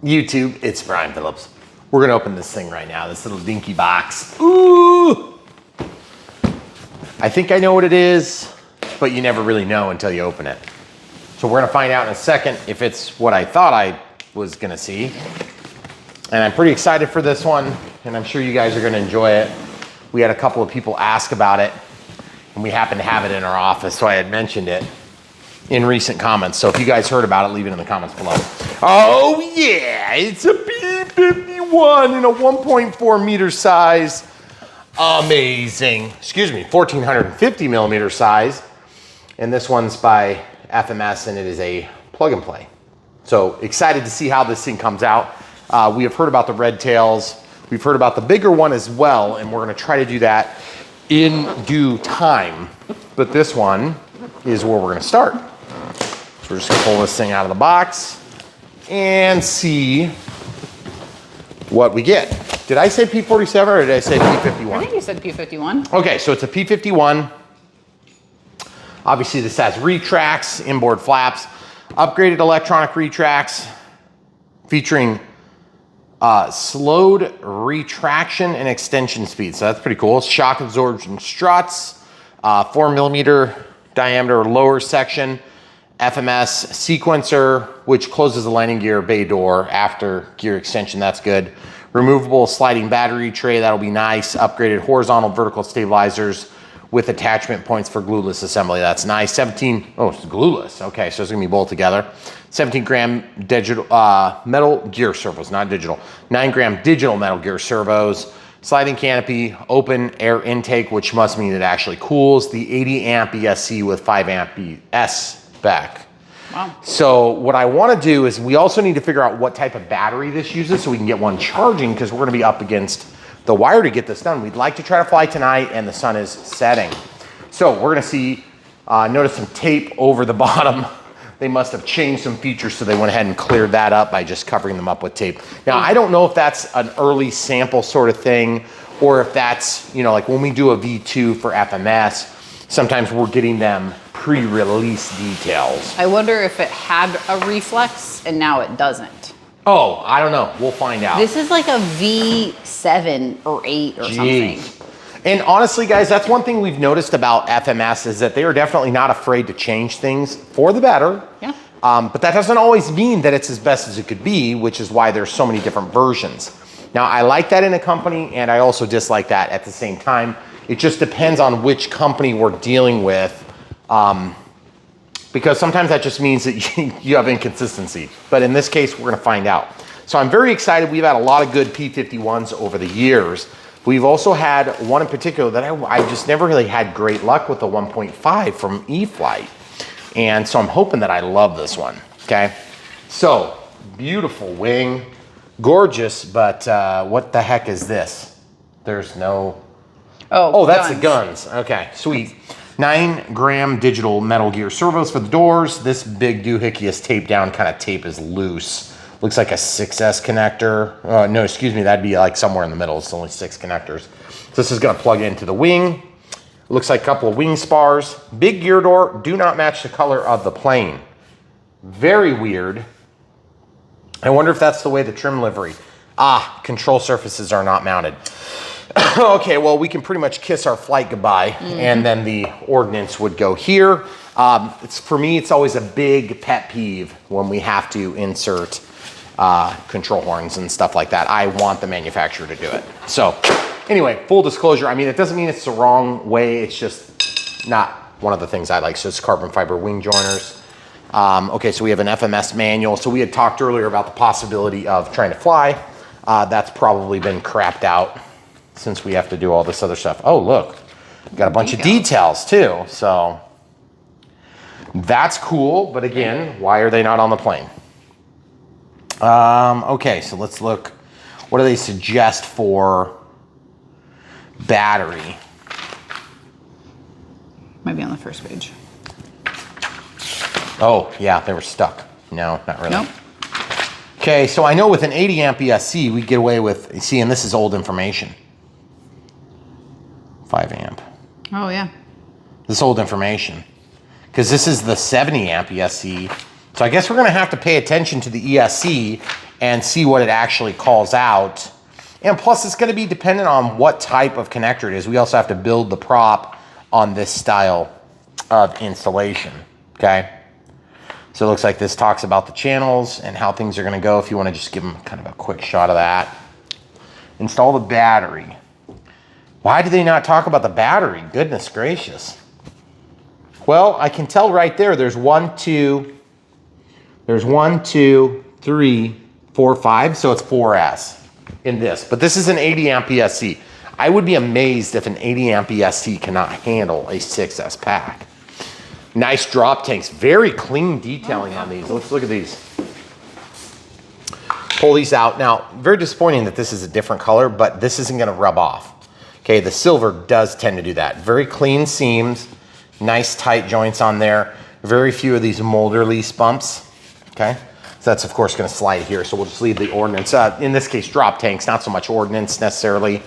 YouTube, it's Brian Phillips. We're gonna open this thing right now, this little dinky box. Ooh! I think I know what it is, but you never really know until you open it. So we're gonna find out in a second if it's what I thought I was gonna see. And I'm pretty excited for this one, and I'm sure you guys are gonna enjoy it. We had a couple of people ask about it, and we happen to have it in our office, so I had mentioned it in recent comments. So if you guys heard about it, leave it in the comments below. Oh yeah, it's a P-51 in a 1.4 meter size. Amazing. Excuse me, 1450 millimeter size. And this one's by FMS, and it is a plug and play. So excited to see how this thing comes out. We have heard about the red tails. We've heard about the bigger one as well, and we're gonna try to do that in due time. But this one is where we're gonna start. So we're just gonna pull this thing out of the box and see what we get. Did I say P47 or did I say P51? I think you said P51. Okay, so it's a P51. Obviously this has retracts, inboard flaps, upgraded electronic retracts featuring slowed retraction and extension speed. So that's pretty cool. Shock absorption struts, 4 millimeter diameter lower section, FMS sequencer, which closes the landing gear bay door after gear extension. That's good. Removable sliding battery tray. That'll be nice. Upgraded horizontal vertical stabilizers with attachment points for glueless assembly. That's nice. 17, oh, it's glueless. Okay, so it's gonna be bolt together. 17 gram digital metal gear servos, not digital. 9 gram digital metal gear servos. Sliding canopy, open air intake, which must mean it actually cools. The 80 amp ESC with 5 amp ES back. Wow. So what I want to do is we also need to figure out what type of battery this uses so we can get one charging, because we're going to be up against the wire to get this done. We'd like to try to fly tonight, and the sun is setting. So we're going to see, notice some tape over the bottom. They must have changed some features, so they went ahead and cleared that up by just covering them up with tape. Now, I don't know if that's an early sample sort of thing, or if that's, you know, like when we do a V2 for FMS, sometimes we're getting them pre-release details. I wonder if it had a reflex and now it doesn't. Oh, I don't know. We'll find out. This is like a V7 or 8 or something. And honestly, guys, that's one thing we've noticed about FMS is that they are definitely not afraid to change things for the better. Yeah. But that doesn't always mean that it's as best as it could be, which is why there's so many different versions. Now, I like that in a company, and I also dislike that at the same time. It just depends on which company we're dealing with, because sometimes that just means that you have inconsistency. But in this case, we're gonna find out. So I'm very excited. We've had a lot of good P51s over the years. We've also had one in particular that I just never really had great luck with, the 1.5 from E-flite. And so I'm hoping that I love this one, okay? So, beautiful wing, gorgeous, but what the heck is this? There's no... Oh, that's the guns. Okay, sweet. 9 gram digital metal gear servos for the doors. This big doohickey is taped down, kind of tape is loose. Looks like a 6S connector. No, excuse me, that'd be like somewhere in the middle. It's only 6 connectors. So this is gonna plug into the wing. Looks like a couple of wing spars. Big gear door, do not match the color of the plane. Very weird. I wonder if that's the way the trim livery. Ah, control surfaces are not mounted. Okay, well, we can pretty much kiss our flight goodbye, and then the ordnance would go here. For me, it's always a big pet peeve when we have to insert control horns and stuff like that. I want the manufacturer to do it. So anyway, full disclosure, I mean, it doesn't mean it's the wrong way. It's just not one of the things I like. So it's carbon fiber wing joiners. Okay, so we have an FMS manual. So we had talked earlier about the possibility of trying to fly. That's probably been crapped out since we have to do all this other stuff. Oh, look, got a bunch of details too. So that's cool. But again, why are they not on the plane? Okay, so let's look. What do they suggest for battery? Maybe on the first page. Oh, yeah, they were stuck. No, not really. Nope. Okay, so I know with an 80 amp ESC, we get away with, see, and this is old information. 5 amp. Oh, yeah. This old information. Because this is the 70 amp ESC. So I guess we're going to have to pay attention to the ESC and see what it actually calls out. And plus it's going to be dependent on what type of connector it is. We also have to build the prop on this style of installation, okay? So it looks like this talks about the channels and how things are going to go. If you want to just give them kind of a quick shot of that. Install the battery. Why do they not talk about the battery? Goodness gracious. Well, I can tell right there, there's 1, 2, 3, 4, 5, so it's 4S in this. But this is an 80 amp ESC. I would be amazed if an 80 amp ESC cannot handle a 6S pack. Nice drop tanks, very clean detailing on these. Let's look at these. Pull these out. Now, very disappointing that this is a different color, but this isn't gonna rub off. Okay, the silver does tend to do that. Very clean seams, nice tight joints on there. Very few of these mold release bumps, okay? So that's of course gonna slide here, so we'll just leave the ordnance. In this case, drop tanks, not so much ordnance necessarily.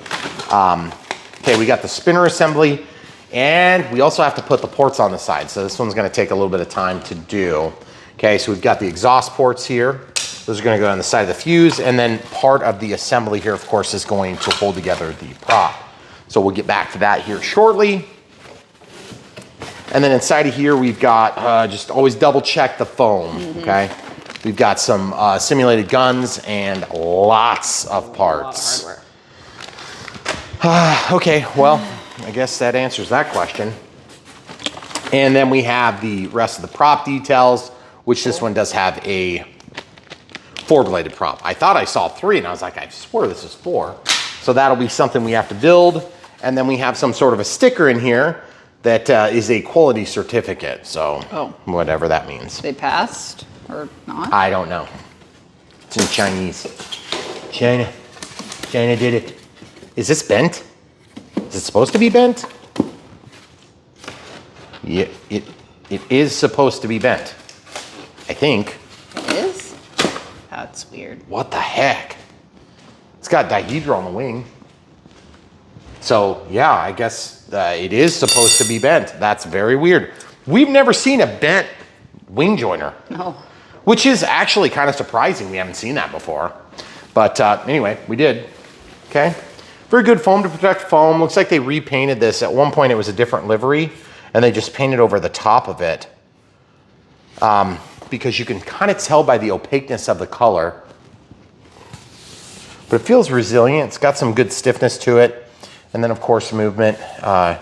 Okay, we got the spinner assembly, and we also have to put the ports on the side. So this one's gonna take a little bit of time to do. Okay, so we've got the exhaust ports here. Those are gonna go on the side of the fuse, and then part of the assembly here, of course, is going to hold together the prop. So we'll get back to that here shortly. And then inside of here, we've got, just always double check the foam, okay? We've got some simulated guns and lots of parts. A lot of hardware. Okay, well, I guess that answers that question. And then we have the rest of the prop details, which this one does have a 4-bladed prop. I thought I saw 3, and I was like, I swear this is 4. So that'll be something we have to build. And then we have some sort of a sticker in here that is a quality certificate. So whatever that means. They passed or not? I don't know. It's in Chinese. China did it. Is this bent? Is it supposed to be bent? Yeah, it is supposed to be bent. I think. It is? That's weird. What the heck? It's got dihedral on the wing. So yeah, I guess it is supposed to be bent. That's very weird. We've never seen a bent wing joiner. No. Which is actually kind of surprising. We haven't seen that before. But anyway, we did. Okay. Very good foam to protect foam. Looks like they repainted this. At one point it was a different livery, and they just painted over the top of it. Because you can kind of tell by the opaqueness of the color. But it feels resilient. It's got some good stiffness to it. And then of course movement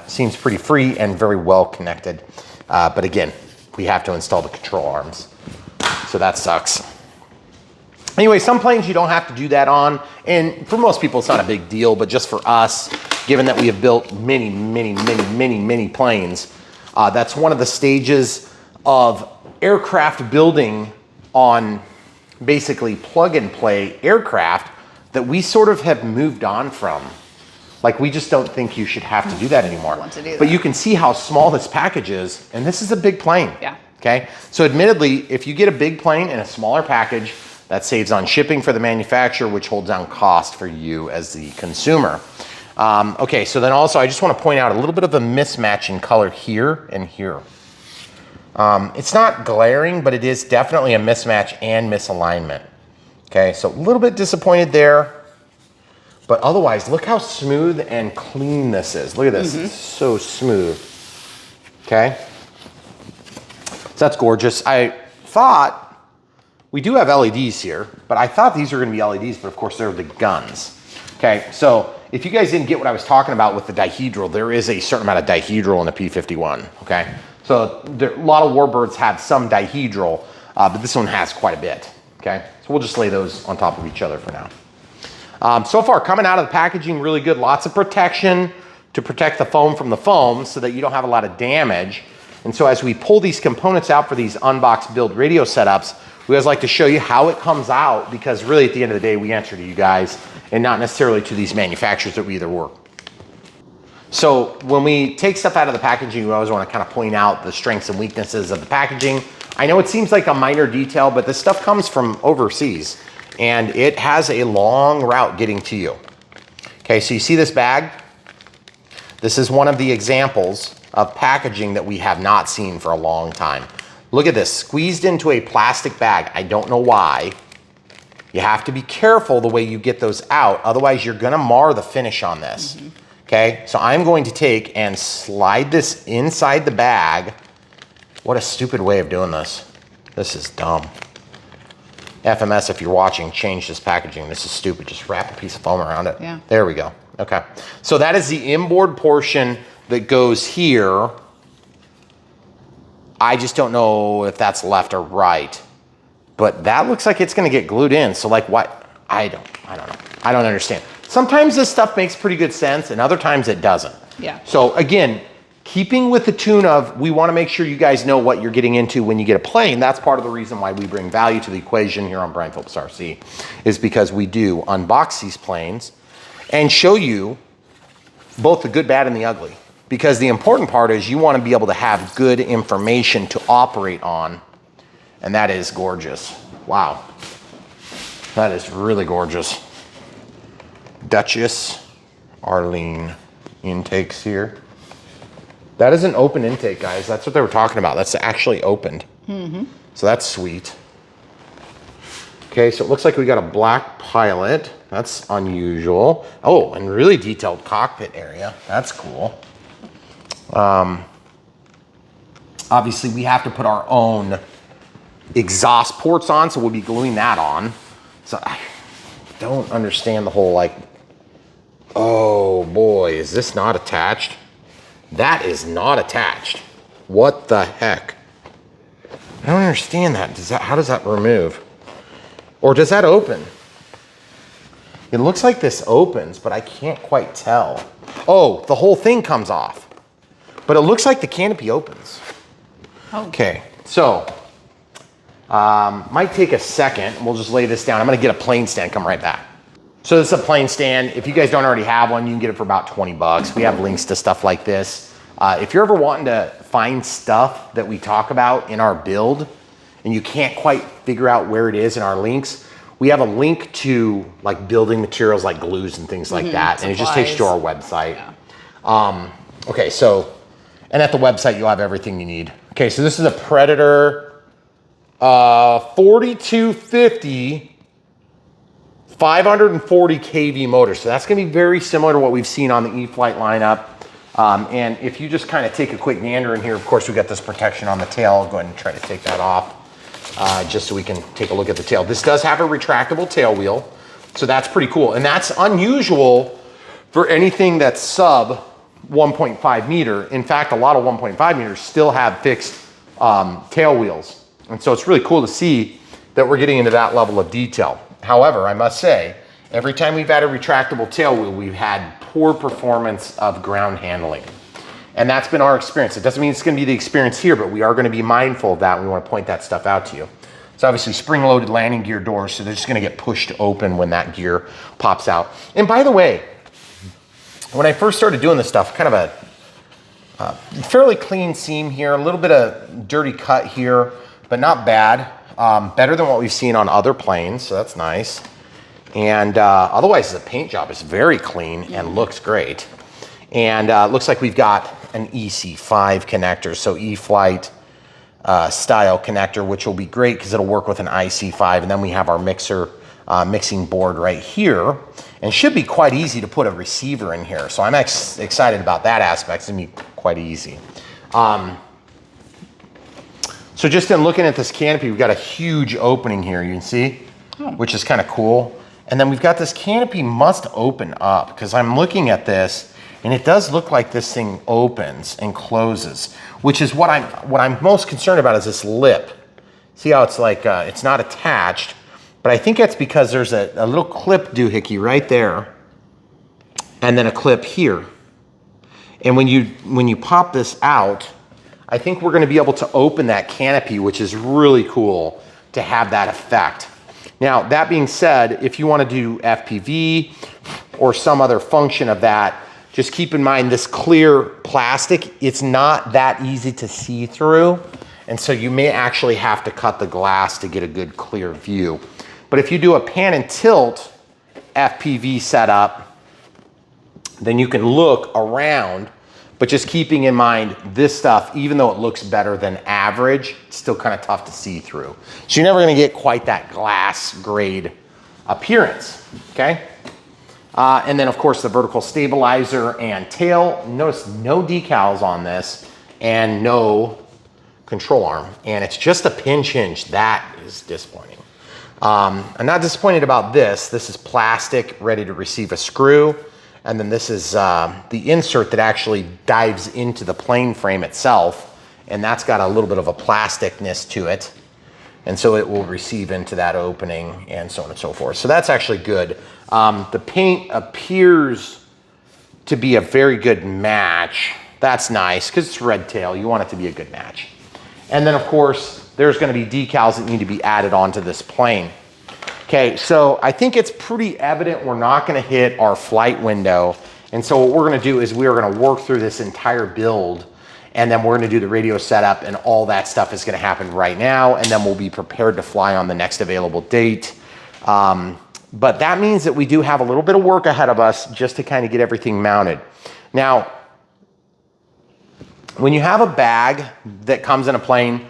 seems pretty free and very well connected. But again, we have to install the control arms. So that sucks. Anyway, some planes you don't have to do that on. And for most people, it's not a big deal, but just for us, given that we have built many planes, that's one of the stages of aircraft building on basically plug and play aircraft that we sort of have moved on from. Like, we just don't think you should have to do that anymore. Want to do that. But you can see how small this package is, and this is a big plane. Yeah. Okay, so admittedly, if you get a big plane in a smaller package, that saves on shipping for the manufacturer, which holds down cost for you as the consumer. Okay, so then also I just want to point out a little bit of a mismatch in color here and here. It's not glaring, but it is definitely a mismatch and misalignment. Okay, so a little bit disappointed there. But otherwise, look how smooth and clean this is. Look at this, it's so smooth. Okay. So that's gorgeous. I thought, we do have LEDs here, but I thought these were gonna be LEDs, but of course they're the guns. Okay, so if you guys didn't get what I was talking about with the dihedral, there is a certain amount of dihedral in the P-51, okay? So a lot of warbirds have some dihedral, but this one has quite a bit, okay? So we'll just lay those on top of each other for now. So far, coming out of the packaging, really good. Lots of protection to protect the foam from the foam so that you don't have a lot of damage. And so as we pull these components out for these Unbox build radio setups, we always like to show you how it comes out, because really at the end of the day, we answer to you guys and not necessarily to these manufacturers that we either work. So when we take stuff out of the packaging, we always want to kind of point out the strengths and weaknesses of the packaging. I know it seems like a minor detail, but this stuff comes from overseas, and it has a long route getting to you. Okay, so you see this bag? This is one of the examples of packaging that we have not seen for a long time. Look at this, squeezed into a plastic bag. I don't know why. You have to be careful the way you get those out. Otherwise, you're gonna mar the finish on this. Okay, so I'm going to take and slide this inside the bag. What a stupid way of doing this. This is dumb. FMS, if you're watching, change this packaging. This is stupid. Just wrap a piece of foam around it. Yeah. There we go. Okay. So that is the inboard portion that goes here. I just don't know if that's left or right, but that looks like it's going to get glued in. So like what? I don't know. I don't understand. Sometimes this stuff makes pretty good sense and other times it doesn't. Yeah. So again, keeping with the tune of, we want to make sure you guys know what you're getting into when you get a plane. That's part of the reason why we bring value to the equation here on Brian Phillips RC, is because we do unbox these planes and show you both the good, bad, and the ugly. Because the important part is you want to be able to have good information to operate on, and that is gorgeous. Wow. That is really gorgeous. Duchess Arlene intakes here. That is an open intake, guys. That's what they were talking about. That's actually opened. So that's sweet. Okay, so it looks like we got a black pilot. That's unusual. Oh, and really detailed cockpit area. That's cool. Obviously, we have to put our own exhaust ports on, so we'll be gluing that on. So I don't understand the whole like, oh boy, is this not attached? That is not attached. What the heck? I don't understand that. How does that remove? Or does that open? It looks like this opens, but I can't quite tell. Oh, the whole thing comes off. But it looks like the canopy opens. Okay, so might take a second. We'll just lay this down. I'm gonna get a plane stand, come right back. So this is a plane stand. If you guys don't already have one, you can get it for about 20 bucks. We have links to stuff like this. If you're ever wanting to find stuff that we talk about in our build and you can't quite figure out where it is in our links, we have a link to like building materials like glues and things like that. And it just takes you to our website. Yeah. Okay, so, and at the website, you'll have everything you need. Okay, so this is a Predator 4250 540 kV motor. So that's gonna be very similar to what we've seen on the E-Flight lineup. And if you just kind of take a quick gander in here, of course, we got this protection on the tail. I'll go ahead and try to take that off just so we can take a look at the tail. This does have a retractable tail wheel, so that's pretty cool. And that's unusual for anything that's sub 1.5 meter. In fact, a lot of 1.5 meters still have fixed tail wheels. And so it's really cool to see that we're getting into that level of detail. However, I must say, every time we've had a retractable tail wheel, we've had poor performance of ground handling. And that's been our experience. It doesn't mean it's gonna be the experience here, but we are gonna be mindful of that, and we wanna point that stuff out to you. It's obviously spring-loaded landing gear doors, so they're just gonna get pushed open when that gear pops out. And by the way, when I first started doing this stuff, kind of a fairly clean seam here, a little bit of dirty cut here, but not bad. Better than what we've seen on other planes, so that's nice. And otherwise, the paint job is very clean and looks great. And looks like we've got an EC5 connector, so E-Flight style connector, which will be great because it'll work with an IC5. And then we have our mixing board right here, and should be quite easy to put a receiver in here. So I'm excited about that aspect. It's gonna be quite easy. So just in looking at this canopy, we've got a huge opening here, you can see, which is kind of cool. And then we've got this canopy must open up, because I'm looking at this and it does look like this thing opens and closes, which is what I'm most concerned about is this lip. See how it's like, it's not attached, but I think that's because there's a little clip doohickey right there and then a clip here. And when you pop this out, I think we're gonna be able to open that canopy, which is really cool to have that effect. Now, that being said, if you wanna do FPV or some other function of that, just keep in mind this clear plastic, it's not that easy to see through. And so you may actually have to cut the glass to get a good clear view. But if you do a pan and tilt FPV setup, then you can look around, but just keeping in mind this stuff, even though it looks better than average, it's still kind of tough to see through. So you're never gonna get quite that glass grade appearance, okay? And then of course the vertical stabilizer and tail. Notice no decals on this and no control arm. And it's just a pinch hinge. That is disappointing. I'm not disappointed about this. This is plastic ready to receive a screw. And then this is the insert that actually dives into the plane frame itself. And that's got a little bit of a plasticness to it. And so it will receive into that opening and so on and so forth. So that's actually good. The paint appears to be a very good match. That's nice because it's red tail. You want it to be a good match. And then of course, there's going to be decals that need to be added onto this plane. Okay, so I think it's pretty evident we're not going to hit our flight window. And so what we're going to do is we're going to work through this entire build, and then we're going to do the radio setup, and all that stuff is going to happen right now, and then we'll be prepared to fly on the next available date. But that means that we do have a little bit of work ahead of us just to kind of get everything mounted. Now, when you have a bag that comes in a plane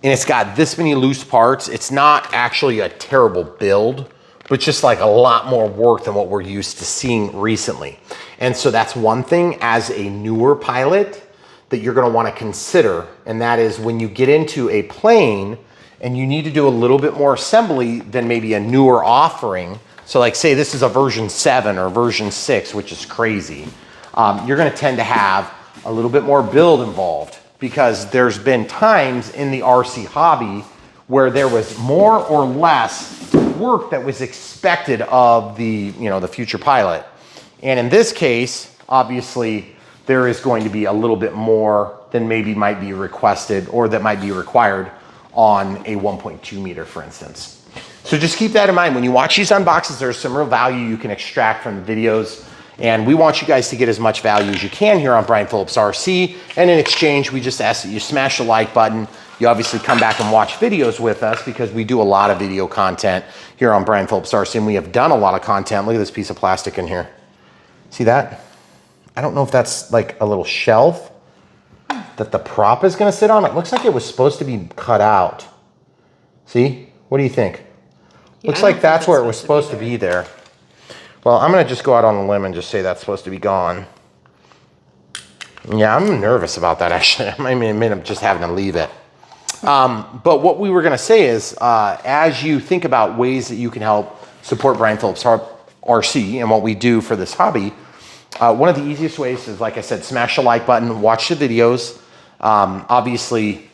and it's got this many loose parts, it's not actually a terrible build, but just like a lot more work than what we're used to seeing recently. And so that's one thing as a newer pilot that you're going to want to consider. And that is when you get into a plane and you need to do a little bit more assembly than maybe a newer offering. So like say this is a version 7 or version 6, which is crazy. You're going to tend to have a little bit more build involved, because there's been times in the RC hobby where there was more or less work that was expected of the, you know, the future pilot. And in this case, obviously, there is going to be a little bit more than maybe might be requested or that might be required on a 1.2 meter, for instance. So just keep that in mind. When you watch these unboxes, there's some real value you can extract from the videos. And we want you guys to get as much value as you can here on Brian Phillips RC. And in exchange, we just ask that you smash the like button. You obviously come back and watch videos with us because we do a lot of video content here on Brian Phillips RC. And we have done a lot of content. Look at this piece of plastic in here. See that? I don't know if that's like a little shelf that the prop is going to sit on. It looks like it was supposed to be cut out. See? What do you think? Yeah, looks like that's where it was supposed to be there. Well, I'm going to just go out on a limb and just say that's supposed to be gone. Yeah, I'm nervous about that, actually. I may end up just having to leave it. But what we were going to say is, as you think about ways that you can help support Brian Phillips RC and what we do for this hobby, one of the easiest ways is, like I said, smash the like button, watch the videos. Obviously,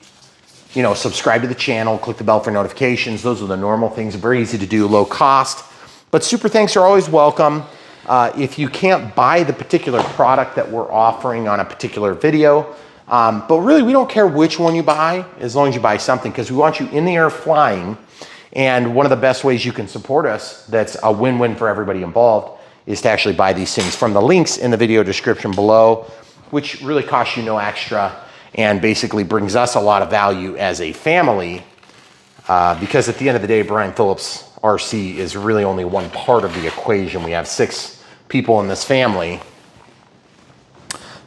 you know, subscribe to the channel, click the bell for notifications. Those are the normal things, very easy to do, low cost. But super thanks are always welcome. If you can't buy the particular product that we're offering on a particular video, but really we don't care which one you buy as long as you buy something, because we want you in the air flying. And one of the best ways you can support us that's a win-win for everybody involved is to actually buy these things from the links in the video description below, which really costs you no extra and basically brings us a lot of value as a family, because at the end of the day, Brian Phillips RC is really only one part of the equation. We have 6 people in this family.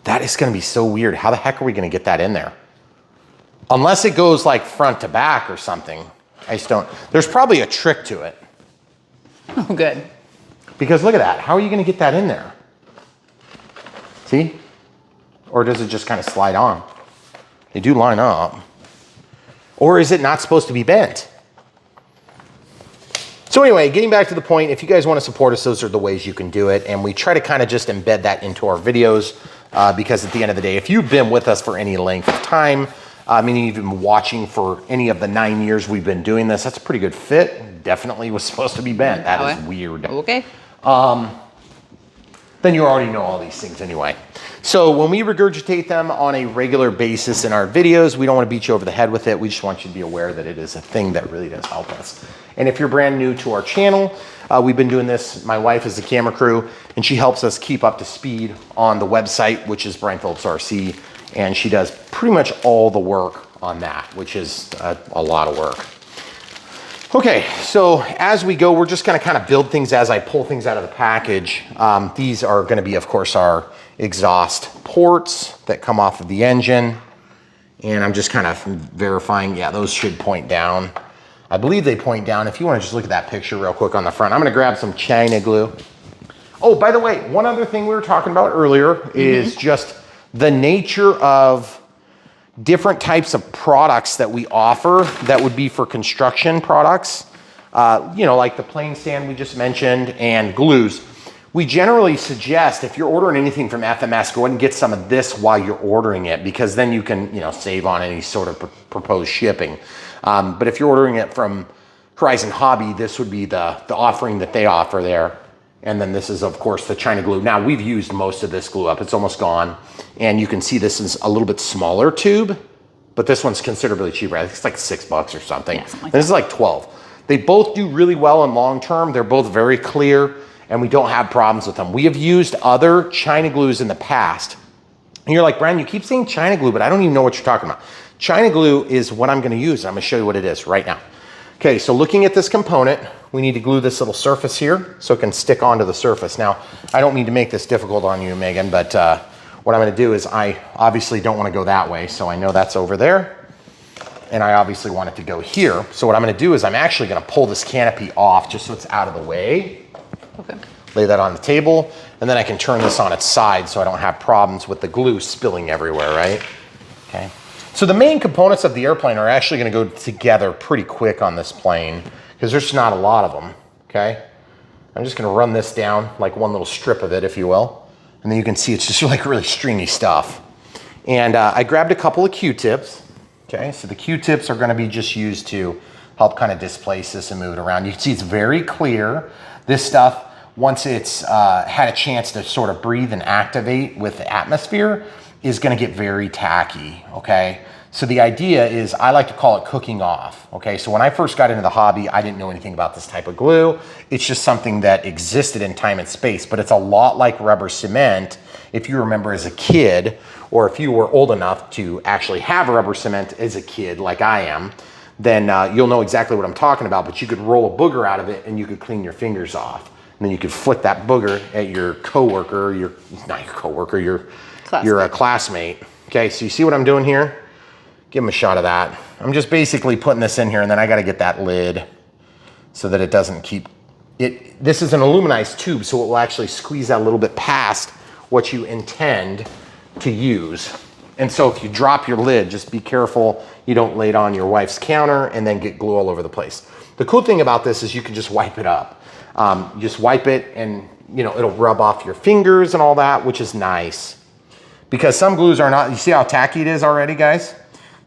That is going to be so weird. How the heck are we going to get that in there? Unless it goes like front to back or something. I just don't. There's probably a trick to it. Oh, good. Because look at that. How are you going to get that in there? See? Or does it just kind of slide on? They do line up. Or is it not supposed to be bent? So anyway, getting back to the point, if you guys want to support us, those are the ways you can do it. And we try to kind of just embed that into our videos, because at the end of the day, if you've been with us for any length of time, meaning you've been watching for any of the 9 years we've been doing this, that's a pretty good fit. Definitely was supposed to be bent. That is weird. Okay. Then you already know all these things anyway. So when we regurgitate them on a regular basis in our videos, we don't want to beat you over the head with it. We just want you to be aware that it is a thing that really does help us. And if you're brand new to our channel, we've been doing this. My wife is the camera crew, and she helps us keep up to speed on the website, which is Brian Phillips RC. And she does pretty much all the work on that, which is a lot of work. Okay, so as we go, we're just gonna kind of build things as I pull things out of the package. These are gonna be, of course, our exhaust ports that come off of the engine. And I'm just kind of verifying, yeah, those should point down. I believe they point down. If you want to just look at that picture real quick on the front, I'm going to grab some China glue. Oh, by the way, one other thing we were talking about earlier is just the nature of different types of products that we offer that would be for construction products, you know, like the plane stand we just mentioned and glues. We generally suggest if you're ordering anything from FMS, go ahead and get some of this while you're ordering it, because then you can, you know, save on any sort of proposed shipping. But if you're ordering it from Horizon Hobby, this would be the offering that they offer there. And then this is, of course, the China glue. Now, we've used most of this glue up. It's almost gone. And you can see this is a little bit smaller tube, but this one's considerably cheaper. I think it's like $6 or something. Yeah, something like this is like 12. They both do really well in long term. They're both very clear, and we don't have problems with them. We have used other China glues in the past. And you're like, Brian, you keep saying China glue, but I don't even know what you're talking about. China glue is what I'm going to use. I'm going to show you what it is right now. Okay, so looking at this component, we need to glue this little surface here so it can stick onto the surface. Now, I don't mean to make this difficult on you, Megan, but what I'm going to do is I obviously don't want to go that way, so I know that's over there, and I obviously want it to go here. So what I'm going to do is I'm actually going to pull this canopy off just so it's out of the way. Okay. Lay that on the table, and then I can turn this on its side so I don't have problems with the glue spilling everywhere, right? Okay. So the main components of the airplane are actually going to go together pretty quick on this plane because there's not a lot of them, okay? I'm just going to run this down like one little strip of it, if you will. And then you can see it's just like really stringy stuff. And I grabbed a couple of Q-tips, okay? So the Q-tips are going to be just used to help kind of displace this and move it around. You can see it's very clear. This stuff, once it's had a chance to sort of breathe and activate with the atmosphere, is going to get very tacky, okay? So the idea is, I like to call it cooking off, okay? So when I first got into the hobby, I didn't know anything about this type of glue. It's just something that existed in time and space, but it's a lot like rubber cement. If you remember as a kid, or if you were old enough to actually have rubber cement as a kid, like I am, then you'll know exactly what I'm talking about, but you could roll a booger out of it and you could clean your fingers off. And then you could flick that booger at your coworker, not your coworker, your classmate. Okay, so you see what I'm doing here? Give them a shot of that. I'm just basically putting this in here, and then I gotta get that lid so that it doesn't keep it. This is an aluminized tube, so it will actually squeeze out a little bit past what you intend to use. And so if you drop your lid, just be careful you don't lay it on your wife's counter and then get glue all over the place. The cool thing about this is you can just wipe it up. You just wipe it and, you know, it'll rub off your fingers and all that, which is nice. Because some glues are not, you see how tacky it is already, guys?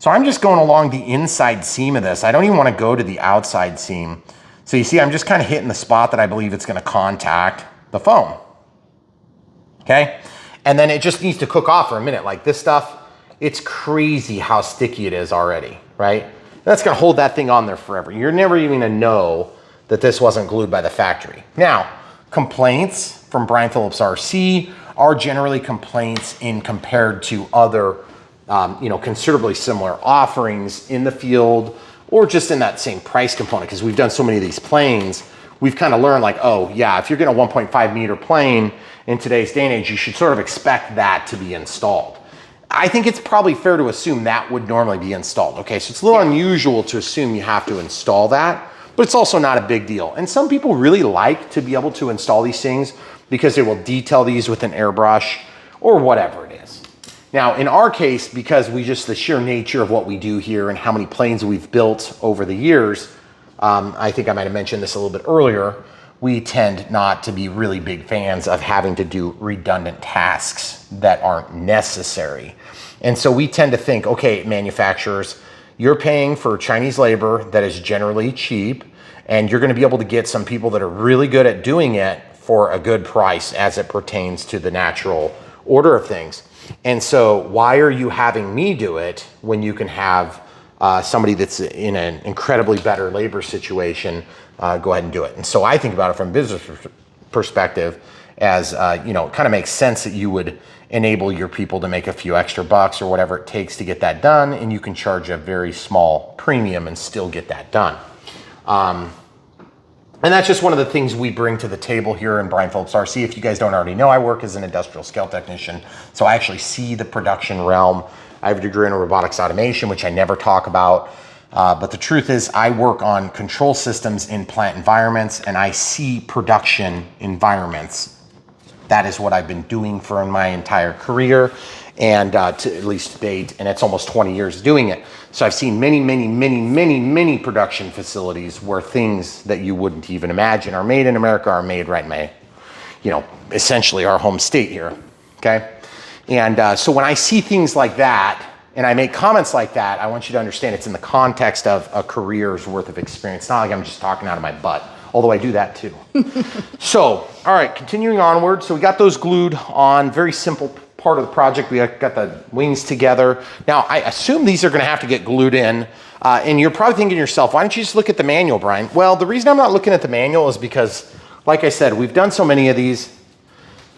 So I'm just going along the inside seam of this. I don't even want to go to the outside seam. So you see, I'm just kind of hitting the spot that I believe it's going to contact the foam. Okay? And then it just needs to cook off for a minute. Like this stuff, it's crazy how sticky it is already, right? That's going to hold that thing on there forever. You're never even going to know that this wasn't glued by the factory. Now, complaints from Brian Phillips RC are generally complaints in compared to other, you know, considerably similar offerings in the field or just in that same price component. Because we've done so many of these planes, we've kind of learned like, oh yeah, if you're getting a 1.5 meter plane in today's day and age, you should sort of expect that to be installed. I think it's probably fair to assume that would normally be installed. Okay, so it's a little unusual to assume you have to install that, but it's also not a big deal. And some people really like to be able to install these things because they will detail these with an airbrush or whatever it is. Now, in our case, because the sheer nature of what we do here and how many planes we've built over the years, I think I might have mentioned this a little bit earlier, we tend not to be really big fans of having to do redundant tasks that aren't necessary. And so we tend to think, okay, manufacturers, you're paying for Chinese labor that is generally cheap, and you're gonna be able to get some people that are really good at doing it for a good price as it pertains to the natural order of things. And so why are you having me do it when you can have somebody that's in an incredibly better labor situation go ahead and do it? And so I think about it from a business perspective as, you know, it kind of makes sense that you would enable your people to make a few extra bucks or whatever it takes to get that done, and you can charge a very small premium and still get that done. And that's just one of the things we bring to the table here in Brian Phillips RC. If you guys don't already know, I work as an industrial scale technician, so I actually see the production realm. I have a degree in robotics automation, which I never talk about. But the truth is I work on control systems in plant environments, and I see production environments. That is what I've been doing for my entire career, and to at least to date, and it's almost 20 years doing it. So I've seen many production facilities where things that you wouldn't even imagine are made in America are made right in my, essentially our home state here, okay? And so when I see things like that, and I make comments like that, I want you to understand it's in the context of a career's worth of experience. It's not like I'm just talking out of my butt, although I do that too. So, all right, continuing onward. So we got those glued on, very simple part of the project. We got the wings together. Now, I assume these are gonna have to get glued in, and you're probably thinking to yourself, why don't you just look at the manual, Brian? Well, the reason I'm not looking at the manual is because, like I said, we've done so many of these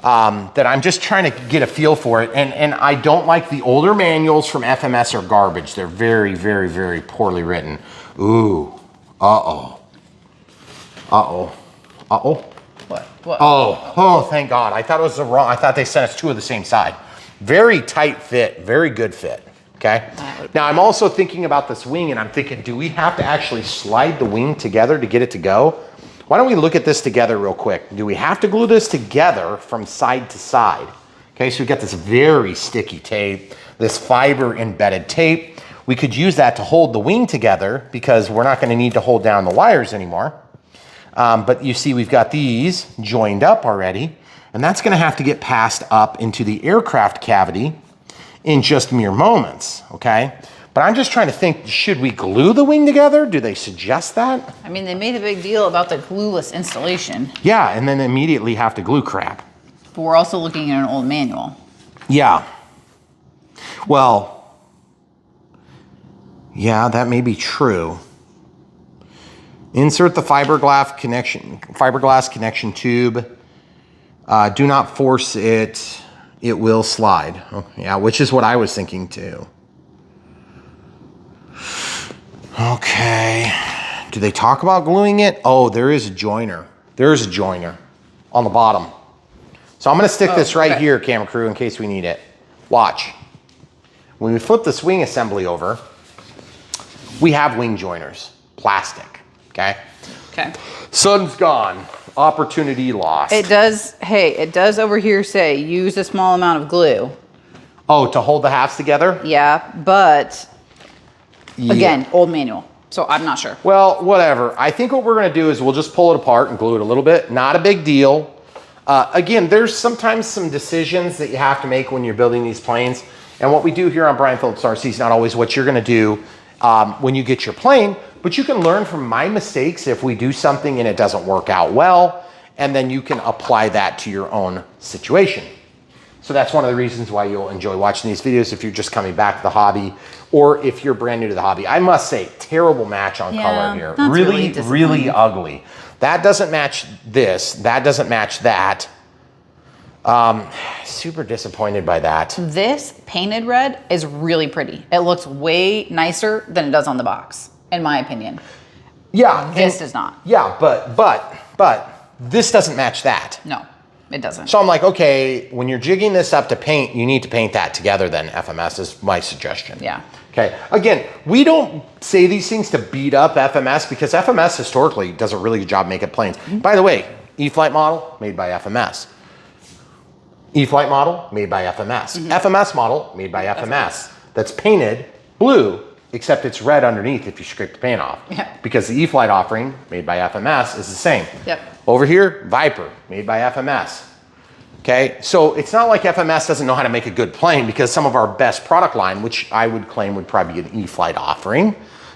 that I'm just trying to get a feel for it. And I don't like the older manuals from FMS are garbage. They're very poorly written. Ooh, uh-oh. What? Oh, thank God. I thought it was I thought they sent us two of the same side. Very tight fit, very good fit, okay? Now I'm also thinking about this wing, and I'm thinking, do we have to actually slide the wing together to get it to go? Why don't we look at this together real quick? Do we have to glue this together from side to side? Okay, so we've got this very sticky tape, this fiber embedded tape. We could use that to hold the wing together because we're not gonna need to hold down the wires anymore. But you see we've got these joined up already, and that's gonna have to get passed up into the aircraft cavity in just mere moments, okay? But I'm just trying to think, should we glue the wing together? Do they suggest that? I mean, they made a big deal about the glueless installation. Yeah, and then immediately have to glue crap. But we're also looking at an old manual. Yeah. Well, yeah, that may be true. Insert the fiberglass connection tube. Do not force it. It will slide. Oh, yeah, which is what I was thinking too. Okay. Do they talk about gluing it? Oh, there is a joiner. There is a joiner on the bottom. So I'm gonna stick this right here, camera crew, in case we need it. Watch. When we flip this wing assembly over, we have wing joiners, plastic, okay? Okay. Sun's gone, opportunity lost. It does over here say use a small amount of glue. Oh, to hold the halves together? Yeah, but Yeah. again, old manual. So I'm not sure. Well, whatever. I think what we're gonna do is we'll just pull it apart and glue it a little bit. Not a big deal. Again, there's sometimes some decisions that you have to make when you're building these planes. And what we do here on Brian Phillips RC is not always what you're gonna do when you get your plane, but you can learn from my mistakes if we do something and it doesn't work out well, and then you can apply that to your own situation. So that's one of the reasons why you'll enjoy watching these videos if you're just coming back to the hobby, or if you're brand new to the hobby. I must say, terrible match on color here. That's Really ugly. That doesn't match this. That doesn't match that. Super disappointed by that. This painted red is really pretty. It looks way nicer than it does on the box, in my opinion. Yeah. This does not. Yeah, but this doesn't match that. No, it doesn't. So I'm like, okay, when you're jigging this up to paint, you need to paint that together then, FMS is my suggestion. Yeah. Okay, again, we don't say these things to beat up FMS because FMS historically does a really good job making planes. By the way, E-Flight model, made by FMS. E-Flight model, made by FMS. FMS model, made by FMS. That's painted blue, except it's red underneath if you scrape the paint off. Yeah. Because the E-Flight offering, made by FMS, is the same. Yep. Over here, Viper, made by FMS. Okay, so it's not like FMS doesn't know how to make a good plane, because some of our best product line, which I would claim would probably be an E-Flight offering,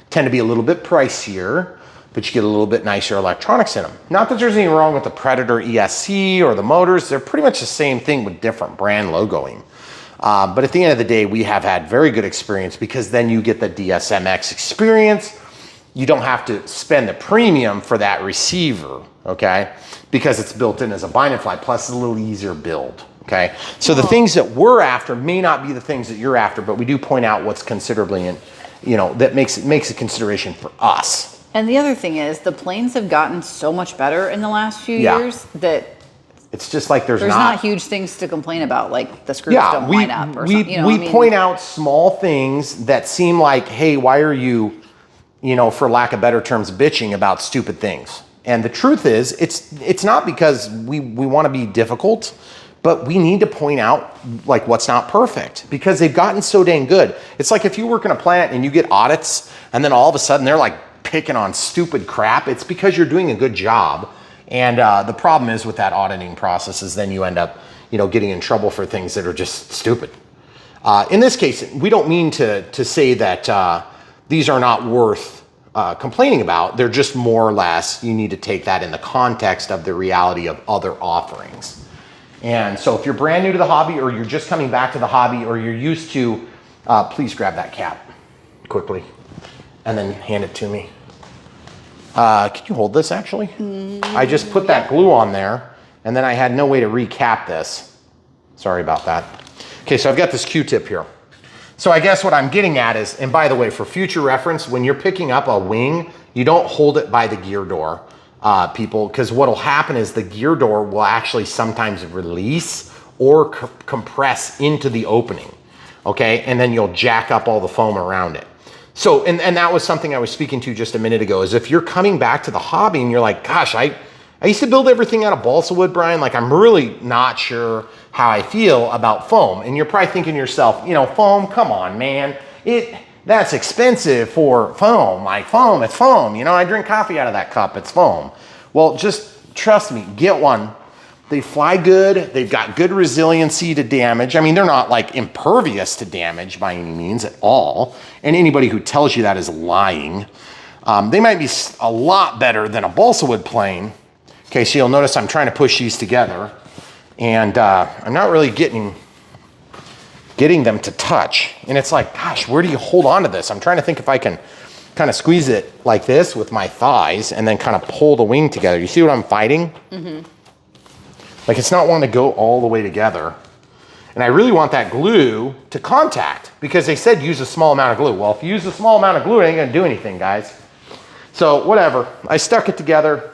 tend to be a little bit pricier, but you get a little bit nicer electronics in them. Not that there's anything wrong with the Predator ESC or the motors. They're pretty much the same thing with different brand logoing. But at the end of the day, we have had very good experience, because then you get the DSMX experience. You don't have to spend the premium for that receiver, okay? Because it's built in as a bind and fly, plus it's a little easier build, okay? So the things that we're after may not be the things that you're after, but we do point out what's considerably, that makes a consideration for us. And the other thing is, the planes have gotten so much better in the last few years that it's just like there's not huge things to complain about, like the screws don't line up or something. We point out small things that seem like, hey, why are you you know, for lack of better terms, bitching about stupid things. And the truth is, it's not because we want to be difficult, but we need to point out like what's not perfect because they've gotten so dang good. It's like if you work in a plant and you get audits and then all of a sudden they're like picking on stupid crap, it's because you're doing a good job. And the problem is with that auditing process is then you end up, you know, getting in trouble for things that are just stupid. In this case, we don't mean to say that these are not worth complaining about. They're just more or less, you need to take that in the context of the reality of other offerings. And so if you're brand new to the hobby or you're just coming back to the hobby or you're used to, please grab that cap quickly and then hand it to me. Could you hold this actually? I just put that glue on there and then I had no way to recap this. Sorry about that. Okay, so I've got this Q-tip here. So I guess what I'm getting at is, and by the way, for future reference, when you're picking up a wing, you don't hold it by the gear door, people, because what'll happen is the gear door will actually sometimes release or compress into the opening, okay? And then you'll jack up all the foam around it. So, and that was something I was speaking to just a minute ago, is if you're coming back to the hobby and you're like, gosh, I used to build everything out of balsa wood, Brian, like I'm really not sure how I feel about foam. And you're probably thinking to yourself, you know, foam, come on, man. That's expensive for foam. Like foam, it's foam. You know, I drink coffee out of that cup, it's foam. Well, just trust me, get one. They fly good. They've got good resiliency to damage. I mean, they're not like impervious to damage by any means at all. And anybody who tells you that is lying. They might be a lot better than a balsa wood plane. Okay, so you'll notice I'm trying to push these together and I'm not really getting them to touch. And it's like, gosh, where do you hold on to this? I'm trying to think if I can kind of squeeze it like this with my thighs and then kind of pull the wing together. You see what I'm fighting? Mm-hmm. Like it's not wanting to go all the way together. And I really want that glue to contact because they said use a small amount of glue. Well, if you use a small amount of glue, it ain't gonna do anything, guys. So whatever, I stuck it together.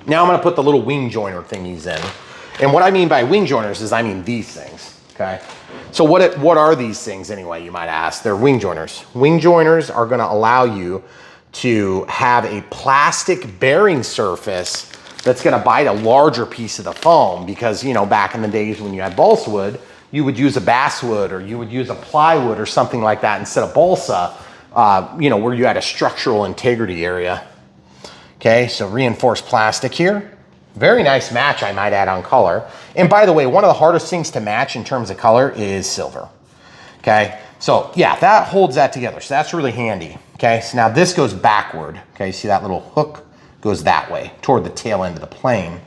Now I'm gonna put the little wing joiner thingies in. And what I mean by wing joiners is I mean these things, okay? So what are these things anyway, you might ask? They're wing joiners. Wing joiners are gonna allow you to have a plastic bearing surface that's gonna bite a larger piece of the foam because, you know, back in the days when you had balsa wood, you would use a basswood or you would use a plywood or something like that instead of balsa, you know, where you had a structural integrity area. Okay, so reinforced plastic here. Very nice match, I might add, on color. And by the way, one of the hardest things to match in terms of color is silver. Okay, so yeah, that holds that together. So that's really handy. Okay, so now this goes backward. Okay, see that little hook goes that way toward the tail end of the plane.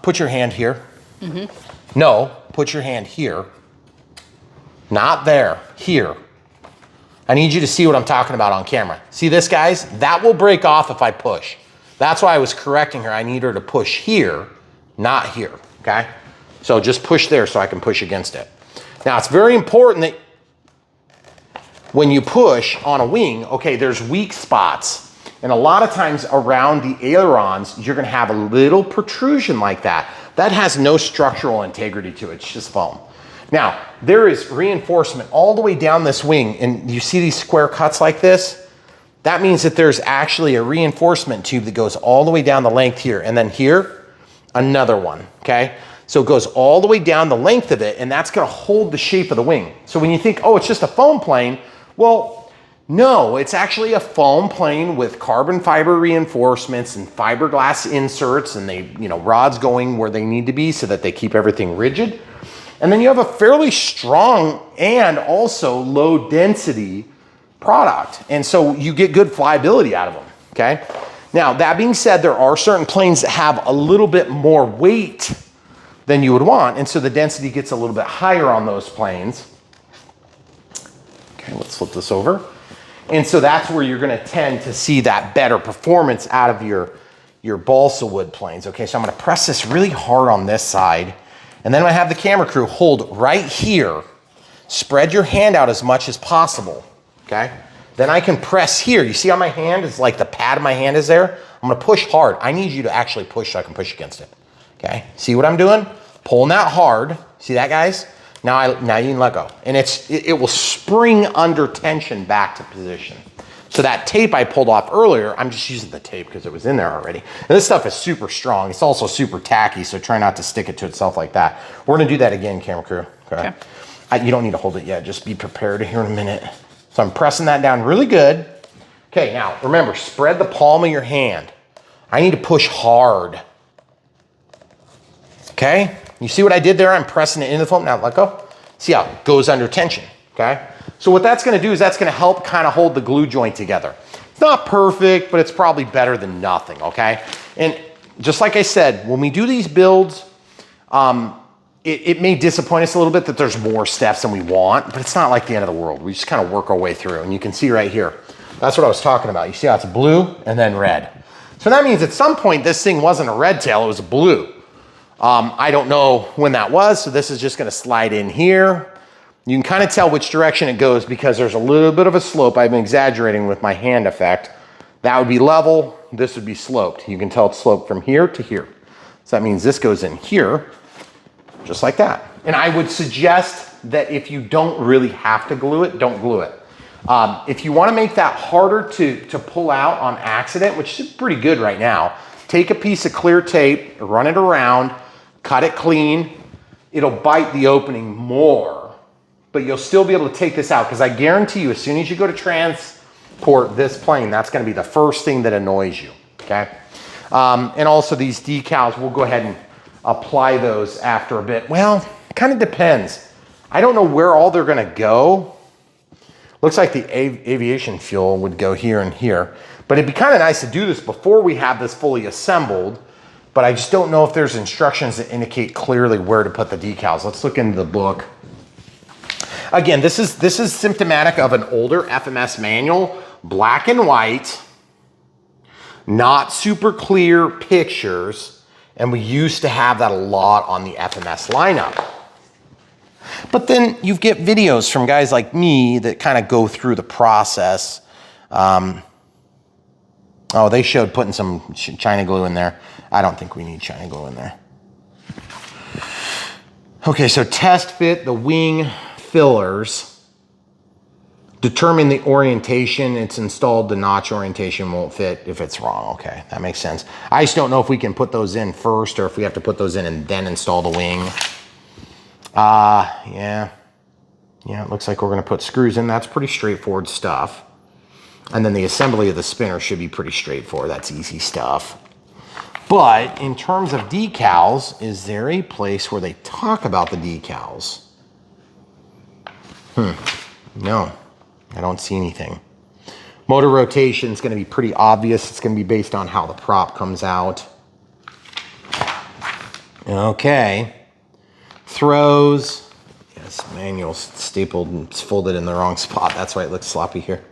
Put your hand here. Mm-hmm. No, put your hand here. Not there, here. I need you to see what I'm talking about on camera. See this, guys? That will break off if I push. That's why I was correcting her. I need her to push here, not here, okay? So just push there so I can push against it. Now, it's very important that when you push on a wing, okay, there's weak spots. And a lot of times around the ailerons, you're gonna have a little protrusion like that. That has no structural integrity to it, it's just foam. Now, there is reinforcement all the way down this wing, and you see these square cuts like this? That means that there's actually a reinforcement tube that goes all the way down the length here, and then here, another one, okay? So it goes all the way down the length of it, and that's gonna hold the shape of the wing. So when you think, oh, it's just a foam plane, well, no, it's actually a foam plane with carbon fiber reinforcements and fiberglass inserts, and they, you know, rods going where they need to be so that they keep everything rigid. And then you have a fairly strong and also low density product. And so you get good flyability out of them, okay? Now, that being said, there are certain planes that have a little bit more weight than you would want. And so the density gets a little bit higher on those planes. Okay, let's flip this over. And so that's where you're gonna tend to see that better performance out of your balsa wood planes. Okay, so I'm gonna press this really hard on this side. And then I'm gonna have the camera crew hold right here. Spread your hand out as much as possible, okay? Then I can press here. You see how my hand is like the pad of my hand is there? I'm gonna push hard. I need you to actually push so I can push against it, okay? See what I'm doing? Pulling that hard. See that, guys? Now you can let go. And it will spring under tension back to position. So that tape I pulled off earlier, I'm just using the tape because it was in there already. And this stuff is super strong. It's also super tacky, so try not to stick it to itself like that. We're gonna do that again, camera crew. Okay. You don't need to hold it yet, just be prepared here in a minute. So I'm pressing that down really good. Okay, now remember, spread the palm of your hand. I need to push hard. Okay, you see what I did there? I'm pressing it into the foam, now let go. See how it goes under tension, okay? So what that's gonna do is that's gonna help kind of hold the glue joint together. It's not perfect, but it's probably better than nothing, okay? And just like I said, when we do these builds, it may disappoint us a little bit that there's more steps than we want, but it's not like the end of the world. We just kind of work our way through, and you can see right here. That's what I was talking about. You see how it's blue and then red. So that means at some point this thing wasn't a red tail, it was a blue. I don't know when that was, so this is just gonna slide in here. You can kind of tell which direction it goes because there's a little bit of a slope. I've been exaggerating with my hand effect. That would be level, this would be sloped. You can tell it's sloped from here to here. So that means this goes in here, just like that. And I would suggest that if you don't really have to glue it, don't glue it. If you wanna make that harder to pull out on accident, which is pretty good right now, take a piece of clear tape, run it around, cut it clean. It'll bite the opening more, but you'll still be able to take this out because I guarantee you, as soon as you go to transport this plane, that's gonna be the first thing that annoys you, okay? And also these decals, we'll go ahead and apply those after a bit. Well, it kind of depends. I don't know where all they're gonna go. Looks like the aviation fuel would go here and here, but it'd be kind of nice to do this before we have this fully assembled, but I just don't know if there's instructions that indicate clearly where to put the decals. Let's look into the book. Again, this is symptomatic of an older FMS manual, black and white, not super clear pictures, and we used to have that a lot on the FMS lineup. But then you get videos from guys like me that kind of go through the process. Oh, they showed putting some China glue in there. I don't think we need China glue in there. Okay, so test fit the wing fillers. Determine the orientation it's installed. The notch orientation won't fit if it's wrong. Okay, that makes sense. I just don't know if we can put those in first or if we have to put those in and then install the wing. Yeah, it looks like we're gonna put screws in. That's pretty straightforward stuff. And then the assembly of the spinner should be pretty straightforward. That's easy stuff. But in terms of decals, is there a place where they talk about the decals? No, I don't see anything. Motor rotation is gonna be pretty obvious. It's gonna be based on how the prop comes out. Okay. Throws, yes, manual's stapled and it's folded in the wrong spot. That's why it looks sloppy here.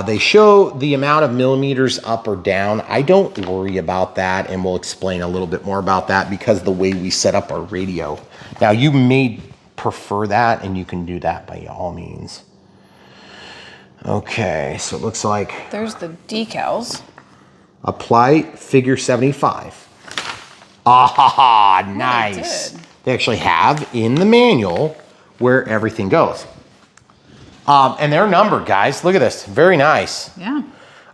They show the amount of millimeters up or down. I don't worry about that, and we'll explain a little bit more about that because of the way we set up our radio. Now, you may prefer that, and you can do that by all means. Okay, so it looks like... There's the decals. Apply figure 75. Ah, nice. They actually have in the manual where everything goes. And they're numbered, guys. Look at this. Very nice. Yeah.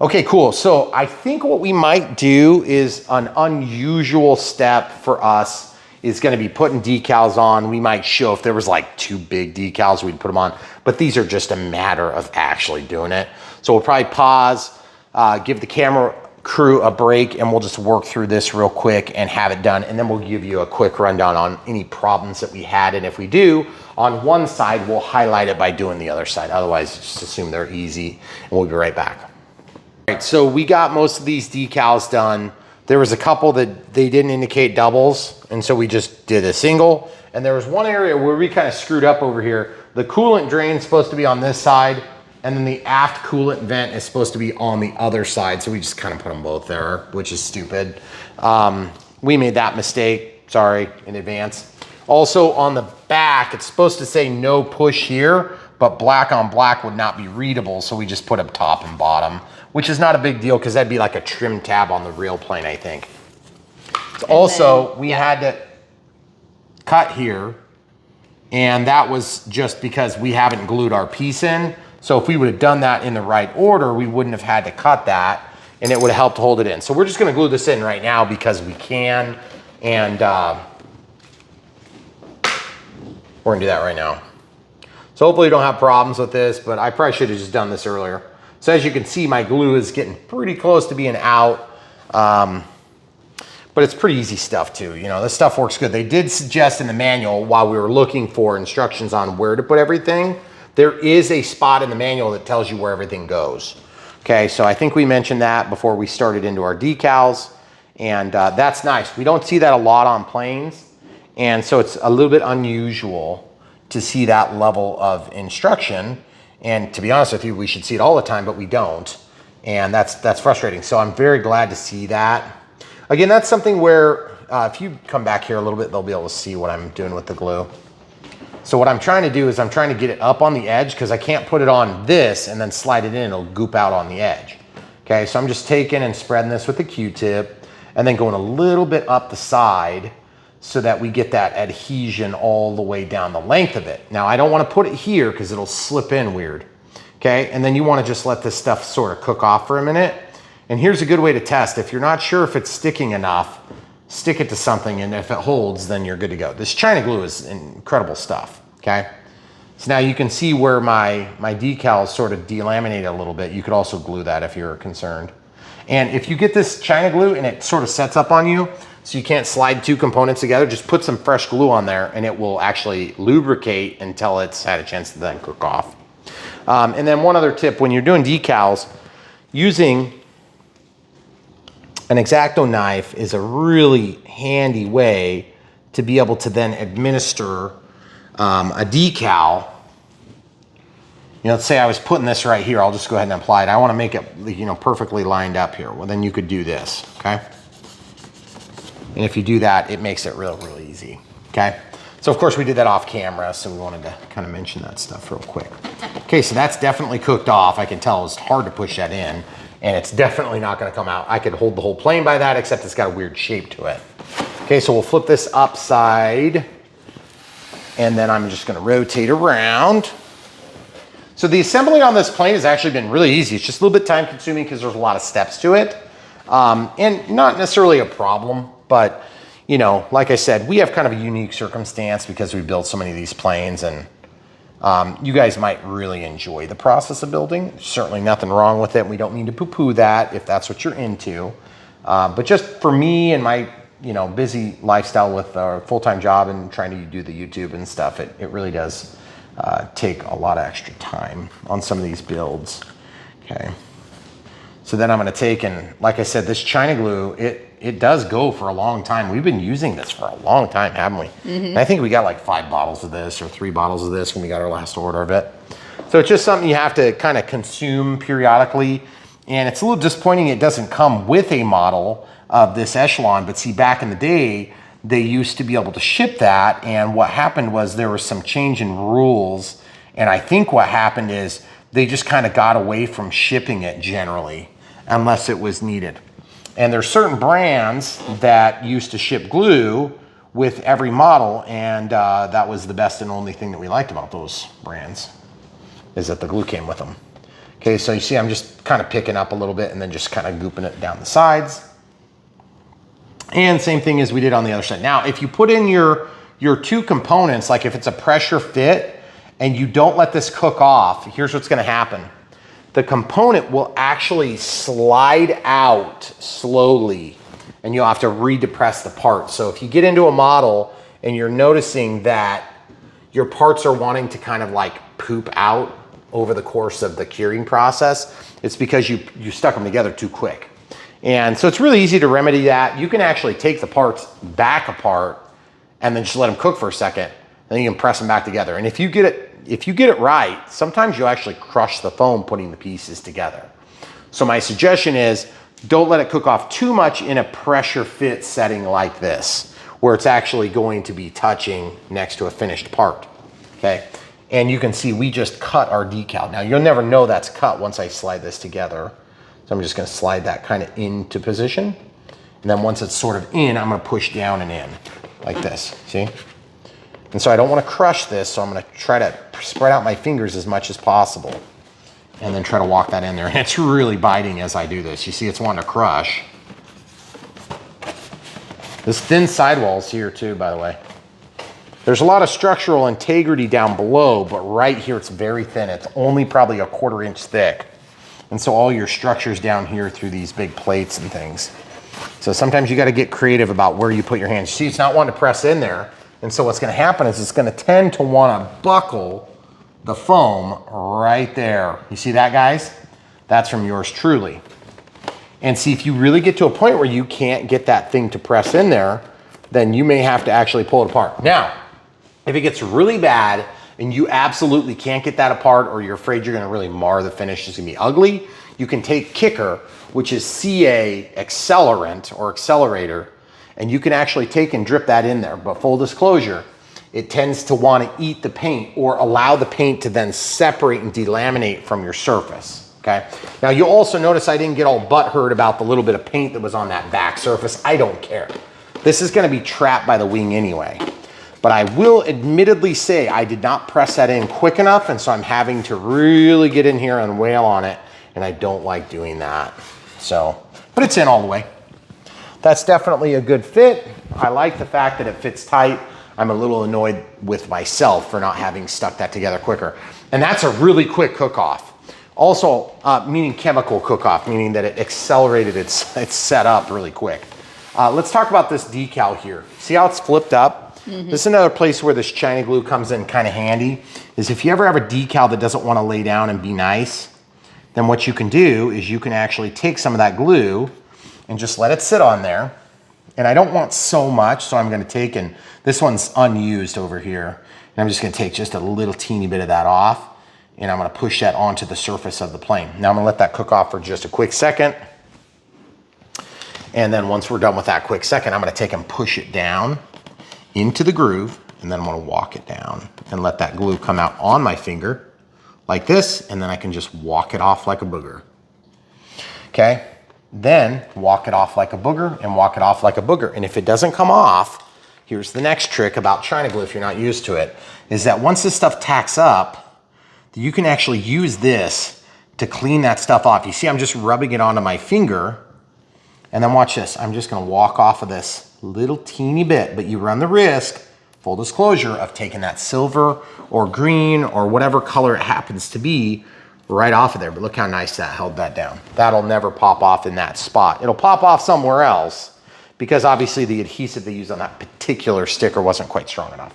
Okay, cool. So I think what we might do is an unusual step for us is going to be putting decals on. We might show if there was like 2 big decals, we'd put them on. But these are just a matter of actually doing it. So we'll probably pause, give the camera crew a break, and we'll just work through this real quick and have it done. And then we'll give you a quick rundown on any problems that we had. And if we do, on one side, we'll highlight it by doing the other side. Otherwise, just assume they're easy, and we'll be right back. All right, so we got most of these decals done. There was a couple that they didn't indicate doubles, and so we just did a single. And there was one area where we kind of screwed up over here. The coolant drain is supposed to be on this side, and then the aft coolant vent is supposed to be on the other side. So we just kind of put them both there, which is stupid. We made that mistake, sorry, in advance. Also on the back, it's supposed to say no push here, but black on black would not be readable. So we just put them top and bottom, which is not a big deal because that'd be like a trim tab on the real plane, I think. Also, we had to cut here And that was just because we haven't glued our piece in. So if we would have done that in the right order, we wouldn't have had to cut that, and it would have helped hold it in. So we're just gonna glue this in right now because we can, and we're gonna do that right now. So hopefully you don't have problems with this, but I probably should have just done this earlier. So as you can see, my glue is getting pretty close to being out, but it's pretty easy stuff too. You know, this stuff works good. They did suggest in the manual, while we were looking for instructions on where to put everything, there is a spot in the manual that tells you where everything goes. Okay, so I think we mentioned that before we started into our decals, and that's nice. We don't see that a lot on planes, and so it's a little bit unusual to see that level of instruction. And to be honest with you, we should see it all the time, but we don't, and that's frustrating. So I'm very glad to see that. Again, that's something where if you come back here a little bit, they'll be able to see what I'm doing with the glue. So what I'm trying to do is I'm trying to get it up on the edge because I can't put it on this and then slide it in, it'll goop out on the edge. Okay, so I'm just taking and spreading this with the Q-tip and then going a little bit up the side so that we get that adhesion all the way down the length of it. Now I don't want to put it here because it'll slip in weird. Okay, and then you want to just let this stuff sort of cook off for a minute. And here's a good way to test. If you're not sure if it's sticking enough, stick it to something, and if it holds, then you're good to go. This China glue is incredible stuff, okay? So now you can see where my decals sort of delaminate a little bit. You could also glue that if you're concerned. And if you get this China glue and it sort of sets up on you, so you can't slide two components together, just put some fresh glue on there and it will actually lubricate until it's had a chance to then cook off. And then one other tip, when you're doing decals, using an X-Acto knife is a really handy way to be able to then administer a decal. You know, let's say I was putting this right here. I'll just go ahead and apply it. I want to make it, you know, perfectly lined up here. Well, then you could do this, okay? And if you do that, it makes it really easy, okay? So of course we did that off camera, so we wanted to kind of mention that stuff real quick. Okay, so that's definitely cooked off. I can tell it's hard to push that in, and it's definitely not gonna come out. I could hold the whole plane by that, except it's got a weird shape to it. Okay, so we'll flip this upside, and then I'm just gonna rotate around. So the assembly on this plane has actually been really easy. It's just a little bit time consuming because there's a lot of steps to it. And not necessarily a problem, but you know, like I said, we have kind of a unique circumstance because we built so many of these planes, and you guys might really enjoy the process of building. There's certainly nothing wrong with it. We don't need to poo-poo that if that's what you're into. But just for me and my, you know, busy lifestyle with our full-time job and trying to do the YouTube and stuff, it really does take a lot of extra time on some of these builds. Okay. So then I'm going to take, and like I said, this China glue, it does go for a long time. We've been using this for a long time, haven't we? And I think we got like 5 bottles of this or 3 bottles of this when we got our last order of it. So it's just something you have to kind of consume periodically. And it's a little disappointing it doesn't come with a model of this echelon. But see, back in the day, they used to be able to ship that. And what happened was there was some change in rules. And I think what happened is they just kind of got away from shipping it generally, unless it was needed. And there's certain brands that used to ship glue with every model, and that was the best and only thing that we liked about those brands, is that the glue came with them. Okay, so you see I'm just kind of picking up a little bit and then just kind of gooping it down the sides. And same thing as we did on the other side. Now, if you put in your 2 components, like if it's a pressure fit and you don't let this cook off, here's what's gonna happen. The component will actually slide out slowly, and you'll have to redepress the part. So if you get into a model and you're noticing that your parts are wanting to kind of like poop out over the course of the curing process, it's because you stuck them together too quick. And so it's really easy to remedy that. You can actually take the parts back apart and then just let them cook for a second, then you can press them back together. And if you get it right, sometimes you'll actually crush the foam putting the pieces together. So my suggestion is don't let it cook off too much in a pressure fit setting like this, where it's actually going to be touching next to a finished part, okay? And you can see we just cut our decal. Now you'll never know that's cut once I slide this together. So I'm just gonna slide that kind of into position. And then once it's sort of in, I'm gonna push down and in like this, see? And And so I don't want to crush this, so I'm going to try to spread out my fingers as much as possible and then try to walk that in there. And it's really biting as I do this. You see it's wanting to crush. This thin sidewall's here too, by the way. There's a lot of structural integrity down below, but right here it's very thin. It's only probably a 1/4 inch thick. And so all your structure's down here through these big plates and things. So sometimes you got to get creative about where you put your hands. See, it's not wanting to press in there. And so what's going to happen is it's going to tend to want to buckle the foam right there. You see that, guys? That's from yours truly. And see, if you really get to a point where you can't get that thing to press in there, then you may have to actually pull it apart. Now, if it gets really bad and you absolutely can't get that apart, or you're afraid you're gonna really mar the finish, it's gonna be ugly, you can take Kicker, which is CA accelerant or accelerator, and you can actually take and drip that in there. But full disclosure, it tends to want to eat the paint or allow the paint to then separate and delaminate from your surface, okay? Now you'll also notice I didn't get all butthurt about the little bit of paint that was on that back surface. I don't care. This is going to be trapped by the wing anyway. But I will admittedly say I did not press that in quick enough, and so I'm having to really get in here and wail on it, and I don't like doing that. So, but it's in all the way. That's definitely a good fit. I like the fact that it fits tight. I'm a little annoyed with myself for not having stuck that together quicker. And that's a really quick cook-off. Also, meaning chemical cook-off, meaning that it accelerated its setup really quick. Let's talk about this decal here. See how it's flipped up? Mm-hmm. This is another place where this China glue comes in kind of handy, is if you ever have a decal that doesn't want to lay down and be nice, then what you can do is you can actually take some of that glue and just let it sit on there. And I don't want so much, so I'm going to take, and this one's unused over here, and I'm just going to take just a little teeny bit of that off, and I'm going to push that onto the surface of the plane. Now I'm going to let that cook off for just a quick second. And then once we're done with that quick second, I'm going to take and push it down into the groove, and then I'm going to walk it down and let that glue come out on my finger like this, and then I can just walk it off like a booger. Okay? Then walk it off like a booger and walk it off like a booger. And if it doesn't come off, here's the next trick about China glue if you're not used to it, is that once this stuff tacks up, you can actually use this to clean that stuff off. You see, I'm just rubbing it onto my finger, and then watch this. I'm just gonna walk off of this little teeny bit, but you run the risk, full disclosure, of taking that silver or green or whatever color it happens to be right off of there. But look how nice that held that down. That'll never pop off in that spot. It'll pop off somewhere else because obviously the adhesive they used on that particular sticker wasn't quite strong enough.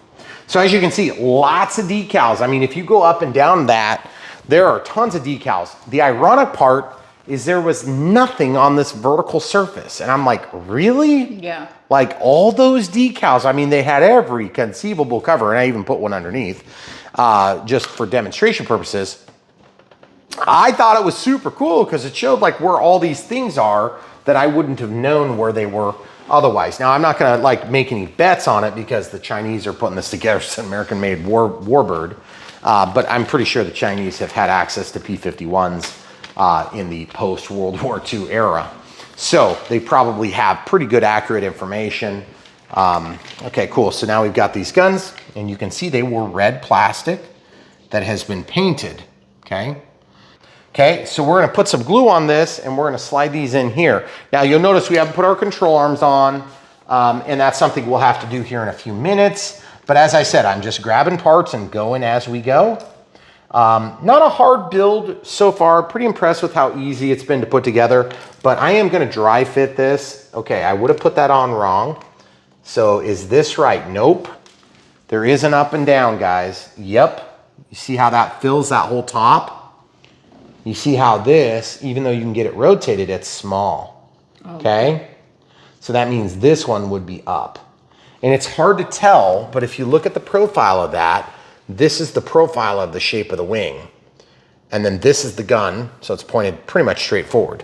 So as you can see, lots of decals. I mean, if you go up and down that, there are tons of decals. The ironic part is there was nothing on this vertical surface. And I'm like, really? Yeah. Like all those decals, I mean, they had every conceivable cover, and I even put one underneath just for demonstration purposes. I thought it was super cool because it showed like where all these things are that I wouldn't have known where they were otherwise. Now, I'm not gonna like make any bets on it because the Chinese are putting this together. It's an American-made warbird, but I'm pretty sure the Chinese have had access to P-51s in the post-World War II era. So they probably have pretty good accurate information. Okay, cool. So now we've got these guns, and you can see they were red plastic that has been painted, okay? Okay, so we're gonna put some glue on this, and we're gonna slide these in here. Now you'll notice we haven't put our control arms on, and that's something we'll have to do here in a few minutes. But as I said, I'm just grabbing parts and going as we go. Not a hard build so far. Pretty impressed with how easy it's been to put together, but I am gonna dry fit this. Okay, I would have put that on wrong. So is this right? Nope. There is an up and down, guys. Yep. You see how that fills that whole top? You see how this, even though you can get it rotated, it's small, okay? So that means this one would be up. And it's hard to tell, but if you look at the profile of that, this is the profile of the shape of the wing. And then this is the gun, so it's pointed pretty much straight forward.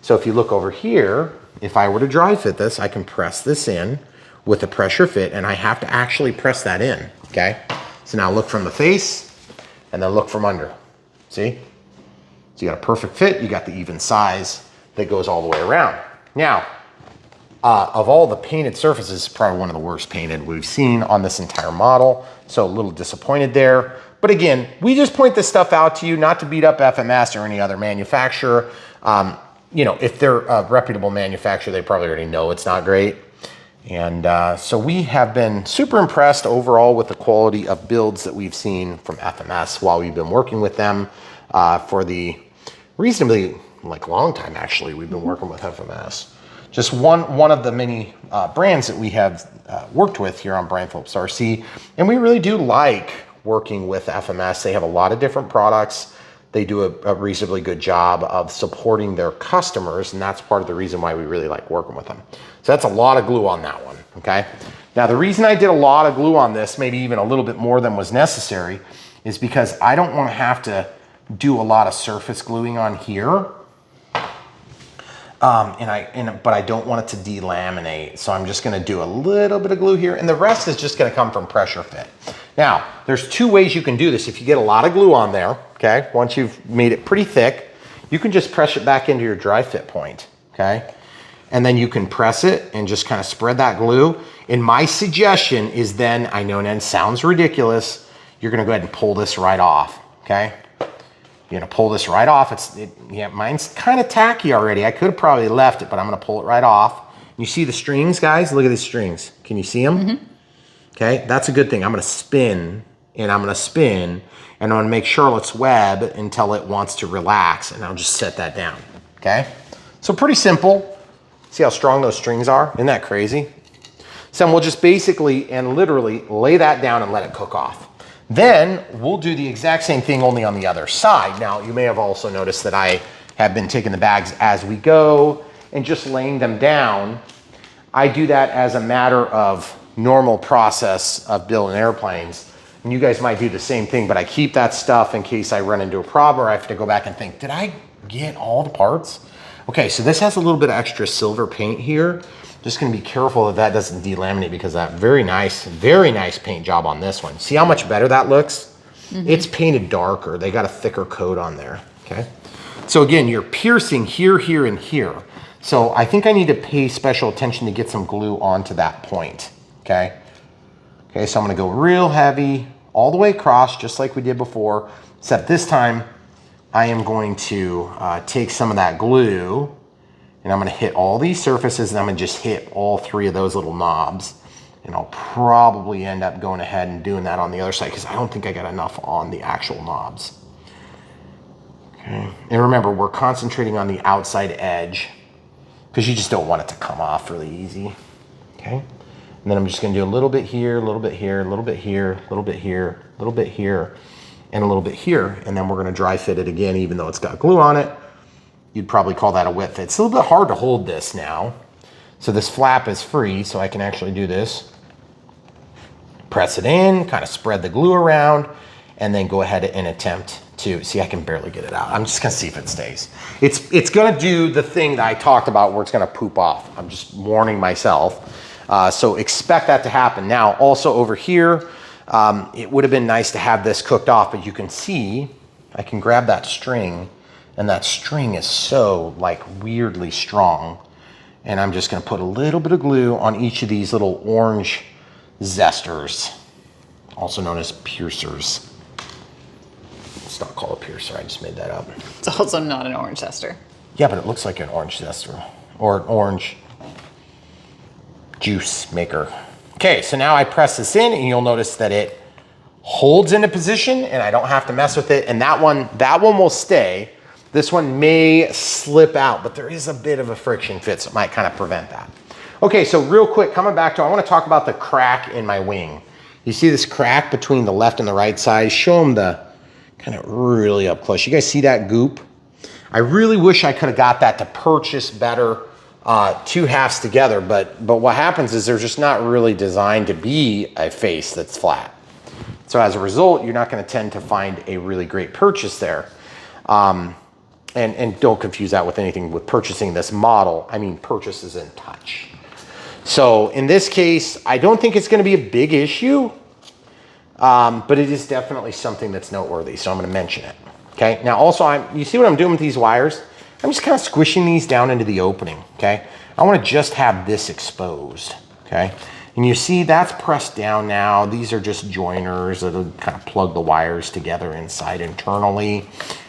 So if you look over here, if I were to dry fit this, I can press this in with a pressure fit, and I have to actually press that in, okay? So now look from the face, and then look from under, see? So you got a perfect fit, you got the even size that goes all the way around. Now, of all the painted surfaces, probably one of the worst painted we've seen on this entire model. So a little disappointed there. But again, we just point this stuff out to you, not to beat up FMS or any other manufacturer. You know, if they're a reputable manufacturer, they probably already know it's not great. And so we have been super impressed overall with the quality of builds that we've seen from FMS while we've been working with them for the reasonably long time. Actually, we've been working with FMS. Just one of the many brands that we have worked with here on Brian Phillips RC, and we really do like working with FMS. They have a lot of different products. They do a reasonably good job of supporting their customers, and that's part of the reason why we really like working with them. So that's a lot of glue on that one, okay? Now the reason I did a lot of glue on this, maybe even a little bit more than was necessary, is because I don't want to have to do a lot of surface gluing on here. But I don't want it to delaminate, so I'm just going to do a little bit of glue here, and the rest is just going to come from pressure fit. Now, there's two ways you can do this. If you get a lot of glue on there, okay, once you've made it pretty thick, you can just press it back into your dry fit point, okay? And then you can press it and just kind of spread that glue. And my suggestion is then, I know it sounds ridiculous, you're going to go ahead and pull this right off, okay? You're gonna pull this right off. Yeah, mine's kind of tacky already. I could have probably left it, but I'm gonna pull it right off. You see the strings, guys? Look at these strings. Can you see them? Mm-hmm. Okay, that's a good thing. I'm gonna spin, and I'm gonna make Charlotte's Web until it wants to relax, and I'll just set that down, okay? So pretty simple. See how strong those strings are? Isn't that crazy? So we'll just basically and literally lay that down and let it cook off. Then we'll do the exact same thing only on the other side. Now, you may have also noticed that I have been taking the bags as we go and just laying them down. I do that as a matter of normal process of building airplanes. And you guys might do the same thing, but I keep that stuff in case I run into a problem or I have to go back and think, did I get all the parts? Okay, so this has a little bit of extra silver paint here. Just gonna be careful that that doesn't delaminate because that very nice paint job on this one. See how much better that looks? Mm-hmm. It's painted darker. They got a thicker coat on there, okay? So again, you're piercing here, here, and here. So I think I need to pay special attention to get some glue onto that point, okay? Okay, so I'm gonna go real heavy all the way across, just like we did before, except this time I am going to take some of that glue and I'm gonna hit all these surfaces and I'm gonna just hit all three of those little knobs. And I'll probably end up going ahead and doing that on the other side because I don't think I got enough on the actual knobs. Okay, and remember, we're concentrating on the outside edge because you just don't want it to come off really easy, okay? And then I'm just gonna do a little bit here, a little bit here, a little bit here, a little bit here, a little bit here, and a little bit here. And then we're gonna dry fit it again, even though it's got glue on it. You'd probably call that a wet fit. It's a little bit hard to hold this now. So this flap is free, so I can actually do this. Press it in, kind of spread the glue around, and then go ahead and attempt to, see, I can barely get it out. I'm just gonna see if it stays. It's gonna do the thing that I talked about where it's gonna poop off. I'm just warning myself. So expect that to happen. Now, also over here, it would have been nice to have this cooked off, but you can see, I can grab that string, and that string is so weirdly strong. And I'm just gonna put a little bit of glue on each of these little orange zesters, also known as piercers. It's not called a piercer, I just made that up. It's also not an orange zester. Yeah, but it looks like an orange zester or an orange juice maker. Okay, so now I press this in and you'll notice that it holds into position and I don't have to mess with it. And that one will stay. This one may slip out, but there is a bit of a friction fit, so it might kind of prevent that. Okay, so real quick, coming back to, I want to talk about the crack in my wing. You see this crack between the left and the right side? Show them the kind of really up close. You guys see that goop? I really wish I could have got that to purchase better two halves together, but what happens is they're just not really designed to be a face that's flat. So as a result, you're not going to tend to find a really great purchase there. And don't confuse that with anything with purchasing this model. I mean, purchases in touch. So in this case, I don't think it's gonna be a big issue, but it is definitely something that's noteworthy. So I'm gonna mention it, okay? Now also, you see what I'm doing with these wires? I'm just kind of squishing these down into the opening, okay? I want to just have this exposed, okay? And you see that's pressed down now. These are just joiners that'll kind of plug the wires together inside internally.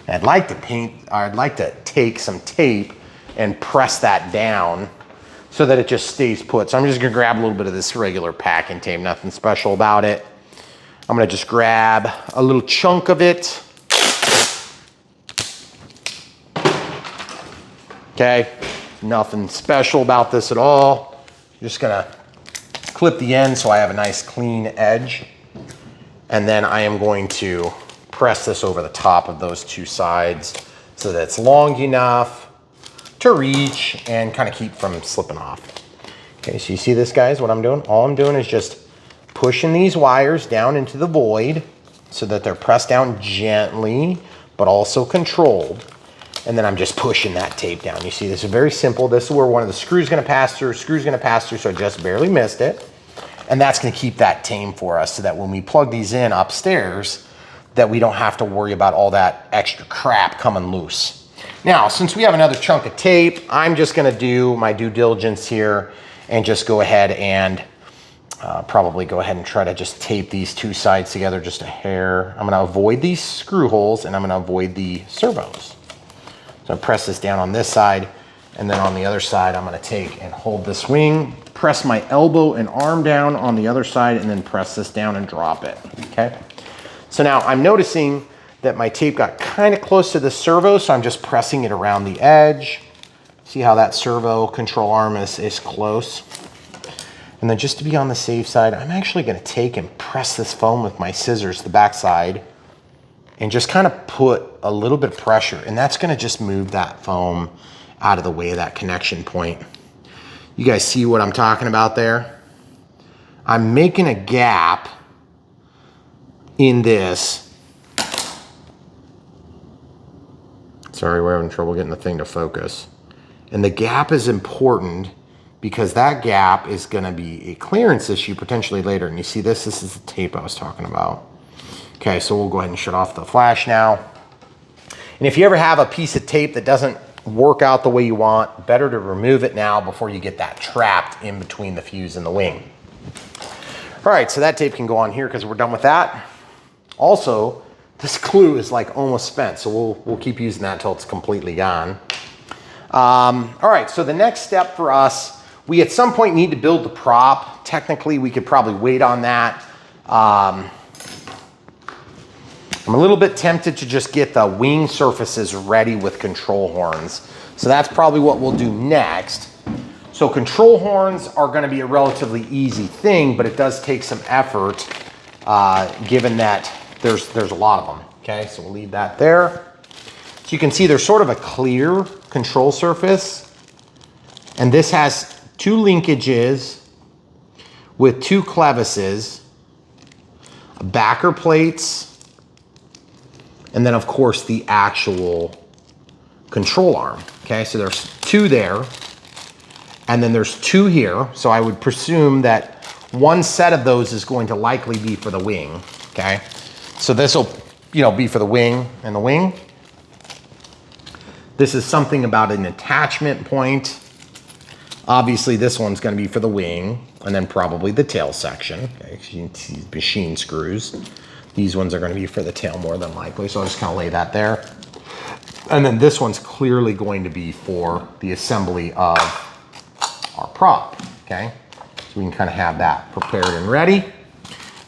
And I'd like to take some tape and press that down so that it just stays put. So I'm just gonna grab a little bit of this regular packing tape, nothing special about it. I'm gonna just grab a little chunk of it. Okay, nothing special about this at all. Just gonna clip the end so I have a nice clean edge. And then I am going to press this over the top of those two sides so that it's long enough to reach and kind of keep from slipping off. Okay, so you see this, guys, what I'm doing? All I'm doing is just pushing these wires down into the void so that they're pressed down gently, but also controlled. And then I'm just pushing that tape down. You see, this is very simple. This is where one of the screws gonna pass through, so I just barely missed it. And that's gonna keep that tame for us so that when we plug these in upstairs, that we don't have to worry about all that extra crap coming loose. Now, since we have another chunk of tape, I'm just gonna do my due diligence here and just go ahead and probably go ahead and try to just tape these two sides together just a hair. I'm gonna avoid these screw holes and I'm gonna avoid the servos. So I press this down on this side, and then on the other side, I'm gonna take and hold this wing, press my elbow and arm down on the other side, and then press this down and drop it, okay? So now I'm noticing that my tape got kind of close to the servo, so I'm just pressing it around the edge. See how that servo control arm is close? And then just to be on the safe side, I'm actually gonna take and press this foam with my scissors, the back side, and just kind of put a little bit of pressure, and that's gonna just move that foam out of the way of that connection point. You guys see what I'm talking about there? I'm making a gap in this. Sorry, we're having trouble getting the thing to focus. And the gap is important because that gap is gonna be a clearance issue potentially later. And you see this is the tape I was talking about. Okay, so we'll go ahead and shut off the flash now. And if you ever have a piece of tape that doesn't work out the way you want, better to remove it now before you get that trapped in between the fuse and the wing. All right, so that tape can go on here because we're done with that. Also, this glue is like almost spent, so we'll keep using that until it's completely gone. All right, so the next step for us, we at some point need to build the prop. Technically, we could probably wait on that. I'm a little bit tempted to just get the wing surfaces ready with control horns. So that's probably what we'll do next. So control horns are gonna be a relatively easy thing, but it does take some effort given that there's a lot of them, okay? So we'll leave that there. So you can see there's sort of a clear control surface, and this has two linkages with two clevises, backer plates, and then of course the actual control arm, okay? So there's two there, and then there's two here. So I would presume that one set of those is going to likely be for the wing, okay? So this will, be for the wing and the wing. This is something about an attachment point. Obviously this one's gonna be for the wing, and then probably the tail section, okay? You can see machine screws. These ones are gonna be for the tail more than likely, so I'll just kind of lay that there. And then this one's clearly going to be for the assembly of our prop, okay? So we can kind of have that prepared and ready.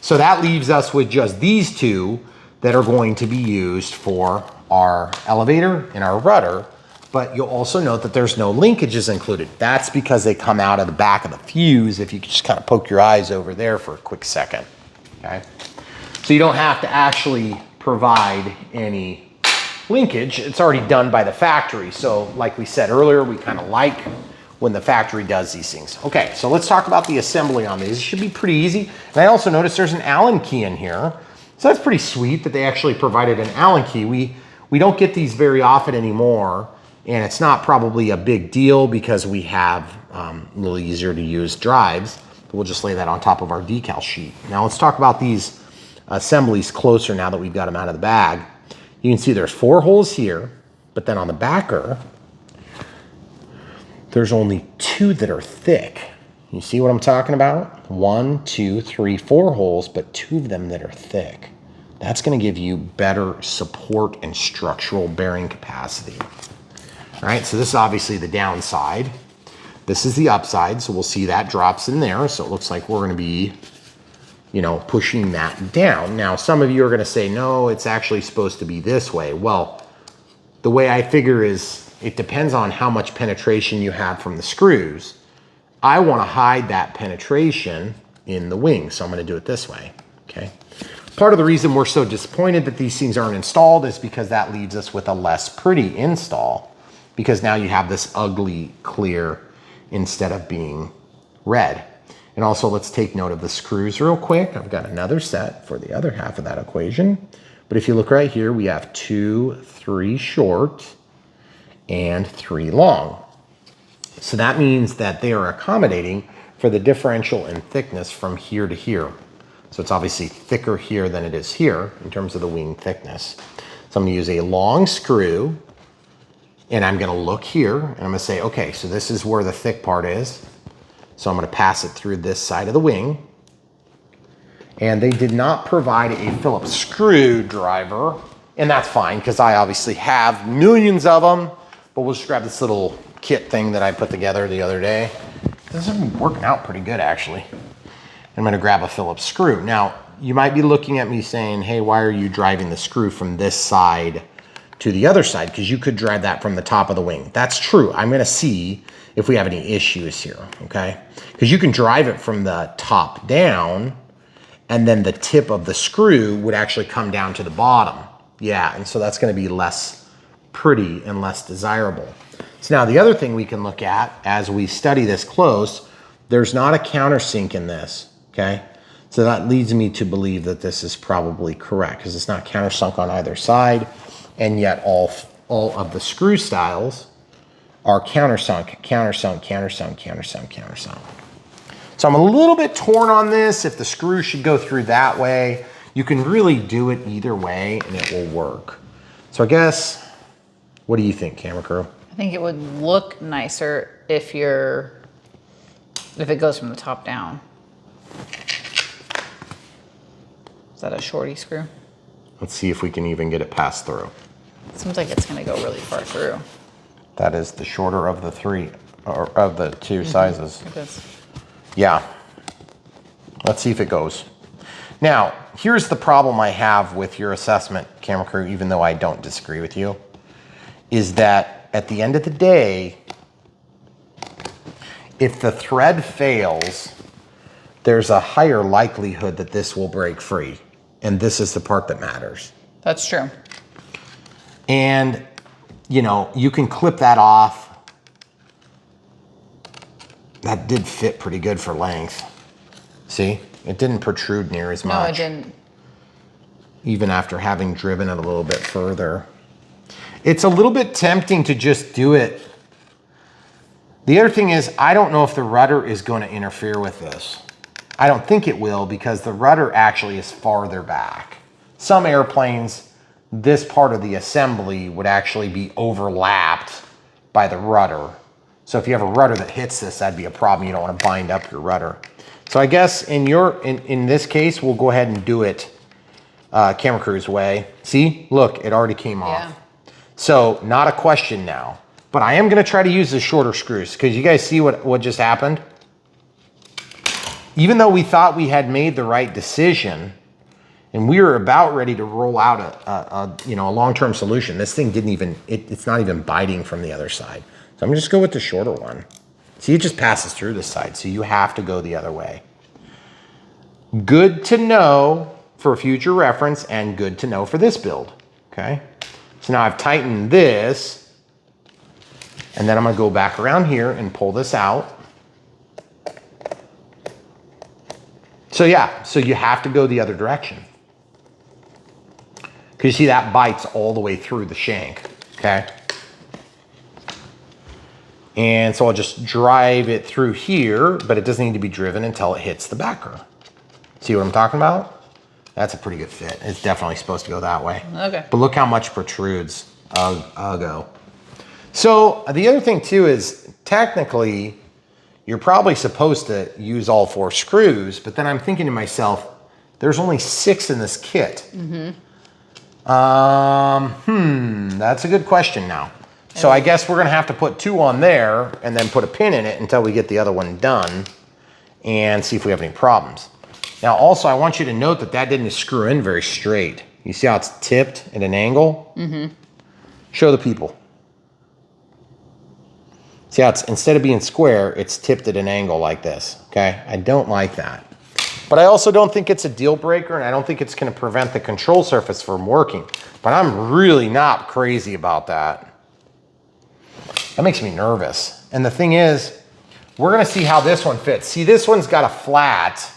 So that leaves us with just these two that are going to be used for our elevator and our rudder, but you'll also note that there's no linkages included. That's because they come out of the back of the fuse, if you could just kind of poke your eyes over there for a quick second, okay? So you don't have to actually provide any linkage. It's already done by the factory. So like we said earlier, we kind of like when the factory does these things. Okay, so let's talk about the assembly on these. It should be pretty easy. And I also noticed there's an Allen key in here. So that's pretty sweet that they actually provided an Allen key. We don't get these very often anymore, and it's not probably a big deal because we have a little easier to use drives. We'll just lay that on top of our decal sheet. Now let's talk about these assemblies closer now that we've got them out of the bag. You can see there's 4 holes here, but then on the backer, there's only 2 that are thick. You see what I'm talking about? 1, 2, 3, 4 holes, but 2 of them that are thick. That's going to give you better support and structural bearing capacity. All right, so this is obviously the downside. This is the upside, so we'll see that drops in there. So it looks like we're going to be, you know, pushing that down. Now, some of you are going to say, no, it's actually supposed to be this way. Well, the way I figure is it depends on how much penetration you have from the screws. I want to hide that penetration in the wing, so I'm going to do it this way, okay? Part of the reason we're so disappointed that these things aren't installed is because that leaves us with a less pretty install, because now you have this ugly clear instead of being red. And also let's take note of the screws real quick. I've got another set for the other half of that equation. But if you look right here, we have 2, 3 short and 3 long. So that means that they are accommodating for the differential in thickness from here to here. So it's obviously thicker here than it is here in terms of the wing thickness. So I'm going to use a long screw, and I'm going to look here, and I'm going to say, okay, so this is where the thick part is. So I'm going to pass it through this side of the wing. And they did not provide a Phillips screwdriver, and that's fine because I obviously have millions of them, but we'll just grab this little kit thing that I put together the other day. This is working out pretty good, actually. I'm going to grab a Phillips screw. Now, you might be looking at me saying, hey, why are you driving the screw from this side to the other side? Because you could drive that from the top of the wing. That's true. I'm going to see if we have any issues here, okay? Because you can drive it from the top down, and then the tip of the screw would actually come down to the bottom. Yeah, and so that's going to be less pretty and less desirable. So now the other thing we can look at as we study this close, there's not a countersink in this, okay? So that leads me to believe that this is probably correct because it's not countersunk on either side, and yet all of the screw styles are countersunk, countersunk, countersunk, countersunk, countersunk. So I'm a little bit torn on this, if the screw should go through that way. You can really do it either way and it will work. So I guess, what do you think, camera crew? I think it would look nicer if it goes from the top down. Is that a shorty screw? Let's see if we can even get it passed through. It seems like it's gonna go really far through. That is the shorter of the 3, or of the 2 sizes. It is. Yeah. Let's see if it goes. Now, here's the problem I have with your assessment, camera crew, even though I don't disagree with you, is that at the end of the day, if the thread fails, there's a higher likelihood that this will break free. And this is the part that matters. That's true. And, you know, you can clip that off. That did fit pretty good for length. See, it didn't protrude near as much. No, it didn't. Even after having driven it a little bit further. It's a little bit tempting to just do it. The other thing is, I don't know if the rudder is going to interfere with this. I don't think it will because the rudder actually is farther back. Some airplanes, this part of the assembly would actually be overlapped by the rudder. So if you have a rudder that hits this, that'd be a problem. You don't want to bind up your rudder. So I guess in this case, we'll go ahead and do it camera crew's way. See, look, it already came off. So not a question now, but I am going to try to use the shorter screws because you guys see what just happened? Even though we thought we had made the right decision and we were about ready to roll out a long-term solution, this thing didn't even, it's not even biting from the other side. So I'm gonna just go with the shorter one. See, it just passes through this side, so you have to go the other way. Good to know for future reference and good to know for this build, okay? So now I've tightened this, and then I'm gonna go back around here and pull this out. So yeah, so you have to go the other direction. Because you see that bites all the way through the shank, okay? And so I'll just drive it through here, but it doesn't need to be driven until it hits the backer. See what I'm talking about? That's a pretty good fit. It's definitely supposed to go that way. Okay. But look how much protrudes. I'll go. So the other thing too is technically you're probably supposed to use all 4 screws, but then I'm thinking to myself, there's only 6 in this kit. That's a good question now. So I guess we're gonna have to put 2 on there and then put a pin in it until we get the other one done and see if we have any problems. Now also I want you to note that that didn't screw in very straight. You see how it's tipped at an angle? Show the people. See how it's, instead of being square, it's tipped at an angle like this, okay? I don't like that. But I also don't think it's a deal breaker, and I don't think it's gonna prevent the control surface from working. But I'm really not crazy about that. That makes me nervous. And the thing is, we're gonna see how this one fits. See, this one's got a flat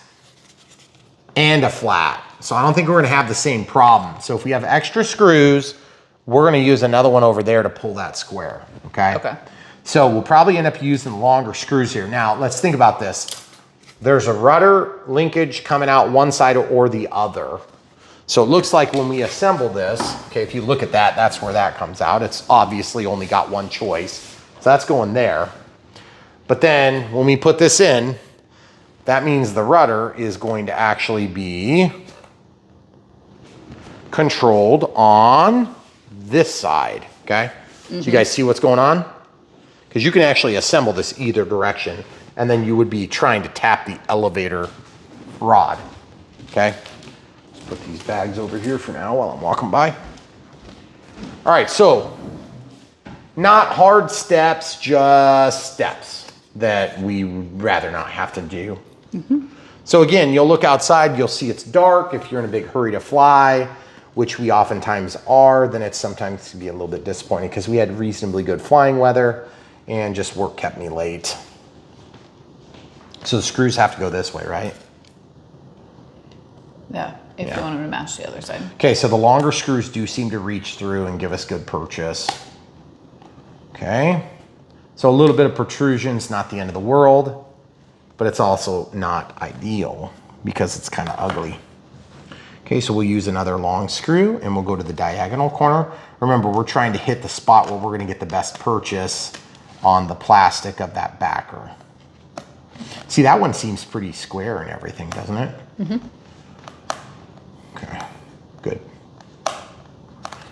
and a flat. So I don't think we're gonna have the same problem. So if we have extra screws, we're gonna use another one over there to pull that square, okay? Okay. So we'll probably end up using longer screws here. Now, let's think about this. There's a rudder linkage coming out one side or the other. So it looks like when we assemble this, okay, if you look at that, that's where that comes out. It's obviously only got one choice. So that's going there. But then when we put this in, that means the rudder is going to actually be controlled on this side, okay? So you guys see what's going on? Because you can actually assemble this either direction, and then you would be trying to tap the elevator rod, okay? Let's put these bags over here for now while I'm walking by. All right, so not hard steps, just steps that we would rather not have to do. So again, you'll look outside, you'll see it's dark. If you're in a big hurry to fly, which we oftentimes are, then it's sometimes can be a little bit disappointing because we had reasonably good flying weather and just work kept me late. So the screws have to go this way, right? Yeah, if you want them to match the other side. Okay, so the longer screws do seem to reach through and give us good purchase. Okay, so a little bit of protrusion's not the end of the world, but it's also not ideal because it's kind of ugly. Okay, so we'll use another long screw and we'll go to the diagonal corner. Remember, we're trying to hit the spot where we're gonna get the best purchase on the plastic of that backer. See, that one seems pretty square and everything, doesn't it? Okay, good.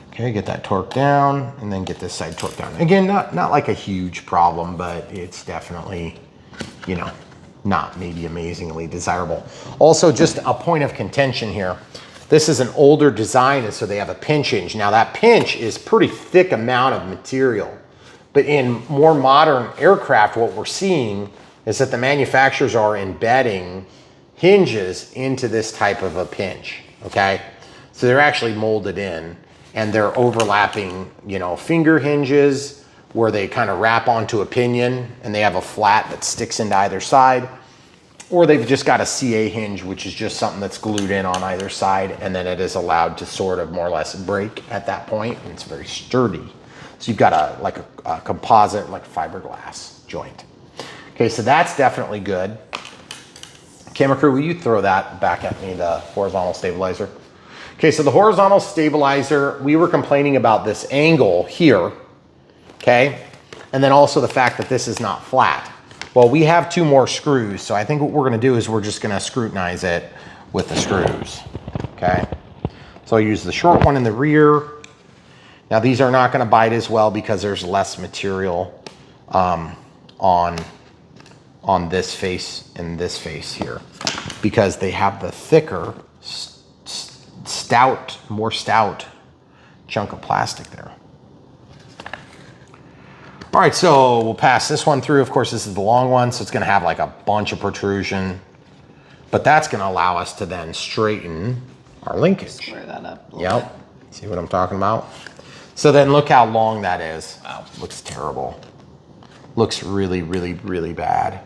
Okay, get that torqued down and then get this side torqued down. Again, not like a huge problem, but it's definitely, you know, not maybe amazingly desirable. Also, just a point of contention here. This is an older design, and so they have a pinch hinge. Now that pinch is pretty thick amount of material, but in more modern aircraft, what we're seeing is that the manufacturers are embedding hinges into this type of a pinch, okay? So they're actually molded in, and they're overlapping, you know, finger hinges where they kind of wrap onto a pinion and they have a flat that sticks into either side, or they've just got a CA hinge, which is just something that's glued in on either side, and then it is allowed to sort of more or less break at that point, and it's very sturdy. So you've got a composite, like fiberglass joint. Okay, so that's definitely good. Camera crew, will you throw that back at me, the horizontal stabilizer? Okay, so the horizontal stabilizer, we were complaining about this angle here, okay? And then also the fact that this is not flat. Well, we have 2 more screws, so I think what we're gonna do is we're just gonna scrutinize it with the screws, okay? So I'll use the short one in the rear. Now these are not gonna bite as well because there's less material on this face and this face here, because they have the thicker, more stout chunk of plastic there. All right, so we'll pass this one through. Of course, this is the long one, so it's gonna have like a bunch of protrusion, but that's gonna allow us to then straighten our linkage. Square that up a little bit. See what I'm talking about? So then look how long that is. Wow, looks terrible. Looks really, really, really bad.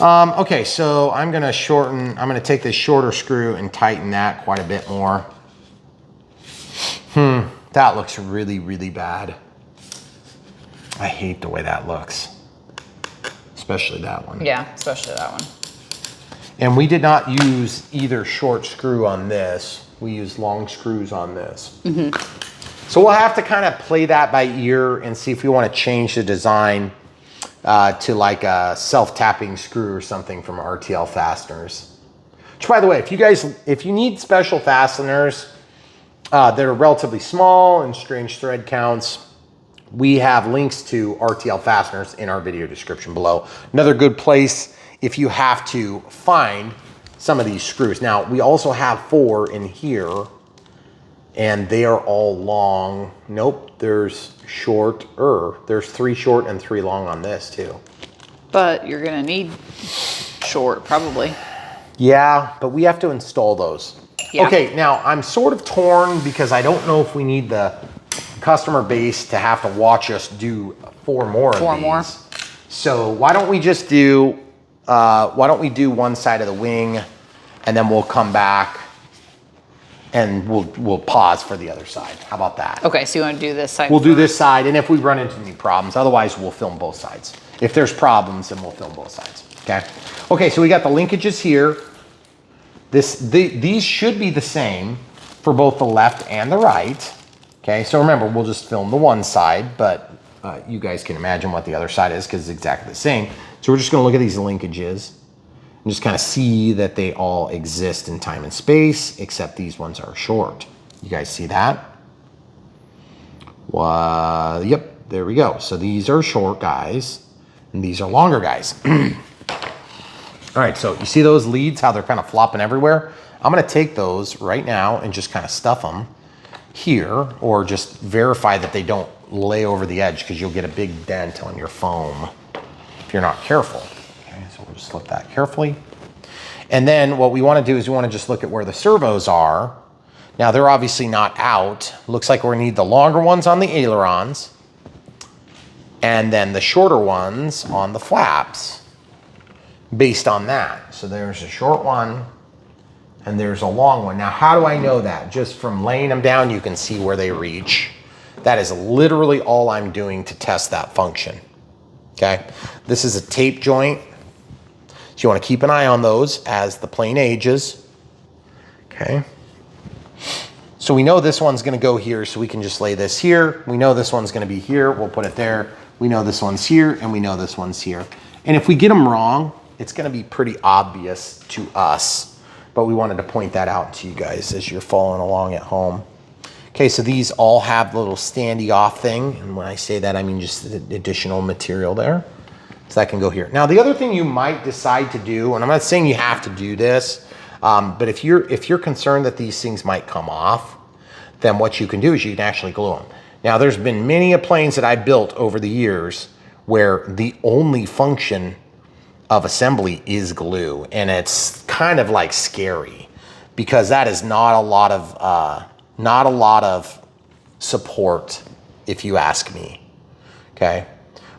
Okay, so I'm gonna take this shorter screw and tighten that quite a bit more. That looks really, really bad. I hate the way that looks, especially that one. Yeah, especially that one. And we did not use either short screw on this. We used long screws on this. So we'll have to kind of play that by ear and see if we want to change the design to like a self-tapping screw or something from RTL fasteners. Which, by the way, if you need special fasteners that are relatively small and strange thread counts, we have links to RTL fasteners in our video description below. Another good place if you have to find some of these screws. Now, we also have 4 in here, and they are all long. Nope, there's shorter. There's 3 short and 3 long on this too. But you're gonna need short, probably. Yeah, but we have to install those. Yeah. Okay, now I'm sort of torn because I don't know if we need the customer base to have to watch us do 4 more of these. 4 more. So why don't we just do, one side of the wing, and then we'll come back and we'll pause for the other side. How about that? Okay, so you want to do this side? We'll do this side, and if we run into any problems, otherwise we'll film both sides. If there's problems, then we'll film both sides, okay? Okay, so we got the linkages here. These should be the same for both the left and the right. Okay, so remember, we'll just film the one side, but you guys can imagine what the other side is because it's exactly the same. So we're just gonna look at these linkages and just kind of see that they all exist in time and space, except these ones are short. You guys see that? Yep, there we go. So these are short guys, and these are longer guys. All right, so you see those leads, how they're kind of flopping everywhere? I'm gonna take those right now and just kind of stuff them here, or just verify that they don't lay over the edge because you'll get a big dent on your foam if you're not careful. Okay, so we'll just slip that carefully. And then what we wanna do is we wanna just look at where the servos are. Now they're obviously not out. Looks like we're gonna need the longer ones on the ailerons and then the shorter ones on the flaps based on that. So there's a short one and there's a long one. Now, how do I know that? Just from laying them down, you can see where they reach. That is literally all I'm doing to test that function, okay? This is a tape joint, so you wanna keep an eye on those as the plane ages, okay? So we know this one's gonna go here, so we can just lay this here. We know this one's gonna be here, we'll put it there. We know this one's here, and we know this one's here. And if we get them wrong, it's gonna be pretty obvious to us, but we wanted to point that out to you guys as you're following along at home. Okay, so these all have the little standy off thing, and when I say that, I mean just the additional material there. So that can go here. Now, the other thing you might decide to do, and I'm not saying you have to do this, but if you're concerned that these things might come off, then what you can do is you can actually glue them. Now, there's been many planes that I built over the years where the only function of assembly is glue, and it's kind of like scary because that is not a lot of support, if you ask me. Okay,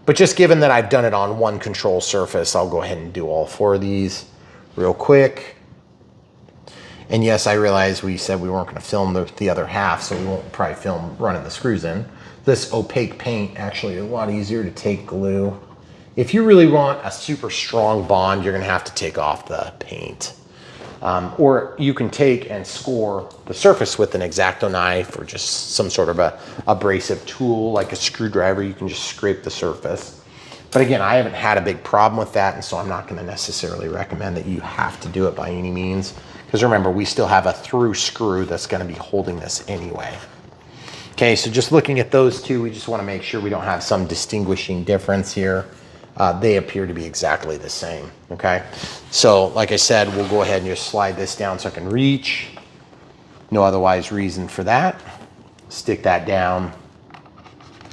but just given that I've done it on one control surface, I'll go ahead and do all 4 of these real quick. And yes, I realize we said we weren't going to film the other half, so we won't probably film running the screws in. This opaque paint actually is a lot easier to take glue. If you really want a super strong bond, you're gonna have to take off the paint. Or you can take and score the surface with an X-Acto knife or just some sort of a abrasive tool like a screwdriver. You can just scrape the surface. But again, I haven't had a big problem with that, and so I'm not gonna necessarily recommend that you have to do it by any means. Because remember, we still have a through screw that's gonna be holding this anyway. Okay, so just looking at those two, we just wanna make sure we don't have some distinguishing difference here. They appear to be exactly the same, okay? So like I said, we'll go ahead and just slide this down so I can reach. No otherwise reason for that. Stick that down,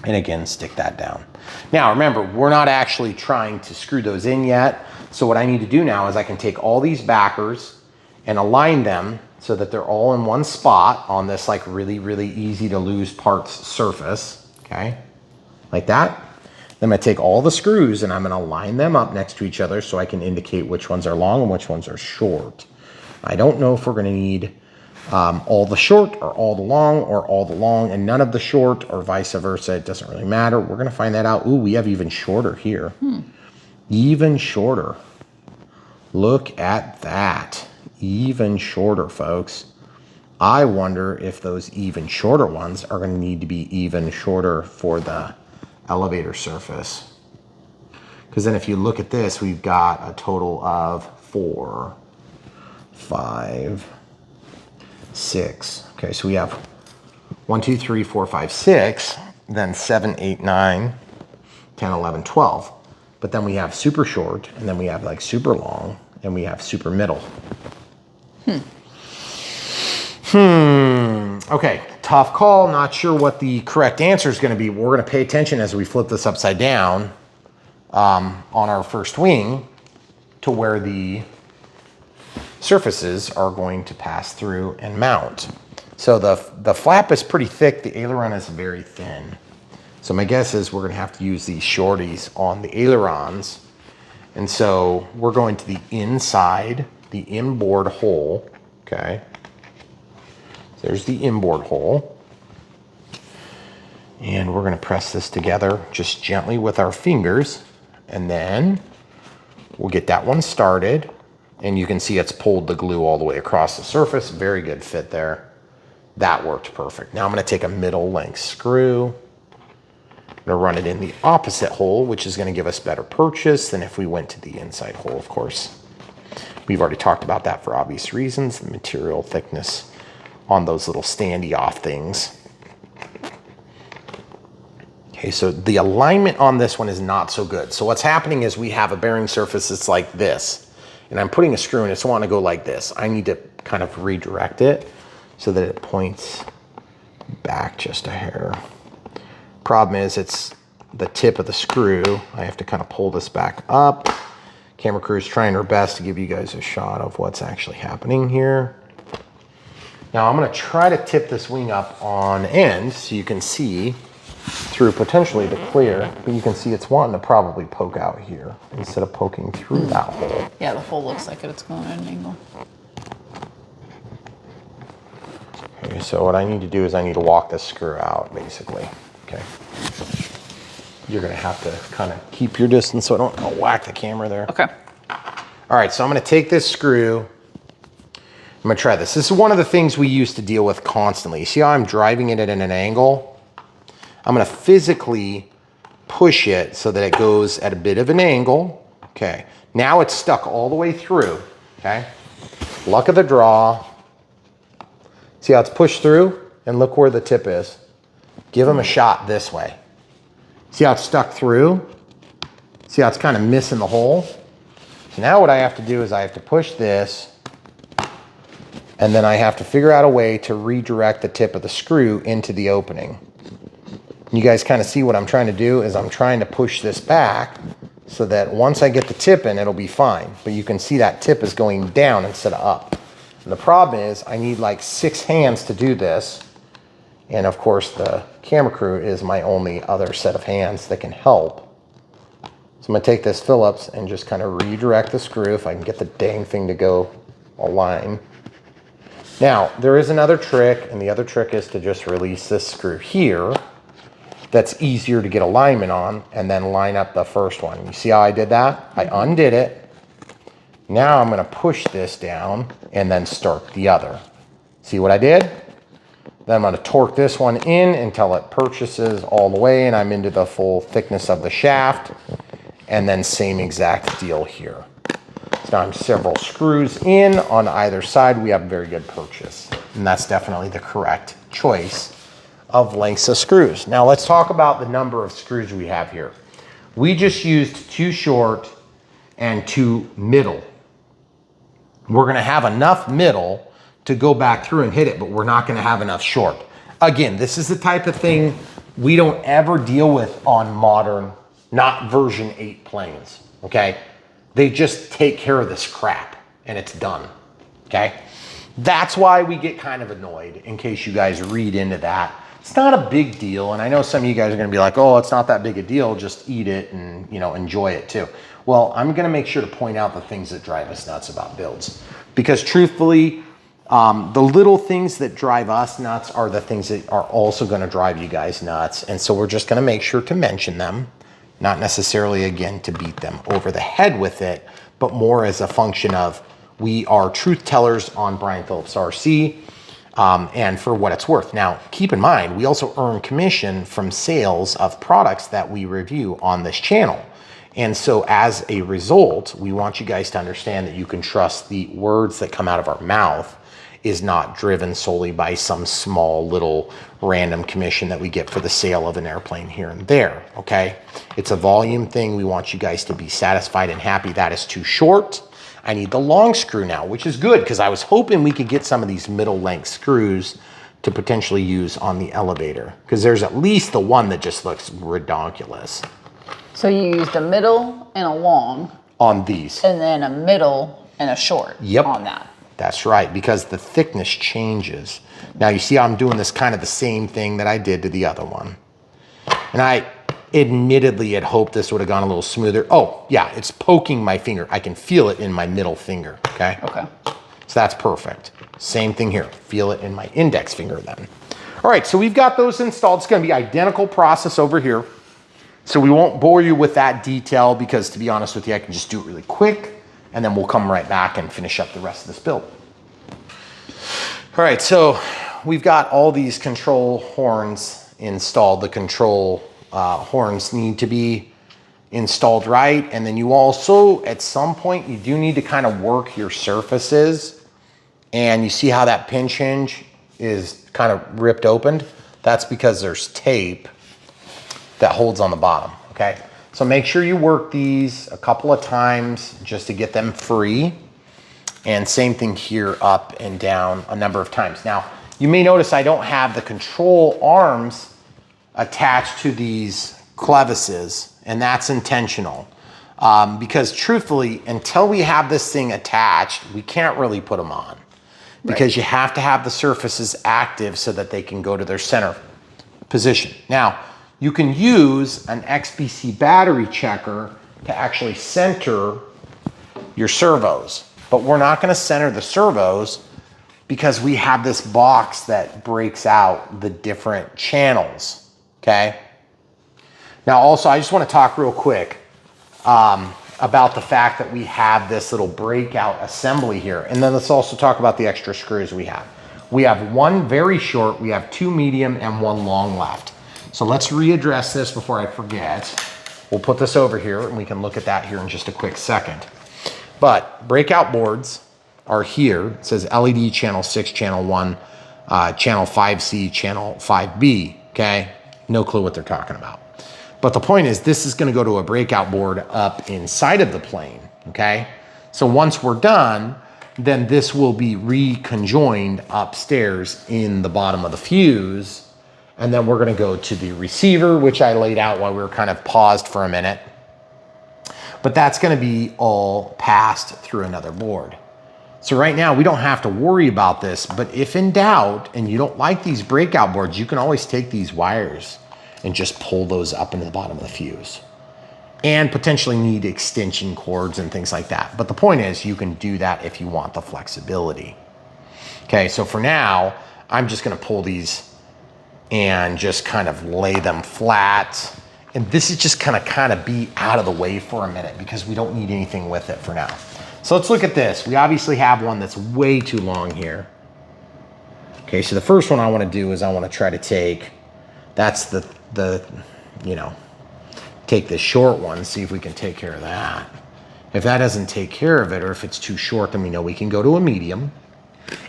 and again, stick that down. Now remember, we're not actually trying to screw those in yet. So what I need to do now is I can take all these backers and align them so that they're all in one spot on this like really, really easy to lose parts surface, okay? Like that. Then I'm gonna take all the screws and I'm gonna line them up next to each other so I can indicate which ones are long and which ones are short. I don't know if we're gonna need all the short or all the long and none of the short or vice versa. It doesn't really matter. We're gonna find that out. Ooh, we have even shorter here. Even shorter. Look at that. Even shorter, folks. I wonder if those even shorter ones are going to need to be even shorter for the elevator surface. Because then if you look at this, we've got a total of 4, 5, 6. Okay, so we have 1, 2, 3, 4, 5, 6, then 7, 8, 9, 10, 11, 12. But then we have super short, and then we have like super long, and we have super middle. Okay, tough call. Not sure what the correct answer is going to be. We're going to pay attention as we flip this upside down on our first wing to where the surfaces are going to pass through and mount. So the flap is pretty thick. The aileron is very thin. So my guess is we're going to have to use these shorties on the ailerons. And so we're going to the inside, the inboard hole. Okay. There's the inboard hole. And we're going to press this together just gently with our fingers. And then we'll get that one started. And you can see it's pulled the glue all the way across the surface. Very good fit there. That worked perfect. Now I'm going to take a middle length screw. I'm going to run it in the opposite hole, which is going to give us better purchase than if we went to the inside hole, of course. We've already talked about that for obvious reasons. The material thickness on those little standy off things. Okay, so the alignment on this one is not so good. So what's happening is we have a bearing surface that's like this, and I'm putting a screw in, it's wanting to go like this. I need to kind of redirect it so that it points back just a hair. Problem is it's the tip of the screw. I have to kind of pull this back up. Camera crew is trying her best to give you guys a shot of what's actually happening here. Now I'm going to try to tip this wing up on end so you can see through potentially the clear, but you can see it's wanting to probably poke out here instead of poking through that hole. Yeah, the hole looks like it's going at an angle. Okay, so what I need to do is I need to walk this screw out, basically. Okay. You're going to have to kind of keep your distance so I don't whack the camera there. Okay. All right, so I'm going to take this screw. I'm going to try this. This is one of the things we used to deal with constantly. You see how I'm driving it at an angle? I'm going to physically push it so that it goes at a bit of an angle. Okay. Now it's stuck all the way through. Okay. Luck of the draw. See how it's pushed through? And look where the tip is. Give them a shot this way. See how it's stuck through? See how it's kind of missing the hole? So now what I have to do is I have to push this, and then I have to figure out a way to redirect the tip of the screw into the opening. You guys kind of see what I'm trying to do is I'm trying to push this back so that once I get the tip in, it'll be fine. But you can see that tip is going down instead of up. And the problem is I need like 6 hands to do this. And of course the camera crew is my only other set of hands that can help. So I'm gonna take this Phillips and just kind of redirect the screw if I can get the dang thing to go align. Now, there is another trick, and the other trick is to just release this screw here. That's easier to get alignment on, and then line up the first one. You see how I did that? I undid it. Now I'm gonna push this down and then start the other. See what I did? Then I'm gonna torque this one in until it purchases all the way and I'm into the full thickness of the shaft. And then same exact deal here. So now I'm several screws in on either side. We have a very good purchase. And that's definitely the correct choice of lengths of screws. Now let's talk about the number of screws we have here. We just used 2 short and 2 middle. We're gonna have enough middle to go back through and hit it, but we're not gonna have enough short. Again, this is the type of thing we don't ever deal with on modern, not version 8 planes, okay? They just take care of this crap and it's done, okay? That's why we get kind of annoyed, in case you guys read into that. It's not a big deal, and I know some of you guys are gonna be like, oh, it's not that big a deal, just eat it and enjoy it too. Well, I'm gonna make sure to point out the things that drive us nuts about builds. Because truthfully, the little things that drive us nuts are the things that are also gonna drive you guys nuts. And so we're just gonna make sure to mention them. Not necessarily, again, to beat them over the head with it, but more as a function of we are truth tellers on Brian Phillips RC. and for what it's worth. Now, keep in mind, we also earn commission from sales of products that we review on this channel. And so as a result, we want you guys to understand that you can trust the words that come out of our mouth is not driven solely by some small little random commission that we get for the sale of an airplane here and there, okay? It's a volume thing. We want you guys to be satisfied and happy. That is too short. I need the long screw now, which is good because I was hoping we could get some of these middle length screws to potentially use on the elevator because there's at least the one that just looks redonkulous. So you used a middle and a long. On these. And then a middle and a short on that. That's right, because the thickness changes. Now you see how I'm doing this kind of the same thing that I did to the other one. And I admittedly had hoped this would have gone a little smoother. Oh yeah, it's poking my finger. I can feel it in my middle finger, okay? Okay. So that's perfect. Same thing here. Feel it in my index finger then. All right, so we've got those installed. It's gonna be identical process over here. So we won't bore you with that detail because to be honest with you, I can just do it really quick and then we'll come right back and finish up the rest of this build. All right, so we've got all these control horns installed. The control horns need to be installed right. And then you also, at some point, you do need to kind of work your surfaces. And you see how that pinch hinge is kind of ripped open? That's because there's tape that holds on the bottom, okay? So make sure you work these a couple of times just to get them free. And same thing here, up and down a number of times. Now, you may notice I don't have the control arms attached to these clevises, and that's intentional. Because truthfully, until we have this thing attached, we can't really put them on. Because you have to have the surfaces active so that they can go to their center position. Now, you can use an XBC battery checker to actually center your servos, but we're not gonna center the servos because we have this box that breaks out the different channels, okay? Now also, I just wanna talk real quick about the fact that we have this little breakout assembly here. And then let's also talk about the extra screws we have. We have one very short, we have two medium and one long left. So let's readdress this before I forget. We'll put this over here and we can look at that here in just a quick second. But breakout boards are here. It says LED channel 6, channel 1, channel 5C, channel 5B, okay? No clue what they're talking about. But the point is this is gonna go to a breakout board up inside of the plane, okay? So once we're done, then this will be reconjoined upstairs in the bottom of the fuse. And then we're gonna go to the receiver, which I laid out while we were kind of paused for a minute. But that's gonna be all passed through another board. So right now we don't have to worry about this, but if in doubt and you don't like these breakout boards, you can always take these wires and just pull those up into the bottom of the fuse. And potentially need extension cords and things like that. But the point is you can do that if you want the flexibility. Okay, so for now, I'm just gonna pull these and just kind of lay them flat. And this is just gonna kind of be out of the way for a minute because we don't need anything with it for now. So let's look at this. We obviously have one that's way too long here. Okay, so the first one I wanna do is I wanna try to take, that's the you know, take this short one, see if we can take care of that. If that doesn't take care of it, or if it's too short, then we know we can go to a medium.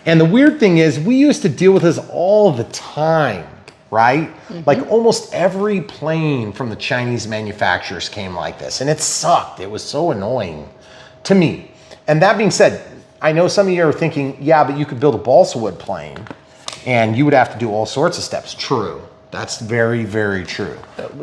And the weird thing is we used to deal with this all the time, right? Like almost every plane from the Chinese manufacturers came like this, and it sucked. It was so annoying to me. And that being said, I know some of you are thinking, yeah, but you could build a balsa wood plane and you would have to do all sorts of steps. True. That's very, very true. But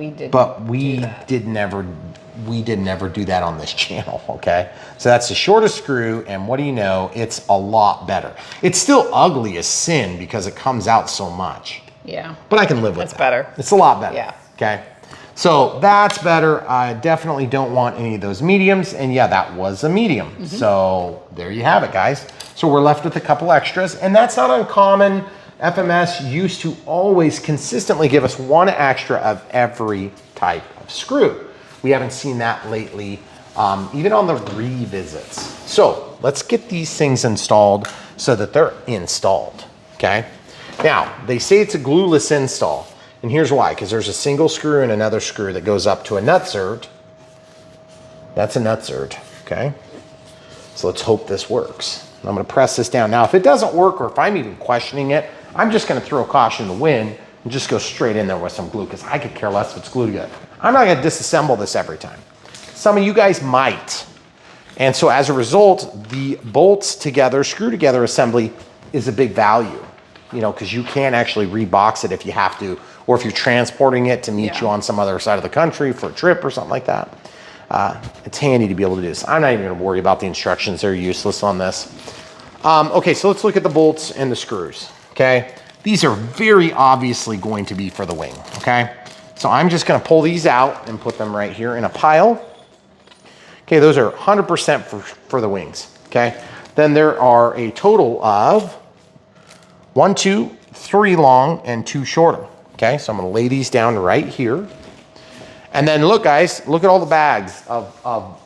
we did never do that on this channel, okay? So that's the shortest screw, and what do you know? It's a lot better. It's still ugly as sin because it comes out so much. Yeah. But I can live with that. It's better. It's a lot better. Yeah. Okay. So that's better. I definitely don't want any of those mediums, and yeah, that was a medium. So there you have it, guys. So we're left with a couple extras, and that's not uncommon. FMS used to always consistently give us one extra of every type of screw. We haven't seen that lately, even on the revisits. So let's get these things installed so that they're installed, okay? Now, they say it's a glueless install, and here's why, because there's a single screw and another screw that goes up to a nutsert. That's a nutsert, okay? So let's hope this works. I'm gonna press this down. Now, if it doesn't work, or if I'm even questioning it, I'm just gonna throw caution to the wind and just go straight in there with some glue, because I could care less if it's glued together. I'm not gonna disassemble this every time. Some of you guys might. And so as a result, the bolts together, screw together assembly is a big value, you know, because you can actually rebox it if you have to, or if you're transporting it to meet you on some other side of the country for a trip or something like that. It's handy to be able to do this. I'm not even gonna worry about the instructions. They're useless on this. Okay, so let's look at the bolts and the screws, okay? These are very obviously going to be for the wing, okay? So I'm just gonna pull these out and put them right here in a pile. Okay, those are 100% for the wings, okay? Then there are a total of 1, 2, 3 long and 2 shorter, okay? So I'm gonna lay these down right here. And then look, guys, look at all the bags of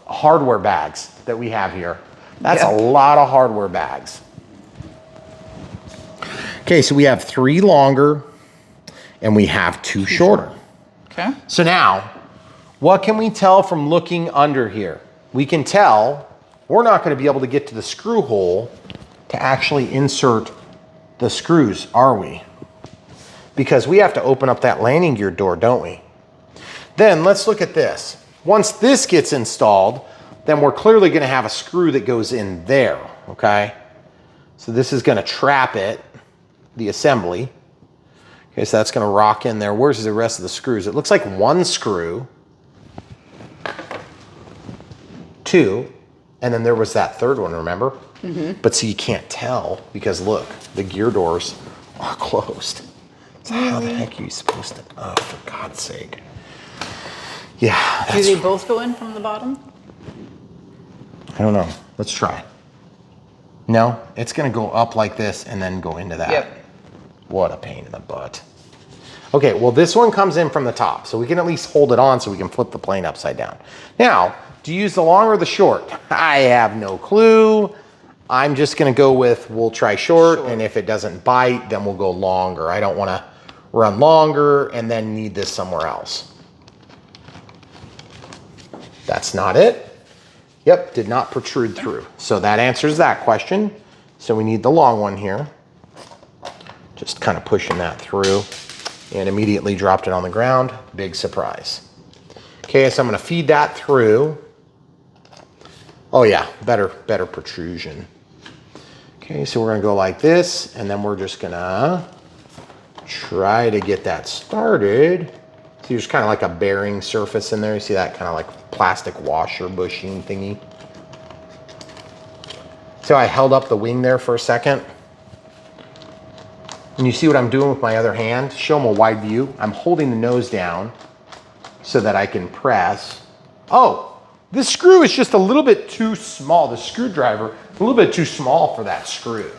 hardware bags that we have here. That's a lot of hardware bags. Okay, so we have 3 longer and we have 2 shorter. Okay. So now, what can we tell from looking under here? We can tell we're not going to be able to get to the screw hole to actually insert the screws, are we? Because we have to open up that landing gear door, don't we? Then let's look at this. Once this gets installed, then we're clearly going to have a screw that goes in there, okay? So this is going to trap it, the assembly. Okay, so that's going to rock in there. Where's the rest of the screws? It looks like 1 screw, 2, and then there was that 3rd one, remember? But see, you can't tell because look, the gear doors are closed. So how the heck are you supposed to, oh, for God's sake. Yeah. Do they both go in from the bottom? I don't know. Let's try. No, it's gonna go up like this and then go into that. Yep. What a pain in the butt. Okay, well this one comes in from the top, so we can at least hold it on so we can flip the plane upside down. Now, do you use the long or the short? I have no clue. I'm just gonna go with, we'll try short, and if it doesn't bite, then we'll go longer. I don't wanna run longer and then need this somewhere else. That's not it. Yep, did not protrude through. So that answers that question. So we need the long one here. Just kind of pushing that through and immediately dropped it on the ground. Big surprise. Okay, so I'm gonna feed that through. Oh yeah, better protrusion. Okay, so we're gonna go like this, and then we're just gonna try to get that started. See, there's kind of like a bearing surface in there. You see that kind of like plastic washer bushing thingy. So I held up the wing there for a second. And you see what I'm doing with my other hand? Show them a wide view. I'm holding the nose down so that I can press. Oh, this screw is just a little bit too small. The screwdriver, a little bit too small for that screw.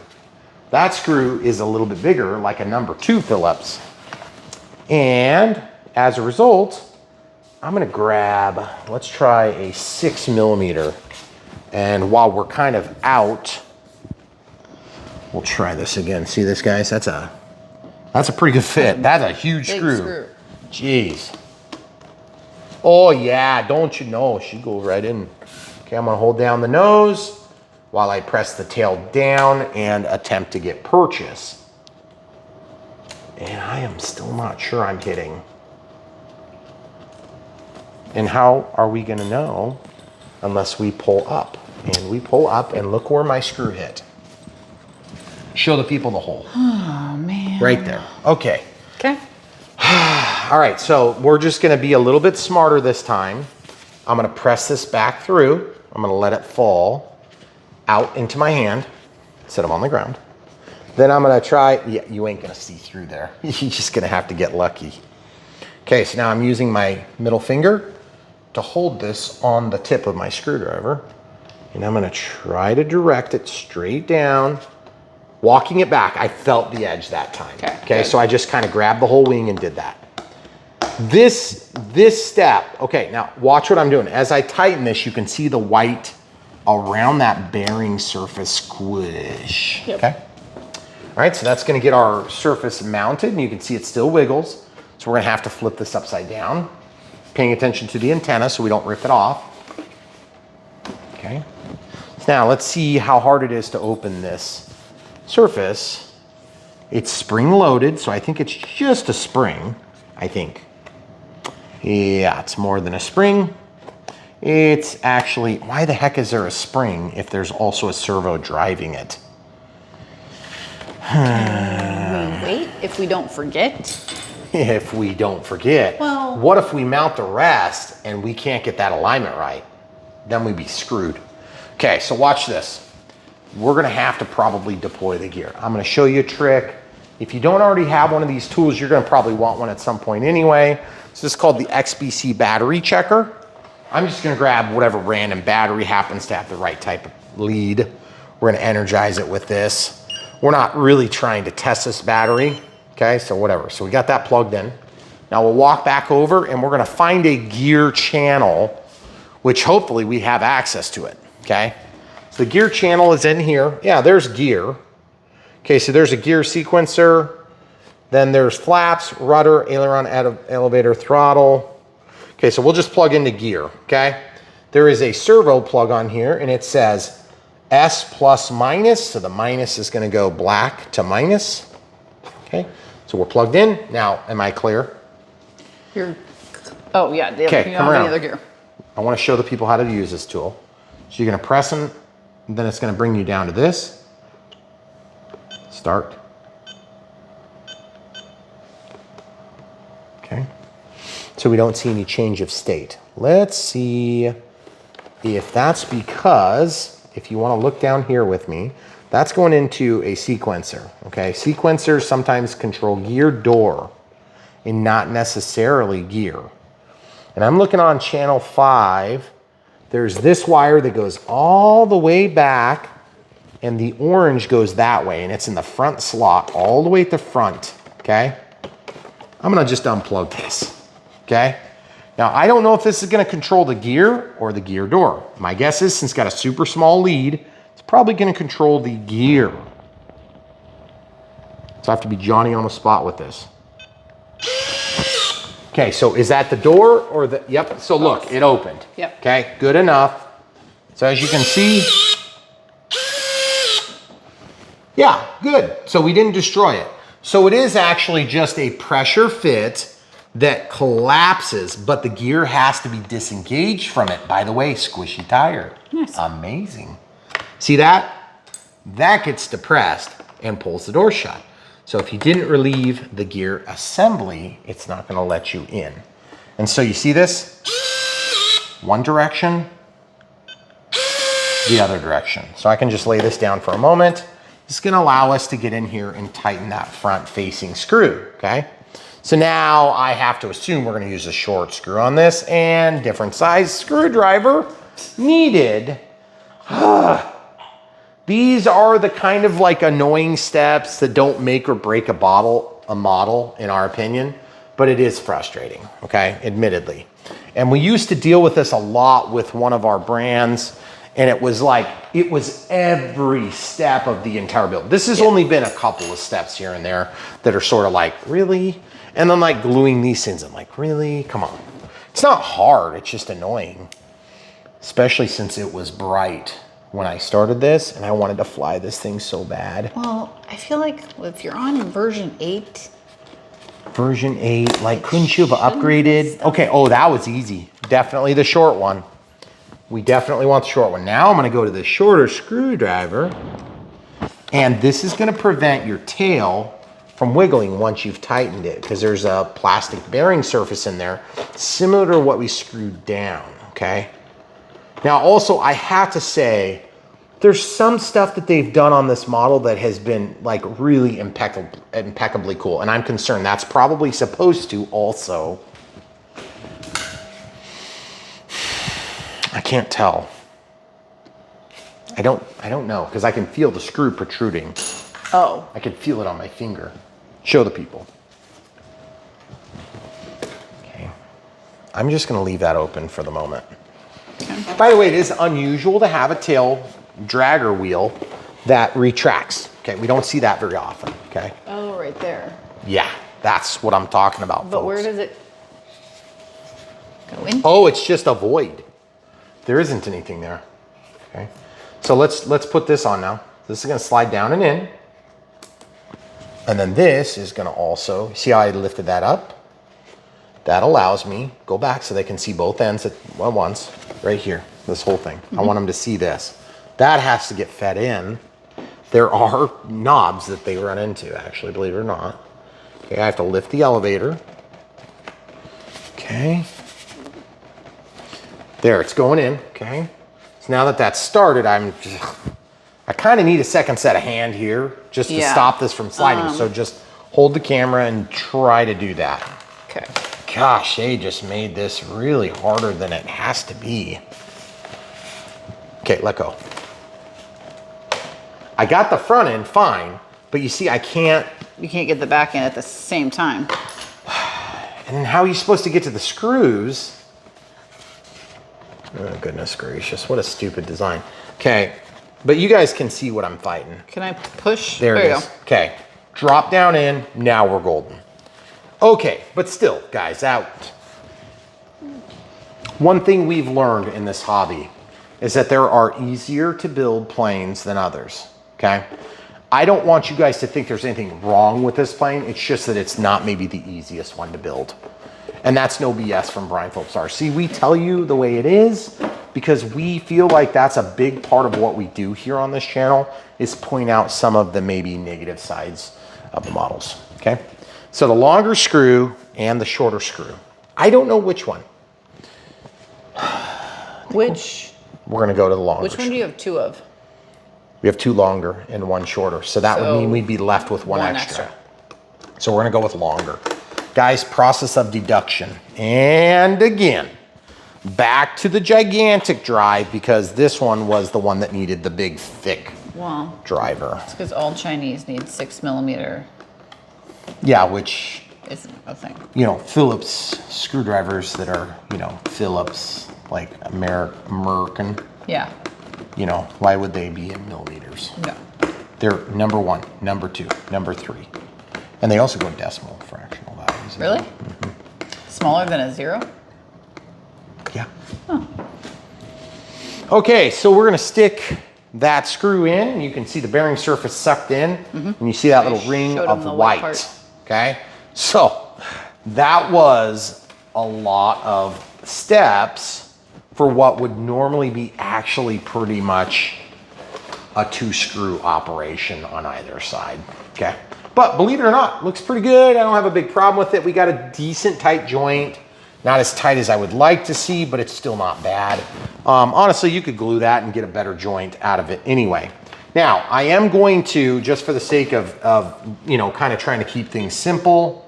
That screw is a little bit bigger, like a number 2 Phillips. And as a result, I'm gonna grab, let's try a 6mm. And while we're kind of out, we'll try this again. See this, guys? That's a pretty good fit. That's a huge screw. Jeez. Oh yeah, don't you know, she goes right in. Okay, I'm gonna hold down the nose while I press the tail down and attempt to get purchase. And I am still not sure I'm hitting. And how are we gonna know unless we pull up? And we pull up and look where my screw hit. Show the people the hole. Oh man. Right there. Okay. Okay. All right, so we're just gonna be a little bit smarter this time. I'm gonna press this back through. I'm gonna let it fall out into my hand, set them on the ground. Then I'm gonna try, yeah, you ain't gonna see through there. You're just gonna have to get lucky. Okay, so now I'm using my middle finger to hold this on the tip of my screwdriver. And I'm gonna try to direct it straight down, walking it back. I felt the edge that time. Okay, so I just kind of grabbed the whole wing and did that. This step, okay, now watch what I'm doing. As I tighten this, you can see the white around that bearing surface squish. Yep. Okay. All right, so that's gonna get our surface mounted, and you can see it still wiggles. So we're gonna have to flip this upside down, paying attention to the antenna so we don't rip it off. Okay. Now let's see how hard it is to open this surface. It's spring loaded, so I think it's just a spring, I think. Yeah, it's more than a spring. It's actually, why the heck is there a spring if there's also a servo driving it? Can we wait if we don't forget? If we don't forget. Well, what if we mount the rest and we can't get that alignment right? Then we'd be screwed. Okay, so watch this. We're gonna have to probably deploy the gear. I'm gonna show you a trick. If you don't already have one of these tools, you're gonna probably want one at some point anyway. So this is called the XBC battery checker. I'm just gonna grab whatever random battery happens to have the right type of lead. We're gonna energize it with this. We're not really trying to test this battery, okay? So whatever, so we got that plugged in. Now we'll walk back over and we're gonna find a gear channel, which hopefully we have access to it, okay? So the gear channel is in here. Yeah, there's gear. Okay, so there's a gear sequencer. Then there's flaps, rudder, aileron, elevator, throttle. Okay, so we'll just plug into gear, okay? There is a servo plug on here and it says S plus minus. So the minus is gonna go black to minus. Okay, so we're plugged in. Now, am I clear? Oh yeah, okay, come around. The other gear. I wanna show the people how to use this tool. So you're gonna press them, and then it's gonna bring you down to this. Start. Okay. So we don't see any change of state. Let's see if that's because, if you want to look down here with me, that's going into a sequencer, okay? Sequencers sometimes control gear door and not necessarily gear. And I'm looking on channel 5. There's this wire that goes all the way back and the orange goes that way and it's in the front slot all the way at the front, okay? I'm gonna just unplug this, okay? Now, I don't know if this is gonna control the gear or the gear door. My guess is, since it's got a super small lead, it's probably gonna control the gear. So I have to be Johnny on the spot with this. Okay, so is that the door or the, yep, so look, it opened. Yep. Okay, good enough. So as you can see, yeah, good. So we didn't destroy it. So it is actually just a pressure fit that collapses, but the gear has to be disengaged from it. By the way, squishy tire. Nice. Amazing. See that? That gets depressed and pulls the door shut. So if you didn't relieve the gear assembly, it's not gonna let you in. And so you see this? One direction, the other direction. So I can just lay this down for a moment. This is gonna allow us to get in here and tighten that front facing screw, okay? So now I have to assume we're gonna use a short screw on this and different size screwdriver needed. These are the kind of like annoying steps that don't make or break a model in our opinion, but it is frustrating, okay, admittedly. And we used to deal with this a lot with one of our brands, and it was like, it was every step of the entire build. This has only been a couple of steps here and there that are sort of like, really? And then like gluing these things, I'm like, really? Come on. It's not hard, it's just annoying. Especially since it was bright when I started this and I wanted to fly this thing so bad. Well, I feel like if you're on version 8. Version 8, like couldn't you have upgraded? Okay, oh, that was easy. Definitely the short one. We definitely want the short one. Now I'm gonna go to the shorter screwdriver, and this is gonna prevent your tail from wiggling once you've tightened it, because there's a plastic bearing surface in there, similar to what we screwed down, okay? Now also, I have to say, there's some stuff that they've done on this model that has been like really impeccably cool, and I'm concerned that's probably supposed to also, I can't tell. I don't know, because I can feel the screw protruding. Oh. I can feel it on my finger. Show the people. Okay. I'm just gonna leave that open for the moment. Okay. By the way, it is unusual to have a tail dragger wheel that retracts. Okay, we don't see that very often, okay? Oh, right there. Yeah, that's what I'm talking about, But folks. where does it go in? Oh, it's just a void. There isn't anything there, okay? So let's put this on now. This is gonna slide down and in. And then this is gonna also, see how I lifted that up? That allows me, go back so they can see both ends at once, right here, this whole thing. I want them to see this. That has to get fed in. There are knobs that they run into, actually, believe it or not. Okay, I have to lift the elevator. Okay. There, it's going in, okay? So now that that's started, I kind of need a second set of hand here just to stop this from sliding. So just hold the camera and try to do that. Okay. Gosh, they just made this really harder than it has to be. Okay, let go. I got the front end fine, but you see, I can't. You can't get the back end at the same time. And how are you supposed to get to the screws? Oh, goodness gracious, what a stupid design. Okay, but you guys can see what I'm fighting. Can I push? There it you is. go. Okay, drop down in, now we're golden. Okay, but still, guys, one thing we've learned in this hobby is that there are easier to build planes than others, okay? I don't want you guys to think there's anything wrong with this plane. It's just that it's not maybe the easiest one to build. And that's no BS from Brian Phillips RC. We tell you the way it is because we feel like that's a big part of what we do here on this channel is point out some of the maybe negative sides of the models, okay? So the longer screw and the shorter screw. I don't know which one. We're gonna go to the longer. Which one do you have two of? We have two longer and one shorter. So that would mean we'd be left with one extra. So we're gonna go with longer. Guys, process of deduction. And again, back to the gigantic drive because this one was the one that needed the big, thick driver. It's because all Chinese need 6mm. Yeah, which isn't a thing. You know, Phillips screwdrivers that are, you know, Phillips, like American. Yeah. You know, why would they be in millimeters? No. They're number 1, number 2, number 3. And they also go decimal fractional values. Really? Mm-hmm. Smaller than a 0? Yeah. Huh. Okay, so we're gonna stick that screw in. You can see the bearing surface sucked in, and you see that little ring of white. Okay, so that was a lot of steps for what would normally be actually pretty much a 2-screw operation on either side. Okay, but believe it or not, looks pretty good. I don't have a big problem with it. We got a decent tight joint. Not as tight as I would like to see, but it's still not bad. Honestly, you could glue that and get a better joint out of it anyway. Now, I am going to, just for the sake of you know, kind of trying to keep things simple,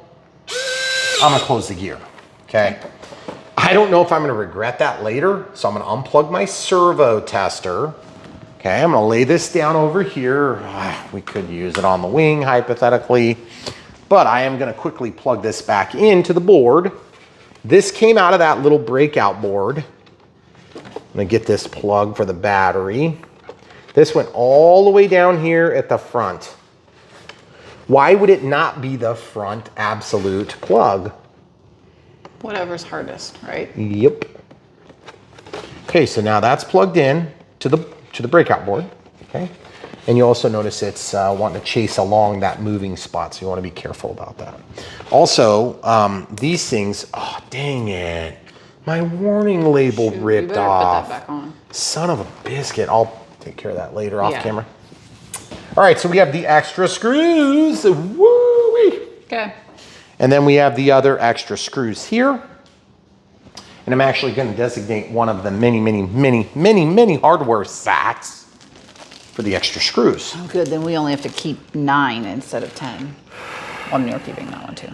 I'm gonna close the gear, okay? I don't know if I'm gonna regret that later, so I'm gonna unplug my servo tester. Okay, I'm gonna lay this down over here. We could use it on the wing, hypothetically, but I am gonna quickly plug this back into the board. This came out of that little breakout board. I'm gonna get this plug for the battery. This went all the way down here at the front. Why would it not be the front absolute plug? Whatever's hardest, right? Yep. Okay, so now that's plugged in to the breakout board, okay? And you also notice it's wanting to chase along that moving spot, so you want to be careful about that. Also, these things, oh, dang it. My warning label ripped off. Put that back on. Son of a biscuit. I'll take care of that later off camera. All right, so we have the extra screws. Woo-wee. Okay. And then we have the other extra screws here. And I'm actually going to designate one of the many hardware sacks for the extra screws. Oh, good. Then we only have to keep 9 instead of 10. Well, you're keeping that one too.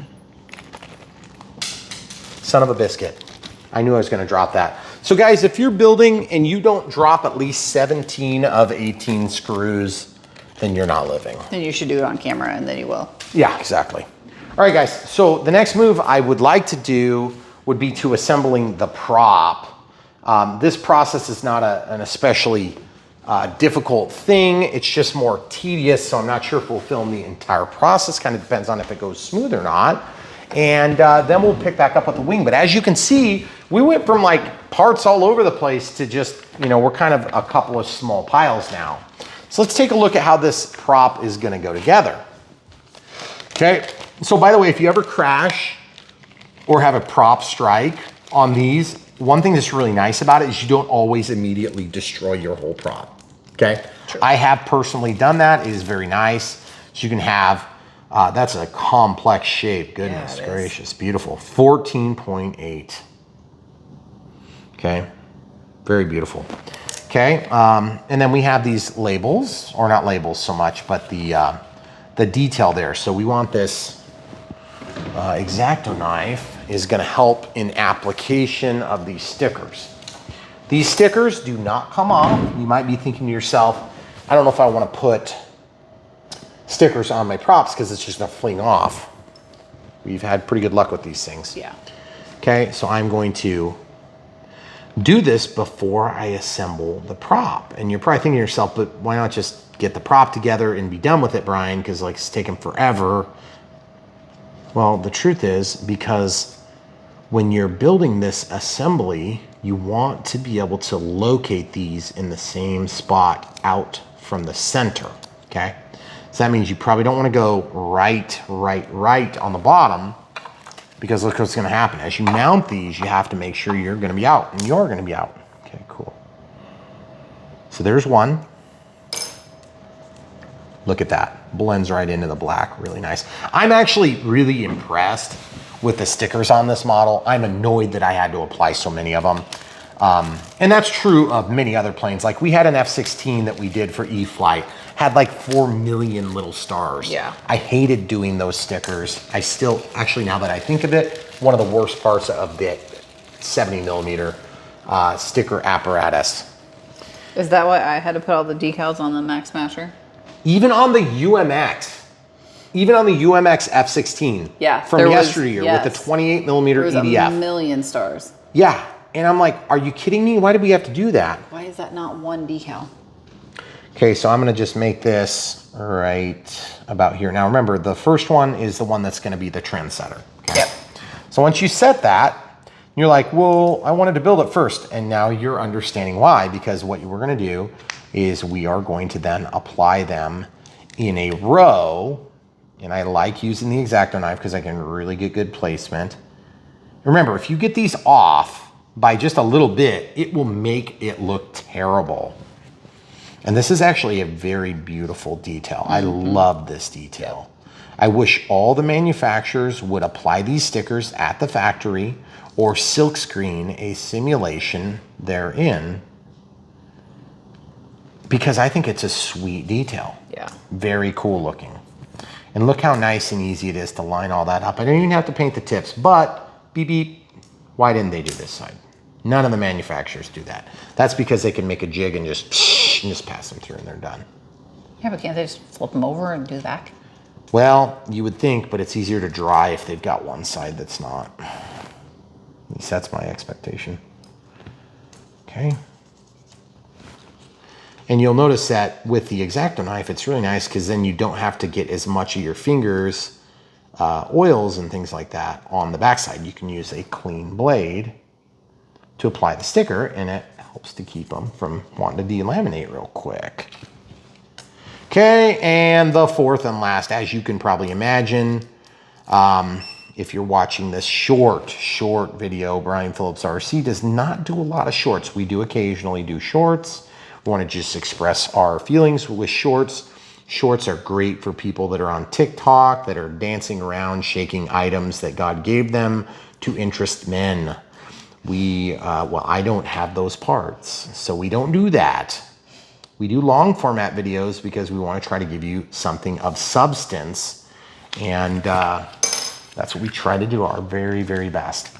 Son of a biscuit. I knew I was going to drop that. So guys, if you're building and you don't drop at least 17 of 18 screws, then you're not living. Then you should do it on camera and then you will. Yeah, exactly. All right, guys. So the next move I would like to do would be to assembling the prop. This process is not an especially difficult thing. It's just more tedious, so I'm not sure if we'll film the entire process. Kind of depends on if it goes smooth or not. And then we'll pick back up with the wing. But as you can see, we went from like parts all over the place to just, you know, we're kind of a couple of small piles now. So let's take a look at how this prop is gonna go together. Okay, so by the way, if you ever crash or have a prop strike on these, one thing that's really nice about it is you don't always immediately destroy your whole prop, okay? True. I have personally done that. It is very nice. So you can have, that's a complex shape. Goodness gracious, beautiful. 14.8. Okay, very beautiful. Okay, and then we have these labels, or not labels so much, but the detail there. So we want this X-Acto knife is gonna help in application of these stickers. These stickers do not come off. You might be thinking to yourself, I don't know if I wanna put stickers on my props because it's just gonna fling off. We've had pretty good luck with these things. Yeah. Okay, so I'm going to do this before I assemble the prop. And you're probably thinking to yourself, but why not just get the prop together and be done with it, Brian? Because like it's taken forever. Well, the truth is, because when you're building this assembly, you want to be able to locate these in the same spot out from the center, okay? So that means you probably don't want to go right on the bottom, because look what's going to happen. As you mount these, you have to make sure you're going to be out, and you're going to be out. Okay, cool. So there's one. Look at that, blends right into the black, really nice. I'm actually really impressed with the stickers on this model. I'm annoyed that I had to apply so many of them. And that's true of many other planes. Like we had an F-16 that we did for E-Flight, had like 4 million little stars. Yeah. I hated doing those stickers. I still, actually now that I think of it, one of the worst parts of the 70 millimeter sticker apparatus. Is that why I had to put all the decals on the Max Smasher? Even on the UMX, F-16 from yesteryear with the 28 millimeter there was EDF. a million stars. Yeah, and I'm like, are you kidding me? Why did we have to do that? Why is that not one decal? Okay, so I'm gonna just make this right about here. Now remember, the first one is the one that's gonna be the trendsetter. Okay? Yep. So once you set that, you're like, well, I wanted to build it first. And now you're understanding why, because what we're gonna do is we are going to then apply them in a row. And I like using the X-Acto knife because I can really get good placement. Remember, if you get these off by just a little bit, it will make it look terrible. And this is actually a very beautiful detail. I love this detail. I wish all the manufacturers would apply these stickers at the factory or silkscreen a simulation therein, because I think it's a sweet detail. Yeah. Very cool looking. And look how nice and easy it is to line all that up. I don't even have to paint the tips, but beep beep, why didn't they do this side? None of the manufacturers do that. That's because they can make a jig and just pass them through and they're done. Yeah, but can't they just flip them over and do the back? Well, you would think, but it's easier to dry if they've got one side that's not. At least that's my expectation. Okay. And you'll notice that with the X-Acto knife, it's really nice because then you don't have to get as much of your fingers, oils and things like that on the backside. You can use a clean blade to apply the sticker, and it helps to keep them from wanting to delaminate real quick. Okay, and the fourth and last, as you can probably imagine, if you're watching this short video, Brian Phillips RC does not do a lot of shorts. We do occasionally do shorts. We want to just express our feelings with shorts. Shorts are great for people that are on TikTok, that are dancing around, shaking items that God gave them to interest men. Well, I don't have those parts, so we don't do that. We do long format videos because we want to try to give you something of substance, and that's what we try to do our very, very best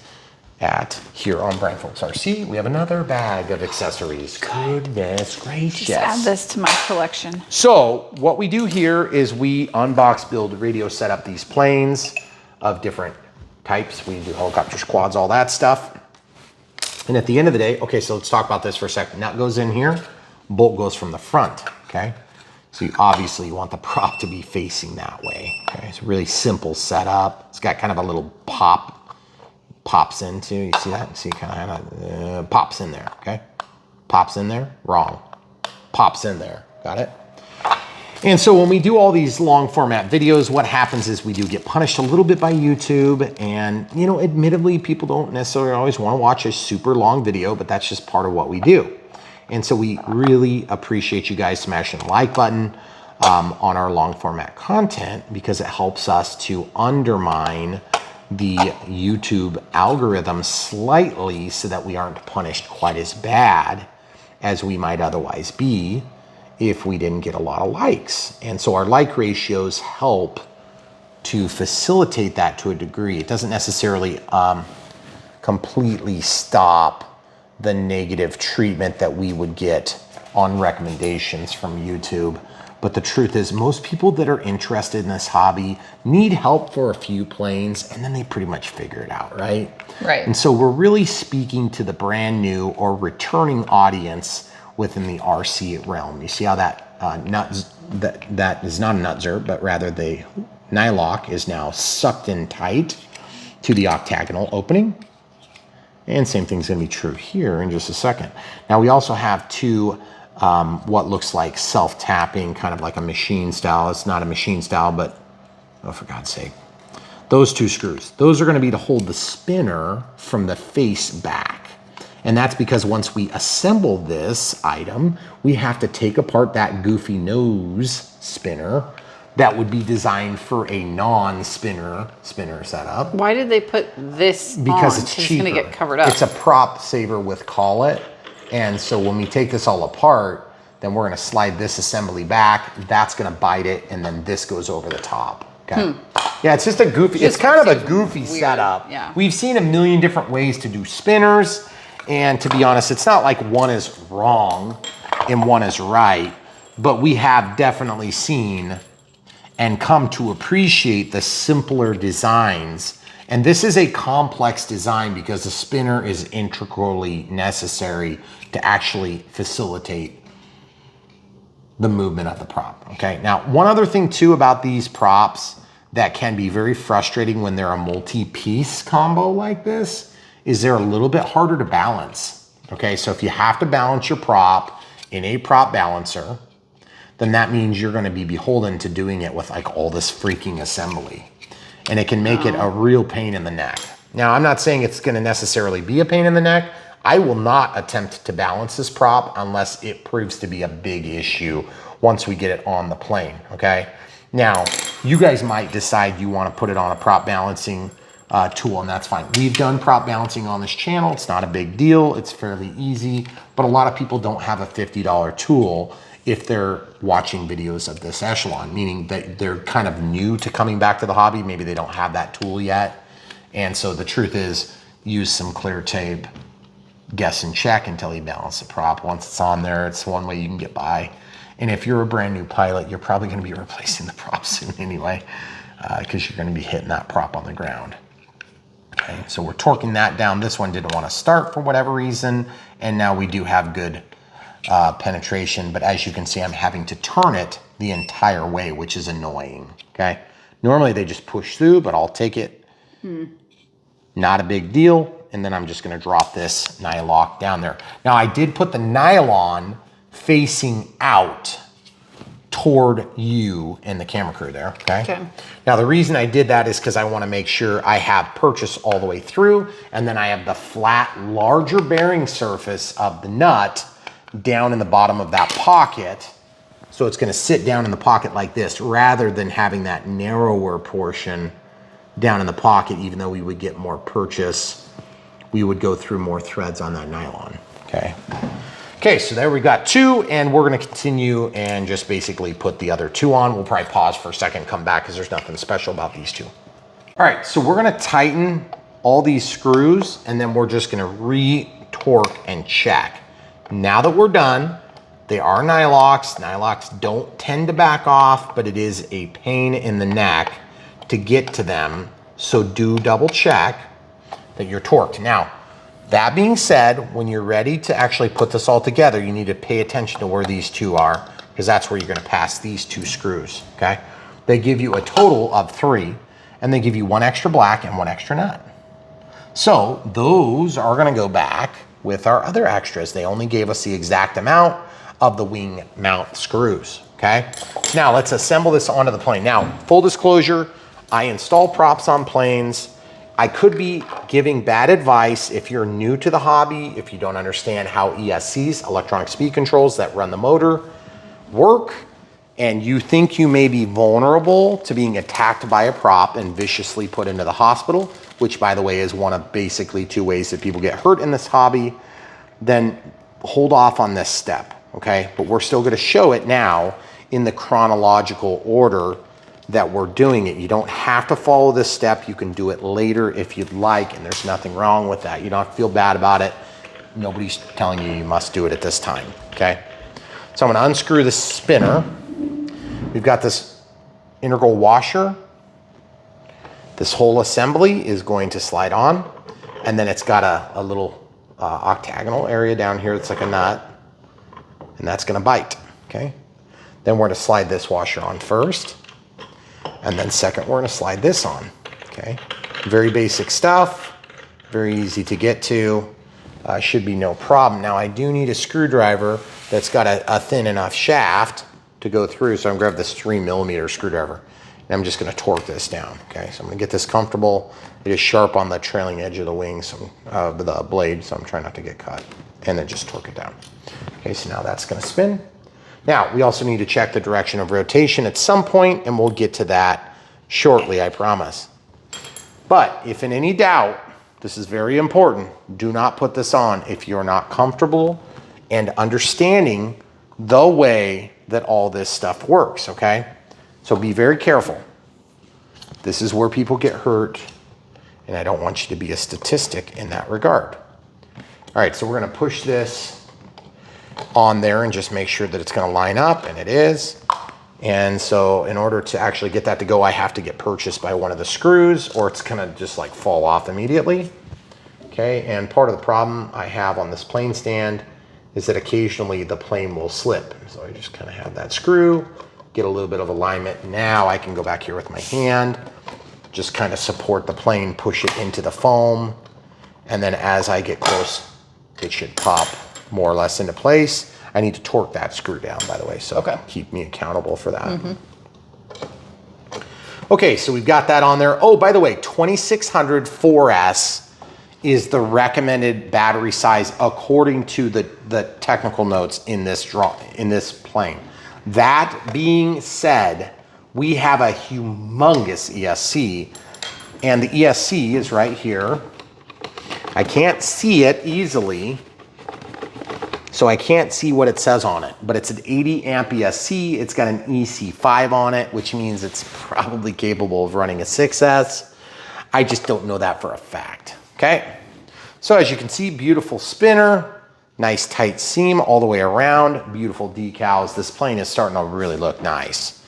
at here on Brian Phillips RC. We have another bag of accessories. Goodness gracious. Just add this to my collection. So what we do here is we unbox, build, radio set up these planes of different types. We do helicopter squads, all that stuff. And at the end of the day, okay, so let's talk about this for a second. That goes in here. bolt goes from the front, okay? So you obviously want the prop to be facing that way, okay? It's a really simple setup. It's got kind of a little pops into, you see that? See, kind of pops in there, okay? Pops in there, wrong. Pops in there, got it? And so when we do all these long format videos, what happens is we do get punished a little bit by YouTube. And, you know, admittedly, people don't necessarily always want to watch a super long video, but that's just part of what we do. And so we really appreciate you guys smashing the like button on our long format content, because it helps us to undermine the YouTube algorithm slightly so that we aren't punished quite as bad as we might otherwise be if we didn't get a lot of likes. And so our like ratios help to facilitate that to a degree. It doesn't necessarily completely stop the negative treatment that we would get on recommendations from YouTube. But the truth is, most people that are interested in this hobby need help for a few planes, and then they pretty much figure it out, right? Right. And so we're really speaking to the brand new or returning audience within the RC realm. You see how that that is not a nut zert, but rather the nylock is now sucked in tight to the octagonal opening. And same thing's gonna be true here in just a second. Now we also have two what looks like self-tapping, kind of like a machine style. It's not a machine style, but oh, for God's sake. Those two screws, those are gonna be to hold the spinner from the face back. And that's because once we assemble this item, we have to take apart that goofy nose spinner that would be designed for a non-spinner setup. Why did they put this Because on? it's cheaper. It's gonna get covered up. It's a prop saver with collet. And so when we take this all apart, then we're gonna slide this assembly back, that's gonna bite it, and then this goes over the top, okay? Yeah, it's just a goofy, it's kind of a goofy weird. setup. Yeah. We've seen a million different ways to do spinners, and to be honest, it's not like one is wrong and one is right, but we have definitely seen and come to appreciate the simpler designs. And this is a complex design because the spinner is integrally necessary to actually facilitate the movement of the prop, okay? Now, one other thing too about these props that can be very frustrating when they're a multi-piece combo like this is they're a little bit harder to balance, okay? So if you have to balance your prop in a prop balancer, then that means you're gonna be beholden to doing it with like all this freaking assembly. And it can make it a real pain in the neck. Now, I'm not saying it's gonna necessarily be a pain in the neck. I will not attempt to balance this prop unless it proves to be a big issue once we get it on the plane, okay? Now, you guys might decide you wanna put it on a prop balancing tool, and that's fine. We've done prop balancing on this channel. It's not a big deal. It's fairly easy, but a lot of people don't have a $50 tool if they're watching videos of this echelon, meaning that they're kind of new to coming back to the hobby. Maybe they don't have that tool yet. And so the truth is, use some clear tape, guess and check until you balance the prop. Once it's on there, it's one way you can get by. And if you're a brand new pilot, you're probably gonna be replacing the prop soon anyway, because you're gonna be hitting that prop on the ground. Okay, so we're torquing that down. This one didn't want to start for whatever reason, and now we do have good penetration, but as you can see, I'm having to turn it the entire way, which is annoying, okay? Normally they just push through, but I'll take it. Not a big deal, and then I'm just gonna drop this nylock down there. Now, I did put the nylon facing out toward you and the camera crew there, okay? Now, the reason I did that is because I want to make sure I have purchase all the way through, and then I have the flat, larger bearing surface of the nut down in the bottom of that pocket. So it's going to sit down in the pocket like this, rather than having that narrower portion down in the pocket. Even though we would get more purchase, we would go through more threads on that nylon, okay? Okay, so there we got two, and we're gonna continue and just basically put the other two on. We'll probably pause for a second, come back, because there's nothing special about these two. All right, so we're gonna tighten all these screws, and then we're just gonna re-torque and check. Now that we're done, they are nylocks. Nylocks don't tend to back off, but it is a pain in the neck to get to them. So do double check that you're torqued. Now, That being said, when you're ready to actually put this all together, you need to pay attention to where these two are, because that's where you're gonna pass these two screws, okay? They give you a total of 3, and they give you 1 extra black and 1 extra nut. So those are gonna go back with our other extras. They only gave us the exact amount of the wing mount screws, okay? Now let's assemble this onto the plane. Now, full disclosure, I install props on planes. I could be giving bad advice if you're new to the hobby, if you don't understand how ESCs, electronic speed controls that run the motor, work, and you think you may be vulnerable to being attacked by a prop and viciously put into the hospital, which by the way is one of basically 2 ways that people get hurt in this hobby, then hold off on this step, okay? But we're still gonna show it now in the chronological order that we're doing it. You don't have to follow this step. You can do it later if you'd like, and there's nothing wrong with that. You don't have to feel bad about it. Nobody's telling you you must do it at this time, okay? So I'm gonna unscrew the spinner. We've got this integral washer. This whole assembly is going to slide on, and then it's got a little octagonal area down here that's like a nut, and that's gonna bite, okay? Then we're gonna slide this washer on first, and then second we're gonna slide this on, okay? Very basic stuff, very easy to get to, should be no problem. Now I do need a screwdriver that's got a thin enough shaft to go through, so I'm gonna grab this 3mm screwdriver, and I'm just gonna torque this down, okay? So I'm gonna get this comfortable. It is sharp on the trailing edge of the wing, so, the blade, so I'm trying not to get cut, and then just torque it down. Okay, so now that's gonna spin. Now, we also need to check the direction of rotation at some point, and we'll get to that shortly, I promise. But if in any doubt, this is very important, do not put this on if you're not comfortable and understanding the way that all this stuff works, okay? So be very careful. This is where people get hurt, and I don't want you to be a statistic in that regard. All right, so we're gonna push this on there and just make sure that it's gonna line up, and it is. And so in order to actually get that to go, I have to get purchased by one of the screws, or it's gonna just like fall off immediately. Okay, and part of the problem I have on this plane stand is that occasionally the plane will slip. So I just kind of have that screw, get a little bit of alignment. Now I can go back here with my hand, just kind of support the plane, push it into the foam, and then as I get close, it should pop more or less into place. I need to torque that screw down, by the way, so keep me accountable for that. Okay, so we've got that on there. Oh, by the way, 2600 4S is the recommended battery size according to the technical notes in this plane. That being said, we have a humongous ESC, and the ESC is right here. I can't see it easily, so I can't see what it says on it, but it's an 80 amp ESC. It's got an EC5 on it, which means it's probably capable of running a 6S. I just don't know that for a fact, okay? So as you can see, beautiful spinner, nice tight seam all the way around, beautiful decals. This plane is starting to really look nice.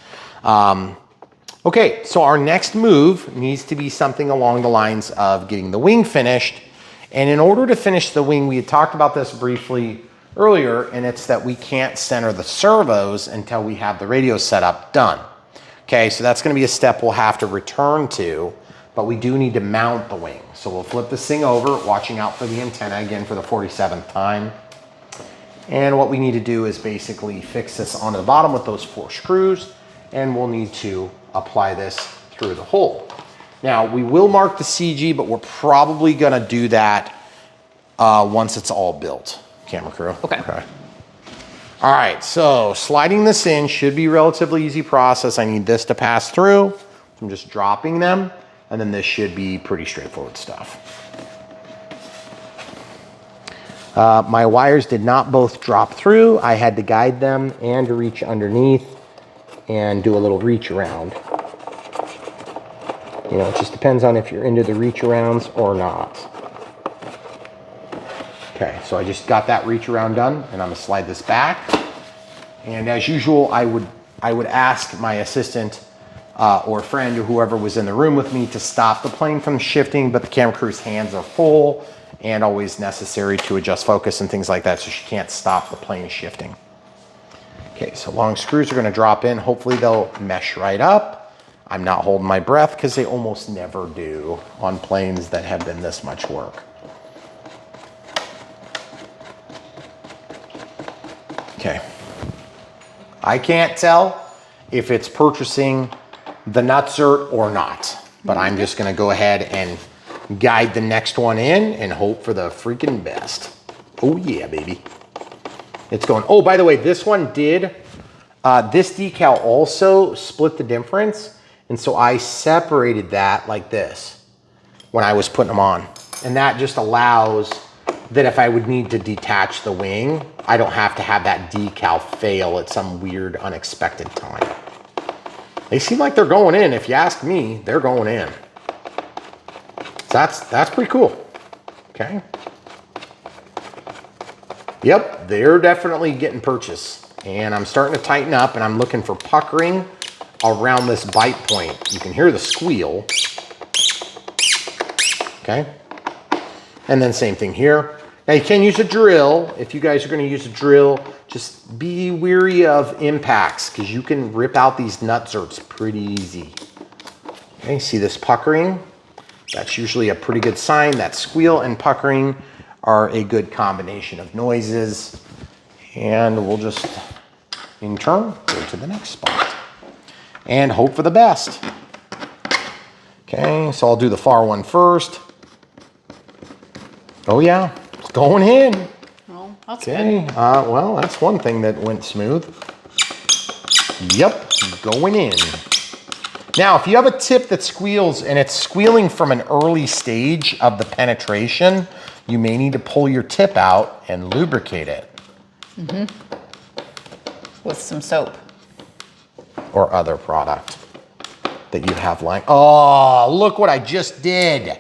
Okay, so our next move needs to be something along the lines of getting the wing finished. And in order to finish the wing, we had talked about this briefly earlier, and it's that we can't center the servos until we have the radio setup done. Okay, so that's gonna be a step we'll have to return to, but we do need to mount the wing. So we'll flip this thing over, watching out for the antenna again for the 47th time. And what we need to do is basically fix this onto the bottom with those 4 screws, and we'll need to apply this through the hole. Now, we will mark the CG, but we're probably gonna do that once it's all built. Camera crew. Okay. All right, so sliding this in should be a relatively easy process. I need this to pass through. So I'm just dropping them, and then this should be pretty straightforward stuff. My wires did not both drop through. I had to guide them and to reach underneath and do a little reach around. You know, it just depends on if you're into the reach arounds or not. Okay, so I just got that reach around done, and I'm gonna slide this back. And as usual, I would ask my assistant or friend or whoever was in the room with me to stop the plane from shifting, but the camera crew's hands are full, and always necessary to adjust focus and things like that, so she can't stop the plane shifting. Okay, so long screws are gonna drop in. Hopefully they'll mesh right up. I'm not holding my breath because they almost never do on planes that have been this much work. Okay. I can't tell if it's purchasing the nutsert or not, but I'm just gonna go ahead and guide the next one in and hope for the freaking best. Oh yeah, baby. It's going, oh, by the way, this one did, this decal also split the difference. And so I separated that like this when I was putting them on. And that just allows that if I would need to detach the wing, I don't have to have that decal fail at some weird, unexpected time. They seem like they're going in. If you ask me, they're going in. So that's pretty cool. Okay. Yep, they're definitely getting purchased. And I'm starting to tighten up and I'm looking for puckering around this bite point. You can hear the squeal. Okay. And then same thing here. Now you can use a drill. If you guys are going to use a drill, just be wary of impacts because you can rip out these nutserts pretty easy. Okay, see this puckering? That's usually a pretty good sign. That squeal and puckering are a good combination of noises. And we'll just, in turn, go to the next spot and hope for the best. Okay, so I'll do the far one first. Oh yeah, it's going in. Well, that's okay, good. Well, that's one thing that went smooth. Yep, going in. Now, if you have a tip that squeals and it's squealing from an early stage of the penetration, you may need to pull your tip out and lubricate it. Mm-hmm. With some soap. Or other product that you have lying. Oh, look what I just did.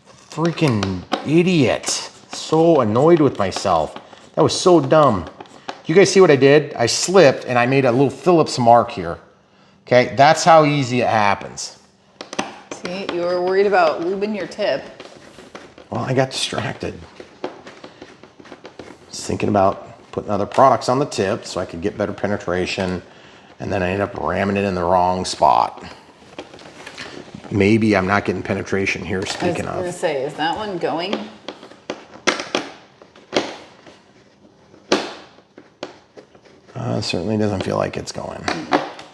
Freaking idiot. So annoyed with myself. That was so dumb. You guys see what I did? I slipped and I made a little Phillips mark here. Okay, that's how easy it happens. See, you were worried about lubing your tip. Well, I got distracted. Was thinking about putting other products on the tip so I could get better penetration, and then I ended up ramming it in the wrong spot. Maybe I'm not getting penetration here, speaking I was of. gonna say, is that one going? Certainly doesn't feel like it's going.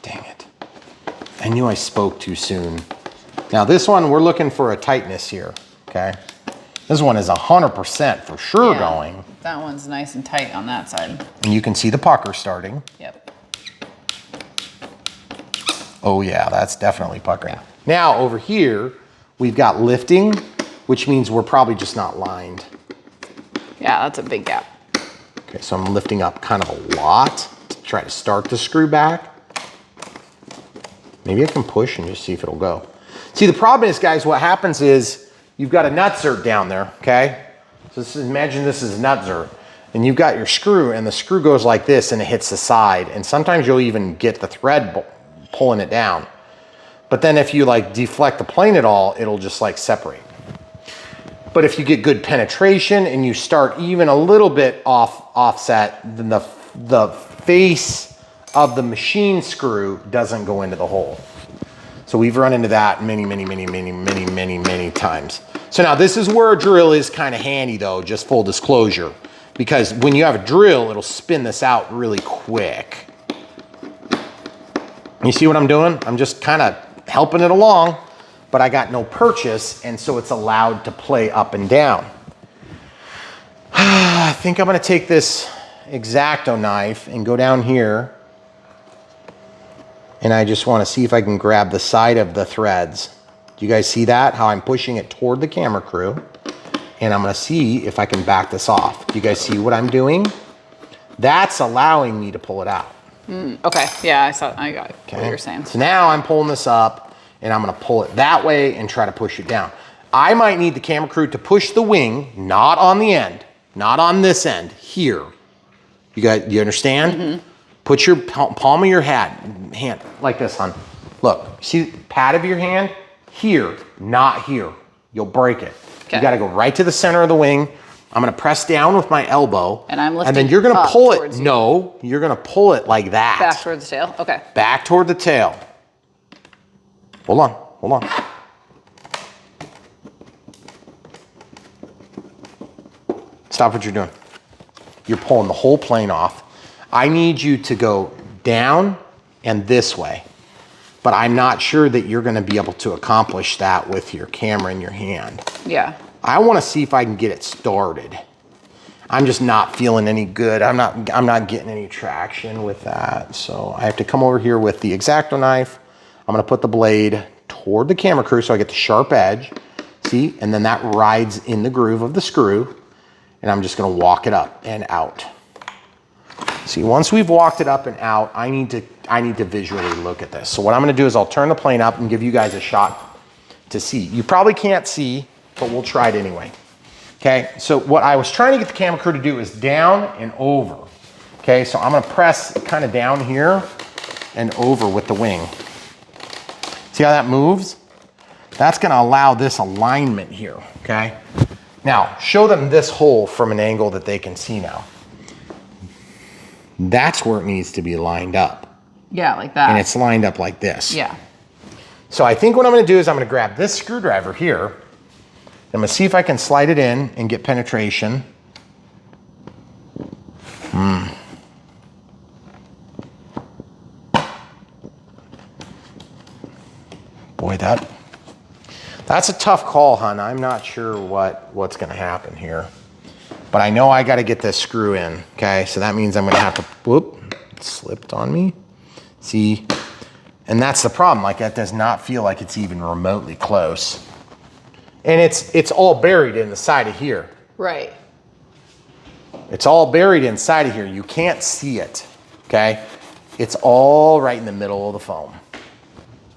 Dang it. I knew I spoke too soon. Now this one, we're looking for a tightness here, okay? This one is 100% for sure going. That one's nice and tight on that side. And you can see the pucker starting. Yep. Oh yeah, that's definitely puckering. Yeah. Now over here, we've got lifting, which means we're probably just not lined. Yeah, that's a big gap. Okay, so I'm lifting up kind of a lot to try to start the screw back. Maybe I can push and just see if it'll go. See, the problem is, guys, what happens is you've got a nutsert down there, okay? So imagine this is a nutsert, and you've got your screw, and the screw goes like this, and it hits the side, and sometimes you'll even get the thread pulling it down. But then if you like deflect the plane at all, it'll just like separate. But if you get good penetration and you start even a little bit offset, then the face of the machine screw doesn't go into the hole. So we've run into that many times. So now this is where a drill is kind of handy though, just full disclosure, because when you have a drill, it'll spin this out really quick. You see what I'm doing? I'm just kind of helping it along, but I got no purchase, and so it's allowed to play up and down. I think I'm gonna take this X-Acto knife and go down here, and I just wanna see if I can grab the side of the threads. Do you guys see that? How I'm pushing it toward the camera crew, and I'm gonna see if I can back this off. Do you guys see what I'm doing? That's allowing me to pull it out. Okay, yeah, I got what you're saying. So now I'm pulling this up, and I'm gonna pull it that way and try to push it down. I might need the camera crew to push the wing, not on the end, not on this end, here. You guys, you understand? Mm-hmm. Put your palm of your hand like this, hon. Look, see the pad of your hand? Here, not here. You'll break it. You gotta go right to the center of the wing. I'm gonna press down with my elbow. And I'm lifting and then you're gonna up pull it. towards you. No, you're gonna pull it like that. Back towards the tail, okay. Back toward the tail. Hold on, hold on. Stop what you're doing. You're pulling the whole plane off. I need you to go down and this way. But I'm not sure that you're gonna be able to accomplish that with your camera in your hand. Yeah. I wanna see if I can get it started. I'm just not feeling any good. I'm not getting any traction with that. So I have to come over here with the X-Acto knife. I'm gonna put the blade toward the camera crew so I get the sharp edge. See, and then that rides in the groove of the screw. And I'm just gonna walk it up and out. See, once we've walked it up and out, I need to visually look at this. So what I'm gonna do is I'll turn the plane up and give you guys a shot to see. You probably can't see, but we'll try it anyway. Okay, so what I was trying to get the camera crew to do is down and over. Okay, so I'm gonna press kind of down here and over with the wing. See how that moves? That's gonna allow this alignment here, okay? Now, show them this hole from an angle that they can see now. That's where it needs to be lined up. Yeah, like that. And it's lined up like this. Yeah. So I think what I'm gonna do is I'm gonna grab this screwdriver here. I'm gonna see if I can slide it in and get penetration. Boy, that's a tough call, hon. I'm not sure what's gonna happen here. But I know I gotta get this screw in, okay? So that means I'm gonna have to, whoop, it slipped on me. See, and that's the problem. Like that does not feel like it's even remotely close. And it's all buried in the side of here. Right. It's all buried inside of here. You can't see it, okay? It's all right in the middle of the foam.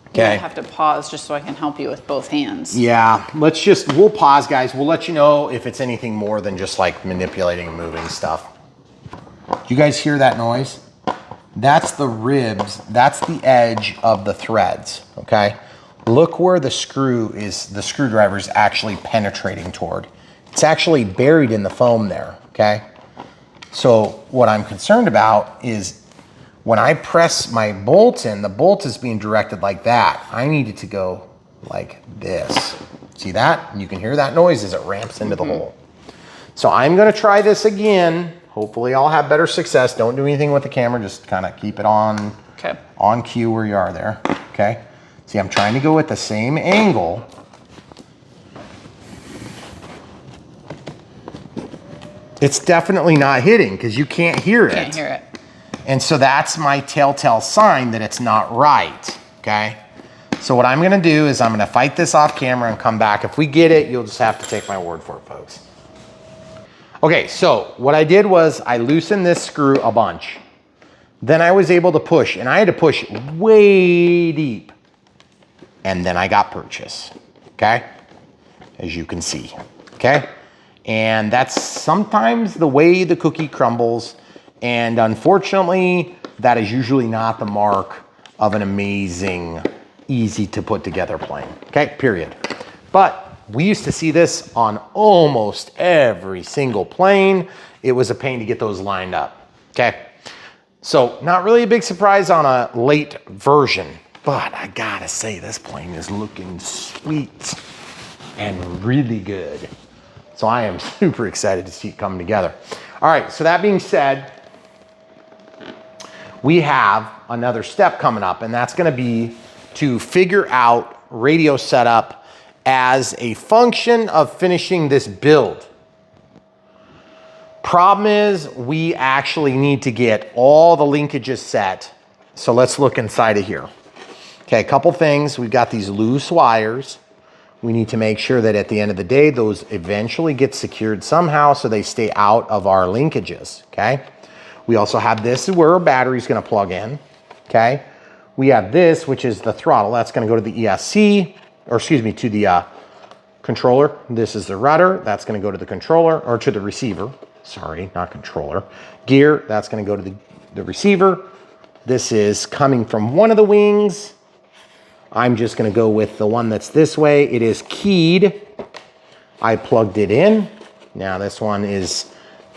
Okay. I have to pause just so I can help you with both hands. Yeah, we'll pause, guys. We'll let you know if it's anything more than just like manipulating and moving stuff. You guys hear that noise? That's the ribs, that's the edge of the threads, okay? Look where the screwdriver is actually penetrating toward. It's actually buried in the foam there, okay? So what I'm concerned about is when I press my bolt in, the bolt is being directed like that. I need it to go like this. See that? You can hear that noise as it ramps into the hole. So I'm gonna try this again. Hopefully I'll have better success. Don't do anything with the camera, just kind of keep it on cue where you are there, okay? See, I'm trying to go at the same angle. It's definitely not hitting because you can't hear it. Can't hear it. And so that's my telltale sign that it's not right, okay? So what I'm gonna do is I'm gonna fight this off camera and come back. If we get it, you'll just have to take my word for it, folks. Okay, so what I did was I loosened this screw a bunch. Then I was able to push, and I had to push way deep. And then I got purchase, okay? As you can see, okay? And that's sometimes the way the cookie crumbles. And unfortunately, that is usually not the mark of an amazing, easy to put together plane, okay, period. But we used to see this on almost every single plane. It was a pain to get those lined up, okay? So not really a big surprise on a late version, but I gotta say this plane is looking sweet and really good. So I am super excited to see it come together. All right, so that being said, we have another step coming up, and that's gonna be to figure out radio setup as a function of finishing this build. Problem is, we actually need to get all the linkages set. So let's look inside of here. Okay, a couple things. We've got these loose wires. We need to make sure that at the end of the day, those eventually get secured somehow so they stay out of our linkages, okay? We also have this where our battery's gonna plug in, okay? We have this, which is the throttle. That's gonna go to the ESC, or excuse me, to the controller. This is the rudder. That's gonna go to the controller, or to the receiver. Sorry, not controller. Gear, that's gonna go to the receiver. This is coming from one of the wings. I'm just gonna go with the one that's this way. It is keyed I plugged it in. Now this one is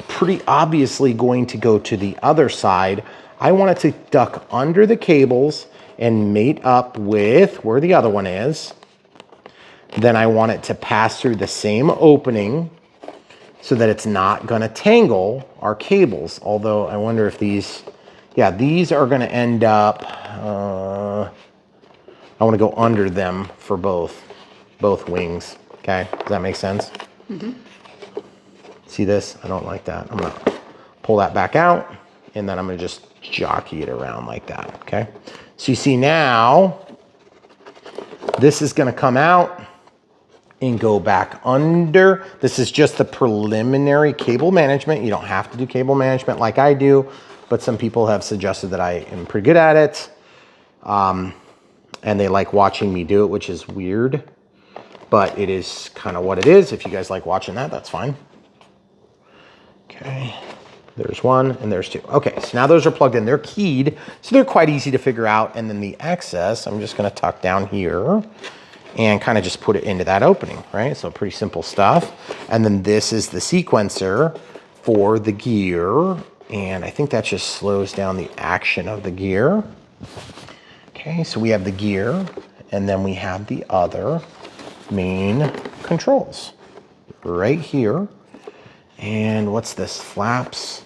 pretty obviously going to go to the other side. I want it to duck under the cables and mate up with where the other one is. Then I want it to pass through the same opening so that it's not gonna tangle our cables. Although I wonder if these, yeah, these are gonna end up, I wanna go under them for both wings, okay? Does that make sense? Mm-hmm. See this? I don't like that. I'm gonna pull that back out and then I'm gonna just jockey it around like that, okay? So you see now, this is gonna come out and go back under. This is just the preliminary cable management. You don't have to do cable management like I do, but some people have suggested that I am pretty good at it. And they like watching me do it, which is weird, but it is kind of what it is. If you guys like watching that, that's fine. Okay, there's one and there's two. Okay, so now those are plugged in. They're keyed, so they're quite easy to figure out. And then the excess, I'm just gonna tuck down here and kind of just put it into that opening, right? So pretty simple stuff. And then this is the sequencer for the gear. And I think that just slows down the action of the gear. Okay, so we have the gear and then we have the other main controls right here. And what's this, flaps?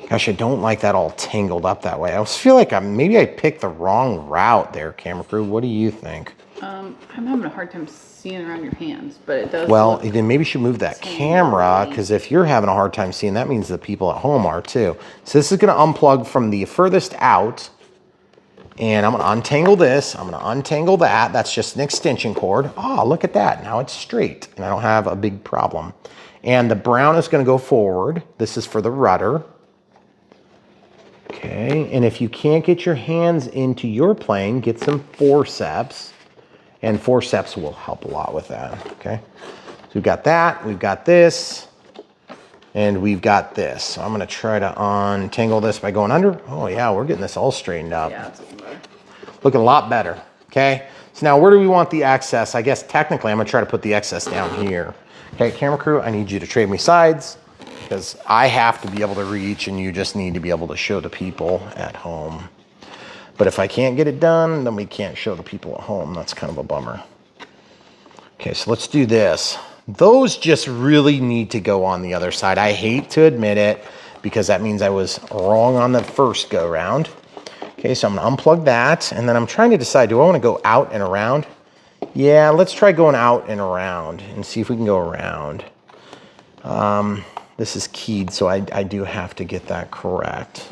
Gosh, I don't like that all tangled up that way. I always feel like maybe I picked the wrong route there, camera crew. What do you think? I'm having a hard time seeing around your hands, but it does. Well, then maybe you should move that camera, because if you're having a hard time seeing, that means the people at home are too. So this is going to unplug from the furthest out, and I'm going to untangle this. I'm going to untangle that. That's just an extension cord. Oh, look at that. Now it's straight, and I don't have a big problem. And the brown is going to go forward. This is for the rudder. Okay, and if you can't get your hands into your plane, get some forceps. And forceps will help a lot with that, okay? So we've got that, we've got this, and we've got this. So I'm gonna try to untangle this by going under. Oh yeah, we're getting this all straightened up. Yeah, it's looking better. Looking a lot better, okay? So now where do we want the excess? I guess technically I'm gonna try to put the excess down here. Okay, camera crew, I need you to trade me sides because I have to be able to reach and you just need to be able to show the people at home. But if I can't get it done, then we can't show the people at home. That's kind of a bummer. Okay, so let's do this. Those just really need to go on the other side. I hate to admit it because that means I was wrong on the first go round. Okay, so I'm gonna unplug that and then I'm trying to decide, do I wanna go out and around? Yeah, let's try going out and around and see if we can go around. This is keyed, so I do have to get that correct.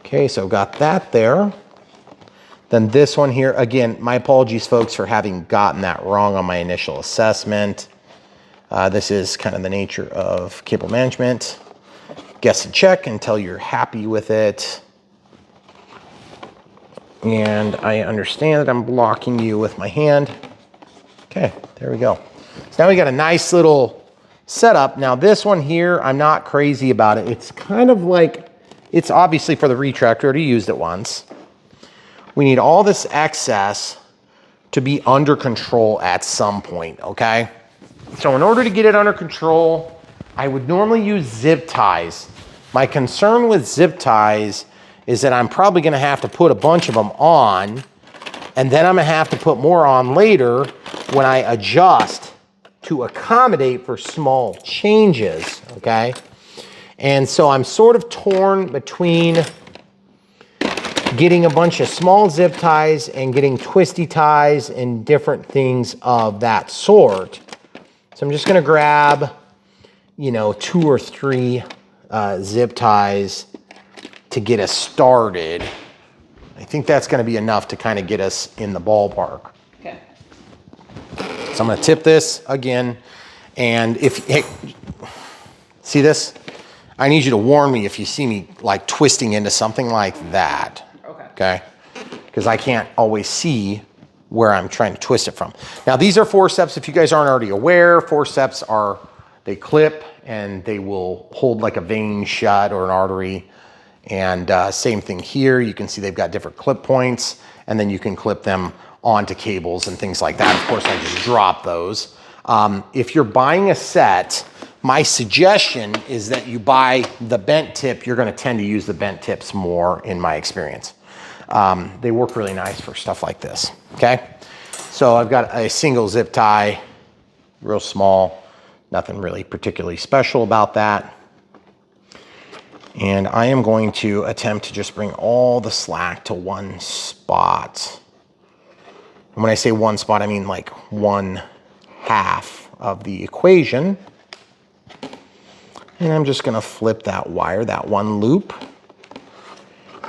Okay, so got that there. Then this one here, again, my apologies, folks, for having gotten that wrong on my initial assessment. This is kind of the nature of cable management. Guess and check until you're happy with it. And I understand that I'm blocking you with my hand. Okay, there we go. So now we got a nice little setup. Now this one here, I'm not crazy about it. It's kind of like, it's obviously for the retractor, already used it once. We need all this excess to be under control at some point, okay? So in order to get it under control, I would normally use zip ties. My concern with zip ties is that I'm probably gonna have to put a bunch of them on, and then I'm gonna have to put more on later when I adjust to accommodate for small changes, okay? And so I'm sort of torn between getting a bunch of small zip ties and getting twisty ties and different things of that sort. So I'm just gonna grab, you know, 2 or 3 zip ties to get us started. I think that's gonna be enough to kind of get us in the ballpark. Okay. So I'm gonna tip this again. And if, hey, see this? I need you to warn me if you see me like twisting into something like that. Okay? Because I can't always see where I'm trying to twist it from. Now these are forceps. If you guys aren't already aware, forceps are, they clip and they will hold like a vein shut or an artery. And same thing here. You can see they've got different clip points and then you can clip them onto cables and things like that. Of course, I just drop those. If you're buying a set, my suggestion is that you buy the bent tip. You're going to tend to use the bent tips more in my experience. They work really nice for stuff like this, okay? So I've got a single zip tie, real small, nothing really particularly special about that. And I am going to attempt to just bring all the slack to one spot. And when I say one spot, I mean like 1/2 of the equation. And I'm just gonna flip that wire, that one loop.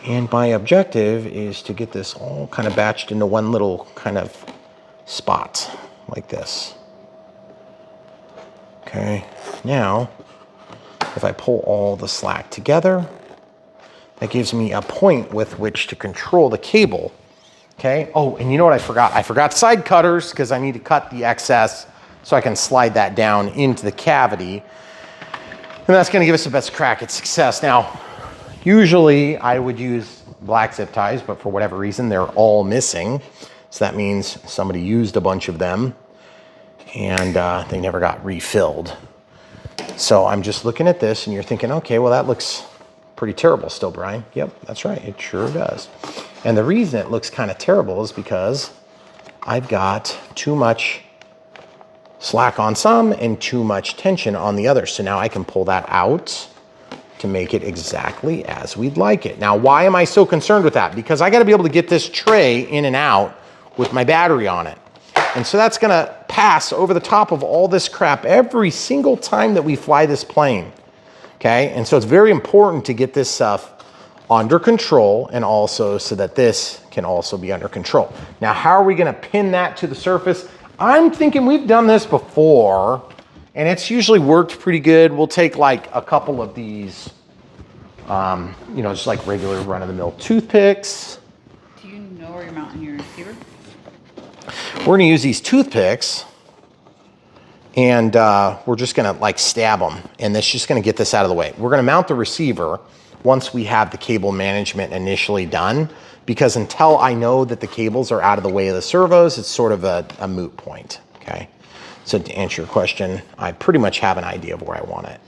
And my objective is to get this all kind of batched into one little kind of spot like this. Okay, now, if I pull all the slack together, that gives me a point with which to control the cable. Okay, oh, and you know what I forgot? I forgot side cutters because I need to cut the excess so I can slide that down into the cavity. And that's gonna give us the best crack at success. Now, usually I would use black zip ties, but for whatever reason, they're all missing. So that means somebody used a bunch of them and they never got refilled. So I'm just looking at this and you're thinking, okay, well, that looks pretty terrible still, Brian. Yep, that's right, it sure does. And the reason it looks kind of terrible is because I've got too much slack on some and too much tension on the other. So now I can pull that out to make it exactly as we'd like it. Now, why am I so concerned with that? Because I gotta be able to get this tray in and out with my battery on it. And so that's gonna pass over the top of all this crap every single time that we fly this plane, okay? And so it's very important to get this stuff under control and also so that this can also be under control. Now, how are we gonna pin that to the surface? I'm thinking we've done this before and it's usually worked pretty good. We'll take like a couple of these, you know, just like regular run-of-the-mill toothpicks. Do you know where you're mounting your receiver? We're gonna use these toothpicks and we're just gonna like stab them and that's just gonna get this out of the way. We're gonna mount the receiver once we have the cable management initially done, because until I know that the cables are out of the way of the servos, it's sort of a moot point, okay? So to answer your question, I pretty much have an idea of where I want it,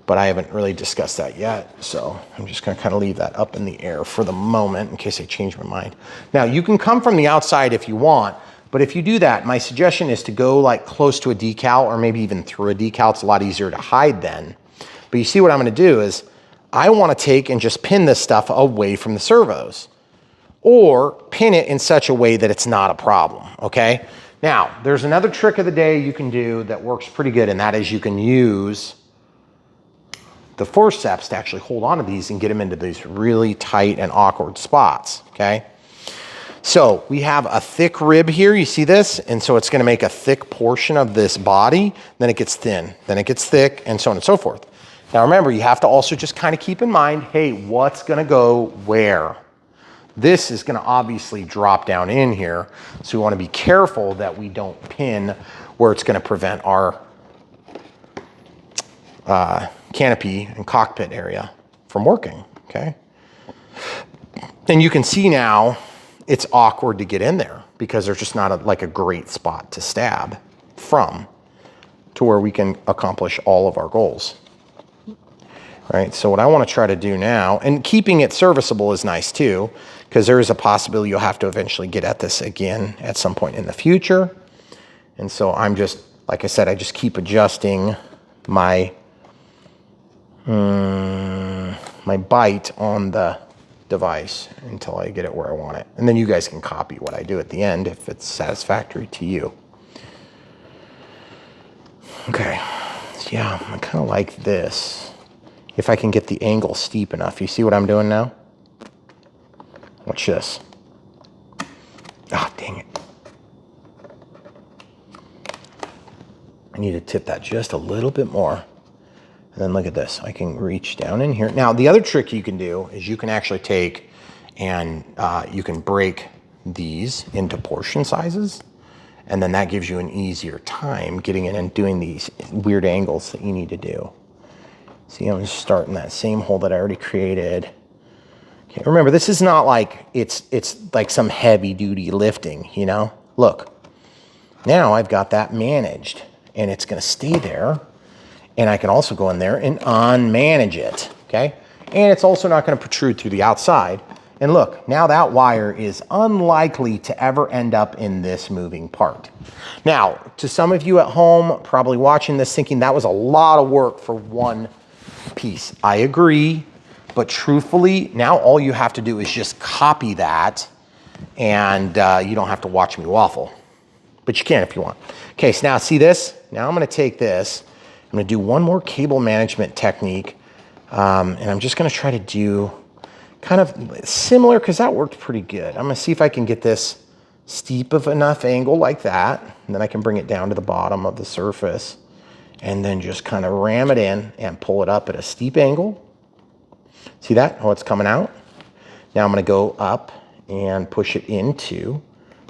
but I haven't really discussed that yet. So I'm just gonna kind of leave that up in the air for the moment in case I change my mind. Now you can come from the outside if you want, but if you do that, my suggestion is to go like close to a decal or maybe even through a decal. It's a lot easier to hide then. But you see what I'm gonna do is I wanna take and just pin this stuff away from the servos, or pin it in such a way that it's not a problem, okay? Now, there's another trick of the day you can do that works pretty good, and that is you can use the forceps to actually hold on to these and get them into these really tight and awkward spots, okay? So we have a thick rib here, you see this? And so it's gonna make a thick portion of this body, then it gets thin, then it gets thick, and so on and so forth. Now remember, you have to also just kind of keep in mind, hey, what's gonna go where? This is gonna obviously drop down in here, so we wanna be careful that we don't pin where it's gonna prevent our canopy and cockpit area from working, okay? And you can see now, it's awkward to get in there because there's just not like a great spot to stab from to where we can accomplish all of our goals. Right, so what I want to try to do now, and keeping it serviceable is nice too, because there is a possibility you'll have to eventually get at this again at some point in the future. And so I'm just, like I said, I just keep adjusting my my bite on the device until I get it where I want it. And then you guys can copy what I do at the end if it's satisfactory to you. Okay, so yeah, I kind of like this. If I can get the angle steep enough. You see what I'm doing now? Watch this. Ah, dang it. I need to tip that just a little bit more. And then look at this. I can reach down in here. Now, the other trick you can do is you can actually take and you can break these into portion sizes. And then that gives you an easier time getting in and doing these weird angles that you need to do. See, I'm just starting that same hole that I already created. Okay, remember, this is not like it's like some heavy duty lifting, you know? Look, now I've got that managed and it's gonna stay there. And I can also go in there and unmanage it, okay? And it's also not gonna protrude through the outside. And look, now that wire is unlikely to ever end up in this moving part. Now, to some of you at home, probably watching this thinking that was a lot of work for one piece. I agree, but truthfully, now all you have to do is just copy that and you don't have to watch me waffle. But you can if you want. Okay, so now see this? Now I'm gonna take this, I'm gonna do one more cable management technique, and I'm just gonna try to do kind of similar, because that worked pretty good. I'm gonna see if I can get this steep of enough angle like that, and then I can bring it down to the bottom of the surface, and then just kind of ram it in and pull it up at a steep angle. See that, how it's coming out? Now I'm gonna go up and push it into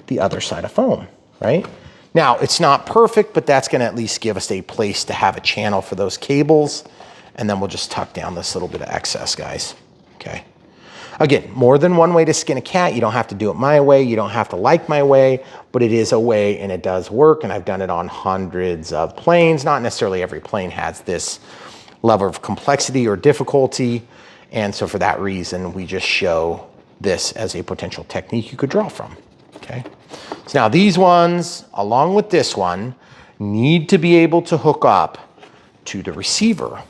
the other side of foam, right? Now, it's not perfect, but that's gonna at least give us a place to have a channel for those cables, and then we'll just tuck down this little bit of excess, guys, okay? Again, more than one way to skin a cat. You don't have to do it my way, you don't have to like my way, but it is a way and it does work, and I've done it on hundreds of planes. Not necessarily every plane has this level of complexity or difficulty, and so for that reason, we just show this as a potential technique you could draw from, okay? So now these ones, along with this one, need to be able to hook up to the receiver,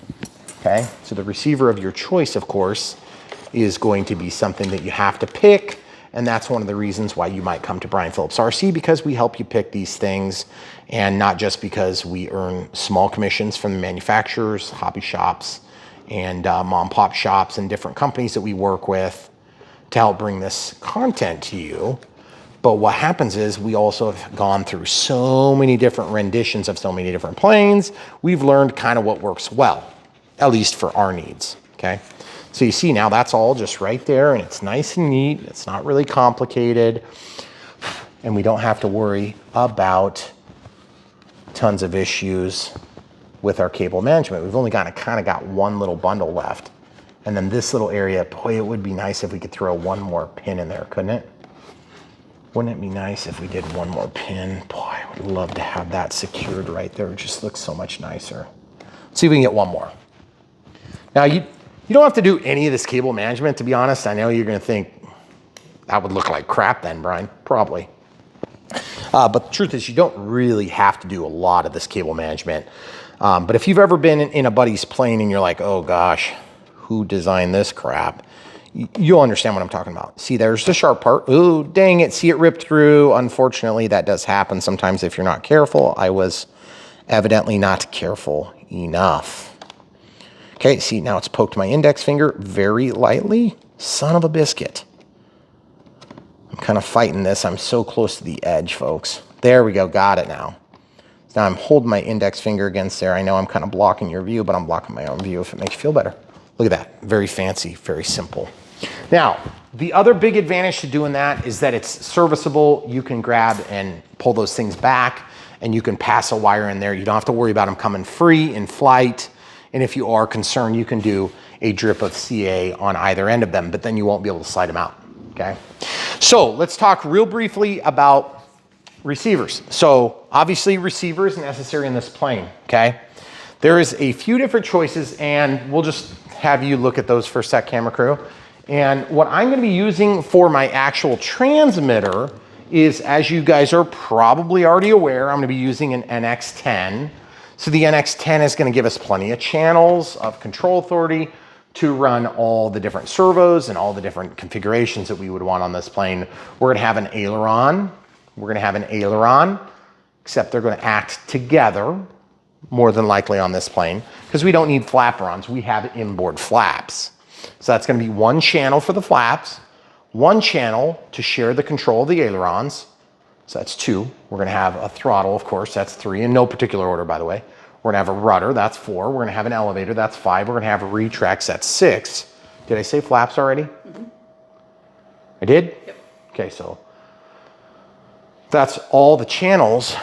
okay? So the receiver of your choice, of course, is going to be something that you have to pick, and that's one of the reasons why you might come to Brian Phillips RC, because we help you pick these things, and not just because we earn small commissions from the manufacturers, hobby shops, and mom-pop shops and different companies that we work with to help bring this content to you. But what happens is we also have gone through so many different renditions of so many different planes. We've learned kind of what works well, at least for our needs, okay? So you see now that's all just right there, and it's nice and neat. It's not really complicated, and we don't have to worry about tons of issues with our cable management. We've only kind of got one little bundle left. And then this little area, boy, it would be nice if we could throw one more pin in there, couldn't it? Wouldn't it be nice if we did one more pin? Boy, I would love to have that secured right there. It just looks so much nicer. Let's see if we can get one more. Now, you don't have to do any of this cable management, to be honest. I know you're gonna think that would look like crap then, Brian, probably. But the truth is you don't really have to do a lot of this cable management. But if you've ever been in a buddy's plane and you're like, oh gosh, who designed this crap? You'll understand what I'm talking about. See, there's the sharp part. Ooh, dang it, see it ripped through. Unfortunately, that does happen sometimes if you're not careful. I was evidently not careful enough. Okay, see, now it's poked my index finger very lightly. Son of a biscuit. I'm kind of fighting this. I'm so close to the edge, folks. There we go, got it now. Now I'm holding my index finger against there. I know I'm kind of blocking your view, but I'm blocking my own view if it makes you feel better. Look at that, very fancy, very simple. Now, the other big advantage to doing that is that it's serviceable. You can grab and pull those things back, and you can pass a wire in there. You don't have to worry about them coming free in flight. And if you are concerned, you can do a drip of CA on either end of them, but then you won't be able to slide them out, okay? So let's talk real briefly about receivers. So obviously receiver is necessary in this plane, okay? There is a few different choices, and we'll just have you look at those for a sec, camera crew. And what I'm gonna be using for my actual transmitter is, as you guys are probably already aware, I'm gonna be using an NX10. So the NX10 is gonna give us plenty of channels of control authority to run all the different servos and all the different configurations that we would want on this plane. We're gonna have an aileron. We're gonna have an aileron, except they're gonna act together, more than likely on this plane, because we don't need flaperons. We have inboard flaps. So that's gonna be one channel for the flaps, one channel to share the control of the ailerons. So that's two. We're gonna have a throttle, of course, that's three, in no particular order, by the way. We're gonna have a rudder, that's four. We're gonna have an elevator, that's five. We're gonna have a retracts, that's six. Did I say flaps already? Mm-hmm. I did? Yep. Okay, so that's all the channels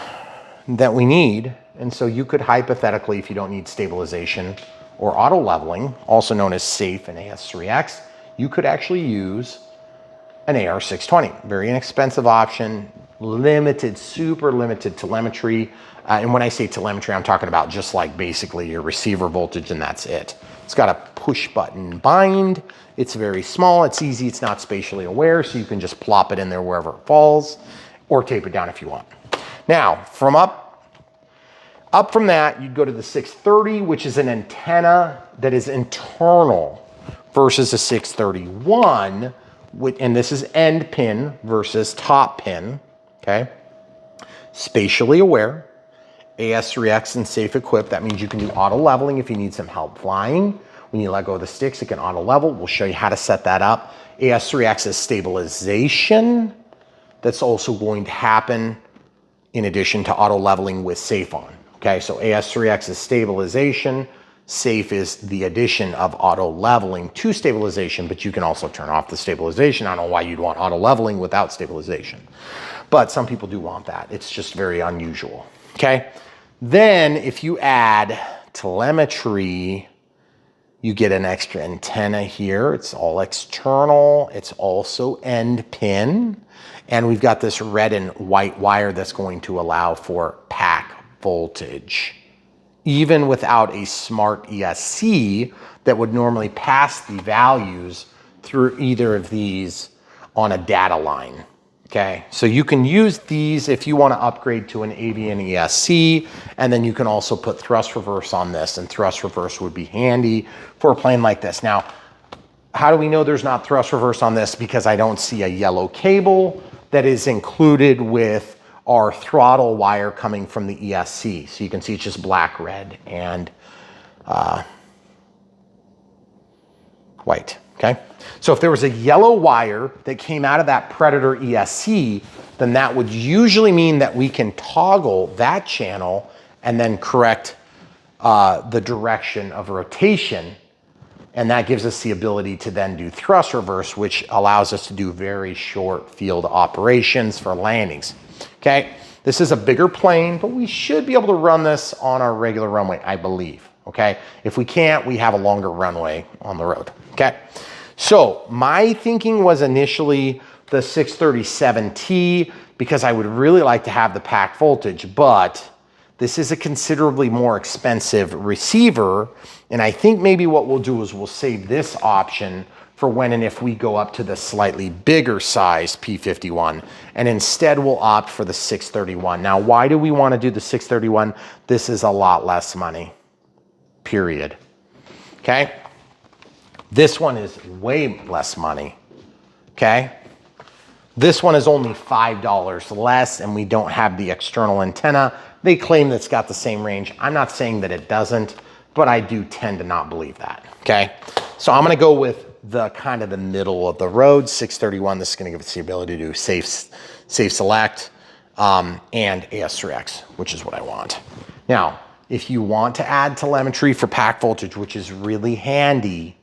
that we need. And so you could hypothetically, if you don't need stabilization or auto leveling, also known as SAFE and AS3X, you could actually use an AR620. Very inexpensive option, limited, super limited telemetry. And when I say telemetry, I'm talking about just like basically your receiver voltage and that's it. It's got a push button bind. It's very small, it's easy, it's not spatially aware, so you can just plop it in there wherever it falls or tape it down if you want. Now, from up from that, you'd go to the 630, which is an antenna that is internal versus a 631, and this is end pin versus top pin, okay? Spatially aware, AS3X and safe equipped. That means you can do auto leveling if you need some help flying. When you let go of the sticks, it can auto level. We'll show you how to set that up. AS3X is stabilization. That's also going to happen in addition to auto leveling with safe on. Okay, so AS3X is stabilization. Safe is the addition of auto leveling to stabilization, but you can also turn off the stabilization. I don't know why you'd want auto leveling without stabilization, but some people do want that. It's just very unusual. Okay, then if you add telemetry, you get an extra antenna here. It's all external. It's also end pin. And we've got this red and white wire that's going to allow for pack voltage. Even without a smart ESC that would normally pass the values through either of these on a data line. Okay, so you can use these if you want to upgrade to an avian ESC, and then you can also put thrust reverse on this, and thrust reverse would be handy for a plane like this. Now, how do we know there's not thrust reverse on this? Because I don't see a yellow cable that is included with our throttle wire coming from the ESC. So you can see it's just black, red, and white, okay? So if there was a yellow wire that came out of that Predator ESC, then that would usually mean that we can toggle that channel and then correct the direction of rotation. And that gives us the ability to then do thrust reverse, which allows us to do very short field operations for landings, okay? This is a bigger plane, but we should be able to run this on our regular runway, I believe, okay? If we can't, we have a longer runway on the road, okay? So my thinking was initially the 637T because I would really like to have the pack voltage, but this is a considerably more expensive receiver. And I think maybe what we'll do is we'll save this option for when and if we go up to the slightly bigger size P-51. And instead we'll opt for the 631. Now, why do we want to do the 631? This is a lot less money, period. Okay? This one is way less money, okay? This one is only $5 less and we don't have the external antenna. They claim that it's got the same range. I'm not saying that it doesn't, but I do tend to not believe that, okay? So I'm gonna go with the kind of the middle of the road, 631. This is gonna give us the ability to do safe select and AS3X, which is what I want. Now, if you want to add telemetry for pack voltage, which is really handy,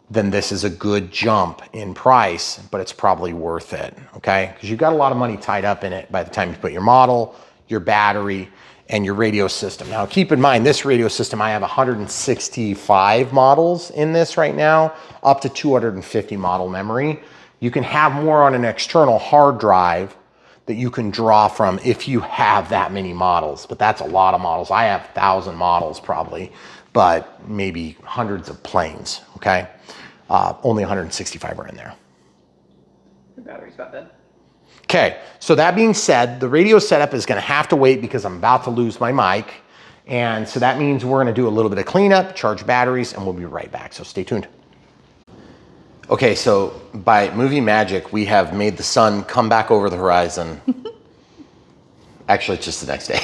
then this is a good jump in price, but it's probably worth it, okay? Because you've got a lot of money tied up in it by the time you put your model, your battery, and your radio system. Now, keep in mind, this radio system, I have 165 models in this right now, up to 250 model memory. You can have more on an external hard drive that you can draw from if you have that many models, but that's a lot of models. I have 1,000 models probably, but maybe hundreds of planes, okay? Only 165 are in there. The battery's about dead. Okay, so that being said, the radio setup is gonna have to wait because I'm about to lose my mic. And so that means we're gonna do a little bit of cleanup, charge batteries, and we'll be right back, so stay tuned. Okay, so by movie magic, we have made the sun come back over the horizon. Actually, it's just the next day.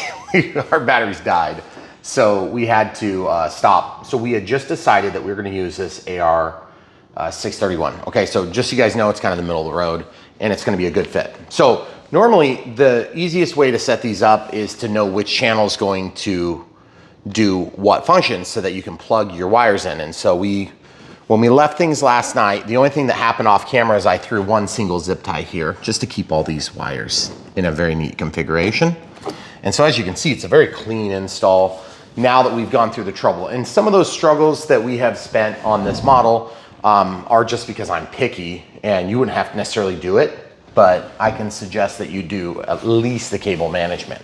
Our batteries died. So we had to stop. So we had just decided that we were gonna use this AR 631. Okay, so just so you guys know, it's kind of the middle of the road and it's gonna be a good fit. So normally the easiest way to set these up is to know which channel is going to do what functions so that you can plug your wires in. And so when we left things last night, the only thing that happened off camera is I threw one single zip tie here just to keep all these wires in a very neat configuration. And so as you can see, it's a very clean install now that we've gone through the trouble. And some of those struggles that we have spent on this model are just because I'm picky, and you wouldn't have to necessarily do it, but I can suggest that you do at least the cable management.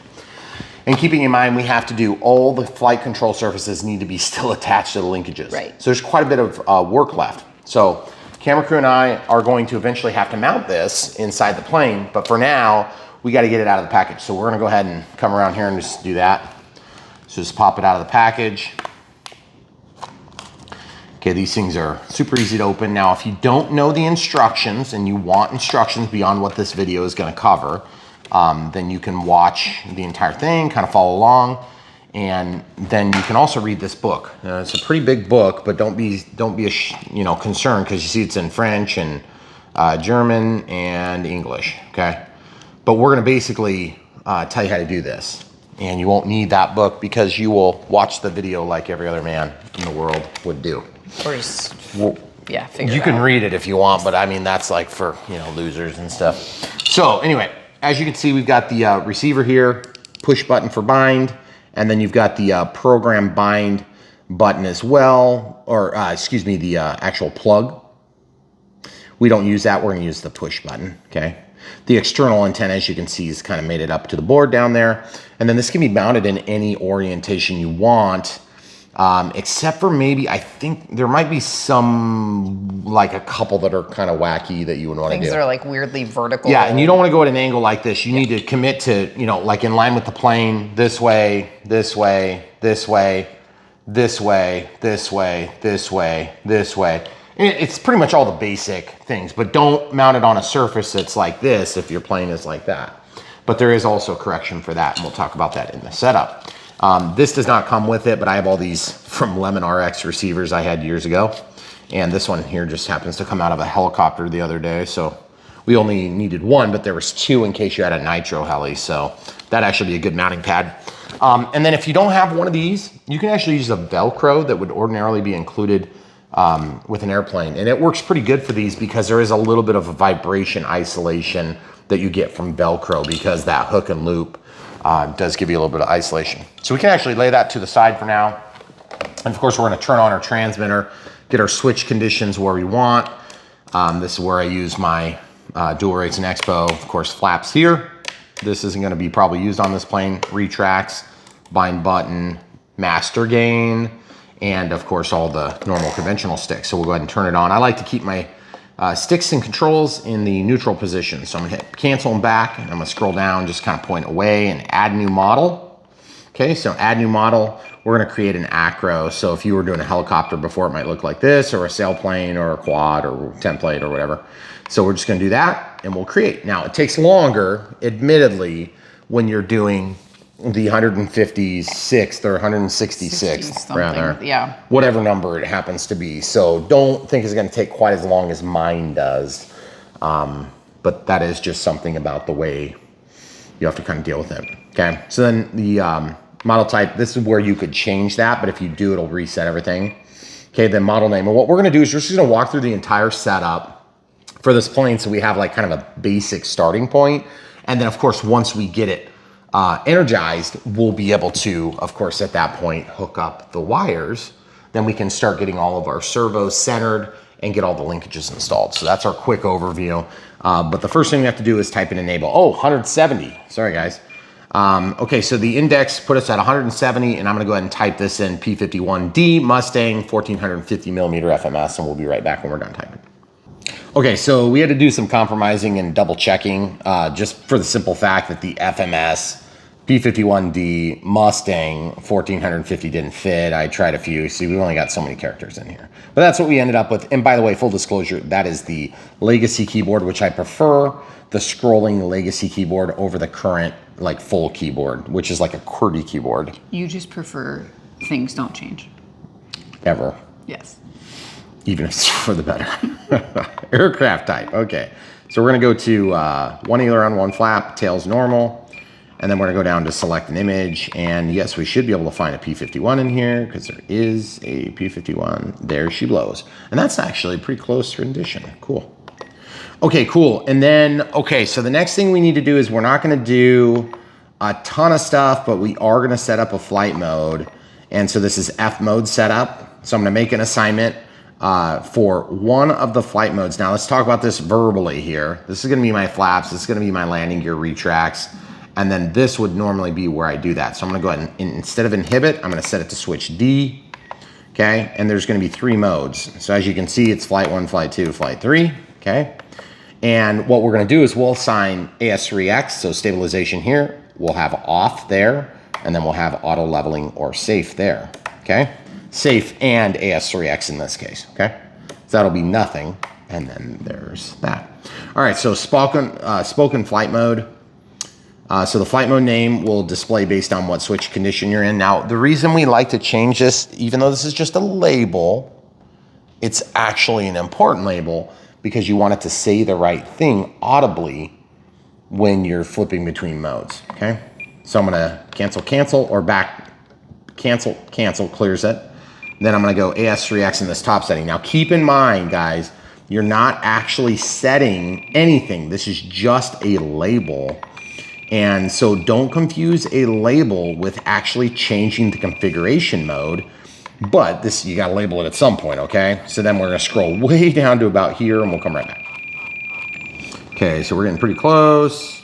And keeping in mind, we have to do all the flight control surfaces need to be still attached to the linkages. Right. So there's quite a bit of work left. So camera crew and I are going to eventually have to mount this inside the plane, but for now, we got to get it out of the package. So we're gonna go ahead and come around here and just do that. So just pop it out of the package. Okay, these things are super easy to open. Now, if you don't know the instructions and you want instructions beyond what this video is gonna cover, then you can watch the entire thing, kind of follow along, and then you can also read this book. It's a pretty big book, but don't be concerned, because you see it's in French and German and English. Okay, but we're gonna basically tell you how to do this, and you won't need that book because you will watch the video like every other man in the world would do. Or just, Well, yeah, figure you it can out. read it if you want, but I mean, that's like for, losers and stuff. So anyway, as you can see, we've got the receiver here, push button for bind, and then you've got the program bind button as well, or excuse me, the actual plug. We don't use that, we're gonna use the push button, okay? The external antenna, as you can see, is kind of made it up to the board down there. And then this can be mounted in any orientation you want. Except for maybe, I think there might be some, like a couple that are kind of wacky that you would want to do. Things that are like weirdly vertical. Yeah, and you don't want to go at an angle like this. You need to commit to, like in line with the plane, this way, this way, this way, this way, this way, this way, this way. It's pretty much all the basic things, but don't mount it on a surface that's like this if your plane is like that. But there is also correction for that, and we'll talk about that in the setup. This does not come with it, but I have all these from Lemon RX receivers I had years ago. And this one here just happens to come out of a helicopter the other day. So we only needed one, but there was two in case you had a nitro heli. So that'd actually be a good mounting pad. And then if you don't have one of these, you can actually use a Velcro that would ordinarily be included with an airplane. And it works pretty good for these because there is a little bit of a vibration isolation that you get from Velcro, because that hook and loop does give you a little bit of isolation. So we can actually lay that to the side for now. And of course, we're gonna turn on our transmitter, get our switch conditions where we want. This is where I use my dual rates and expo. Of course, flaps here. This isn't gonna be probably used on this plane. Retracts, bind button, master gain, and of course, all the normal conventional sticks. So we'll go ahead and turn it on. I like to keep my sticks and controls in the neutral position. So I'm gonna hit cancel and back, and I'm gonna scroll down, just kind of point away and add new model. Okay, so add new model, we're gonna create an acro. So if you were doing a helicopter before, it might look like this, or a sailplane, or a quad, or template, or whatever. So we're just gonna do that, and we'll create. Now, it takes longer, admittedly, when you're doing the 156th or 166th, rather. Yeah. Whatever number it happens to be. So don't think it's gonna take quite as long as mine does. But that is just something about the way you have to kind of deal with it. Okay, so then the model type, this is where you could change that, but if you do, it'll reset everything. Okay, then model name. And what we're gonna do is we're just gonna walk through the entire setup for this plane, so we have like kind of a basic starting point. And then of course, once we get it energized, we'll be able to, of course, at that point, hook up the wires. Then we can start getting all of our servos centered and get all the linkages installed. So that's our quick overview. But the first thing we have to do is type in enable. Oh, 170, sorry guys. Okay, so the index put us at 170, and I'm gonna go ahead and type this in P-51D Mustang 1450 millimeter FMS, and we'll be right back when we're done typing. Okay, so we had to do some compromising and double checking, just for the simple fact that the FMS P-51D Mustang 1450 didn't fit. I tried a few. See, we've only got so many characters in here. But that's what we ended up with. And by the way, full disclosure, that is the legacy keyboard, which I prefer the scrolling legacy keyboard over the current like full keyboard, which is like a QWERTY keyboard. You just prefer things don't change. Ever. Yes. Even if it's for the better. Aircraft type, okay. So we're gonna go to one aileron, one flap, tails normal. And then we're gonna go down to select an image. And yes, we should be able to find a P-51 in here because there is a P-51. There she blows. And that's actually a pretty close rendition, cool. Okay, cool, and then, okay, so the next thing we need to do is we're not gonna do a ton of stuff, but we are gonna set up a flight mode. And so this is F mode setup. So I'm gonna make an assignment. for one of the flight modes. Now let's talk about this verbally here. This is gonna be my flaps, this is gonna be my landing gear retracts, and then this would normally be where I do that. So I'm gonna go ahead and instead of inhibit, I'm gonna set it to switch D, okay? And there's gonna be 3 modes. So as you can see, it's flight 1, flight 2, flight 3, okay? And what we're gonna do is we'll assign AS3X, so stabilization here, we'll have off there, and then we'll have auto leveling or safe there, okay? Safe and AS3X in this case, okay? So that'll be nothing, and then there's that. All right, so spoken flight mode. So the flight mode name will display based on what switch condition you're in. Now, the reason we like to change this, even though this is just a label, it's actually an important label because you want it to say the right thing audibly when you're flipping between modes, okay? So I'm gonna cancel, or back, cancel, clears it. Then I'm gonna go AS3X in this top setting. Now keep in mind, guys, you're not actually setting anything. This is just a label. And so don't confuse a label with actually changing the configuration mode, but this, you gotta label it at some point, okay? So then we're gonna scroll way down to about here and we'll come right back. Okay, so we're getting pretty close.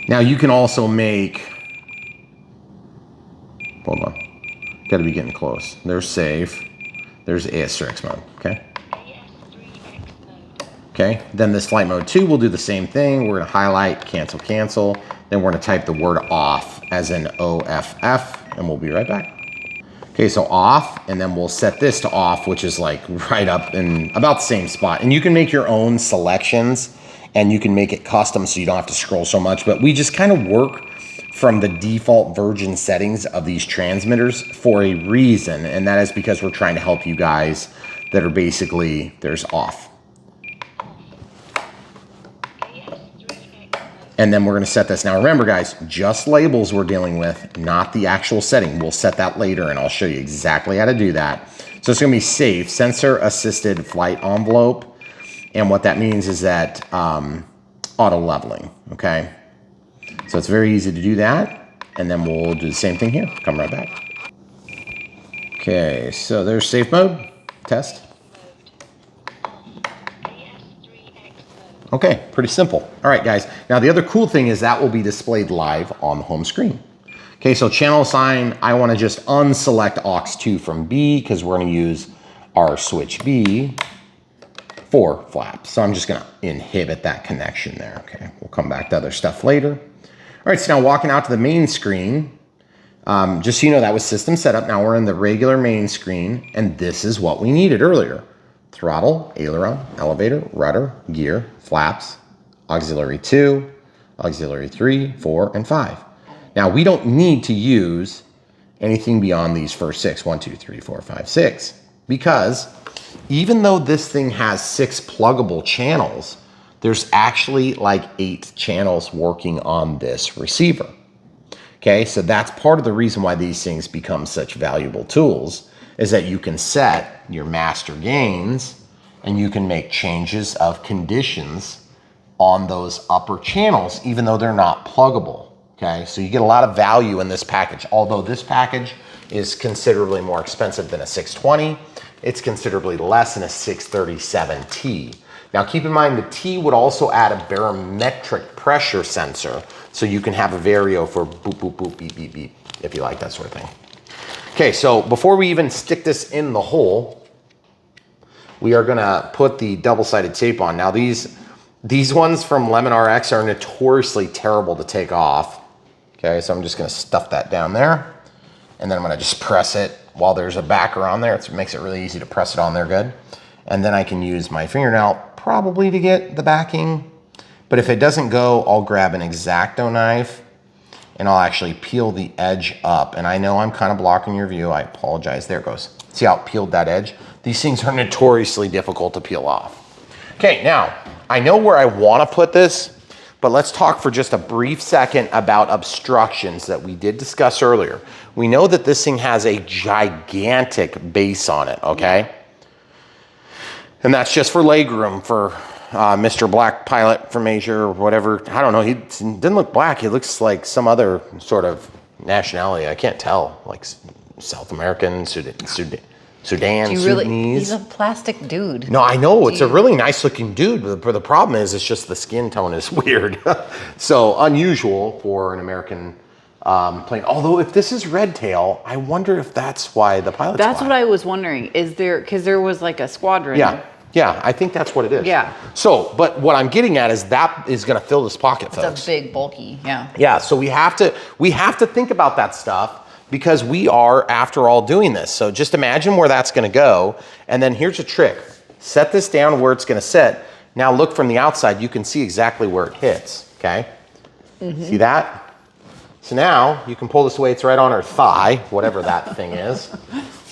Now you can also make, hold on, gotta be getting close. There's safe, there's AS3X mode, okay? Okay, then this flight mode 2 will do the same thing. We're gonna highlight, cancel, then we're gonna type the word off as in OFF, and we'll be right back. Okay, so off, and then we'll set this to off, which is like right up in about the same spot. And you can make your own selections, and you can make it custom so you don't have to scroll so much, but we just kind of work from the default version settings of these transmitters for a reason, and that is because we're trying to help you guys that are basically, there's off. And then we're gonna set this. Now remember guys, just labels we're dealing with, not the actual setting. We'll set that later and I'll show you exactly how to do that. So it's gonna be safe, sensor assisted flight envelope. And what that means is that auto leveling, okay? So it's very easy to do that. And then we'll do the same thing here, come right back. Okay, so there's safe mode, test. Okay, pretty simple. All right, guys. Now, the other cool thing is that will be displayed live on the home screen. Okay, so channel assign, I want to just unselect aux2 from B because we're going to use our switch B for flaps. So I'm just going to inhibit that connection there. Okay, we'll come back to other stuff later. All right, so now walking out to the main screen, just so you know, that was system setup. Now we're in the regular main screen, and this is what we needed earlier. Throttle, aileron, elevator, rudder, gear, flaps, auxiliary 2, auxiliary 3, 4, and 5. Now we don't need to use anything beyond these first 6, 1, 2, 3, 4, 5, 6, because even though this thing has 6 pluggable channels, there's actually like 8 channels working on this receiver. Okay, so that's part of the reason why these things become such valuable tools, is that you can set your master gains and you can make changes of conditions on those upper channels, even though they're not pluggable, okay? So you get a lot of value in this package. Although this package is considerably more expensive than a 620, it's considerably less than a 637T. Now keep in mind the T would also add a barometric pressure sensor, so you can have a vario for boop, boop, boop, beep, beep, beep, if you like that sort of thing. Okay, so before we even stick this in the hole, we are gonna put the double-sided tape on. Now these ones from Lemon RX are notoriously terrible to take off. Okay, so I'm just gonna stuff that down there, and then I'm gonna just press it while there's a backer on there. It makes it really easy to press it on there good. And then I can use my fingernail probably to get the backing, but if it doesn't go, I'll grab an X-Acto knife and I'll actually peel the edge up. And I know I'm kind of blocking your view. I apologize. There it goes. See how it peeled that edge? These things are notoriously difficult to peel off. Okay, now, I know where I want to put this, but let's talk for just a brief second about obstructions that we did discuss earlier. We know that this thing has a gigantic base on it, okay? And that's just for legroom for Mr. Black Pilot from Asia or whatever. I don't know, he didn't look black. He looks like some other sort of nationality. I can't tell, like South American, Sudan. Sudan, Do you really? Sudanese. He's a plastic dude. No, I know, it's a really nice looking dude, but the problem is it's just the skin tone is weird. So unusual for an American plane. Although if this is red tail, I wonder if that's why the pilots That's fly. what I was wondering. Is there, because there was like a squadron. Yeah, I think that's what it is. Yeah. So, but what I'm getting at is that is going to fill this pocket, folks. It's a big, bulky, yeah. Yeah, so we have to think about that stuff because we are, after all, doing this. So just imagine where that's going to go. And then here's a trick. Set this down where it's going to sit. Now look from the outside. You can see exactly where it hits, okay? See that? So now you can pull this away. It's right on her thigh, whatever that thing is.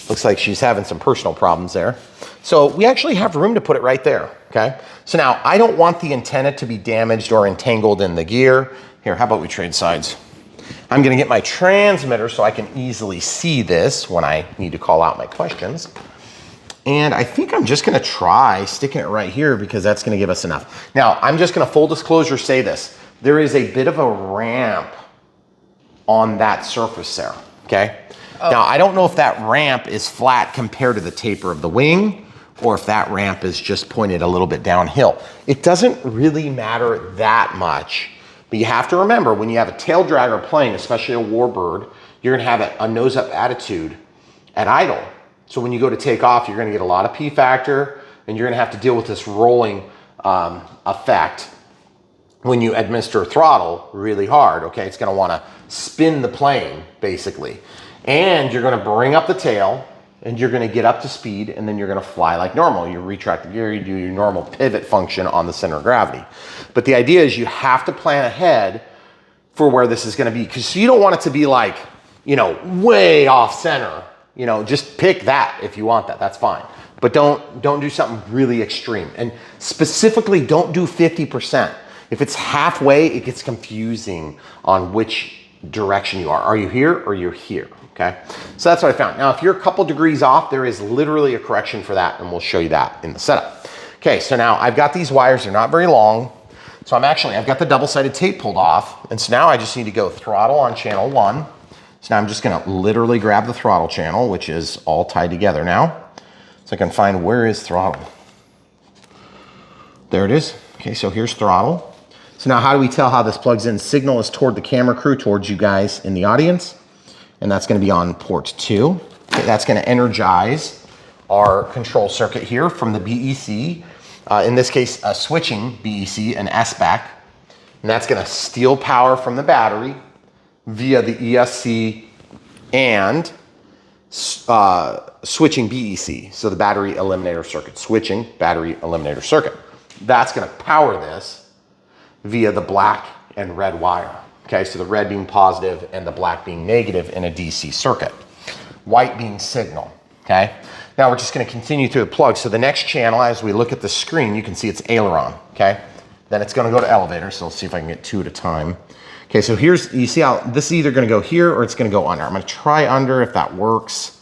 Looks like she's having some personal problems there. So we actually have room to put it right there, okay? So now I don't want the antenna to be damaged or entangled in the gear. Here, how about we trade sides? I'm gonna get my transmitter so I can easily see this when I need to call out my questions. And I think I'm just gonna try sticking it right here because that's gonna give us enough. Now, I'm just gonna full disclosure say this. There is a bit of a ramp on that surface there, okay? Oh. Now, I don't know if that ramp is flat compared to the taper of the wing or if that ramp is just pointed a little bit downhill. It doesn't really matter that much, but you have to remember when you have a tail dragger plane, especially a warbird, you're gonna have a nose-up attitude at idle. So when you go to take off, you're gonna get a lot of P factor and you're gonna have to deal with this rolling effect when you administer throttle really hard, okay? It's gonna wanna spin the plane, basically. And you're gonna bring up the tail and you're gonna get up to speed and then you're gonna fly like normal. You retract the gear, you do your normal pivot function on the center of gravity. But the idea is you have to plan ahead for where this is gonna be because you don't want it to be like, you know, way off center. You know, just pick that if you want that, that's fine. But don't do something really extreme. And specifically, don't do 50%. If it's halfway, it gets confusing on which direction you are. Are you here or you're here, okay? So that's what I found. Now, if you're a couple degrees off, there is literally a correction for that, and we'll show you that in the setup. Okay, so now I've got these wires, they're not very long. So I've got the double-sided tape pulled off, and so now I just need to go throttle on channel 1. So now I'm just gonna literally grab the throttle channel, which is all tied together now. So I can find where is throttle. There it is. Okay, so here's throttle. So now how do we tell how this plugs in? Signal is toward the camera crew, towards you guys in the audience. And that's gonna be on port 2. Okay, that's gonna energize our control circuit here from the BEC. In this case, a switching BEC, an S-back. And that's gonna steal power from the battery via the ESC and switching BEC. So the battery eliminator circuit, switching battery eliminator circuit. That's gonna power this via the black and red wire. Okay, so the red being positive and the black being negative in a DC circuit. White being signal, okay? Now we're just gonna continue through the plug. So the next channel, as we look at the screen, you can see it's aileron, okay? Then it's gonna go to elevator, so let's see if I can get 2 at a time. Okay, so here's, you see how this is either gonna go here or it's gonna go under. I'm gonna try under if that works.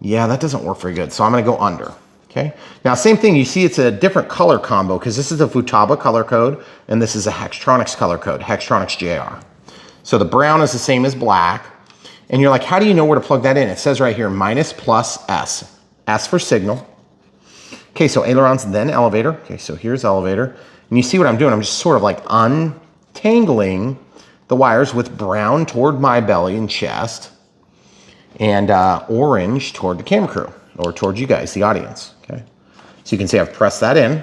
Yeah, that doesn't work very good, so I'm gonna go under. Okay. Now, same thing, you see it's a different color combo because this is a Futaba color code and this is a Hextronics color code, Hextronics JR. So the brown is the same as black. And you're like, how do you know where to plug that in? It says right here, minus plus S. S for signal. Okay, so ailerons, then elevator. Okay, so here's elevator. And you see what I'm doing? I'm just sort of like untangling the wires with brown toward my belly and chest and orange toward the camera crew or toward you guys, the audience. Okay, so you can see I've pressed that in,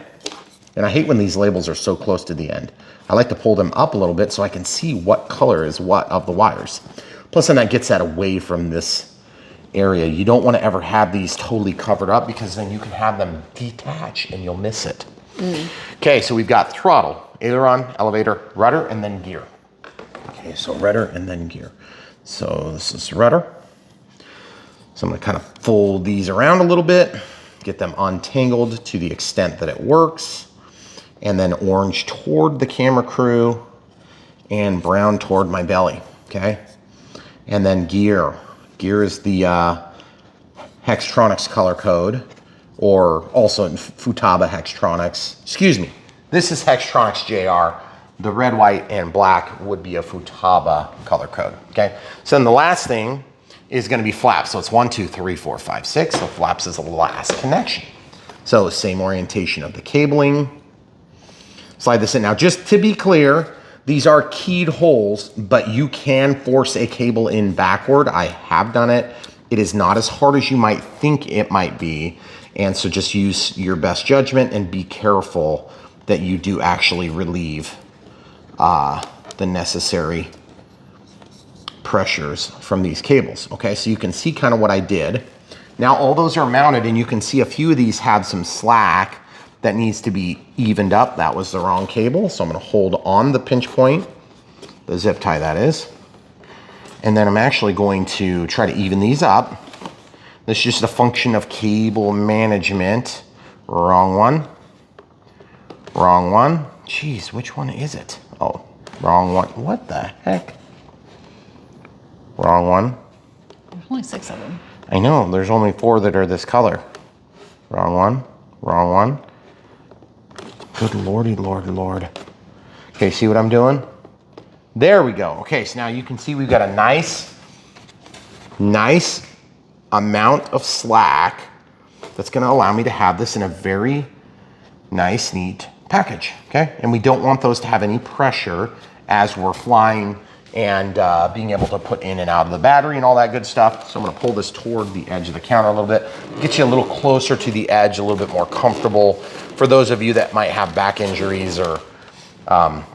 and I hate when these labels are so close to the end. I like to pull them up a little bit so I can see what color is what of the wires. Plus, then that gets that away from this area. You don't want to ever have these totally covered up because then you can have them detach and you'll miss it. Okay, so we've got throttle, aileron, elevator, rudder, and then gear. Okay, so rudder and then gear. So this is rudder. So I'm gonna kind of fold these around a little bit, get them untangled to the extent that it works, and then orange toward the camera crew and brown toward my belly, okay? And then gear. Gear is the Hextronics color code, or also in Futaba Hextronics. Excuse me, this is Hextronics JR. The red, white, and black would be a Futaba color code, okay? So then the last thing is going to be flaps. So it's 1, 2, 3, 4, 5, 6. So flaps is the last connection. So same orientation of the cabling. Slide this in. Now, just to be clear, these are keyed holes, but you can force a cable in backward. I have done it. It is not as hard as you might think it might be. And so just use your best judgment and be careful that you do actually relieve the necessary pressures from these cables. Okay, so you can see kind of what I did. Now all those are mounted, and you can see a few of these have some slack that needs to be evened up. That was the wrong cable, so I'm going to hold on the pinch point, the zip tie that is, and then I'm actually going to try to even these up. This is just a function of cable management. Wrong one. Wrong one. Jeez, which one is it? Oh, wrong one. What the heck? Wrong one. There's only 6 of them. I know, there's only 4 that are this color. Wrong one. Wrong one. Good lordy, lord. Okay, see what I'm doing? There we go. Okay, so now you can see we've got a nice amount of slack that's gonna allow me to have this in a very nice, neat package, okay? And we don't want those to have any pressure as we're flying and being able to put in and out of the battery and all that good stuff. So I'm gonna pull this toward the edge of the counter a little bit, get you a little closer to the edge, a little bit more comfortable. For those of you that might have back injuries or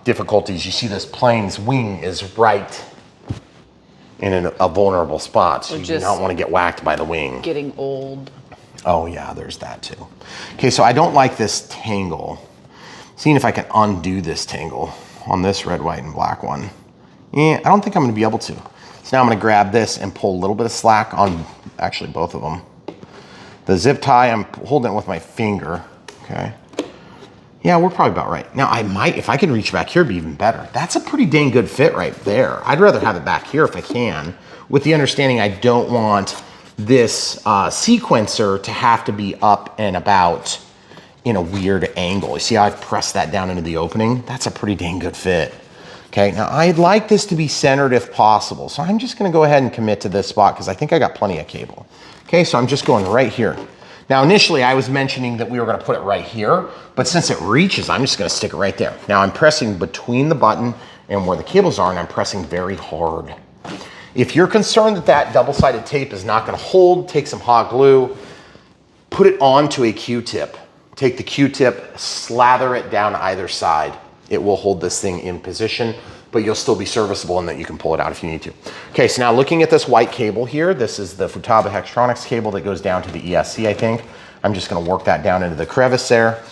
difficulties, you see this plane's wing is right in a vulnerable spot. So you do not wanna get whacked by the wing. Getting old. Oh yeah, there's that too. Okay, so I don't like this tangle. Seeing if I can undo this tangle on this red, white, and black one. Yeah, I don't think I'm gonna be able to. So now I'm gonna grab this and pull a little bit of slack on actually both of them. The zip tie, I'm holding it with my finger, okay? Yeah, we're probably about right. Now I might, if I can reach back here, it'd be even better. That's a pretty dang good fit right there. I'd rather have it back here if I can, with the understanding I don't want this sequencer to have to be up and about in a weird angle. You see how I've pressed that down into the opening? That's a pretty dang good fit. Okay, now I'd like this to be centered if possible. So I'm just gonna go ahead and commit to this spot because I think I got plenty of cable. Okay, so I'm just going right here. Now initially I was mentioning that we were gonna put it right here, but since it reaches, I'm just gonna stick it right there. Now I'm pressing between the button and where the cables are, and I'm pressing very hard. If you're concerned that that double-sided tape is not gonna hold, take some hot glue, put it onto a Q-tip. Take the Q-tip, slather it down either side. It will hold this thing in position, but you'll still be serviceable in that you can pull it out if you need to. Okay, so now looking at this white cable here, this is the Futaba Hextronics cable that goes down to the ESC, I think. I'm just gonna work that down into the crevice there.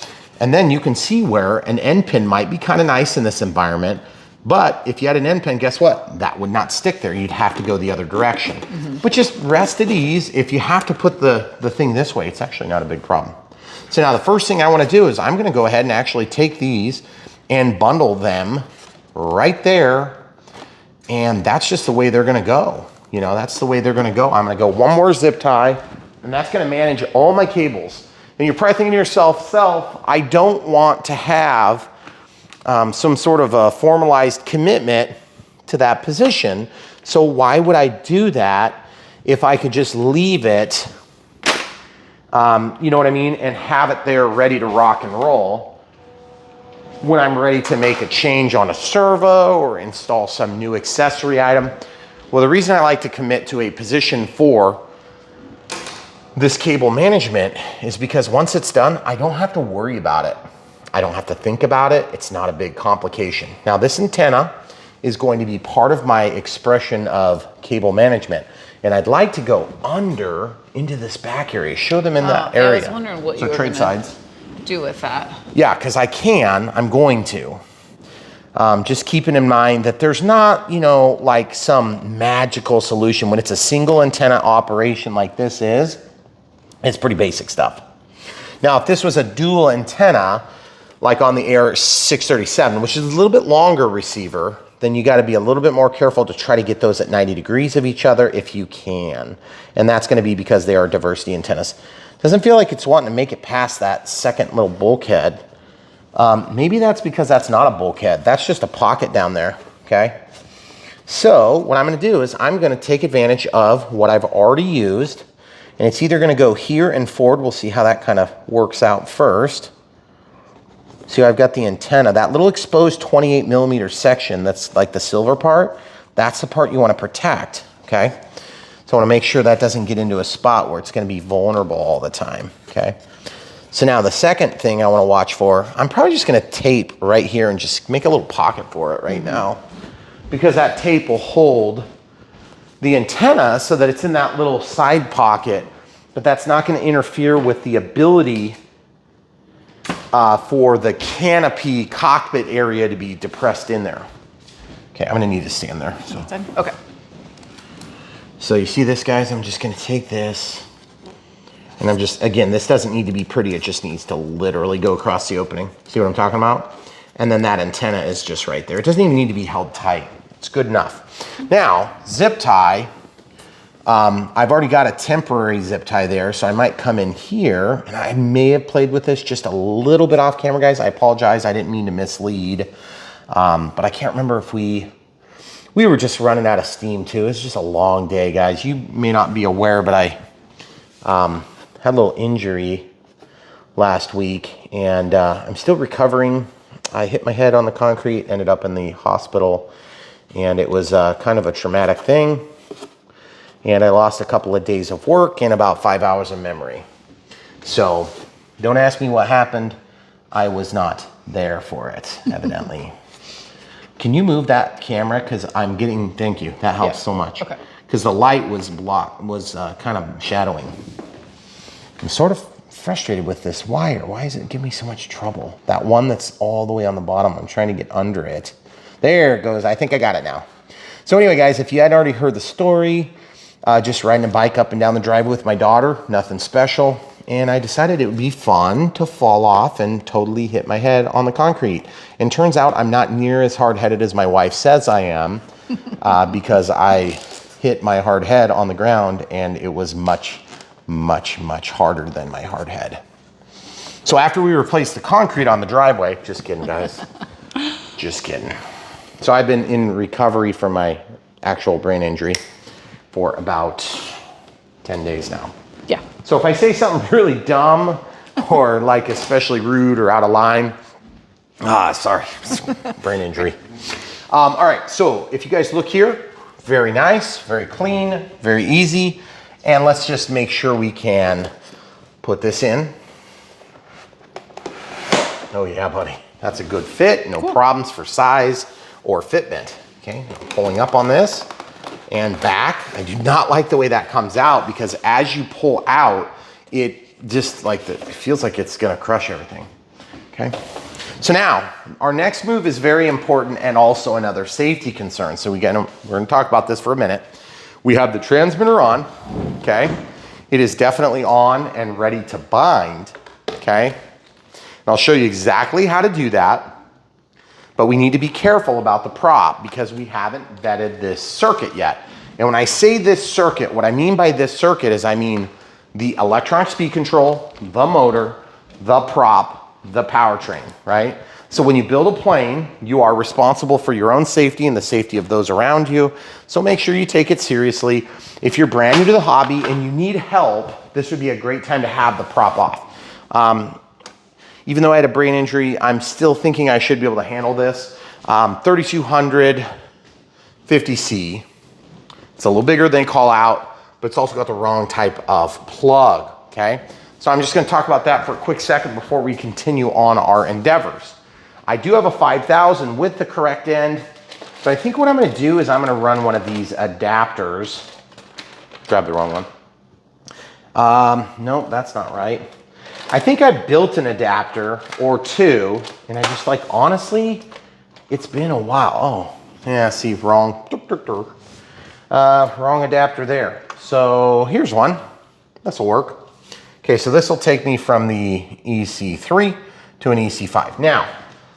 And then you can see where an end pin might be kind of nice in this environment, but if you had an end pin, guess what? That would not stick there. You'd have to go the other direction. But just rest at ease. If you have to put the thing this way, it's actually not a big problem. So now the first thing I wanna do is I'm gonna go ahead and actually take these and bundle them right there. And that's just the way they're gonna go. You know, that's the way they're gonna go. I'm gonna go one more zip tie, and that's gonna manage all my cables. And you're probably thinking to yourself, I don't want to have some sort of a formalized commitment to that position. So why would I do that if I could just leave it, you know what I mean, and have it there ready to rock and roll when I'm ready to make a change on a servo or install some new accessory item? Well, the reason I like to commit to a position for this cable management is because once it's done, I don't have to worry about it. I don't have to think about it. It's not a big complication. Now, this antenna is going to be part of my expression of cable management. And I'd like to go under into this back area, show them in that area. I was wondering what so you were trade gonna sides. do with that. Yeah, because I'm going to. Just keeping in mind that there's not, you know, like some magical solution. When it's a single antenna operation like this is, it's pretty basic stuff. Now, if this was a dual antenna, like on the Air 637, which is a little bit longer receiver, then you gotta be a little bit more careful to try to get those at 90 degrees of each other if you can. And that's gonna be because they are diversity antennas. Doesn't feel like it's wanting to make it past that second little bulkhead. Maybe that's because that's not a bulkhead. That's just a pocket down there, okay? So what I'm gonna do is I'm gonna take advantage of what I've already used, and it's either gonna go here and forward. We'll see how that kind of works out first. See, I've got the antenna, that little exposed 28 millimeter section, that's like the silver part, that's the part you wanna protect, okay? So I wanna make sure that doesn't get into a spot where it's gonna be vulnerable all the time, okay? So now the second thing I wanna watch for, I'm probably just gonna tape right here and just make a little pocket for it right now, because that tape will hold the antenna so that it's in that little side pocket, but that's not gonna interfere with the ability for the canopy cockpit area to be depressed in there. Okay, I'm gonna need to stand there. So. Okay. So you see this, guys? I'm just gonna take this, and I'm just, again, this doesn't need to be pretty, it just needs to literally go across the opening. See what I'm talking about? And then that antenna is just right there. It doesn't even need to be held tight. It's good enough. Now, zip tie, I've already got a temporary zip tie there, so I might come in here, and I may have played with this just a little bit off camera, guys. I apologize, I didn't mean to mislead, but I can't remember if we were just running out of steam too. It's just a long day, guys. You may not be aware, but I had a little injury last week, and I'm still recovering. I hit my head on the concrete, ended up in the hospital, and it was kind of a traumatic thing. And I lost a couple of days of work and about 5 hours of memory. So don't ask me what happened. I was not there for it, evidently. Can you move that camera? Because I'm getting, thank you, that helps so much. Okay. Because the light was kind of shadowing. I'm sort of frustrated with this wire. Why is it giving me so much trouble? That one that's all the way on the bottom, I'm trying to get under it. There it goes, I think I got it now. So anyway, guys, if you hadn't already heard the story, just riding a bike up and down the driveway with my daughter, nothing special. And I decided it would be fun to fall off and totally hit my head on the concrete. And turns out I'm not near as hard-headed as my wife says I am, because I hit my hard head on the ground and it was much, much, much harder than my hard head. So after we replaced the concrete on the driveway, just kidding, guys, just kidding. So I've been in recovery from my actual brain injury for about 10 days now. Yeah. So if I say something really dumb or like especially rude or out of line, sorry, brain injury. All right, so if you guys look here, very nice, very clean, very easy. And let's just make sure we can put this in. Oh yeah, buddy, that's a good fit. No problems for size or fitment. Okay, I'm pulling up on this and back. I do not like the way that comes out, because as you pull out, it just like it feels like it's gonna crush everything. Okay. So now our next move is very important and also another safety concern. So we're gonna talk about this for a minute. We have the transmitter on, okay? It is definitely on and ready to bind, okay? And I'll show you exactly how to do that. But we need to be careful about the prop because we haven't vetted this circuit yet. And when I say this circuit, what I mean by this circuit is I mean the electronic speed control, the motor, the prop, the powertrain, right? So when you build a plane, you are responsible for your own safety and the safety of those around you. So make sure you take it seriously. If you're brand new to the hobby and you need help, this would be a great time to have the prop off. Even though I had a brain injury, I'm still thinking I should be able to handle this. 3200 50C. It's a little bigger than call out, but it's also got the wrong type of plug, okay? So I'm just gonna talk about that for a quick second before we continue on our endeavors. I do have a 5000 with the correct end, but I think what I'm gonna do is I'm gonna run one of these adapters. Grab the wrong one. No, that's not right. I think I built an adapter or two, and I just like, honestly, it's been a while. Oh, yeah, see, wrong. Wrong adapter there. So here's one. This'll work. Okay, so this will take me from the EC3 to an EC5. Now,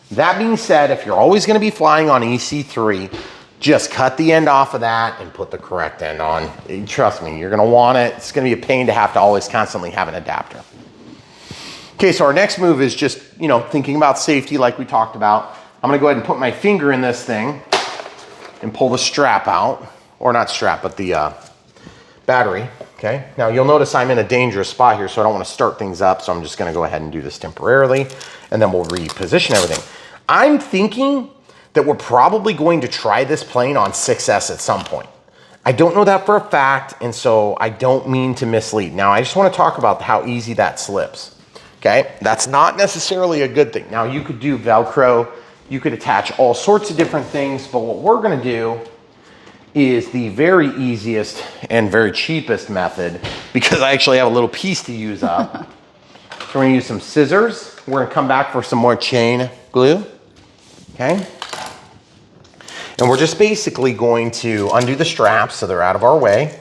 that being said, if you're always gonna be flying on EC3, just cut the end off of that and put the correct end on. Trust me, you're gonna want it. It's gonna be a pain to have to always constantly have an adapter. Okay, so our next move is just, thinking about safety like we talked about. I'm gonna go ahead and put my finger in this thing and pull the strap out, or not strap, but the battery, okay? Now you'll notice I'm in a dangerous spot here, so I don't want to start things up, so I'm just gonna go ahead and do this temporarily, and then we'll reposition everything. I'm thinking that we're probably going to try this plane on 6S at some point. I don't know that for a fact, and so I don't mean to mislead. Now, I just want to talk about how easy that slips, okay? That's not necessarily a good thing. Now, you could do Velcro, you could attach all sorts of different things, but what we're gonna do is the very easiest and very cheapest method, because I actually have a little piece to use up. So we're gonna use some scissors. We're gonna come back for some more chain glue, okay? And we're just basically going to undo the straps so they're out of our way.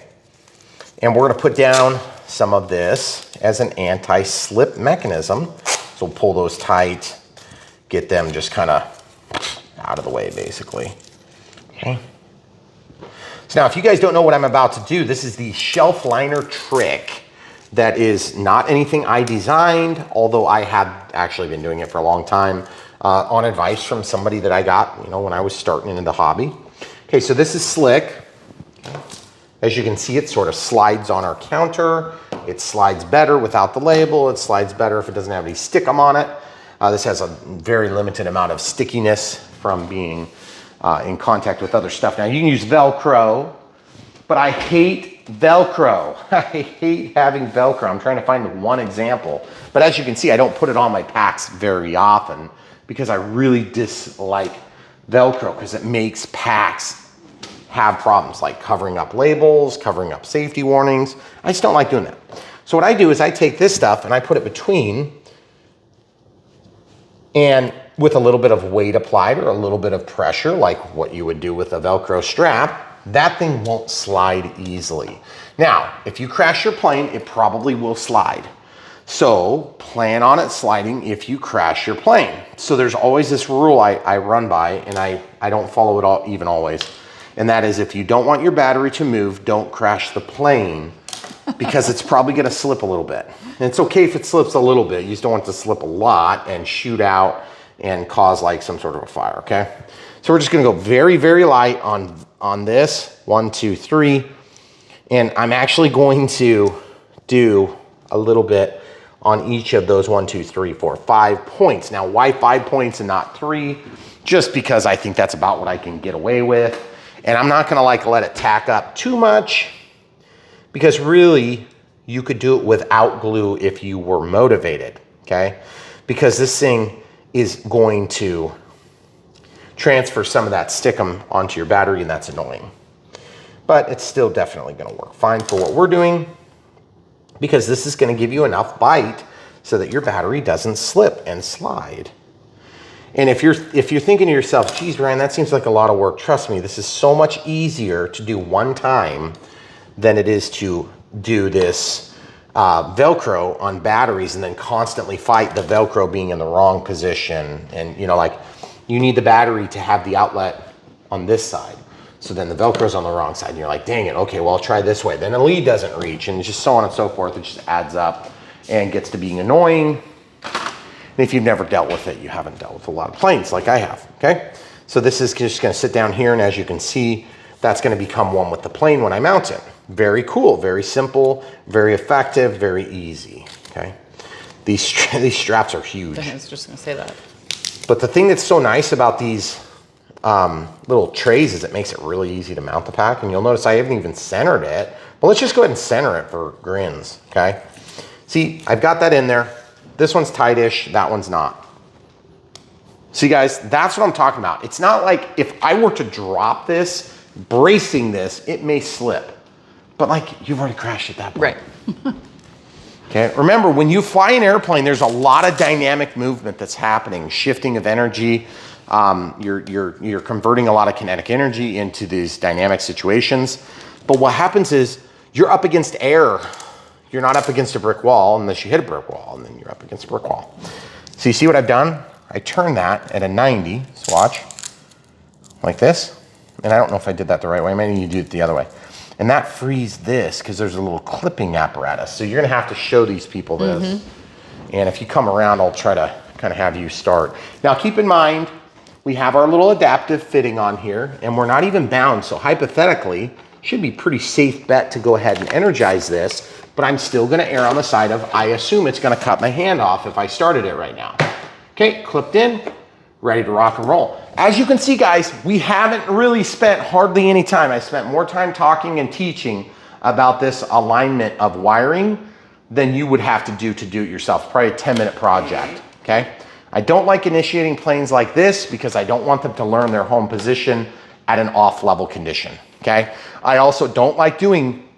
And we're gonna put down some of this as an anti-slip mechanism. So we'll pull those tight, get them just kind of out of the way basically, okay? So now if you guys don't know what I'm about to do, this is the shelf liner trick. That is not anything I designed, although I have actually been doing it for a long time on advice from somebody that I got, when I was starting into the hobby. Okay, so this is slick. As you can see, it sort of slides on our counter. It slides better without the label. It slides better if it doesn't have any stickum on it. This has a very limited amount of stickiness from being in contact with other stuff. Now you can use Velcro, but I hate Velcro. I hate having Velcro. I'm trying to find one example. But as you can see, I don't put it on my packs very often because I really dislike Velcro because it makes packs have problems like covering up labels, covering up safety warnings. I just don't like doing that. So what I do is I take this stuff and I put it between, and with a little bit of weight applied or a little bit of pressure, like what you would do with a Velcro strap, that thing won't slide easily. Now, if you crash your plane, it probably will slide. So plan on it sliding if you crash your plane. So there's always this rule I run by, and I don't follow it all, even always. And that is, if you don't want your battery to move, don't crash the plane because it's probably gonna slip a little bit. And it's okay if it slips a little bit. You just don't want it to slip a lot and shoot out and cause like some sort of a fire, okay? So we're just gonna go very, very light on this. 1, 2, 3. And I'm actually going to do a little bit on each of those 1, 2, 3, 4, 5 points. Now, why 5 points and not 3? Just because I think that's about what I can get away with. And I'm not gonna like let it tack up too much, because really you could do it without glue if you were motivated, okay? Because this thing is going to transfer some of that stickum onto your battery, and that's annoying. But it's still definitely gonna work fine for what we're doing, because this is gonna give you enough bite so that your battery doesn't slip and slide. And if you're thinking to yourself, geez, Ryan, that seems like a lot of work, trust me, this is so much easier to do one time than it is to do this Velcro on batteries and then constantly fight the Velcro being in the wrong position. And like you need the battery to have the outlet on this side. So then the Velcro's on the wrong side and you're like, dang it, okay, well, I'll try this way. Then the lead doesn't reach, and just so on and so forth. It just adds up and gets to being annoying. And if you've never dealt with it, you haven't dealt with a lot of planes like I have, okay? So this is just gonna sit down here, and as you can see, that's gonna become one with the plane when I mount it. Very cool, very simple, very effective, very easy, okay? These straps are huge. I was just gonna say that. But the thing that's so nice about these little trays is it makes it really easy to mount the pack. And you'll notice I haven't even centered it, but let's just go ahead and center it for grins, okay? See, I've got that in there. This one's tightish, that one's not. See guys, that's what I'm talking about. It's not like if I were to drop this, bracing this, it may slip. But like, you've already crashed at that point. Right. Okay, remember, when you fly an airplane, there's a lot of dynamic movement that's happening, shifting of energy. You're converting a lot of kinetic energy into these dynamic situations. But what happens is you're up against air. You're not up against a brick wall unless you hit a brick wall, and then you're up against a brick wall. So you see what I've done? I turned that at a 90, so watch, like this. And I don't know if I did that the right way. Maybe you do it the other way. And that frees this because there's a little clipping apparatus. So you're gonna have to show these people this. And if you come around, I'll try to kind of have you start. Now keep in mind, We have our little adaptive fitting on here, and we're not even bound, so hypothetically, should be pretty safe bet to go ahead and energize this, but I'm still gonna err on the side of, I assume it's gonna cut my hand off if I started it right now. Okay, clipped in, ready to rock and roll. As you can see, guys, we haven't really spent hardly any time. I spent more time talking and teaching about this alignment of wiring than you would have to do it yourself. Probably a 10-minute project, okay? I don't like initiating planes like this because I don't want them to learn their home position at an off-level condition, okay? I also don't like doing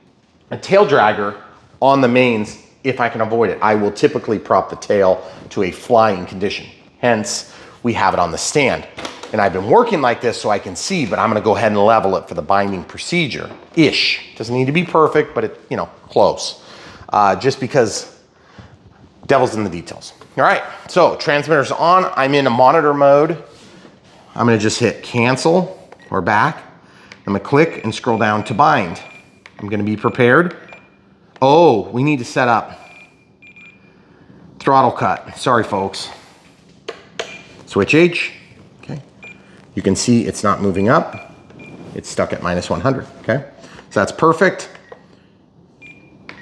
a tail dragger on the mains if I can avoid it. I will typically prop the tail to a flying condition. Hence, we have it on the stand. And I've been working like this so I can see, but I'm gonna go ahead and level it for the binding procedure-ish. Doesn't need to be perfect, but it, you know, close. Just because devil's in the details. All right, so transmitter's on. I'm in a monitor mode. I'm gonna just hit cancel or back. I'm gonna click and scroll down to bind. I'm gonna be prepared. Oh, we need to set up throttle cut. Sorry, folks. Switch H, okay. You can see it's not moving up. It's stuck at -100, okay? So that's perfect.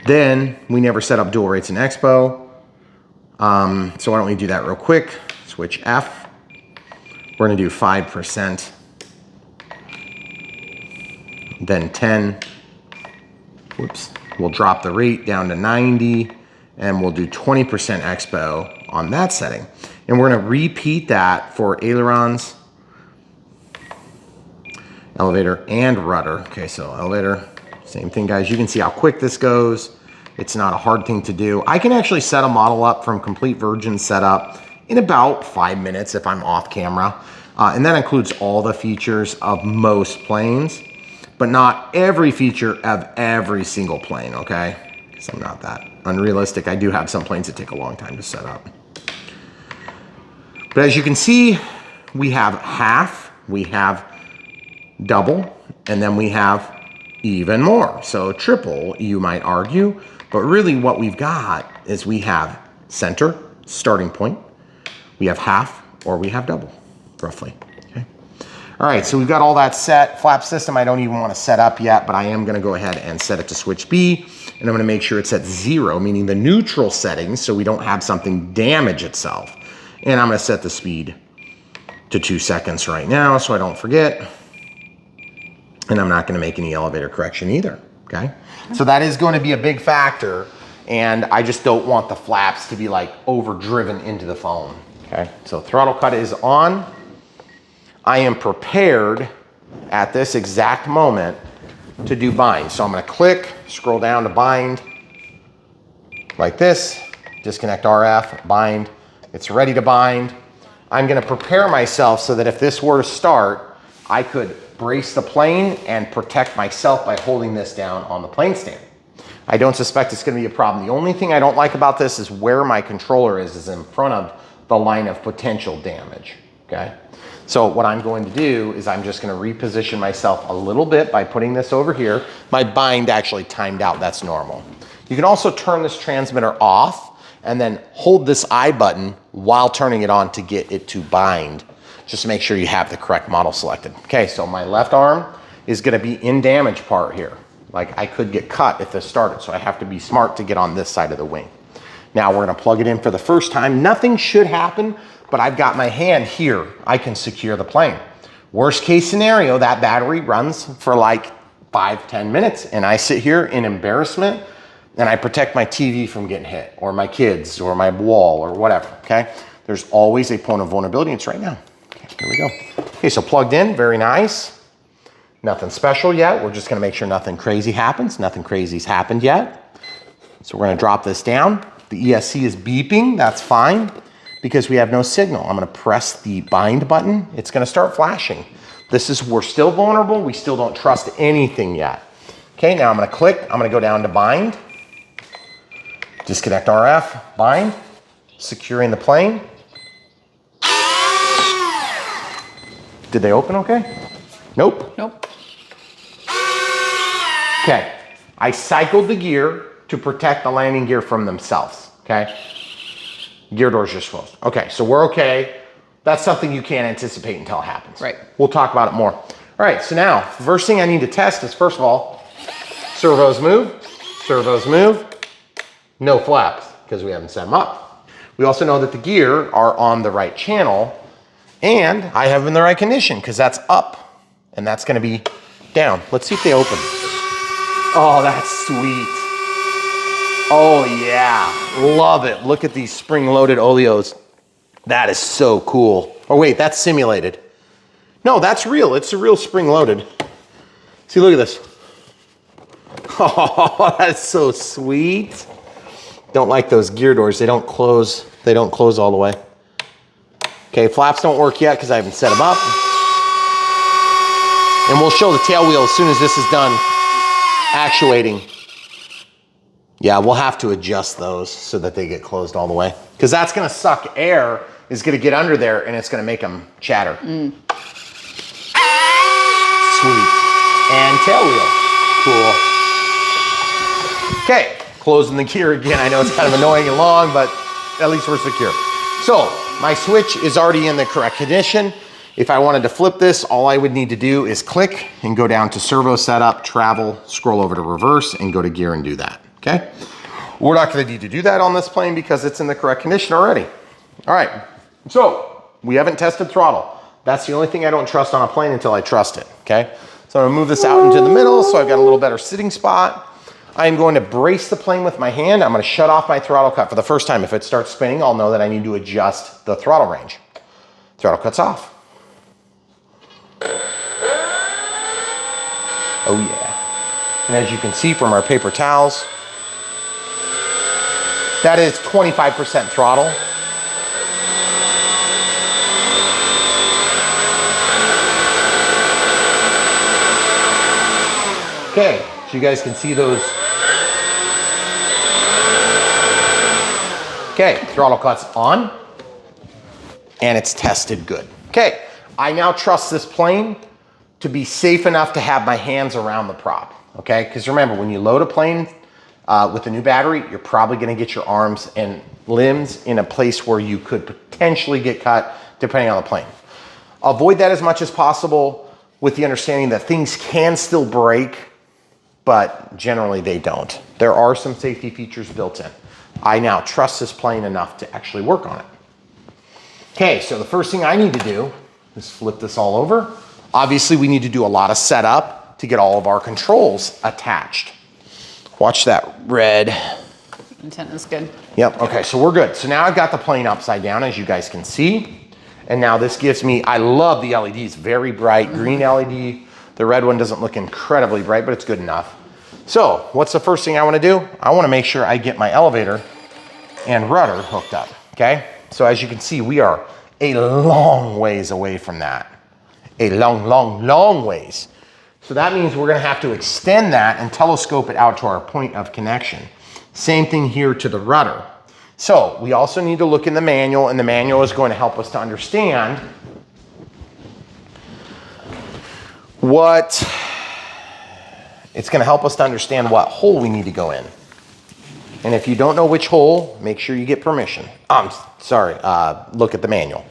Then we never set up dual rates in Expo. So why don't we do that real quick? Switch F. We're gonna do 5%, then 10. Whoops. We'll drop the rate down to 90, and we'll do 20% Expo on that setting. And we're gonna repeat that for ailerons, elevator, and rudder. Okay, so elevator, same thing, guys. You can see how quick this goes. It's not a hard thing to do. I can actually set a model up from complete virgin setup in about 5 minutes if I'm off camera. And that includes all the features of most planes, but not every feature of every single plane, okay? Because I'm not that unrealistic. I do have some planes that take a long time to set up. But as you can see, we have half, we have double, and then we have even more. So triple, you might argue, but really what we've got is we have center, starting point, we have half, or we have double, roughly, okay? All right, so we've got all that set. Flap system, I don't even want to set up yet, but I am gonna go ahead and set it to switch B, and I'm gonna make sure it's at 0, meaning the neutral settings, so we don't have something damage itself. And I'm gonna set the speed to 2 seconds right now, so I don't forget. And I'm not gonna make any elevator correction either, okay? So that is going to be a big factor, and I just don't want the flaps to be like overdriven into the phone, okay? So throttle cut is on. I am prepared at this exact moment to do bind. So I'm gonna click, scroll down to bind, like this, disconnect RF, bind. It's ready to bind. I'm gonna prepare myself so that if this were to start, I could brace the plane and protect myself by holding this down on the plane stand. I don't suspect it's gonna be a problem. The only thing I don't like about this is where my controller is in front of the line of potential damage, okay? So what I'm going to do is I'm just gonna reposition myself a little bit by putting this over here. My bind actually timed out, that's normal. You can also turn this transmitter off and then hold this I button while turning it on to get it to bind. Just to make sure you have the correct model selected. Okay, so my left arm is gonna be in damage part here. Like I could get cut if this started, so I have to be smart to get on this side of the wing. Now we're gonna plug it in for the first time. Nothing should happen, but I've got my hand here. I can secure the plane. Worst case scenario, that battery runs for like 5-10 minutes and I sit here in embarrassment and I protect my TV from getting hit or my kids or my wall or whatever, okay? There's always a point of vulnerability, it's right now. Here we go. Okay, so plugged in, very nice. Nothing special yet. We're just gonna make sure nothing crazy happens. Nothing crazy's happened yet. So we're gonna drop this down. The ESC is beeping, that's fine, because we have no signal. I'm gonna press the bind button. It's gonna start flashing. We're still vulnerable. We still don't trust anything yet. Okay, now I'm gonna click. I'm gonna go down to bind. Disconnect RF, bind, securing the plane. Did they open okay? Nope. Nope. Okay, I cycled the gear to protect the landing gear from themselves, okay? Gear doors just closed. Okay, so we're okay. That's something you can't anticipate until it happens. Right. We'll talk about it more. All right, so now, first thing I need to test is, first of all, servos move, no flaps, because we haven't set them up. We also know that the gear are on the right channel, and I have them in the right condition, because that's up, and that's gonna be down. Let's see if they open. Oh, that's sweet. Oh yeah, love it. Look at these spring-loaded oleos. That is so cool. Oh wait, that's simulated. No, that's real. It's a real spring-loaded. See, look at this. Oh, that's so sweet. Don't like those gear doors. They don't close. They don't close all the way. Okay, flaps don't work yet because I haven't set them up. And we'll show the tail wheel as soon as this is done actuating. Yeah, we'll have to adjust those so that they get closed all the way. Because that's gonna suck air, is gonna get under there, and it's gonna make them chatter. Sweet. And tail wheel, cool. Okay, closing the gear again. I know it's kind of annoying and long, but at least we're secure. So, my switch is already in the correct condition. If I wanted to flip this, all I would need to do is click and go down to servo setup, travel, scroll over to reverse, and go to gear and do that, okay? We're not gonna need to do that on this plane because it's in the correct condition already. All right, so we haven't tested throttle. That's the only thing I don't trust on a plane until I trust it, okay? So I'm gonna move this out into the middle so I've got a little better sitting spot. I'm going to brace the plane with my hand. I'm gonna shut off my throttle cut for the first time. If it starts spinning, I'll know that I need to adjust the throttle range. Throttle cut's off. Oh yeah. And as you can see from our paper towels, that is 25% throttle. Okay, so you guys can see those. Okay, throttle cut's on, and it's tested good. Okay, I now trust this plane to be safe enough to have my hands around the prop, okay? Because remember, when you load a plane with a new battery, you're probably gonna get your arms and limbs in a place where you could potentially get cut depending on the plane. Avoid that as much as possible with the understanding that things can still break, but generally they don't. There are some safety features built in. I now trust this plane enough to actually work on it. Okay, so the first thing I need to do is flip this all over. Obviously, we need to do a lot of setup to get all of our controls attached. Watch that red. Antenna is good. Yep, okay, so we're good. So now I've got the plane upside down, as you guys can see. And now this gives me, I love the LEDs, very bright, green LED. The red one doesn't look incredibly bright, but it's good enough. So what's the first thing I wanna do? I wanna make sure I get my elevator and rudder hooked up, okay? So as you can see, we are a long ways away from that. A long, long, long ways. So that means we're gonna have to extend that and telescope it out to our point of connection. Same thing here to the rudder. So we also need to look in the manual, and the manual is going to help us to understand it's gonna help us to understand what hole we need to go in. And if you don't know which hole, make sure you get permission. Look at the manual,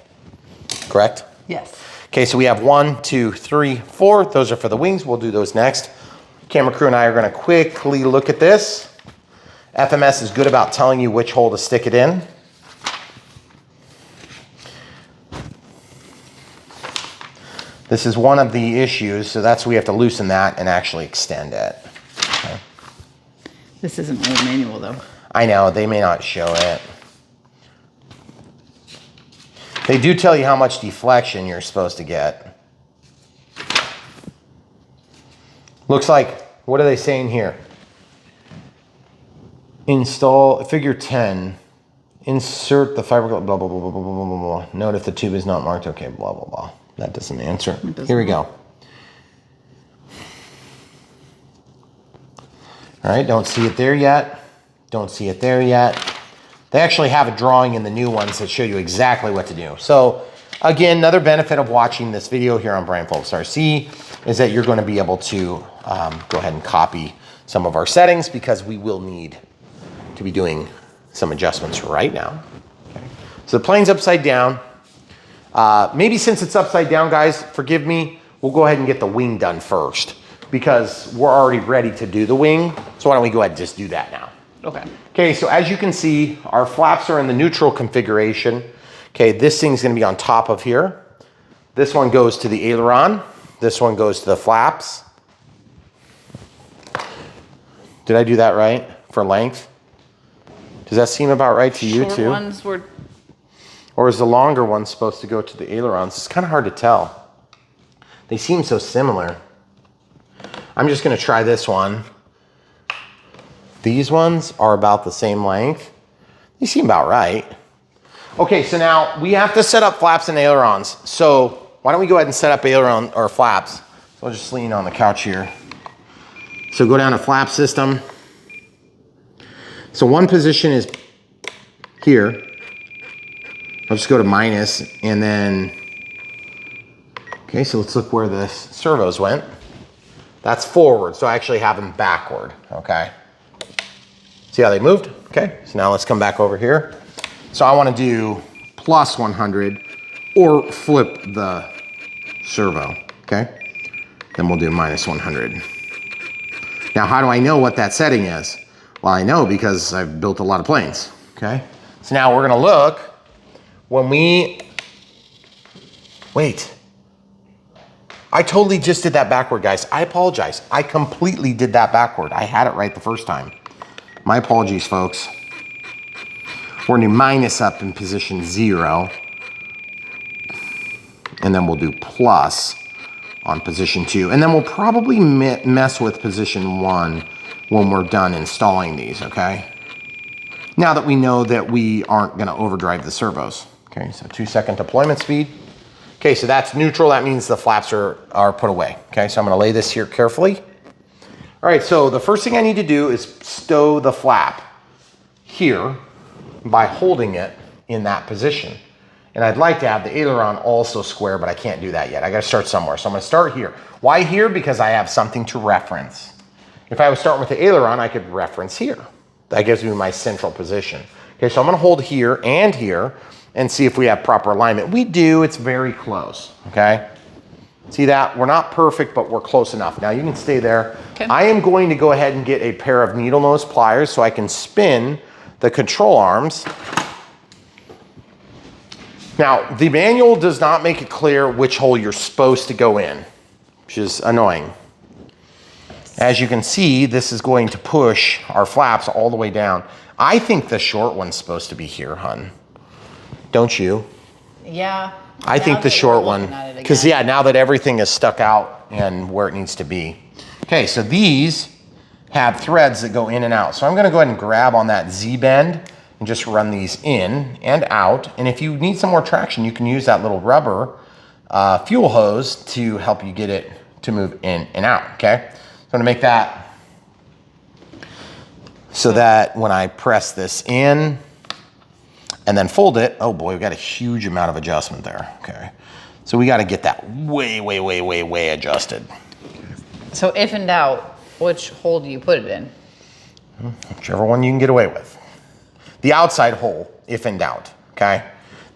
correct? Yes. Okay, so we have 1, 2, 3, 4. Those are for the wings. We'll do those next. Camera crew and I are gonna quickly look at this. FMS is good about telling you which hole to stick it in. This is one of the issues, so that's we have to loosen that and actually extend it. Okay. This isn't old manual though. I know, they may not show it. They do tell you how much deflection you're supposed to get. Looks like, what are they saying here? Install, figure 10, insert the fiberglass, blah, blah, blah, blah, blah, blah, blah, blah. Note if the tube is not marked, okay, blah, blah, blah. That doesn't answer. Here we go. All right, don't see it there yet. Don't see it there yet. They actually have a drawing in the new ones that show you exactly what to do. So again, another benefit of watching this video here on Brian Phillips RC is that you're going to be able to go ahead and copy some of our settings, because we will need to be doing some adjustments right now. Okay. So the plane's upside down. Maybe since it's upside down, guys, forgive me, we'll go ahead and get the wing done first because we're already ready to do the wing. So why don't we go ahead and just do that now? Okay. Okay, so as you can see, our flaps are in the neutral configuration. Okay, this thing's gonna be on top of here. This one goes to the aileron. This one goes to the flaps. Did I do that right for length? Does that seem about right to you too? Ones were... Or is the longer one supposed to go to the ailerons? It's kind of hard to tell. They seem so similar. I'm just gonna try this one. These ones are about the same length. They seem about right. Okay, so now we have to set up flaps and ailerons. So why don't we go ahead and set up aileron or flaps? So I'll just lean on the couch here. So go down to flap system. So one position is here. I'll just go to minus and then, okay, so let's look where the servos went. That's forward, so I actually have them backward, okay? See how they moved? Okay, so now let's come back over here. So I wanna do plus 100 or flip the servo, okay? Then we'll do minus 100. Now, how do I know what that setting is? Well, I know because I've built a lot of planes, okay? So now we're gonna look when we, wait. I totally just did that backward, guys. I apologize. I completely did that backward. I had it right the first time. My apologies, folks. We're gonna do minus up in position 0. And then we'll do plus on position 2. And then we'll probably mess with position 1 when we're done installing these, okay? Now that we know that we aren't gonna overdrive the servos. Okay, so 2-second deployment speed. Okay, so that's neutral. That means the flaps are put away. Okay, so I'm gonna lay this here carefully. All right, so the first thing I need to do is stow the flap here by holding it in that position. And I'd like to have the aileron also square, but I can't do that yet. I gotta start somewhere. So I'm gonna start here. Why here? Because I have something to reference. If I was starting with the aileron, I could reference here. That gives me my central position. Okay, so I'm gonna hold here and see if we have proper alignment. We do, it's very close, okay? See that? We're not perfect, but we're close enough. Now you can stay there. Okay. I am going to go ahead and get a pair of needle nose pliers so I can spin the control arms. Now, the manual does not make it clear which hole you're supposed to go in, which is annoying. As you can see, this is going to push our flaps all the way down. I think the short one's supposed to be here, hun. Don't you? Yeah. I think the short one, because yeah, now that everything is stuck out and where it needs to be. Okay, so these have threads that go in and out. So I'm gonna go ahead and grab on that Z-bend and just run these in and out. And if you need some more traction, you can use that little rubber fuel hose to help you get it to move in and out, okay? So I'm gonna make that so that when I press this in, and then fold it, oh boy, we got a huge amount of adjustment there, okay. So we gotta get that way adjusted. So if in doubt, which hole do you put it in? Whichever one you can get away with. The outside hole, if in doubt, okay?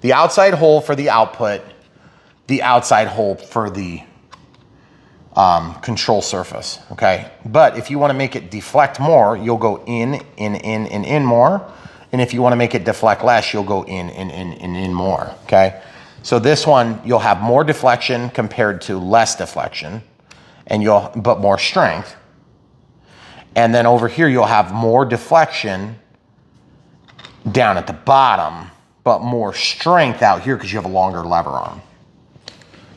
The outside hole for the output, the outside hole for the control surface, okay? But if you wanna make it deflect more, you'll go in more. And if you want to make it deflect less, you'll go in more, okay? So this one, you'll have more deflection compared to less deflection, and but more strength. And then over here, you'll have more deflection down at the bottom, but more strength out here because you have a longer lever arm.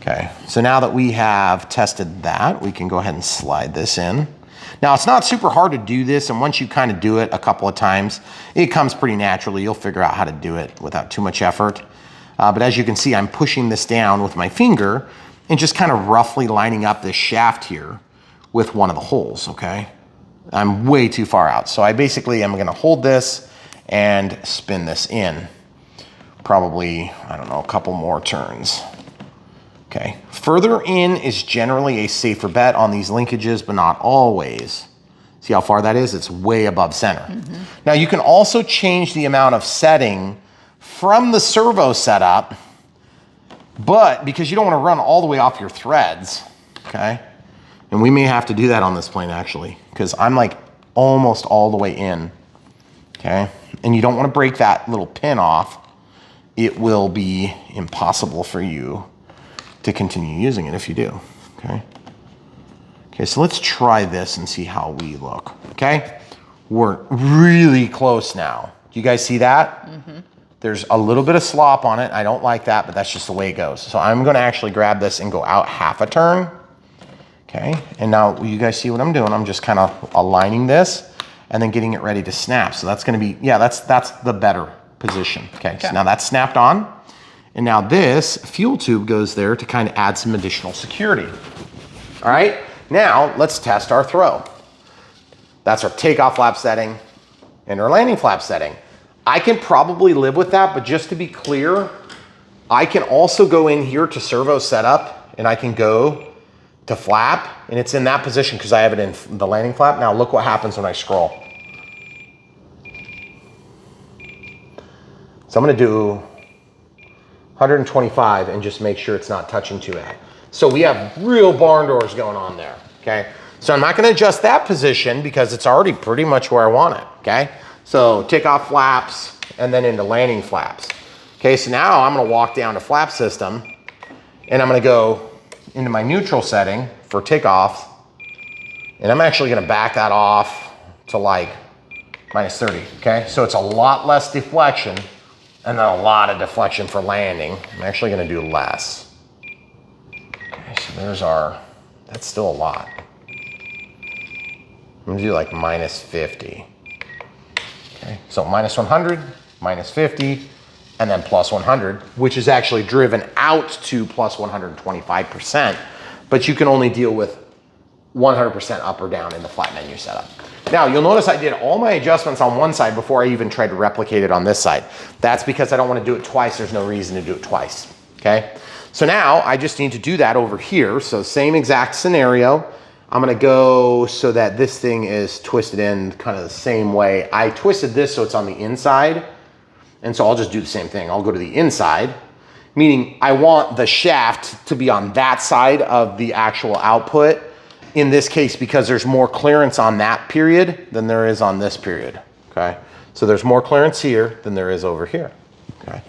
Okay, so now that we have tested that, we can go ahead and slide this in. Now, it's not super hard to do this, and once you kind of do it a couple of times, it comes pretty naturally. You'll figure out how to do it without too much effort. But as you can see, I'm pushing this down with my finger and just kind of roughly lining up this shaft here with one of the holes, okay? I'm way too far out. So I basically am gonna hold this and spin this in. Probably, I don't know, a couple more turns. Okay, further in is generally a safer bet on these linkages, but not always. See how far that is? It's way above center. Mm-hmm. Now you can also change the amount of setting from the servo setup But because you don't want to run all the way off your threads, okay? And we may have to do that on this plane actually, because I'm like almost all the way in, okay? And you don't want to break that little pin off. It will be impossible for you to continue using it if you do, okay? Okay, so let's try this and see how we look, okay? We're really close now. Do you guys see that? Mm-hmm. There's a little bit of slop on it. I don't like that, but that's just the way it goes. So I'm gonna actually grab this and go out half a turn, okay? And now you guys see what I'm doing? I'm just kind of aligning this and then getting it ready to snap. So that's gonna be, yeah, that's the better position, okay? So now that's snapped on. And now this fuel tube goes there to kind of add some additional security. All right, now let's test our throw. That's our takeoff flap setting and our landing flap setting. I can probably live with that, but just to be clear, I can also go in here to servo setup and I can go to flap and it's in that position because I have it in the landing flap. Now look what happens when I scroll. So I'm gonna do 125 and just make sure it's not touching too bad. So we have real barn doors going on there, okay? So I'm not gonna adjust that position because it's already pretty much where I want it, okay? So takeoff flaps and then into landing flaps. Okay, so now I'm gonna walk down to flap system and I'm gonna go into my neutral setting for takeoffs. And I'm actually gonna back that off to like -30, okay? So it's a lot less deflection and then a lot of deflection for landing. I'm actually gonna do less. Okay, so there's our, that's still a lot. I'm gonna do like -50. Okay, so -100, -50, and then +100, which is actually driven out to +125%, but you can only deal with 100% up or down in the flat menu setup. Now, you'll notice I did all my adjustments on one side before I even tried to replicate it on this side. That's because I don't want to do it twice. There's no reason to do it twice, okay? So now I just need to do that over here. So same exact scenario. I'm gonna go so that this thing is twisted in kind of the same way. I twisted this so it's on the inside. And so I'll just do the same thing. I'll go to the inside, meaning I want the shaft to be on that side of the actual output. In this case, because there's more clearance on that period than there is on this period, okay? So there's more clearance here than there is over here, okay?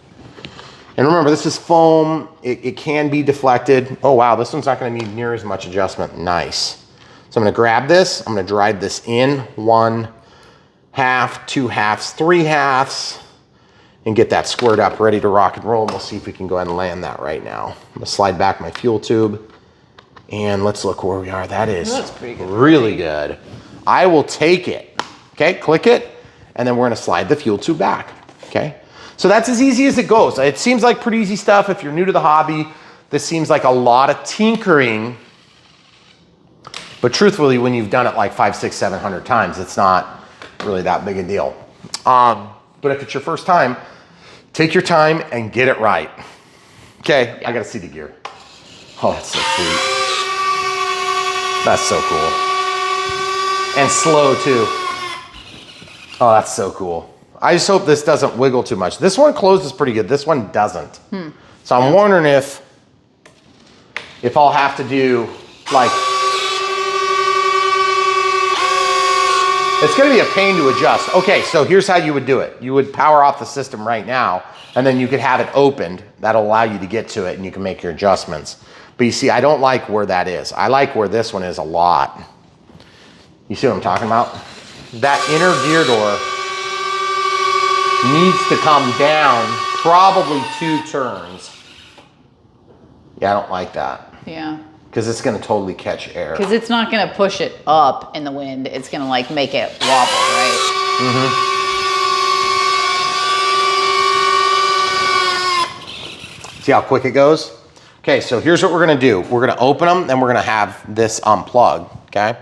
And remember, this is foam. It can be deflected. Oh, wow, this one's not gonna need near as much adjustment. Nice. So I'm gonna grab this, I'm gonna drive this in 1/2, 2/2, 3/2, and get that squared up, ready to rock and roll. And we'll see if we can go ahead and land that right now. I'm gonna slide back my fuel tube and let's look where we are. That is pretty good. Really good. I will take it, okay? Click it, and then we're gonna slide the fuel tube back, okay? So that's as easy as it goes. It seems like pretty easy stuff. If you're new to the hobby, this seems like a lot of tinkering. But truthfully, when you've done it like 500, 600, 700 times, it's not really that big a deal. But if it's your first time, take your time and get it right. Okay, yeah. I gotta see the gear. Oh, that's so sweet. That's so cool. And slow too. Oh, that's so cool. I just hope this doesn't wiggle too much. This one closes pretty good. This one doesn't. So I'm wondering if I'll have to do like, it's gonna be a pain to adjust. Okay, so here's how you would do it. You would power off the system right now, and then you could have it opened. That'll allow you to get to it and you can make your adjustments. But you see, I don't like where that is. I like where this one is a lot. You see what I'm talking about? That inner gear door needs to come down probably 2 turns. Yeah, I don't like that. Yeah. Because it's gonna totally catch air. Because it's not gonna push it up in the wind. It's gonna like make it wobble, right? See how quick it goes? Okay, so here's what we're gonna do. We're gonna open them, then we're gonna have this unplug, okay?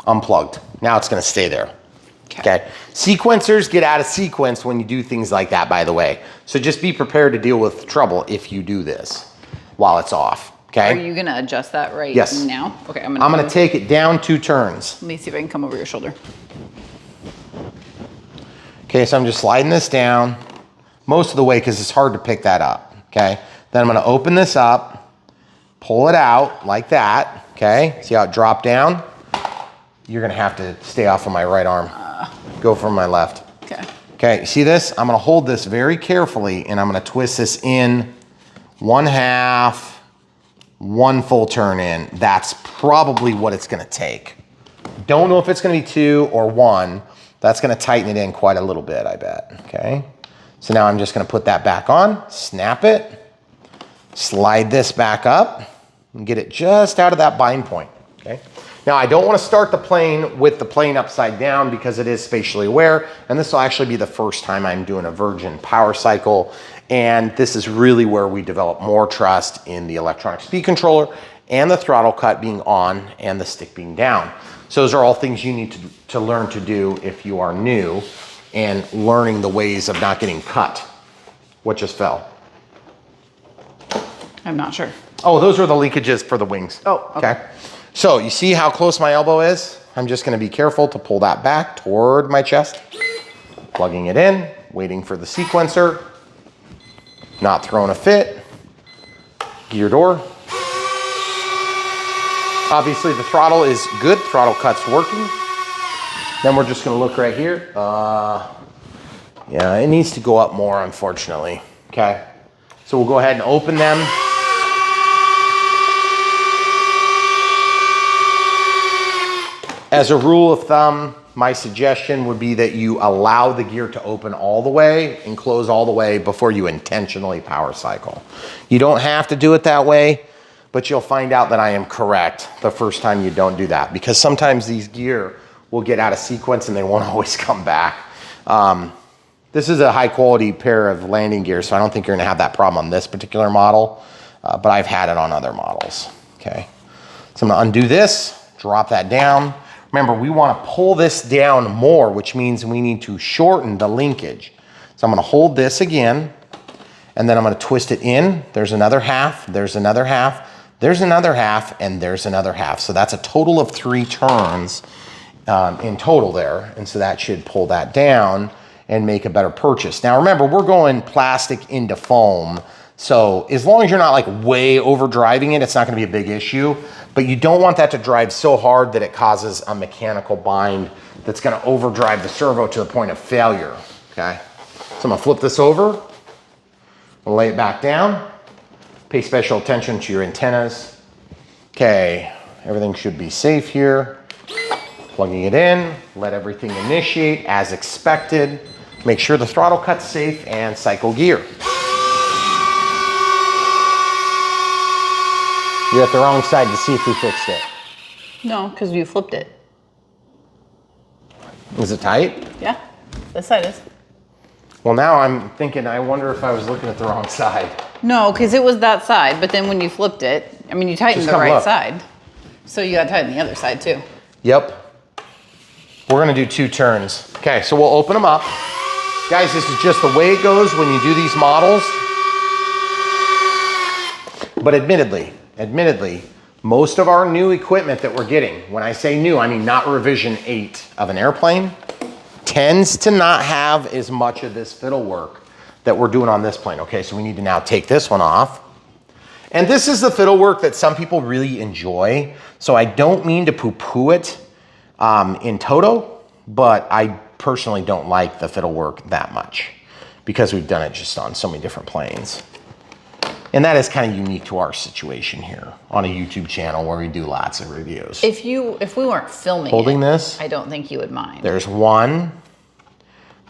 Unplugged. Now it's gonna stay there. Okay. Sequencers get out of sequence when you do things like that, by the way. So just be prepared to deal with trouble if you do this while it's off. okay? Are you gonna adjust that right Yes. now? Okay, I'm gonna take it down 2 turns. Let me see if I can come over your shoulder. Okay, so I'm just sliding this down most of the way because it's hard to pick that up, okay? Then I'm gonna open this up, pull it out like that, okay? See how it dropped down? You're gonna have to stay off of my right arm. Go from my left. Okay. Okay, you see this? I'm gonna hold this very carefully and I'm gonna twist this in 1/2, 1 full turn in. That's probably what it's gonna take. Don't know if it's gonna be 2 or 1. That's gonna tighten it in quite a little bit, I bet, okay? So now I'm just gonna put that back on, snap it, slide this back up, and get it just out of that bind point, okay? Now I don't wanna start the plane with the plane upside down because it is spatially aware, and this will actually be the first time I'm doing a virgin power cycle, and this is really where we develop more trust in the electronic speed controller and the throttle cut being on and the stick being down. So those are all things you need to learn to do if you are new and learning the ways of not getting cut. What just fell? I'm not sure. Oh, those are the linkages for the wings. Oh, okay. So you see how close my elbow is? I'm just gonna be careful to pull that back toward my chest, plugging it in, waiting for the sequencer, not throwing a fit, gear door. Obviously the throttle is good, throttle cut's working. Then we're just gonna look right here. Yeah, it needs to go up more, unfortunately, okay? So we'll go ahead and open them. As a rule of thumb, my suggestion would be that you allow the gear to open all the way and close all the way before you intentionally power cycle. You don't have to do it that way, but you'll find out that I am correct the first time you don't do that, because sometimes these gear will get out of sequence and they won't always come back. This is a high quality pair of landing gear, so I don't think you're gonna have that problem on this particular model, but I've had it on other models, okay? So I'm gonna undo this, drop that down. Remember, we wanna pull this down more, which means we need to shorten the linkage. So I'm gonna hold this again, and then I'm gonna twist it in. There's another half, there's another half, there's another half, and there's another half. So that's a total of 3 turns in total there. And so that should pull that down and make a better purchase. Now remember, we're going plastic into foam. So as long as you're not like way over driving it, it's not gonna be a big issue, but you don't want that to drive so hard that it causes a mechanical bind that's gonna overdrive the servo to the point of failure, okay? So I'm gonna flip this over, we'll lay it back down, pay special attention to your antennas. Okay, everything should be safe here. Plugging it in, let everything initiate as expected. Make sure the throttle cut's safe and cycle gear. You're at the wrong side to see if we fixed it. No, because you flipped it. Is it tight? Yeah, this side is. Well, now I'm thinking, I wonder if I was looking at the wrong side. No, because it was that side, but then when you flipped it, I mean, you tightened Just the come right look. side. So you got to tighten the other side too. Yep. We're gonna do 2 turns. Okay, so we'll open them up. Guys, this is just the way it goes when you do these models. But admittedly, most of our new equipment that we're getting, when I say new, I mean not revision 8 of an airplane, tends to not have as much of this fiddle work that we're doing on this plane. Okay, so we need to now take this one off. And this is the fiddle work that some people really enjoy. So I don't mean to poo-poo it in toto, but I personally don't like the fiddle work that much because we've done it just on so many different planes. And that is kind of unique to our situation here on a YouTube channel where we do lots of reviews. If we weren't filming Holding it, this, I don't think you would mind. there's 1,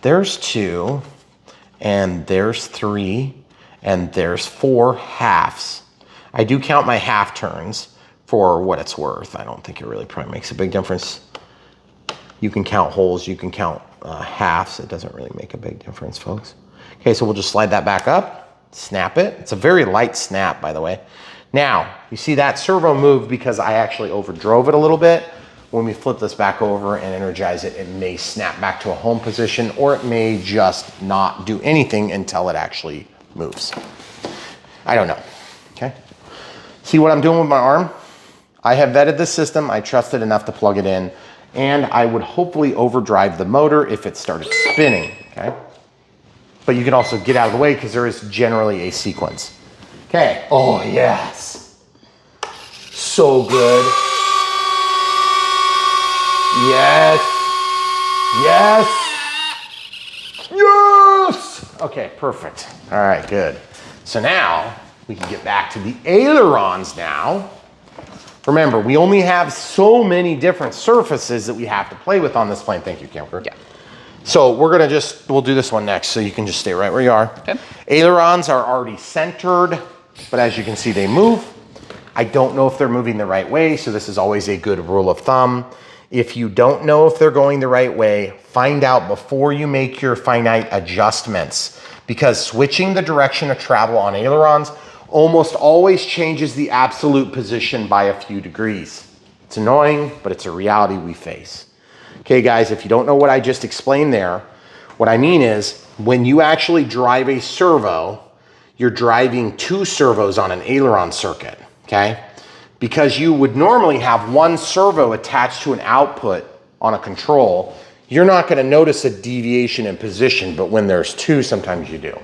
there's 2, and there's 3, and there's 4 halves. I do count my half turns for what it's worth. I don't think it really probably makes a big difference. You can count holes, you can count halves. It doesn't really make a big difference, folks. Okay, so we'll just slide that back up, snap it. It's a very light snap, by the way. Now, you see that servo moved because I actually overdrove it a little bit. When we flip this back over and energize it, it may snap back to a home position, or it may just not do anything until it actually moves. I don't know, okay? See what I'm doing with my arm? I have vetted the system. I trusted enough to plug it in, and I would hopefully overdrive the motor if it started spinning, okay? But you can also get out of the way because there is generally a sequence. Okay, oh yes. So good. Yes. Yes. Yes. Okay, perfect. All right, good. So now we can get back to the ailerons now. Remember, we only have so many different surfaces that we have to play with on this plane. Thank you, Camper. Yeah. So we'll do this one next, so you can just stay right where you are. Okay. Ailerons are already centered, but as you can see, they move. I don't know if they're moving the right way, so this is always a good rule of thumb. If you don't know if they're going the right way, find out before you make your finite adjustments, because switching the direction of travel on ailerons almost always changes the absolute position by a few degrees. It's annoying, but it's a reality we face. Okay, guys, if you don't know what I just explained there, what I mean is when you actually drive a servo, you're driving two servos on an aileron circuit, okay? Because you would normally have one servo attached to an output on a control, you're not going to notice a deviation in position, but when there's two, sometimes you do.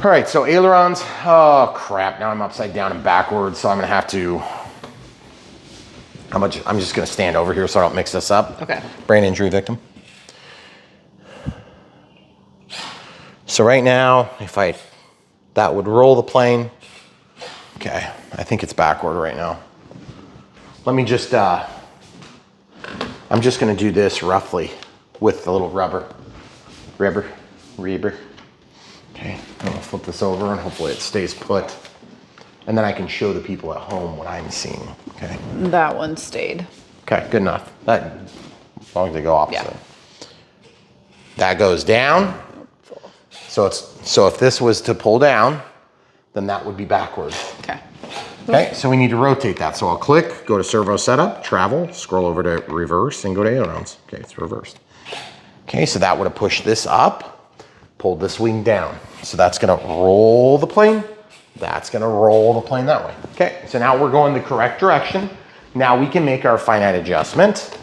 All right, so ailerons. Oh, crap. Now I'm upside down and backwards, so I'm going to have to... I'm just going to stand over here so I don't mix this up. Okay. Brain injury victim. So right now, that would roll the plane. Okay, I think it's backward right now. Let me just, I'm just gonna do this roughly with the little rubber. Okay, I'm gonna flip this over and hopefully it stays put. And then I can show the people at home what I'm seeing, okay? That one stayed. Okay, good enough. That, as long as they go opposite. Yeah. That goes down. So if this was to pull down, then that would be backwards. Okay. Okay, so we need to rotate that. So I'll click, go to servo setup, travel, scroll over to reverse, and go to ailerons. Okay, it's reversed. Okay, so that would have pushed this up, pulled this wing down. So that's gonna roll the plane. That's gonna roll the plane that way. Okay, so now we're going the correct direction. Now we can make our finite adjustment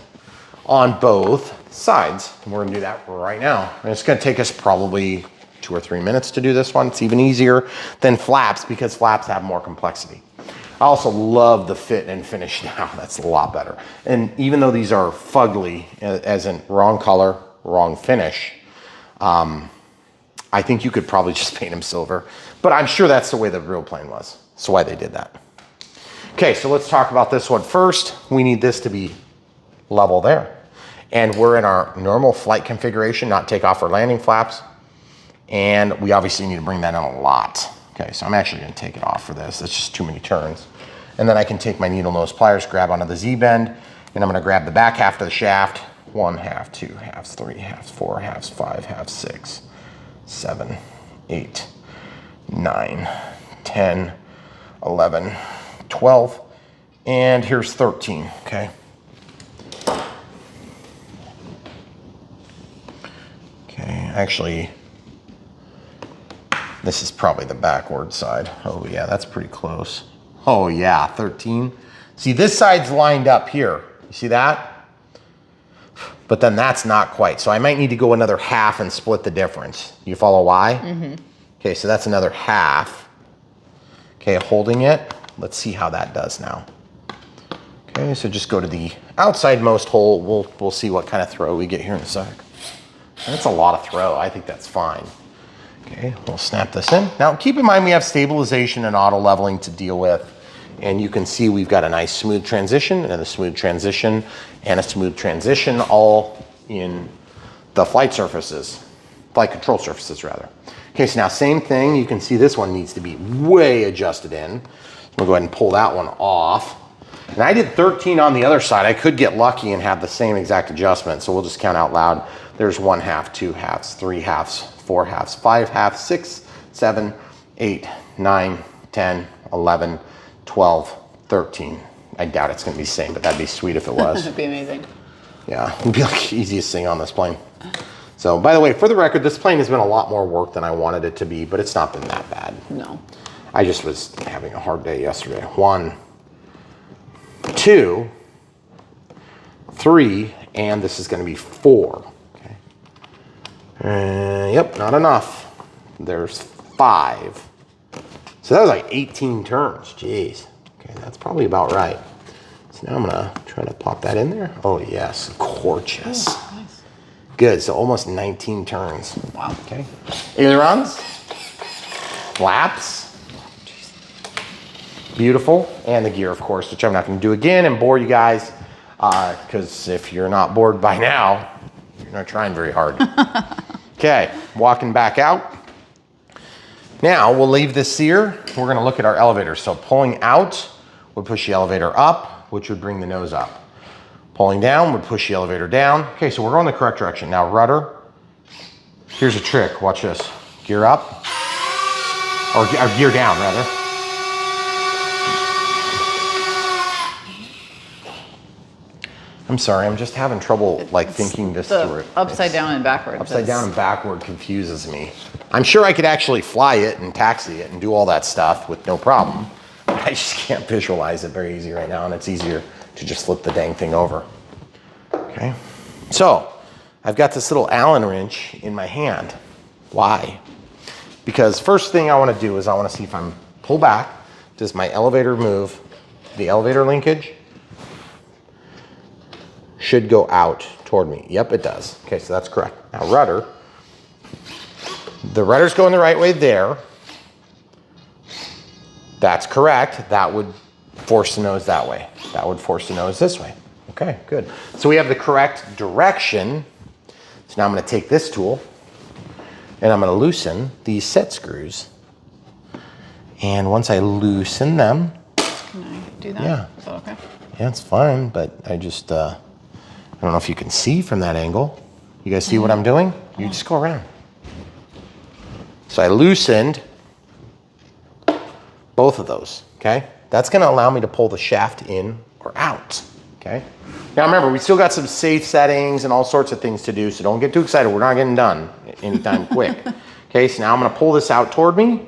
on both sides. And we're gonna do that right now. And it's gonna take us probably 2 or 3 minutes to do this one. It's even easier than flaps because flaps have more complexity. I also love the fit and finish now. That's a lot better. And even though these are fugly, as in wrong color, wrong finish, I think you could probably just paint them silver. But I'm sure that's the way the real plane was. That's why they did that. Okay, so let's talk about this one first. We need this to be level there. And we're in our normal flight configuration, not takeoff or landing flaps. And we obviously need to bring that in a lot. Okay, so I'm actually gonna take it off for this. That's just too many turns. And then I can take my needle nose pliers, grab onto the Z-bend, and I'm gonna grab the back half of the shaft. 1 half, 2 halves, 3 halves, 4 halves, 5 halves, 6, 7, 8, 9, 10, 11, 12, and here's 13, okay? Okay, actually, this is probably the backward side. Oh yeah, that's pretty close. Oh yeah, 13. See, this side's lined up here. You see that? But then that's not quite. So I might need to go another half and split the difference. You follow why? Mm-hmm. Okay, so that's another half. Okay, holding it. Let's see how that does now. Okay, so just go to the outside most hole. We'll see what kind of throw we get here in a sec. That's a lot of throw. I think that's fine. Okay, we'll snap this in. Now keep in mind we have stabilization and auto leveling to deal with. And you can see we've got a nice smooth transition and a smooth transition and a smooth transition all in the flight surfaces, flight control surfaces rather. Okay, so now same thing. You can see this one needs to be way adjusted in. We'll go ahead and pull that one off. And I did 13 on the other side. I could get lucky and have the same exact adjustment. So we'll just count out loud. There's 1 half, 2 halves, 3 halves, 4 halves, 5 halves, 6, 7, 8, 9, 10, 11, 12, 13. I doubt it's gonna be the same, but that'd be sweet if it was. That'd be amazing. Yeah, it'd be like the easiest thing on this plane. So by the way, for the record, this plane has been a lot more work than I wanted it to be, but it's not been that bad. No. I just was having a hard day yesterday. 1, 2, 3, and this is going to be 4. Okay. Yep, not enough. There's 5. So that was like 18 turns. Jeez. Okay, that's probably about right. So now I'm going to try to pop that in there. Oh, yes. Gorgeous. Oh, nice. Good. So almost 19 turns. Wow. Okay. Ailerons. Flaps. Beautiful. And the gear, of course, which I'm not going to do again and bore you guys. Because if you're not bored by now, you're not trying very hard. Okay. Walking back out. Now we'll leave this here. We're going to look at our elevator. So pulling out would push the elevator up, which would bring the nose up. Pulling down would push the elevator down. Okay, so we're going the correct direction. Now rudder. Here's a trick. Watch this. Gear up. Or gear down, rather. I'm sorry, I'm just having trouble thinking this through. Upside down and backward. Upside down and backward confuses me. I'm sure I could actually fly it and taxi it and do all that stuff with no problem. I just can't visualize it very easy right now, and it's easier to just flip the dang thing over. Okay, so I've got this little Allen wrench in my hand. Why? Because first thing I want to do is I want to see if I'm pull back, does my elevator move? The elevator linkage should go out toward me. Yep, it does. Okay, so that's correct. Now rudder. The rudder's going the right way there. That's correct. That would force the nose that way. That would force the nose this way. Okay, good. So we have the correct direction. So now I'm going to take this tool and I'm going to loosen these set screws. And once I loosen them. Can I do that? Yeah. Is that okay? Yeah, it's fine, but I just, I don't know if you can see from that angle. You guys see what I'm doing? You just go around. So I loosened both of those, okay? That's gonna allow me to pull the shaft in or out, okay? Now remember, we still got some safe settings and all sorts of things to do, so don't get too excited. We're not getting done anytime quick. Okay, so now I'm gonna pull this out toward me,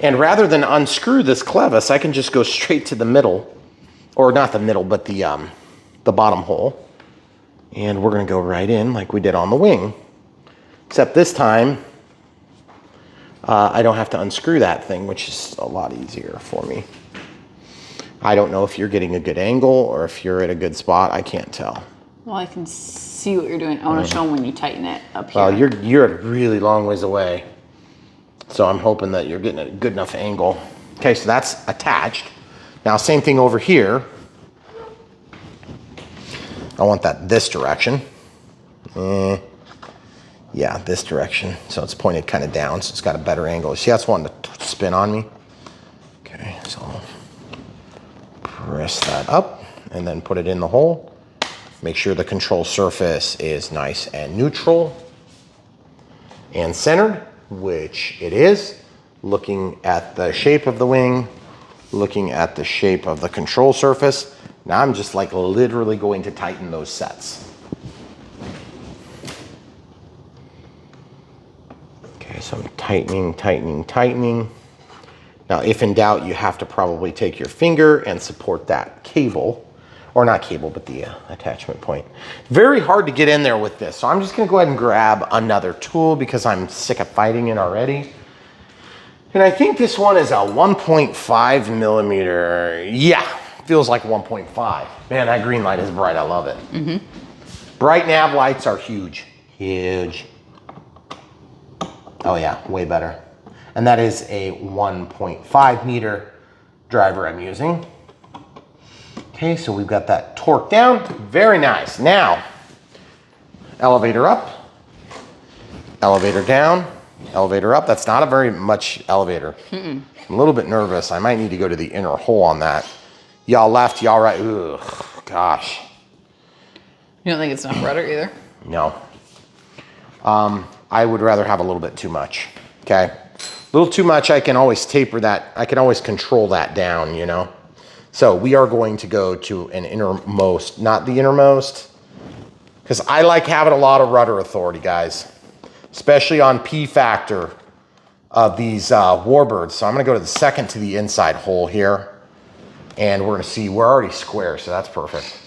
and rather than unscrew this clevis, I can just go straight to the middle, or not the middle, but the bottom hole. And we're gonna go right in like we did on the wing. Except this time, I don't have to unscrew that thing, which is a lot easier for me. I don't know if you're getting a good angle or if you're at a good spot. I can't tell. Well, I can see what you're doing. I want to show them when you tighten it up here. Well, you're a really long ways away. So I'm hoping that you're getting a good enough angle. Okay, so that's attached. Now, same thing over here. I want that this direction. Yeah, this direction. So it's pointed kind of down, so it's got a better angle. See, that's wanting to spin on me. Okay, so I'll press that up and then put it in the hole. Make sure the control surface is nice and neutral and centered, which it is. Looking at the shape of the wing, looking at the shape of the control surface. Now I'm just like literally going to tighten those sets. Okay, so I'm tightening, tightening, tightening. Now, if in doubt, you have to probably take your finger and support that cable, or not cable, but the attachment point. Very hard to get in there with this, so I'm just gonna go ahead and grab another tool because I'm sick of fighting it already. And I think this one is a 1.5 millimeter. Yeah, feels like 1.5. Man, that green light is bright, I love it. Mm-hmm. Bright nav lights are huge, huge. Oh yeah, way better. And that is a 1.5 meter driver I'm using. Okay, so we've got that torque down. Very nice. Now, elevator up, elevator down, elevator up. That's not a very much elevator. I'm a little bit nervous. I might need to go to the inner hole on that. Y'all left, y'all right. Ugh, gosh. You don't think it's enough rudder either? No. I would rather have a little bit too much, okay? A little too much, I can always taper that. I can always control that down, you know? So we are going to go to an innermost, not the innermost, because I like having a lot of rudder authority, guys, especially on P factor. of these warbirds. So I'm gonna go to the second to the inside hole here, and we're gonna see, we're already square, so that's perfect.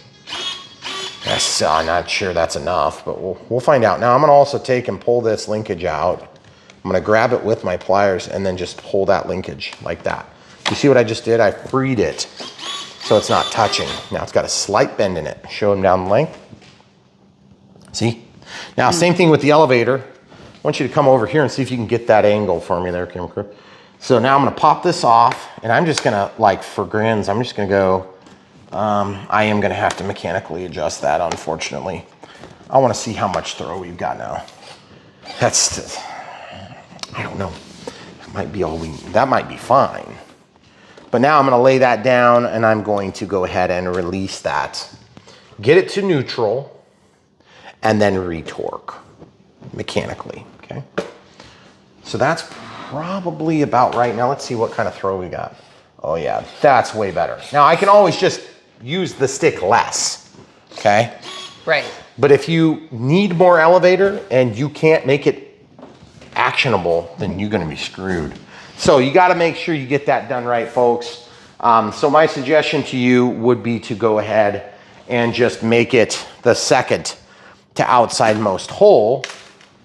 Yes, I'm not sure that's enough, but we'll find out. Now I'm gonna also take and pull this linkage out. I'm gonna grab it with my pliers and then just pull that linkage like that. You see what I just did? I freed it so it's not touching. Now it's got a slight bend in it. Show them down the length. See? Now, same thing with the elevator. I want you to come over here and see if you can get that angle for me there, camera crew. So now I'm gonna pop this off, and I'm just gonna, like for grins, I'm just gonna go, I am gonna have to mechanically adjust that, unfortunately. I wanna see how much throw we've got now. That's, I don't know. That might be all that might be fine. But now I'm gonna lay that down, and I'm going to go ahead and release that. Get it to neutral, and then retorque mechanically, okay? So that's probably about right. Now let's see what kind of throw we got. Oh yeah, that's way better. Now I can always just use the stick less, okay? Right. But if you need more elevator and you can't make it actionable, then you're gonna be screwed. So you gotta make sure you get that done right, folks. So my suggestion to you would be to go ahead and just make it the second to outside most hole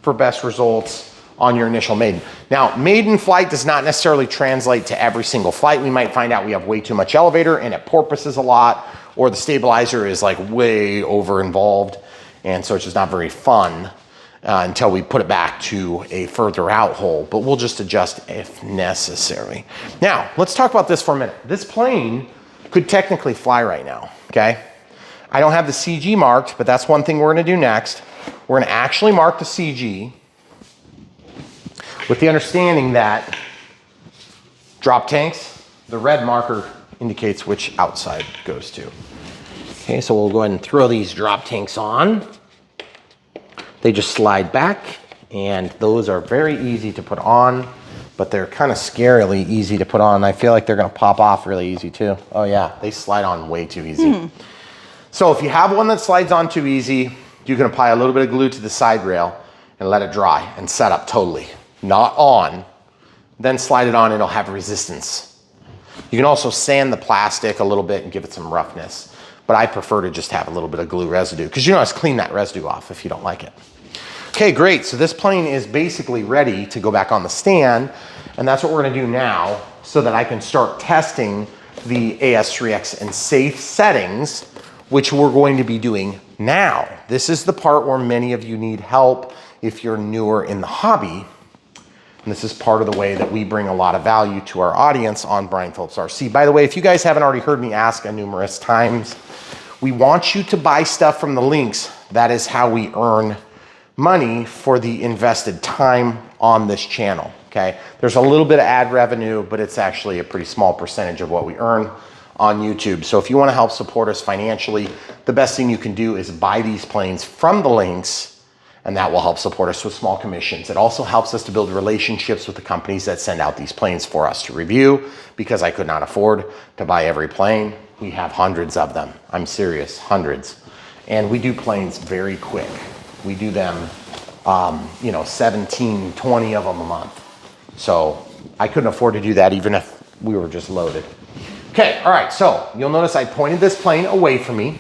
for best results on your initial maiden. Now, maiden flight does not necessarily translate to every single flight. We might find out we have way too much elevator and it porpoises a lot, or the stabilizer is like way over involved, and so it's just not very fun until we put it back to a further out hole, but we'll just adjust if necessary. Now, let's talk about this for a minute. This plane could technically fly right now, okay? I don't have the CG marked, but that's one thing we're gonna do next. We're gonna actually mark the CG with the understanding that drop tanks, the red marker indicates which outside goes to. Okay, so we'll go ahead and throw these drop tanks on. They just slide back, and those are very easy to put on, but they're kind of scarily easy to put on. I feel like they're gonna pop off really easy too. Oh yeah, they slide on way too easy. So if you have one that slides on too easy, you can apply a little bit of glue to the side rail and let it dry and set up totally. Not on, then slide it on, it'll have resistance. You can also sand the plastic a little bit and give it some roughness, but I prefer to just have a little bit of glue residue, because you know, just clean that residue off if you don't like it. Okay, great, so this plane is basically ready to go back on the stand, and that's what we're gonna do now so that I can start testing the AS3X in safe settings, which we're going to be doing now. This is the part where many of you need help if you're newer in the hobby. And this is part of the way that we bring a lot of value to our audience on Brian Phillips RC. By the way, if you guys haven't already heard me ask numerous times, we want you to buy stuff from the links. That is how we earn money for the invested time on this channel, okay? There's a little bit of ad revenue, but it's actually a pretty small percentage of what we earn on YouTube. So if you want to help support us financially, the best thing you can do is buy these planes from the links, and that will help support us with small commissions. It also helps us to build relationships with the companies that send out these planes for us to review, because I could not afford to buy every plane. We have hundreds of them. I'm serious, hundreds. And we do planes very quick. We do them, 17, 20 of them a month. So I couldn't afford to do that even if we were just loaded. Okay, all right, so you'll notice I pointed this plane away from me.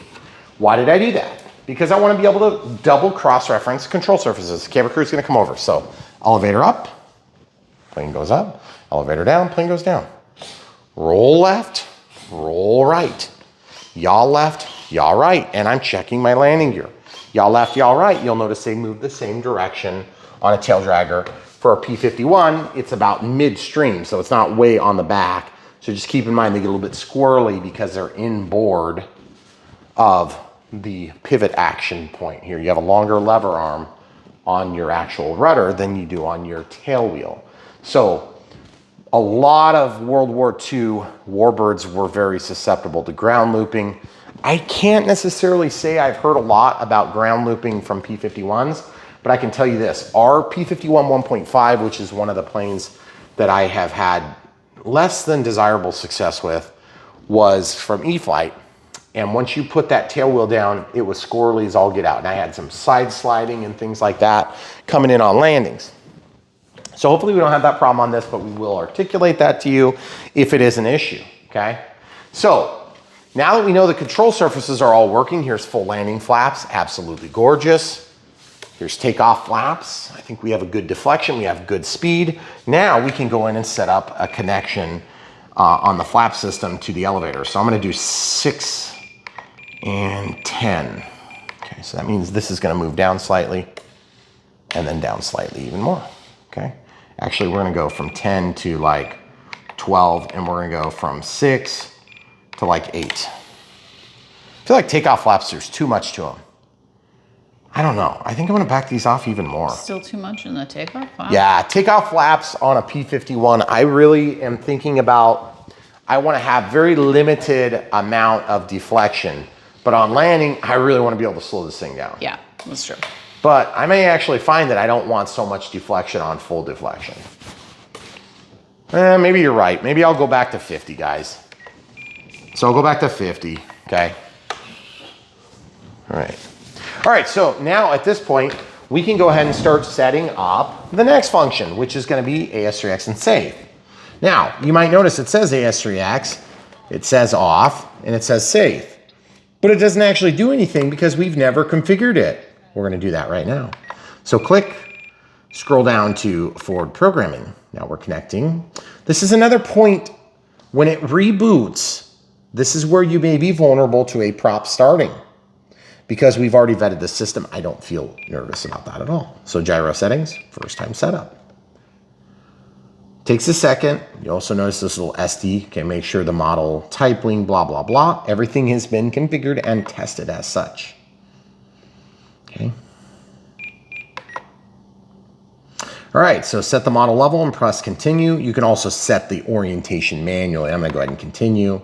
Why did I do that? Because I want to be able to double cross-reference control surfaces. Camera crew is going to come over. So elevator up, plane goes up. Elevator down, plane goes down. Roll left, roll right. Yaw left, yaw right. And I'm checking my landing gear. Yaw left, yaw right. You'll notice they move the same direction on a tail dragger. For a P-51, it's about midstream, so it's not way on the back. So just keep in mind they get a little bit squirrely because they're inboard of the pivot action point here. You have a longer lever arm on your actual rudder than you do on your tail wheel. So a lot of World War II warbirds were very susceptible to ground looping. I can't necessarily say I've heard a lot about ground looping from P-51s, but I can tell you this, our P-51 1.5, which is one of the planes that I have had less than desirable success with, was from E-Flight. And once you put that tail wheel down, it was squirrely as all get out. And I had some side sliding and things like that coming in on landings. So hopefully we don't have that problem on this, but we will articulate that to you if it is an issue, okay? So now that we know the control surfaces are all working, here's full landing flaps, absolutely gorgeous. Here's takeoff flaps. I think we have a good deflection, we have good speed. Now we can go in and set up a connection on the flap system to the elevator. So I'm gonna do 6 and 10. Okay, so that means this is gonna move down slightly and then down slightly even more, okay? Actually, we're gonna go from 10 to like 12, and we're gonna go from 6 to like 8. I feel like takeoff flaps, there's too much to them. I don't know. I think I'm gonna back these off even more. Still too much in the takeoff? Wow. Yeah, takeoff flaps on a P-51, I really am thinking about, I wanna have very limited amount of deflection, but on landing, I really wanna be able to slow this thing down. Yeah, that's true. But I may actually find that I don't want so much deflection on full deflection. Maybe you're right. Maybe I'll go back to 50, guys. So I'll go back to 50, okay? All right. All right, so now at this point, we can go ahead and start setting up the next function, which is gonna be AS3X and safe. Now, you might notice it says AS3X, it says off, and it says safe. But it doesn't actually do anything because we've never configured it. We're gonna do that right now. So click, scroll down to forward programming. Now we're connecting. This is another point when it reboots, this is where you may be vulnerable to a prop starting. Because we've already vetted the system, I don't feel nervous about that at all. So gyro settings, first time setup. Takes a second. You also notice this little SD, okay, make sure the model type link, blah, blah, blah. Everything has been configured and tested as such. Okay. All right, so set the model level and press continue. You can also set the orientation manually. I'm gonna go ahead and continue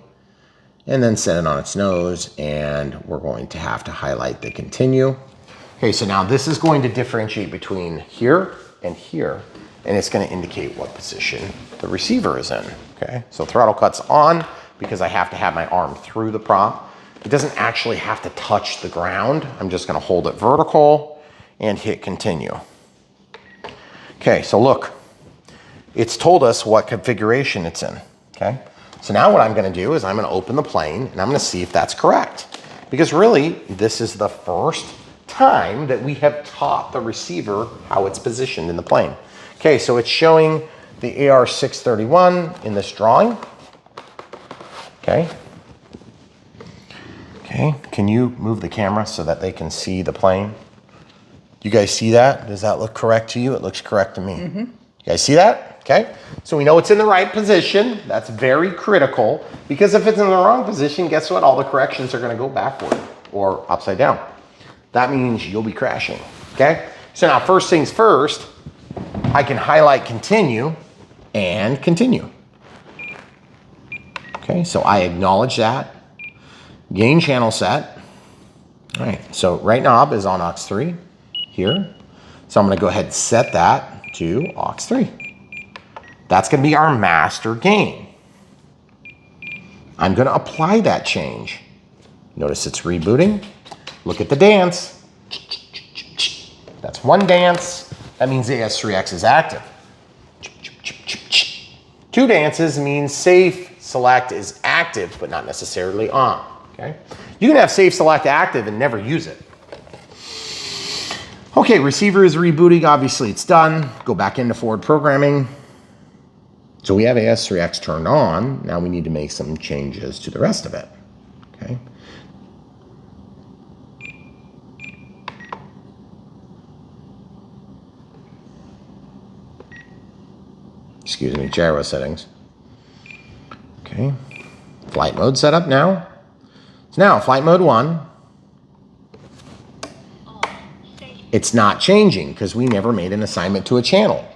and then set it on its nose, and we're going to have to highlight the continue. Okay, so now this is going to differentiate between here and here, and it's gonna indicate what position the receiver is in, okay? So throttle cut's on because I have to have my arm through the prop. It doesn't actually have to touch the ground. I'm just gonna hold it vertical and hit continue. Okay, so look, it's told us what configuration it's in, okay? So now what I'm gonna do is I'm gonna open the plane and I'm gonna see if that's correct. Because really, this is the first time that we have taught the receiver how it's positioned in the plane. Okay, so it's showing the AR-631 in this drawing, okay? Okay, can you move the camera so that they can see the plane? You guys see that? Does that look correct to you? It looks correct to me. Mm-hmm. You guys see that? Okay, so we know it's in the right position. That's very critical because if it's in the wrong position, guess what? All the corrections are gonna go backward or upside down. That means you'll be crashing, okay? So now first things first, I can highlight continue and continue. Okay, so I acknowledge that. Gain channel set. All right, so right knob is on aux3 here. So I'm gonna go ahead and set that to aux3. That's gonna be our master gain. I'm gonna apply that change. Notice it's rebooting. Look at the dance. That's one dance. That means AS3X is active. 2 dances means safe select is active, but not necessarily on, okay? You can have safe select active and never use it. Okay, receiver is rebooting. Obviously it's done. Go back into forward programming. So we have AS3X turned on. Now we need to make some changes to the rest of it, okay? Excuse me, gyro settings. Okay, flight mode setup now. So now flight mode 1. It's not changing because we never made an assignment to a channel.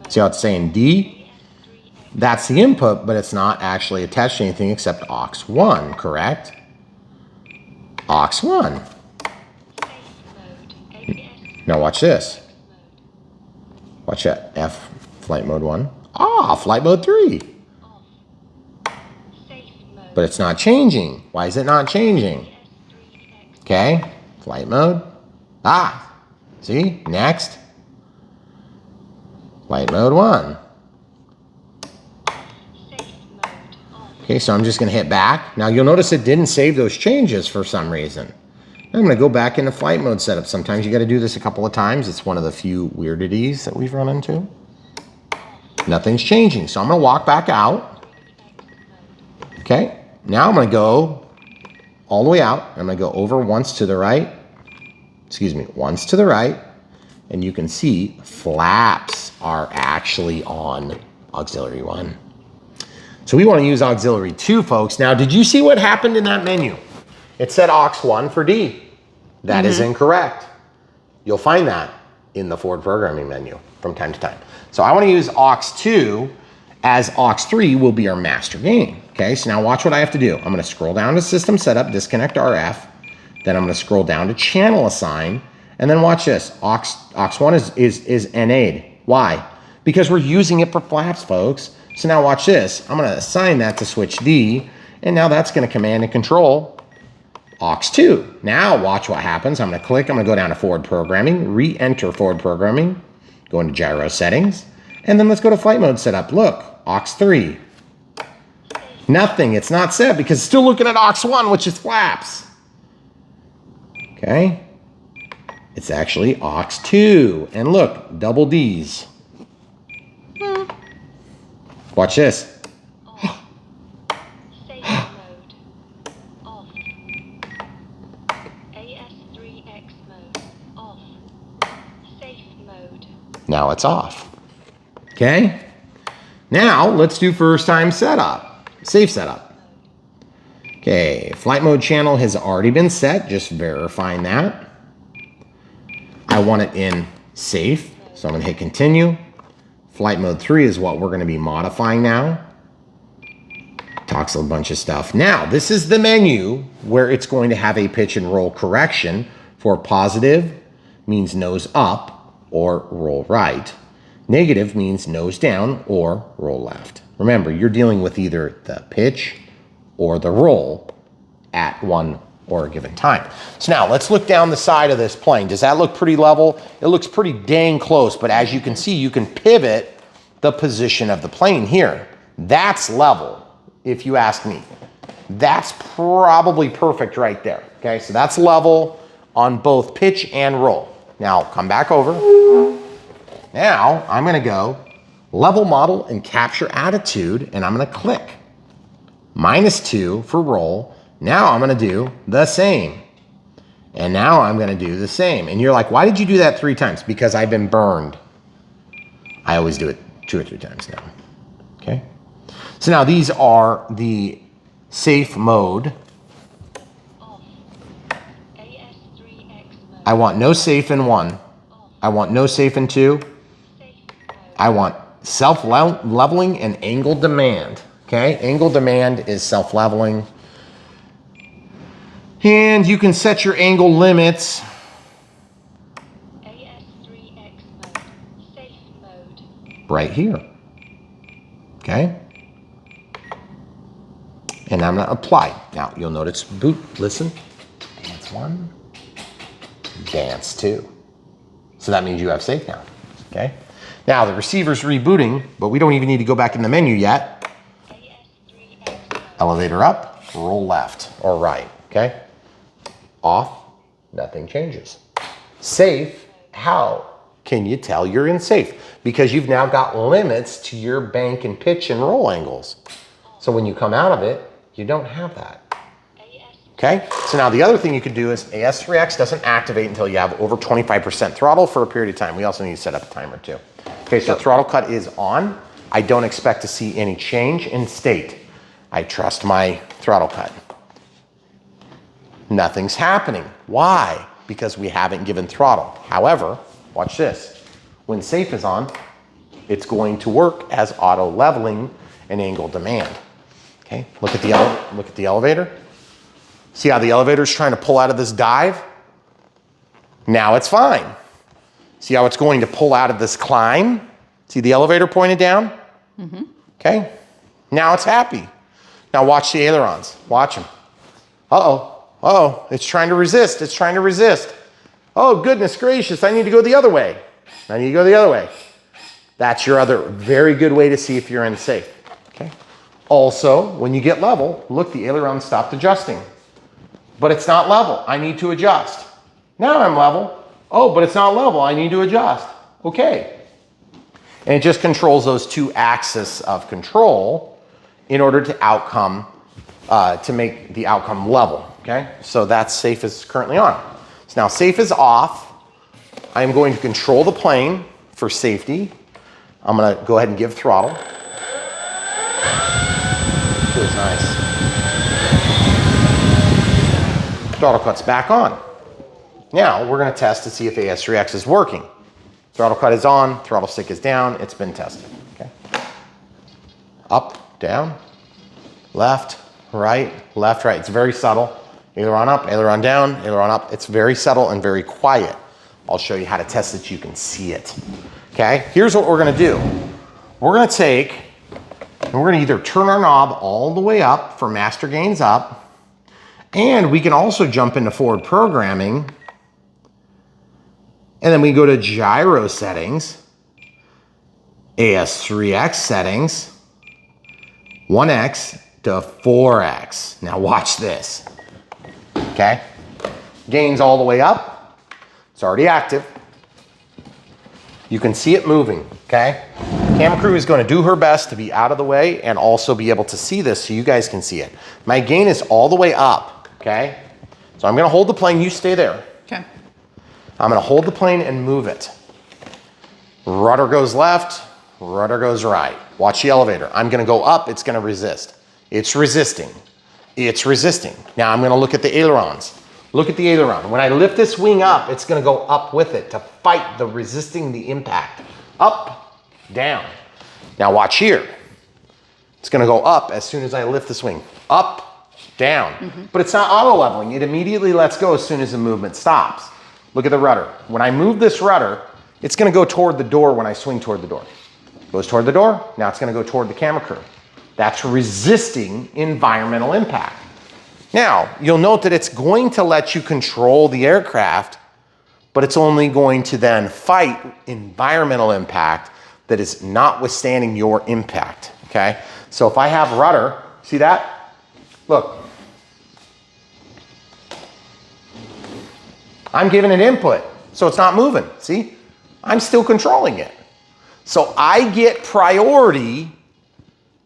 See how it's saying D? That's the input, but it's not actually attached to anything except aux1, correct? aux1. Now watch this. Watch that. F, flight mode 1. Ah, flight mode 3. But it's not changing. Why is it not changing? Okay, flight mode. Ah, see, next. Flight mode 1. Okay, so I'm just gonna hit back. Now you'll notice it didn't save those changes for some reason. I'm gonna go back into flight mode setup. Sometimes you gotta do this a couple of times. It's one of the few weirdities that we've run into. Nothing's changing, so I'm gonna walk back out. Okay, now I'm gonna go all the way out. I'm gonna go over once to the right. Excuse me, once to the right. And you can see flaps are actually on auxiliary 1. So we want to use auxiliary 2, folks. Now, did you see what happened in that menu? It said aux 1 for D. That is incorrect. You'll find that in the Ford programming menu from time to time. So I want to use aux 2 as aux 3 will be our master gain. Okay, so now watch what I have to do. I'm going to scroll down to system setup, disconnect RF. Then I'm going to scroll down to channel assign. And then watch this. Aux 1 is NA'd. Why? Because we're using it for flaps, folks. So now watch this. I'm going to assign that to switch D, and now that's going to command and control aux 2. Now watch what happens. I'm going to click. I'm going to go down to Ford Programming, re-enter Ford Programming, go into gyro settings, and then let's go to flight mode setup. Look, aux 3. Nothing. It's not set because it's still looking at aux 1, which is flaps. Okay. It's actually aux 2. And look, double D's. Watch this. Off. Safe mode. Off. AS3X mode. Off. Safe mode. Now it's off. Okay? Now let's do first time setup. Safe setup. Okay, flight mode channel has already been set. Just verifying that. I want it in safe, so I'm gonna hit continue. Flight mode 3 is what we're going to be modifying now. Talks a bunch of stuff. Now, this is the menu where it's going to have a pitch and roll correction. For positive means nose up or roll right. Negative means nose down or roll left. Remember, you're dealing with either the pitch or the roll at one or a given time. So now let's look down the side of this plane. Does that look pretty level? It looks pretty dang close, but as you can see, you can pivot the position of the plane here. That's level, if you ask me. That's probably perfect right there. Okay, so that's level on both pitch and roll. Now come back over. Now I'm gonna go level model and capture attitude, and I'm gonna click -2 for roll. Now I'm gonna do the same. And now I'm gonna do the same. And you're like, why did you do that 3 times? Because I've been burned. I always do it 2 or 3 times now, okay? So now these are the safe mode. Off. AS3X mode. I want no safe in 1. I want no safe in 2. Safe mode. I want self-leveling and angle demand, okay? Angle demand is self-leveling. And you can set your angle limits. AS3X mode. Safe mode. Right here, okay? And I'm gonna apply. Now you'll notice boot, listen. Dance 1, dance 2. So that means you have safe now, okay? Now the receiver's rebooting, but we don't even need to go back in the menu yet. AS3X mode. Elevator up, roll left or right, okay? Off, nothing changes. Safe, how can you tell you're in safe? Because you've now got limits to your bank and pitch and roll angles. So when you come out of it, you don't have that. Okay, so now the other thing you could do is AS3X doesn't activate until you have over 25% throttle for a period of time. We also need to set up a timer too. Okay, so throttle cut is on. I don't expect to see any change in state. I trust my throttle cut. Nothing's happening. Why? Because we haven't given throttle. However, watch this. When safe is on, it's going to work as auto leveling and angle demand. Okay, look at the elevator. See how the elevator's trying to pull out of this dive? Now it's fine. See how it's going to pull out of this climb? See the elevator pointed down? Mm-hmm. Okay, now it's happy. Now watch the ailerons. Watch them. Uh-oh. Uh-oh, it's trying to resist. It's trying to resist. Oh, goodness gracious, I need to go the other way. I need to go the other way. That's your other very good way to see if you're in safe, okay? Also, when you get level, look, the aileron stopped adjusting. But it's not level, I need to adjust. Now I'm level. Oh, but it's not level, I need to adjust. Okay. And it just controls those two axes of control in order to make the outcome level, okay? So that's safe is currently on. So now safe is off. I'm going to control the plane for safety. I'm gonna go ahead and give throttle. Feels nice. Throttle cut's back on. Now we're gonna test to see if AS3X is working. Throttle cut is on, throttle stick is down, it's been tested, okay? Up, down, left, right. It's very subtle. Aileron up, aileron down, aileron up. It's very subtle and very quiet. I'll show you how to test it so you can see it. Okay, here's what we're gonna do. We're gonna take, and we're gonna either turn our knob all the way up for master gains up, and we can also jump into forward programming, and then we go to gyro settings, AS3X settings, 1X to 4X. Now watch this, okay? Gains all the way up, it's already active. You can see it moving, okay? Camera crew is gonna do her best to be out of the way and also be able to see this so you guys can see it. My gain is all the way up, okay? So I'm gonna hold the plane, you stay there. Okay. I'm gonna hold the plane and move it. Rudder goes left, rudder goes right. Watch the elevator. I'm gonna go up, it's gonna resist. It's resisting, it's resisting. Now I'm gonna look at the ailerons. Look at the aileron. When I lift this wing up, it's gonna go up with it to fight the resisting the impact. Up, down. Now watch here. It's gonna go up as soon as I lift this wing. Up, down. But it's not auto leveling. It immediately lets go as soon as the movement stops. Look at the rudder. When I move this rudder, it's gonna go toward the door when I swing toward the door. Goes toward the door, now it's gonna go toward the camera crew. That's resisting environmental impact. Now, you'll note that it's going to let you control the aircraft, but it's only going to then fight environmental impact that is notwithstanding your impact, okay? So if I have rudder, see that? Look. I'm giving it input, so it's not moving, see? I'm still controlling it. So I get priority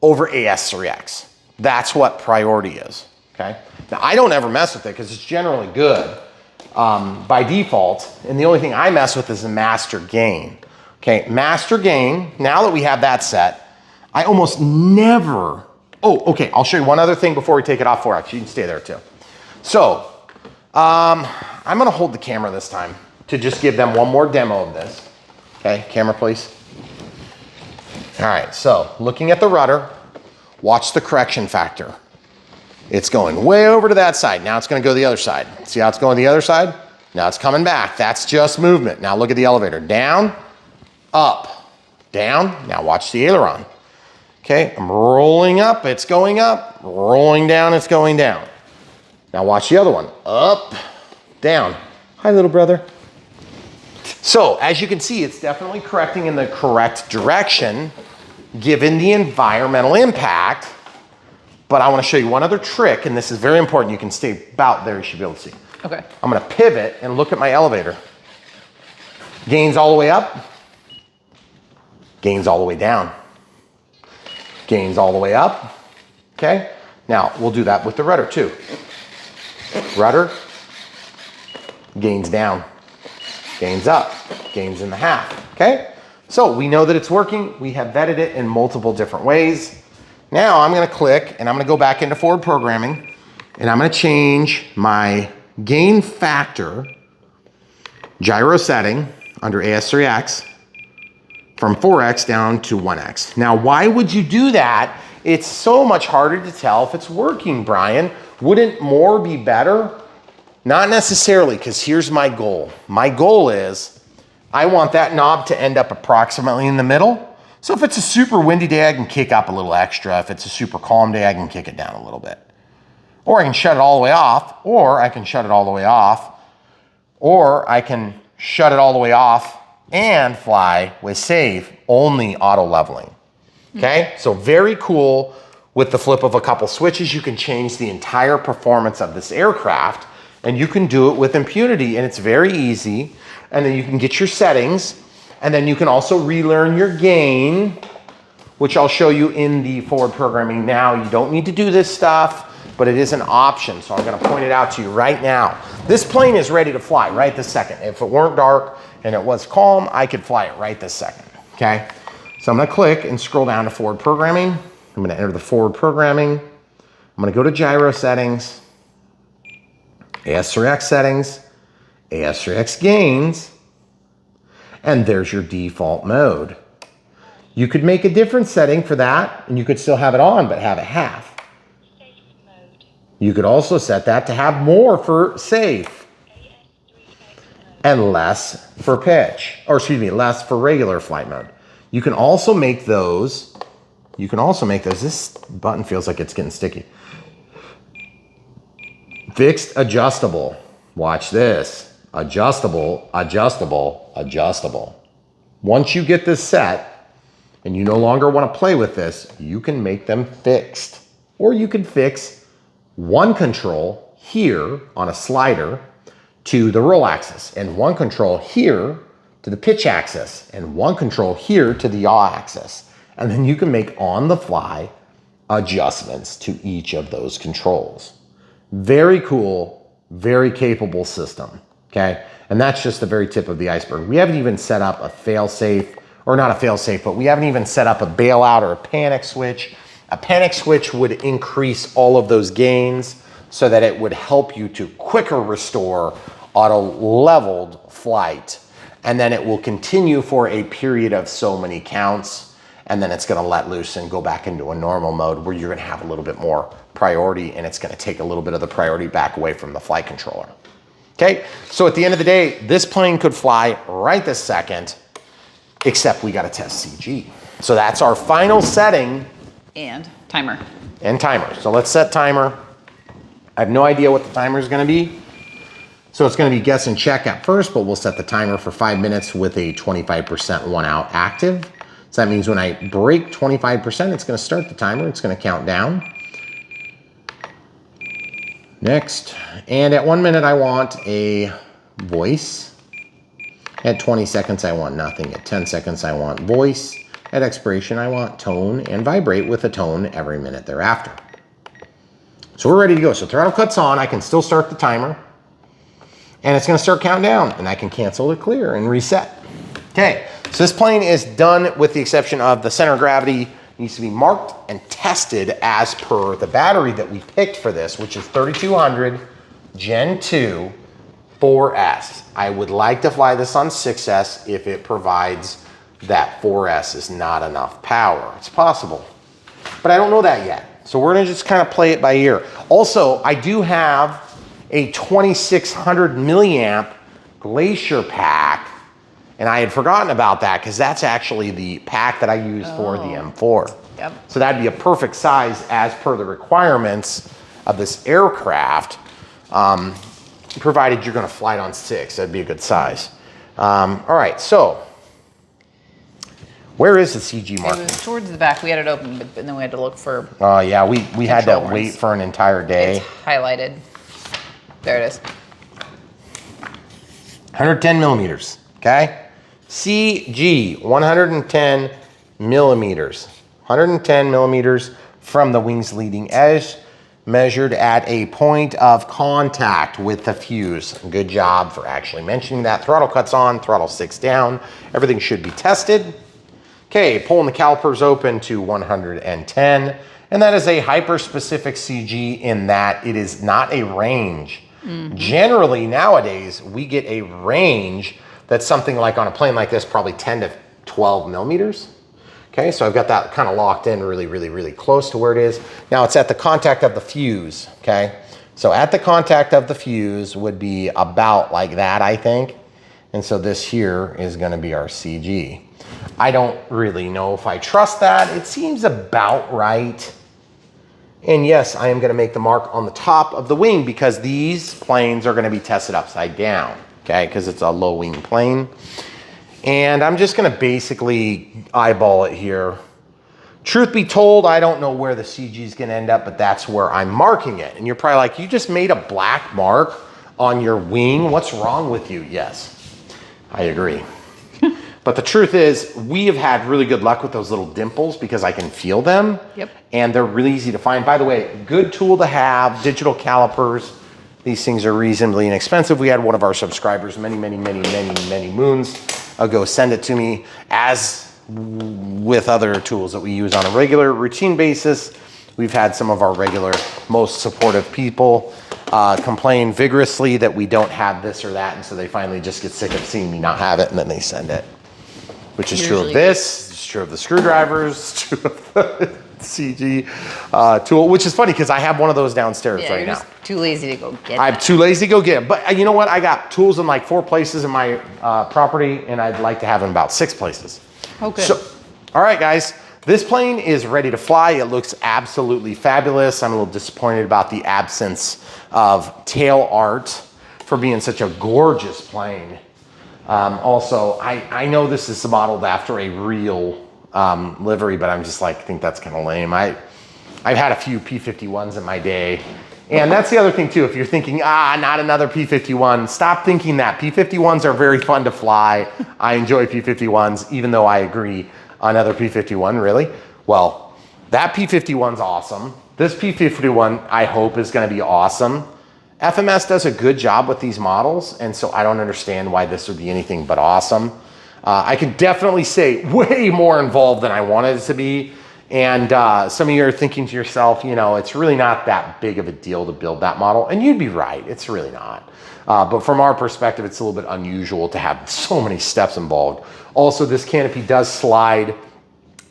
over AS3X. That's what priority is, okay? Now I don't ever mess with it because it's generally good by default, and the only thing I mess with is the master gain. Okay, master gain, now that we have that set, I almost never, oh, okay, I'll show you one other thing before we take it off 4X. You can stay there too. So, I'm gonna hold the camera this time to just give them one more demo of this. Okay, camera please. All right, so looking at the rudder, watch the correction factor. It's going way over to that side. Now it's gonna go the other side. See how it's going the other side? Now it's coming back. That's just movement. Now look at the elevator. Down, up, down. Now watch the aileron. Okay, I'm rolling up, it's going up. Rolling down, it's going down. Now watch the other one. Up, down. Hi, little brother. So as you can see, it's definitely correcting in the correct direction given the environmental impact. But I want to show you one other trick, and this is very important. You can stay about there, you should be able to see. Okay. I'm going to pivot and look at my elevator. Gains all the way up. Gains all the way down. Gains all the way up. Okay? Now, we'll do that with the rudder too. Rudder, gains down. Gains up, gains in the half. Okay? So we know that it's working. We have vetted it in multiple different ways. Now I'm gonna click and I'm gonna go back into forward programming and I'm gonna change my gain factor gyro setting under AS3X from 4X down to 1X. Now, why would you do that? It's so much harder to tell if it's working, Brian. Wouldn't more be better? Not necessarily, because here's my goal. My goal is I want that knob to end up approximately in the middle. So if it's a super windy day, I can kick up a little extra. If it's a super calm day, I can kick it down a little bit. Or I can shut it all the way off, or I can shut it all the way off, or I can shut it all the way off and fly with safe, only auto leveling. Okay, so very cool. With the flip of a couple switches, you can change the entire performance of this aircraft, and you can do it with impunity, and it's very easy. And then you can get your settings, and then you can also relearn your gain, which I'll show you in the forward programming now. You don't need to do this stuff, but it is an option, so I'm gonna point it out to you right now. This plane is ready to fly right this second. If it weren't dark and it was calm, I could fly it right this second, okay? So I'm gonna click and scroll down to forward programming. I'm gonna enter the forward programming. I'm gonna go to gyro settings, AS3X settings, AS3X gains, and there's your default mode. You could make a different setting for that, and you could still have it on, but have it half. Safe mode. You could also set that to have more for safe AS3X mode. and less for pitch, or excuse me, less for regular flight mode. You can also make those, this button feels like it's getting sticky. Fixed adjustable. Watch this. Adjustable, adjustable, adjustable. Once you get this set and you no longer want to play with this, you can make them fixed. Or you can fix one control here on a slider to the roll axis, and one control here to the pitch axis, and one control here to the yaw axis. And then you can make on the fly adjustments to each of those controls. Very cool, very capable system, okay? And that's just the very tip of the iceberg. We haven't even set up a fail-safe, or not a fail-safe, but we haven't even set up a bailout or a panic switch. A panic switch would increase all of those gains so that it would help you to quicker restore auto-leveled flight. And then it will continue for a period of so many counts, and then it's gonna let loose and go back into a normal mode where you're gonna have a little bit more priority, and it's gonna take a little bit of the priority back away from the flight controller. Okay, so at the end of the day, this plane could fly right this second, except we gotta test CG. So that's our final setting. And timer. And timer. So let's set timer. I have no idea what the timer is gonna be. So it's gonna be guess and check at first, but we'll set the timer for 5 minutes with a 25% 1 out active. So that means when I break 25%, it's gonna start the timer, it's gonna count down. Next, and at 1 minute I want a voice. At 20 seconds I want nothing. At 10 seconds I want voice. At expiration I want tone and vibrate with a tone every minute thereafter. So we're ready to go. So throttle cuts on, I can still start the timer. And it's gonna start counting down, and I can cancel or clear and reset. Okay, so this plane is done with the exception of the center of gravity needs to be marked and tested as per the battery that we picked for this, which is 3200 Gen 2 4S. I would like to fly this on 6S if it provides that 4S is not enough power. It's possible, but I don't know that yet. So we're gonna just kind of play it by ear. Also, I do have a 2600 milliamp Glacier pack, and I had forgotten about that because that's actually the pack that I use for the M4. Yep. So that'd be a perfect size as per the requirements of this aircraft, provided you're gonna fly it on 6, that'd be a good size. All right, so where is the CG It marking? was towards the back. We had it open, but then we had to look for Oh yeah, we had to Control wait ones. for an entire day. it's highlighted. There it is. 110 millimeters, okay? CG, 110 millimeters. 110 millimeters from the wing's leading edge, measured at a point of contact with the fuse. Good job for actually mentioning that. Throttle cuts on, throttle 6 down. Everything should be tested. Okay, pulling the calipers open to 110. And that is a hyper-specific CG in that it is not a range. Generally, nowadays, we get a range that's something like on a plane like this, probably 10 to 12 millimeters. Okay, so I've got that kind of locked in really, really, really close to where it is. Now it's at the contact of the fuse, okay? So at the contact of the fuse would be about like that, I think. And so this here is gonna be our CG. I don't really know if I trust that. It seems about right. And yes, I am gonna make the mark on the top of the wing because these planes are gonna be tested upside down. okay, because it's a low wing plane. And I'm just gonna basically eyeball it here. Truth be told, I don't know where the CG is gonna end up, but that's where I'm marking it. And you're probably like, you just made a black mark on your wing. What's wrong with you? Yes, I agree. But the truth is, we have had really good luck with those little dimples because I can feel them. Yep. And they're really easy to find. By the way, good tool to have, digital calipers. These things are reasonably inexpensive. We had one of our subscribers many moons ago send it to me, as with other tools that we use on a regular routine basis. We've had some of our regular, most supportive people complain vigorously that we don't have this or that. And so they finally just get sick of seeing me not have it, and then they send it. Which is true of this, it's true of the screwdrivers, it's true of the CG tool, which is funny because I have one of those downstairs Yeah, right you're now. just too lazy to go get I'm that. too lazy to go get it. But you know what? I got tools in like 4 places in my property, and I'd like to have them about 6 places. Oh, good. So, all right, guys. This plane is ready to fly. It looks absolutely fabulous. I'm a little disappointed about the absence of tail art for being such a gorgeous plane. Also, I know this is modeled after a real livery, but I'm just like, I think that's kind of lame. I've had a few P-51s in my day. And that's the other thing too. If you're thinking, not another P-51, stop thinking that. P-51s are very fun to fly. I enjoy P-51s, even though I agree another P-51, really? Well, that P-51's awesome. This P-51, I hope, is gonna be awesome. FMS does a good job with these models, and so I don't understand why this would be anything but awesome. I can definitely say way more involved than I wanted it to be. And some of you are thinking to yourself, you know, it's really not that big of a deal to build that model. And you'd be right, it's really not. But from our perspective, it's a little bit unusual to have so many steps involved. Also, this canopy does slide,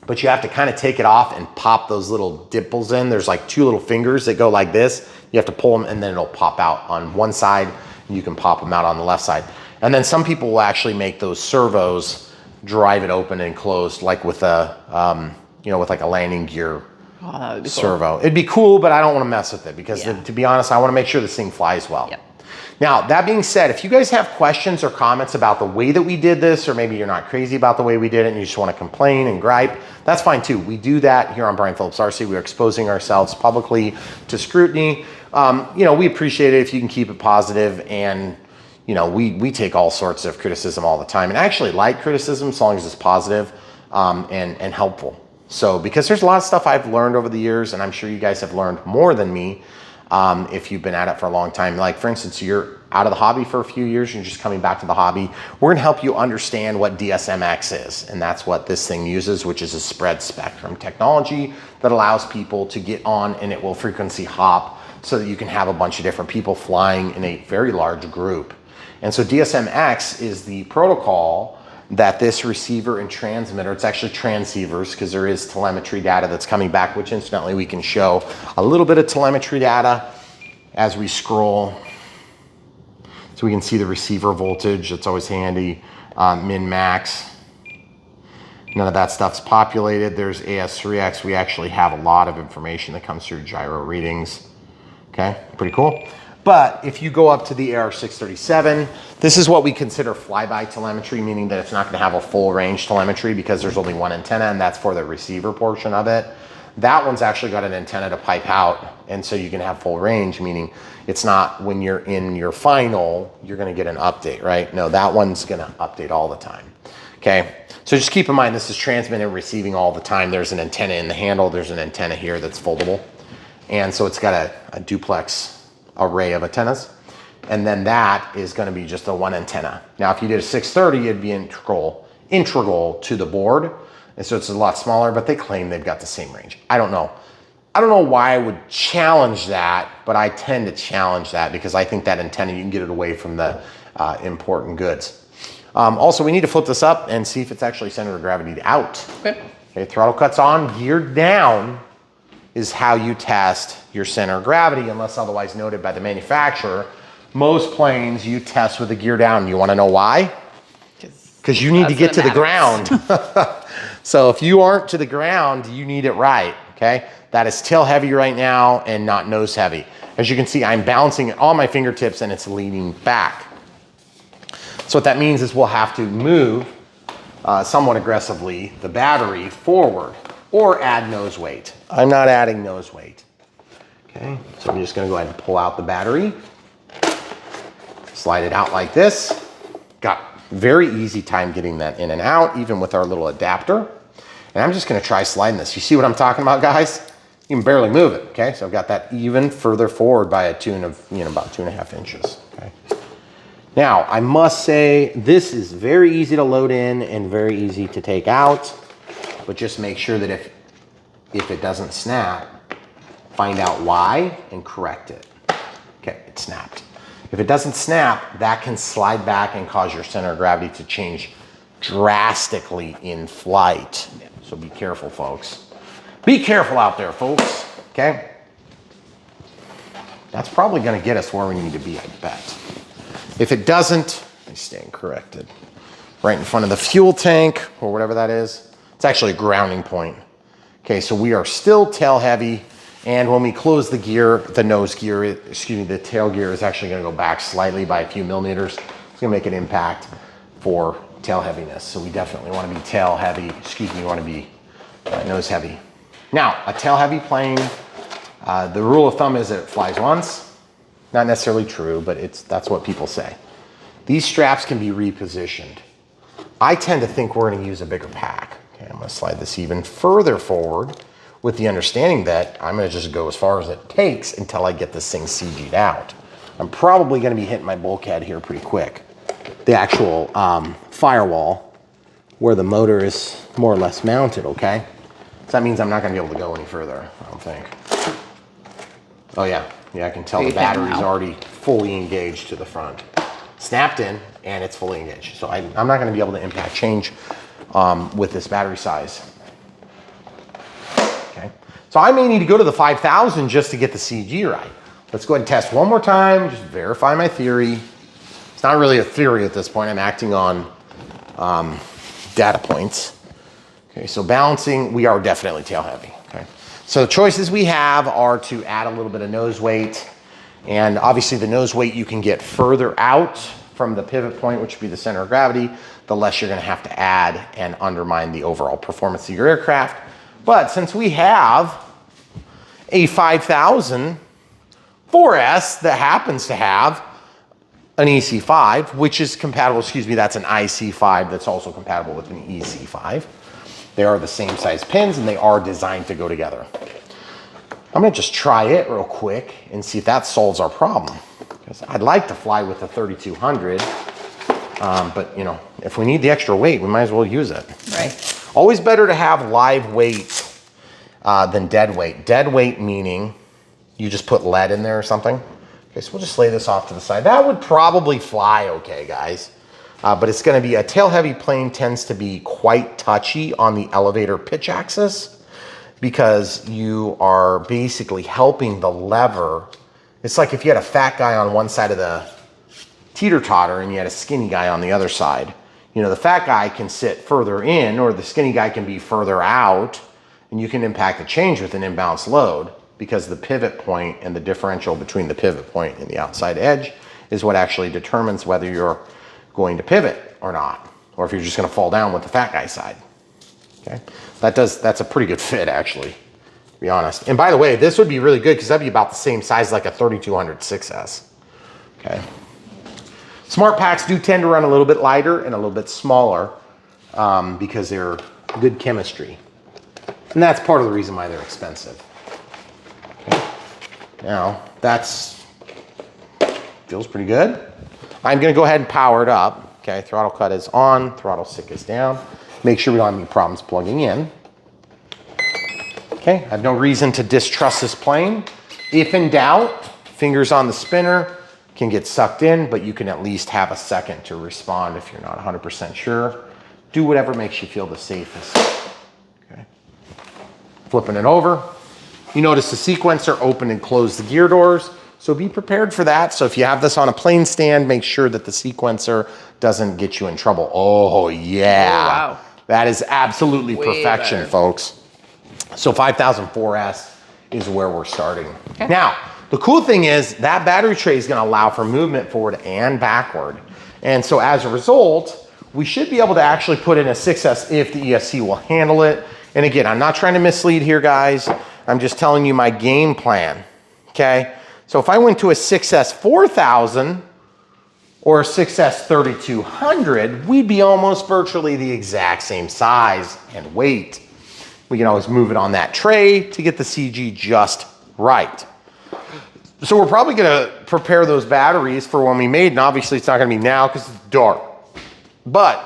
but you have to kind of take it off and pop those little dimples in. There's like 2 little fingers that go like this. You have to pull them and then it'll pop out on one side, and you can pop them out on the left side. And then some people will actually make those servos drive it open and closed, like with a, you know, with like a landing gear that would be servo. cool. It'd be cool, but I don't want to mess with it because Yeah. to be honest, I want to make sure this thing flies well. Yep. Now, that being said, if you guys have questions or comments about the way that we did this, or maybe you're not crazy about the way we did it and you just want to complain and gripe, that's fine too. We do that here on Brian Phillips RC. We're exposing ourselves publicly to scrutiny. You know, we appreciate it if you can keep it positive, and you know, we take all sorts of criticism all the time, and I actually like criticism as long as it's positive and helpful. So, because there's a lot of stuff I've learned over the years, and I'm sure you guys have learned more than me if you've been at it for a long time. Like, for instance, you're out of the hobby for a few years and you're just coming back to the hobby. We're gonna help you understand what DSMX is, and that's what this thing uses, which is a spread spectrum technology that allows people to get on, and it will frequency hop so that you can have a bunch of different people flying in a very large group. And so DSMX is the protocol that this receiver and transmitter, it's actually transceivers because there is telemetry data that's coming back, which incidentally we can show a little bit of telemetry data as we scroll. So we can see the receiver voltage, it's always handy, min max. None of that stuff's populated. There's AS3X. We actually have a lot of information that comes through gyro readings. Okay, pretty cool. But if you go up to the AR637, this is what we consider flyby telemetry, meaning that it's not gonna have a full range telemetry because there's only one antenna, and that's for the receiver portion of it. That one's actually got an antenna to pipe out, and so you can have full range, meaning it's not when you're in your final, you're gonna get an update, right? No, that one's gonna update all the time, okay? So just keep in mind, this is transmitting and receiving all the time. There's an antenna in the handle, there's an antenna here that's foldable. And so it's got a duplex array of antennas, and then that is going to be just the one antenna. Now, if you did a 630, it'd be integral to the board, and so it's a lot smaller, but they claim they've got the same range. I don't know why I would challenge that, but I tend to challenge that because I think that antenna, you can get it away from the important goods. Also, we need to flip this up and see if it's actually center of gravity out. Okay, throttle cuts on, gear down is how you test your center of gravity, unless otherwise noted by the manufacturer. Most planes you test with the gear down. You wanna know why? Because you need to get to the ground. So if you aren't to the ground, you need it right, okay? That is tail heavy right now and not nose heavy. As you can see, I'm balancing it on my fingertips and it's leaning back. So what that means is we'll have to move somewhat aggressively the battery forward or add nose weight. I'm not adding nose weight. Okay, so I'm just gonna go ahead and pull out the battery, slide it out like this. Got very easy time getting that in and out, even with our little adapter. And I'm just gonna try sliding this. You see what I'm talking about, guys? You can barely move it, okay? So I've got that even further forward by a tune of, about 2.5 inches, okay? Now, I must say, this is very easy to load in and very easy to take out, but just make sure that if it doesn't snap, find out why and correct it. Okay, it snapped. If it doesn't snap, that can slide back and cause your center of gravity to change drastically in flight. So be careful, folks. Be careful out there, folks, okay? That's probably gonna get us where we need to be, I bet. If it doesn't, I stand corrected. Right in front of the fuel tank, or whatever that is. It's actually a grounding point. Okay, so we are still tail heavy, and when we close the gear, the nose gear, the tail gear is actually gonna go back slightly by a few millimeters. It's gonna make an impact for tail heaviness. So we definitely wanna be tail heavy, we wanna be nose heavy. Now, a tail heavy plane, the rule of thumb is that it flies once. Not necessarily true, but that's what people say. These straps can be repositioned. I tend to think we're gonna use a bigger pack. Okay, I'm gonna slide this even further forward with the understanding that I'm gonna just go as far as it takes until I get this thing CG'd out. I'm probably gonna be hitting my bulkhead here pretty quick. The actual firewall where the motor is more or less mounted, okay? So that means I'm not gonna be able to go any further, I don't think. Oh yeah, I can tell the battery's already fully engaged to the front. Snapped in, and it's fully engaged. So I'm not gonna be able to impact change with this battery size. Okay, so I may need to go to the 5,000 just to get the CG right. Let's go ahead and test one more time, just verify my theory. It's not really a theory at this point, I'm acting on data points. Okay, so balancing, we are definitely tail heavy, okay? So the choices we have are to add a little bit of nose weight, and obviously the nose weight you can get further out from the pivot point, which would be the center of gravity, the less you're gonna have to add and undermine the overall performance of your aircraft. But since we have a 5000 4S that happens to have an EC5, which is compatible, that's an IC5 that's also compatible with an EC5. They are the same size pins and they are designed to go together. I'm gonna just try it real quick and see if that solves our problem. Because I'd like to fly with the 3200, but if we need the extra weight, we might as well use it. Right. Always better to have live weight than dead weight. Dead weight meaning you just put lead in there or something. Okay, so we'll just lay this off to the side. That would probably fly okay, guys. But it's gonna be, a tail heavy plane tends to be quite touchy on the elevator pitch axis because you are basically helping the lever. It's like if you had a fat guy on one side of the teeter-totter and you had a skinny guy on the other side. The fat guy can sit further in or the skinny guy can be further out and you can impact the change with an imbalanced load because the pivot point and the differential between the pivot point and the outside edge is what actually determines whether you're going to pivot or not, or if you're just gonna fall down with the fat guy side, okay? That's a pretty good fit actually, to be honest. And by the way, this would be really good because that'd be about the same size like a 3200 6S, okay? Smart packs do tend to run a little bit lighter and a little bit smaller because they're good chemistry. And that's part of the reason why they're expensive. Okay. Now, feels pretty good. I'm gonna go ahead and power it up. Okay, throttle cut is on, throttle stick is down. Make sure we don't have any problems plugging in. Okay, I have no reason to distrust this plane. If in doubt, fingers on the spinner can get sucked in, but you can at least have a second to respond if you're not 100% sure. Do whatever makes you feel the safest. Okay, flipping it over. You notice the sequencer open and close the gear doors. So be prepared for that. So if you have this on a plane stand, make sure that the sequencer doesn't get you in trouble. Oh yeah. Oh, wow. That is absolutely way perfection, better. Folks. So 5000 4S is where we're starting. Okay. Now, the cool thing is that battery tray is gonna allow for movement forward and backward. And so as a result, we should be able to actually put in a 6S if the ESC will handle it. And again, I'm not trying to mislead here, guys. I'm just telling you my game plan, okay? So if I went to a 6S 4000 or a 6S 3200, we'd be almost virtually the exact same size and weight. We can always move it on that tray to get the CG just right. So we're probably gonna prepare those batteries for when we made, and obviously it's not gonna be now because it's dark. But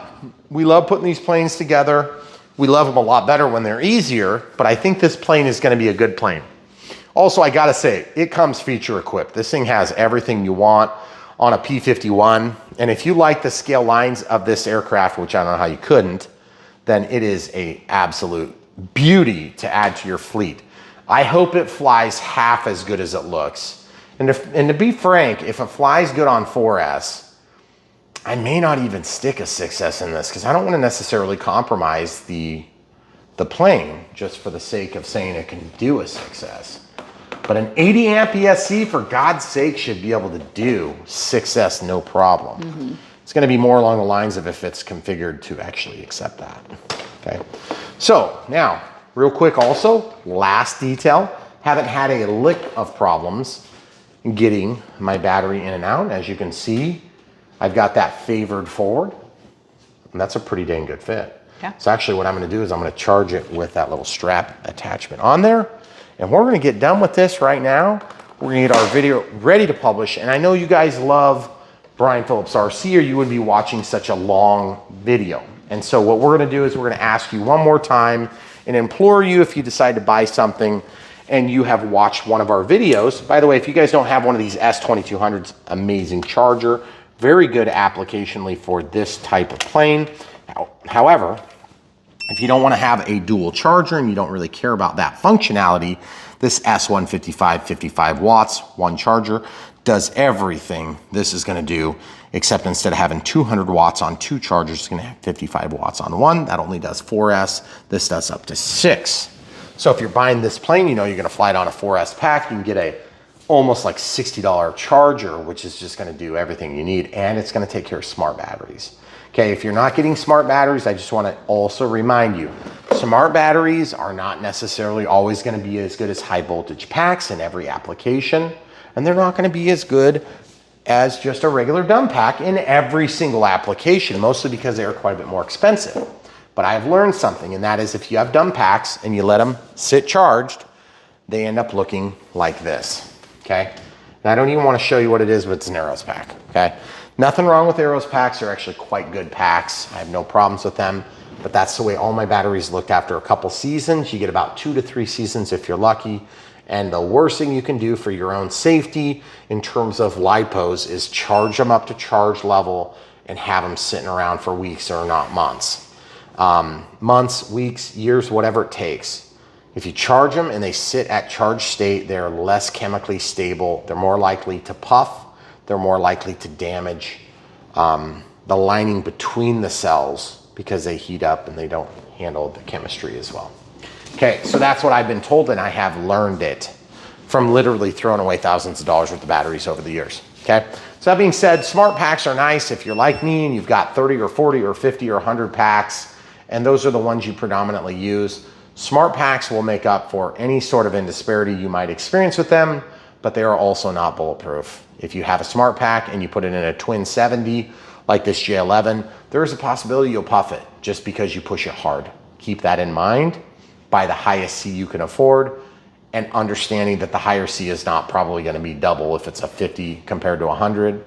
we love putting these planes together. We love them a lot better when they're easier, but I think this plane is gonna be a good plane. Also, I gotta say, it comes feature equipped. This thing has everything you want on a P-51. And if you like the scale lines of this aircraft, which I don't know how you couldn't, then it is a absolute beauty to add to your fleet. I hope it flies half as good as it looks. And to be frank, if it flies good on 4S, I may not even stick a 6S in this because I don't want to necessarily compromise the plane just for the sake of saying it can do a 6S. But an 80 amp ESC, for God's sake, should be able to do 6S no problem. It's going to be more along the lines of if it's configured to actually accept that. Okay. So now, real quick also, last detail, haven't had a lick of problems getting my battery in and out. As you can see, I've got that favored forward, and that's a pretty dang good fit. Yeah. So actually what I'm going to do is I'm going to charge it with that little strap attachment on there. And we're gonna get done with this right now. We're gonna get our video ready to publish. And I know you guys love Brian Phillips RC, or you wouldn't be watching such a long video. And so what we're gonna do is we're gonna ask you one more time and implore you, if you decide to buy something and you have watched one of our videos. By the way, if you guys don't have one of these S2200s, amazing charger, very good applicationally for this type of plane. However, if you don't want to have a dual charger and you don't really care about that functionality, this S155, 55 watts, one charger, does everything this is going to do, except instead of having 200 watts on two chargers, it's going to have 55 watts on one. That only does 4S. This does up to 6. So if you're buying this plane, you know you're going to fly it on a 4S pack. You can get a almost like $60 charger, which is just going to do everything you need, and it's going to take care of smart batteries. Okay, if you're not getting smart batteries, I just want to also remind you, smart batteries are not necessarily always going to be as good as high voltage packs in every application, and they're not going to be as good as just a regular dumb pack in every single application, mostly because they are quite a bit more expensive. But I've learned something, and that is if you have dumb packs and you let them sit charged, they end up looking like this, okay? And I don't even want to show you what it is, but it's an Aeros pack, okay? Nothing wrong with Aeros packs. They're actually quite good packs. I have no problems with them, but that's the way all my batteries looked after a couple seasons. You get about 2 to 3 seasons if you're lucky. And the worst thing you can do for your own safety in terms of lipos is charge them up to charge level and have them sitting around for weeks or not months. Months, weeks, years, whatever it takes. If you charge them and they sit at charge state, they're less chemically stable. They're more likely to puff. They're more likely to damage the lining between the cells because they heat up and they don't handle the chemistry as well. Okay, so that's what I've been told, and I have learned it from literally throwing away thousands of dollars worth of batteries over the years. Okay, so that being said, smart packs are nice if you're like me and you've got 30 or 40 or 50 or 100 packs, and those are the ones you predominantly use. Smart packs will make up for any sort of indisparity you might experience with them, but they are also not bulletproof. If you have a smart pack and you put it in a twin 70 like this J11, there is a possibility you'll puff it just because you push it hard. Keep that in mind. Buy the highest C you can afford, and understanding that the higher C is not probably going to be double if it's a 50 compared to 100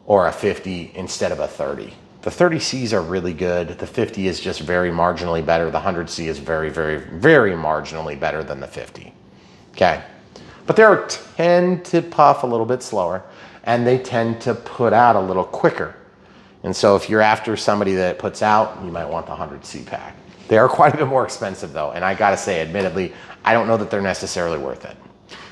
or a 50 instead of a 30. The 30Cs are really good. The 50 is just very marginally better. The 100C is very, very, very marginally better than the 50. Okay. But they tend to puff a little bit slower, and they tend to put out a little quicker. And so if you're after somebody that puts out, you might want the 100C pack. They are quite a bit more expensive though, and I gotta say, admittedly, I don't know that they're necessarily worth it.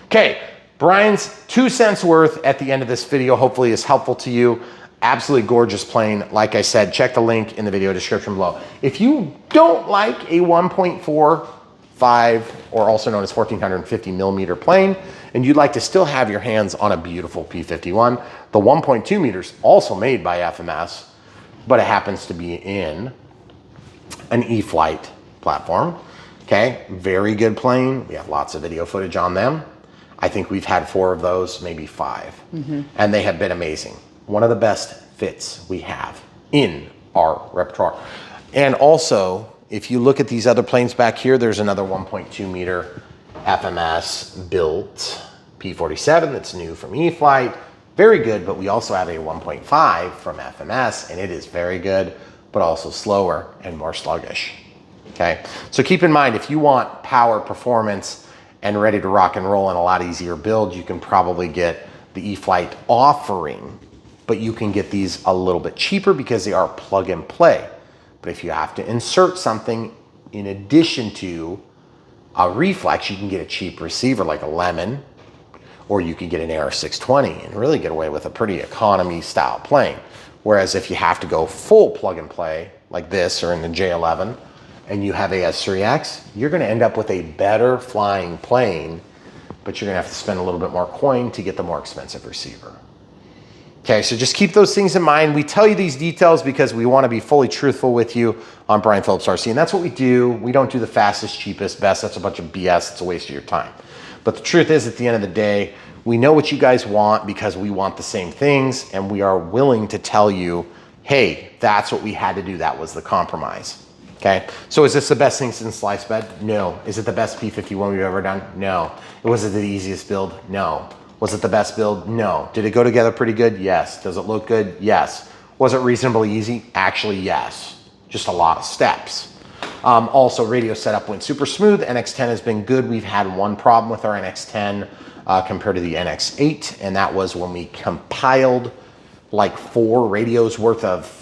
Okay, Brian's 2 cents worth at the end of this video hopefully is helpful to you. Absolutely gorgeous plane. Like I said, check the link in the video description below. If you don't like a 1.4 or also known as 1450 millimeter plane, and you'd like to still have your hands on a beautiful P-51, the 1.2 meters also made by FMS, but it happens to be in an E-flite platform. Okay, very good plane. We have lots of video footage on them. I think we've had 4 of those, maybe 5, and they have been amazing. One of the best fits we have in our repertoire. And also, if you look at these other planes back here, there's another 1.2 meter FMS built P-47 that's new from E-flite. Very good, but we also have a 1.5 from FMS, and it is very good, but also slower and more sluggish. Okay, so keep in mind, if you want power, performance, and ready to rock and roll and a lot easier build, you can probably get the E-flite offering, but you can get these a little bit cheaper because they are plug and play. But if you have to insert something in addition to a reflex, you can get a cheap receiver like a Lemon, or you can get an AR620 and really get away with a pretty economy style plane. Whereas if you have to go full plug and play like this or in the J11, and you have AS3X, you're gonna end up with a better flying plane, but you're gonna have to spend a little bit more coin to get the more expensive receiver. Okay, so just keep those things in mind. We tell you these details because we wanna be fully truthful with you on Brian Phillips RC, and that's what we do. We don't do the fastest, cheapest, best. That's a bunch of BS. It's a waste of your time. But the truth is, at the end of the day, we know what you guys want because we want the same things, and we are willing to tell you, hey, that's what we had to do. That was the compromise. Okay, so is this the best thing since sliced bed? No. Is it the best P-51 we've ever done? No. Was it the easiest build? No. Was it the best build? No. Did it go together pretty good? Yes. Does it look good? Yes. Was it reasonably easy? Actually, yes. Just a lot of steps. Also, radio setup went super smooth. NX10 has been good. We've had one problem with our NX10 compared to the NX8, and that was when we compiled like 4 radios worth of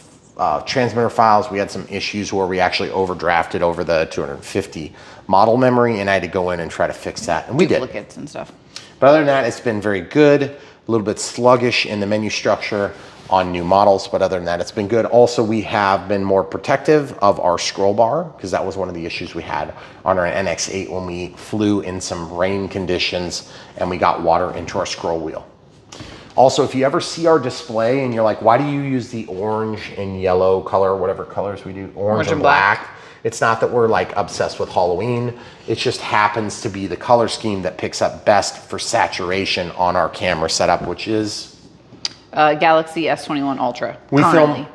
transmitter files. We had some issues where we actually overdrafted over the 250 model memory, and I had to go in and try to fix that, and we did. Duplicates and stuff. But other than that, it's been very good. A little bit sluggish in the menu structure on new models, but other than that, it's been good. Also, we have been more protective of our scroll bar because that was one of the issues we had on our NX8 when we flew in some rain conditions and we got water into our scroll wheel. Also, if you ever see our display and you're like, why do you use the orange and yellow color, whatever colors we do, orange and black? It's not that we're like obsessed with Halloween. It just happens to be the color scheme that picks up best for saturation on our camera setup, which is Galaxy S21 Ultra. we currently.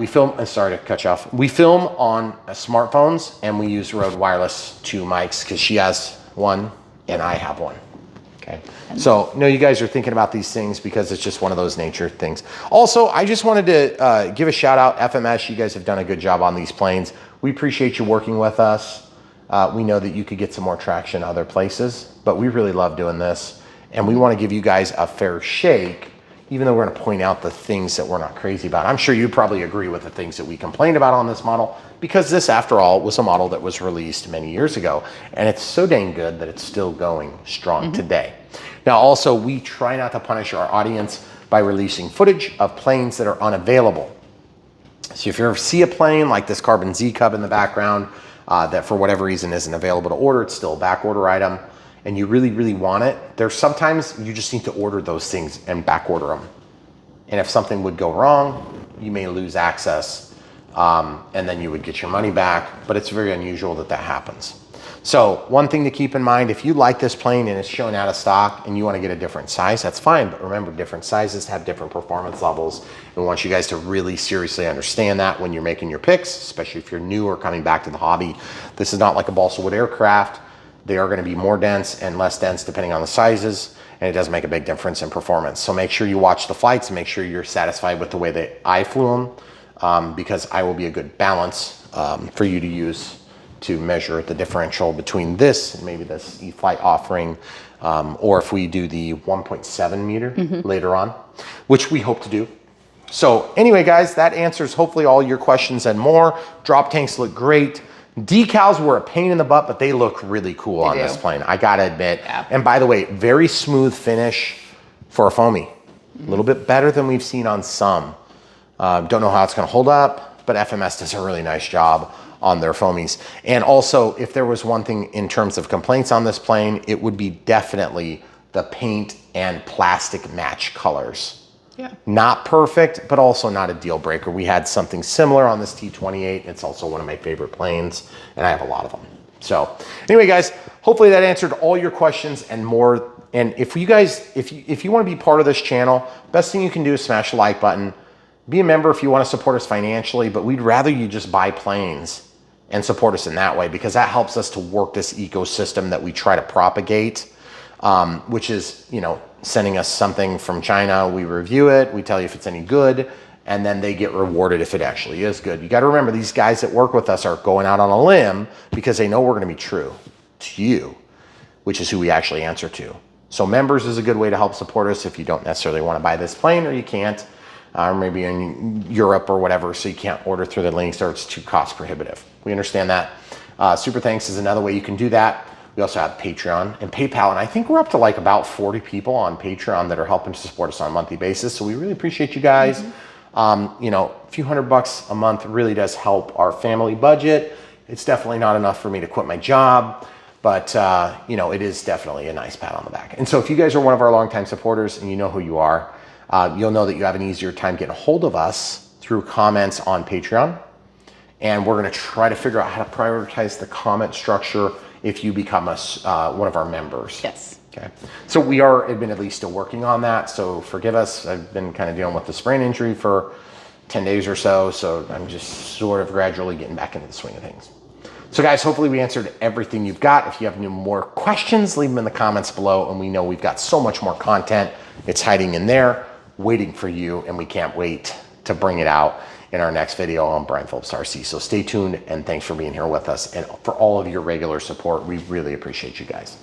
film, sorry to cut you off. We film on smartphones and we use Rode Wireless 2 mics because she has one and I have one. Okay. So no, you guys are thinking about these things because it's just one of those nature things. Also, I just wanted to give a shout out, FMS. You guys have done a good job on these planes. We appreciate you working with us. We know that you could get some more traction other places, but we really love doing this. And we want to give you guys a fair shake, even though we're going to point out the things that we're not crazy about. I'm sure you probably agree with the things that we complained about on this model, because this, after all, was a model that was released many years ago, and it's so dang good that it's still going strong today. Now, also, we try not to punish our audience by releasing footage of planes that are unavailable. So if you ever see a plane like this Carbon Z Cub in the background that for whatever reason isn't available to order, it's still a back order item, and you really, really want it, there's sometimes you just need to order those things and back order them. And if something would go wrong, you may lose access and then you would get your money back, but it's very unusual that that happens. So one thing to keep in mind, if you like this plane and it's shown out of stock and you want to get a different size, that's fine. But remember, different sizes have different performance levels. And we want you guys to really seriously understand that when you're making your picks, especially if you're new or coming back to the hobby. This is not like a balsa wood aircraft. They are going to be more dense and less dense depending on the sizes, and it does make a big difference in performance. So make sure you watch the flights and make sure you're satisfied with the way that I flew them, because I will be a good balance for you to use to measure the differential between this and maybe this E-flite offering, or if we do the 1.7 meter later on, which we hope to do. So anyway, guys, that answers hopefully all your questions and more. Drop tanks look great. Decals were a pain in the butt, but they look really cool on this plane, I gotta admit. Yeah. And by the way, very smooth finish for a foamy. A little bit better than we've seen on some. Don't know how it's gonna hold up, but FMS does a really nice job on their foamies. And also, if there was one thing in terms of complaints on this plane, it would be definitely the paint and plastic match colors. Yeah. Not perfect, but also not a deal breaker. We had something similar on this T-28. It's also one of my favorite planes, and I have a lot of them. So anyway, guys, hopefully that answered all your questions and more. And if you guys, if you want to be part of this channel, best thing you can do is smash the like button. Be a member if you want to support us financially, but we'd rather you just buy planes and support us in that way, because that helps us to work this ecosystem that we try to propagate, which is, you know, sending us something from China. We review it, we tell you if it's any good, and then they get rewarded if it actually is good. You got to remember, these guys that work with us are going out on a limb because they know we're going to be true to you, which is who we actually answer to. So members is a good way to help support us if you don't necessarily want to buy this plane, or you can't, or maybe in Europe or whatever, so you can't order through the links or it's too cost prohibitive. We understand that. Super thanks is another way you can do that. We also have Patreon and PayPal, and I think we're up to like about 40 people on Patreon that are helping to support us on a monthly basis. So we really appreciate you guys. You know, a few $100 a month really does help our family budget. It's definitely not enough for me to quit my job, but you know, it is definitely a nice pat on the back. And so if you guys are one of our longtime supporters and you know who you are, you'll know that you have an easier time getting a hold of us through comments on Patreon. And we're gonna try to figure out how to prioritize the comment structure if you become one of our members. Yes. Okay. So we are admittedly still working on that, so forgive us. I've been kind of dealing with the sprain injury for 10 days or so, so I'm just sort of gradually getting back into the swing of things. So guys, hopefully we answered everything you've got. If you have any more questions, leave them in the comments below, and we know we've got so much more content. It's hiding in there, waiting for you, and we can't wait to bring it out in our next video on Brian Phillips RC. So stay tuned, and thanks for being here with us, and for all of your regular support. We really appreciate you guys.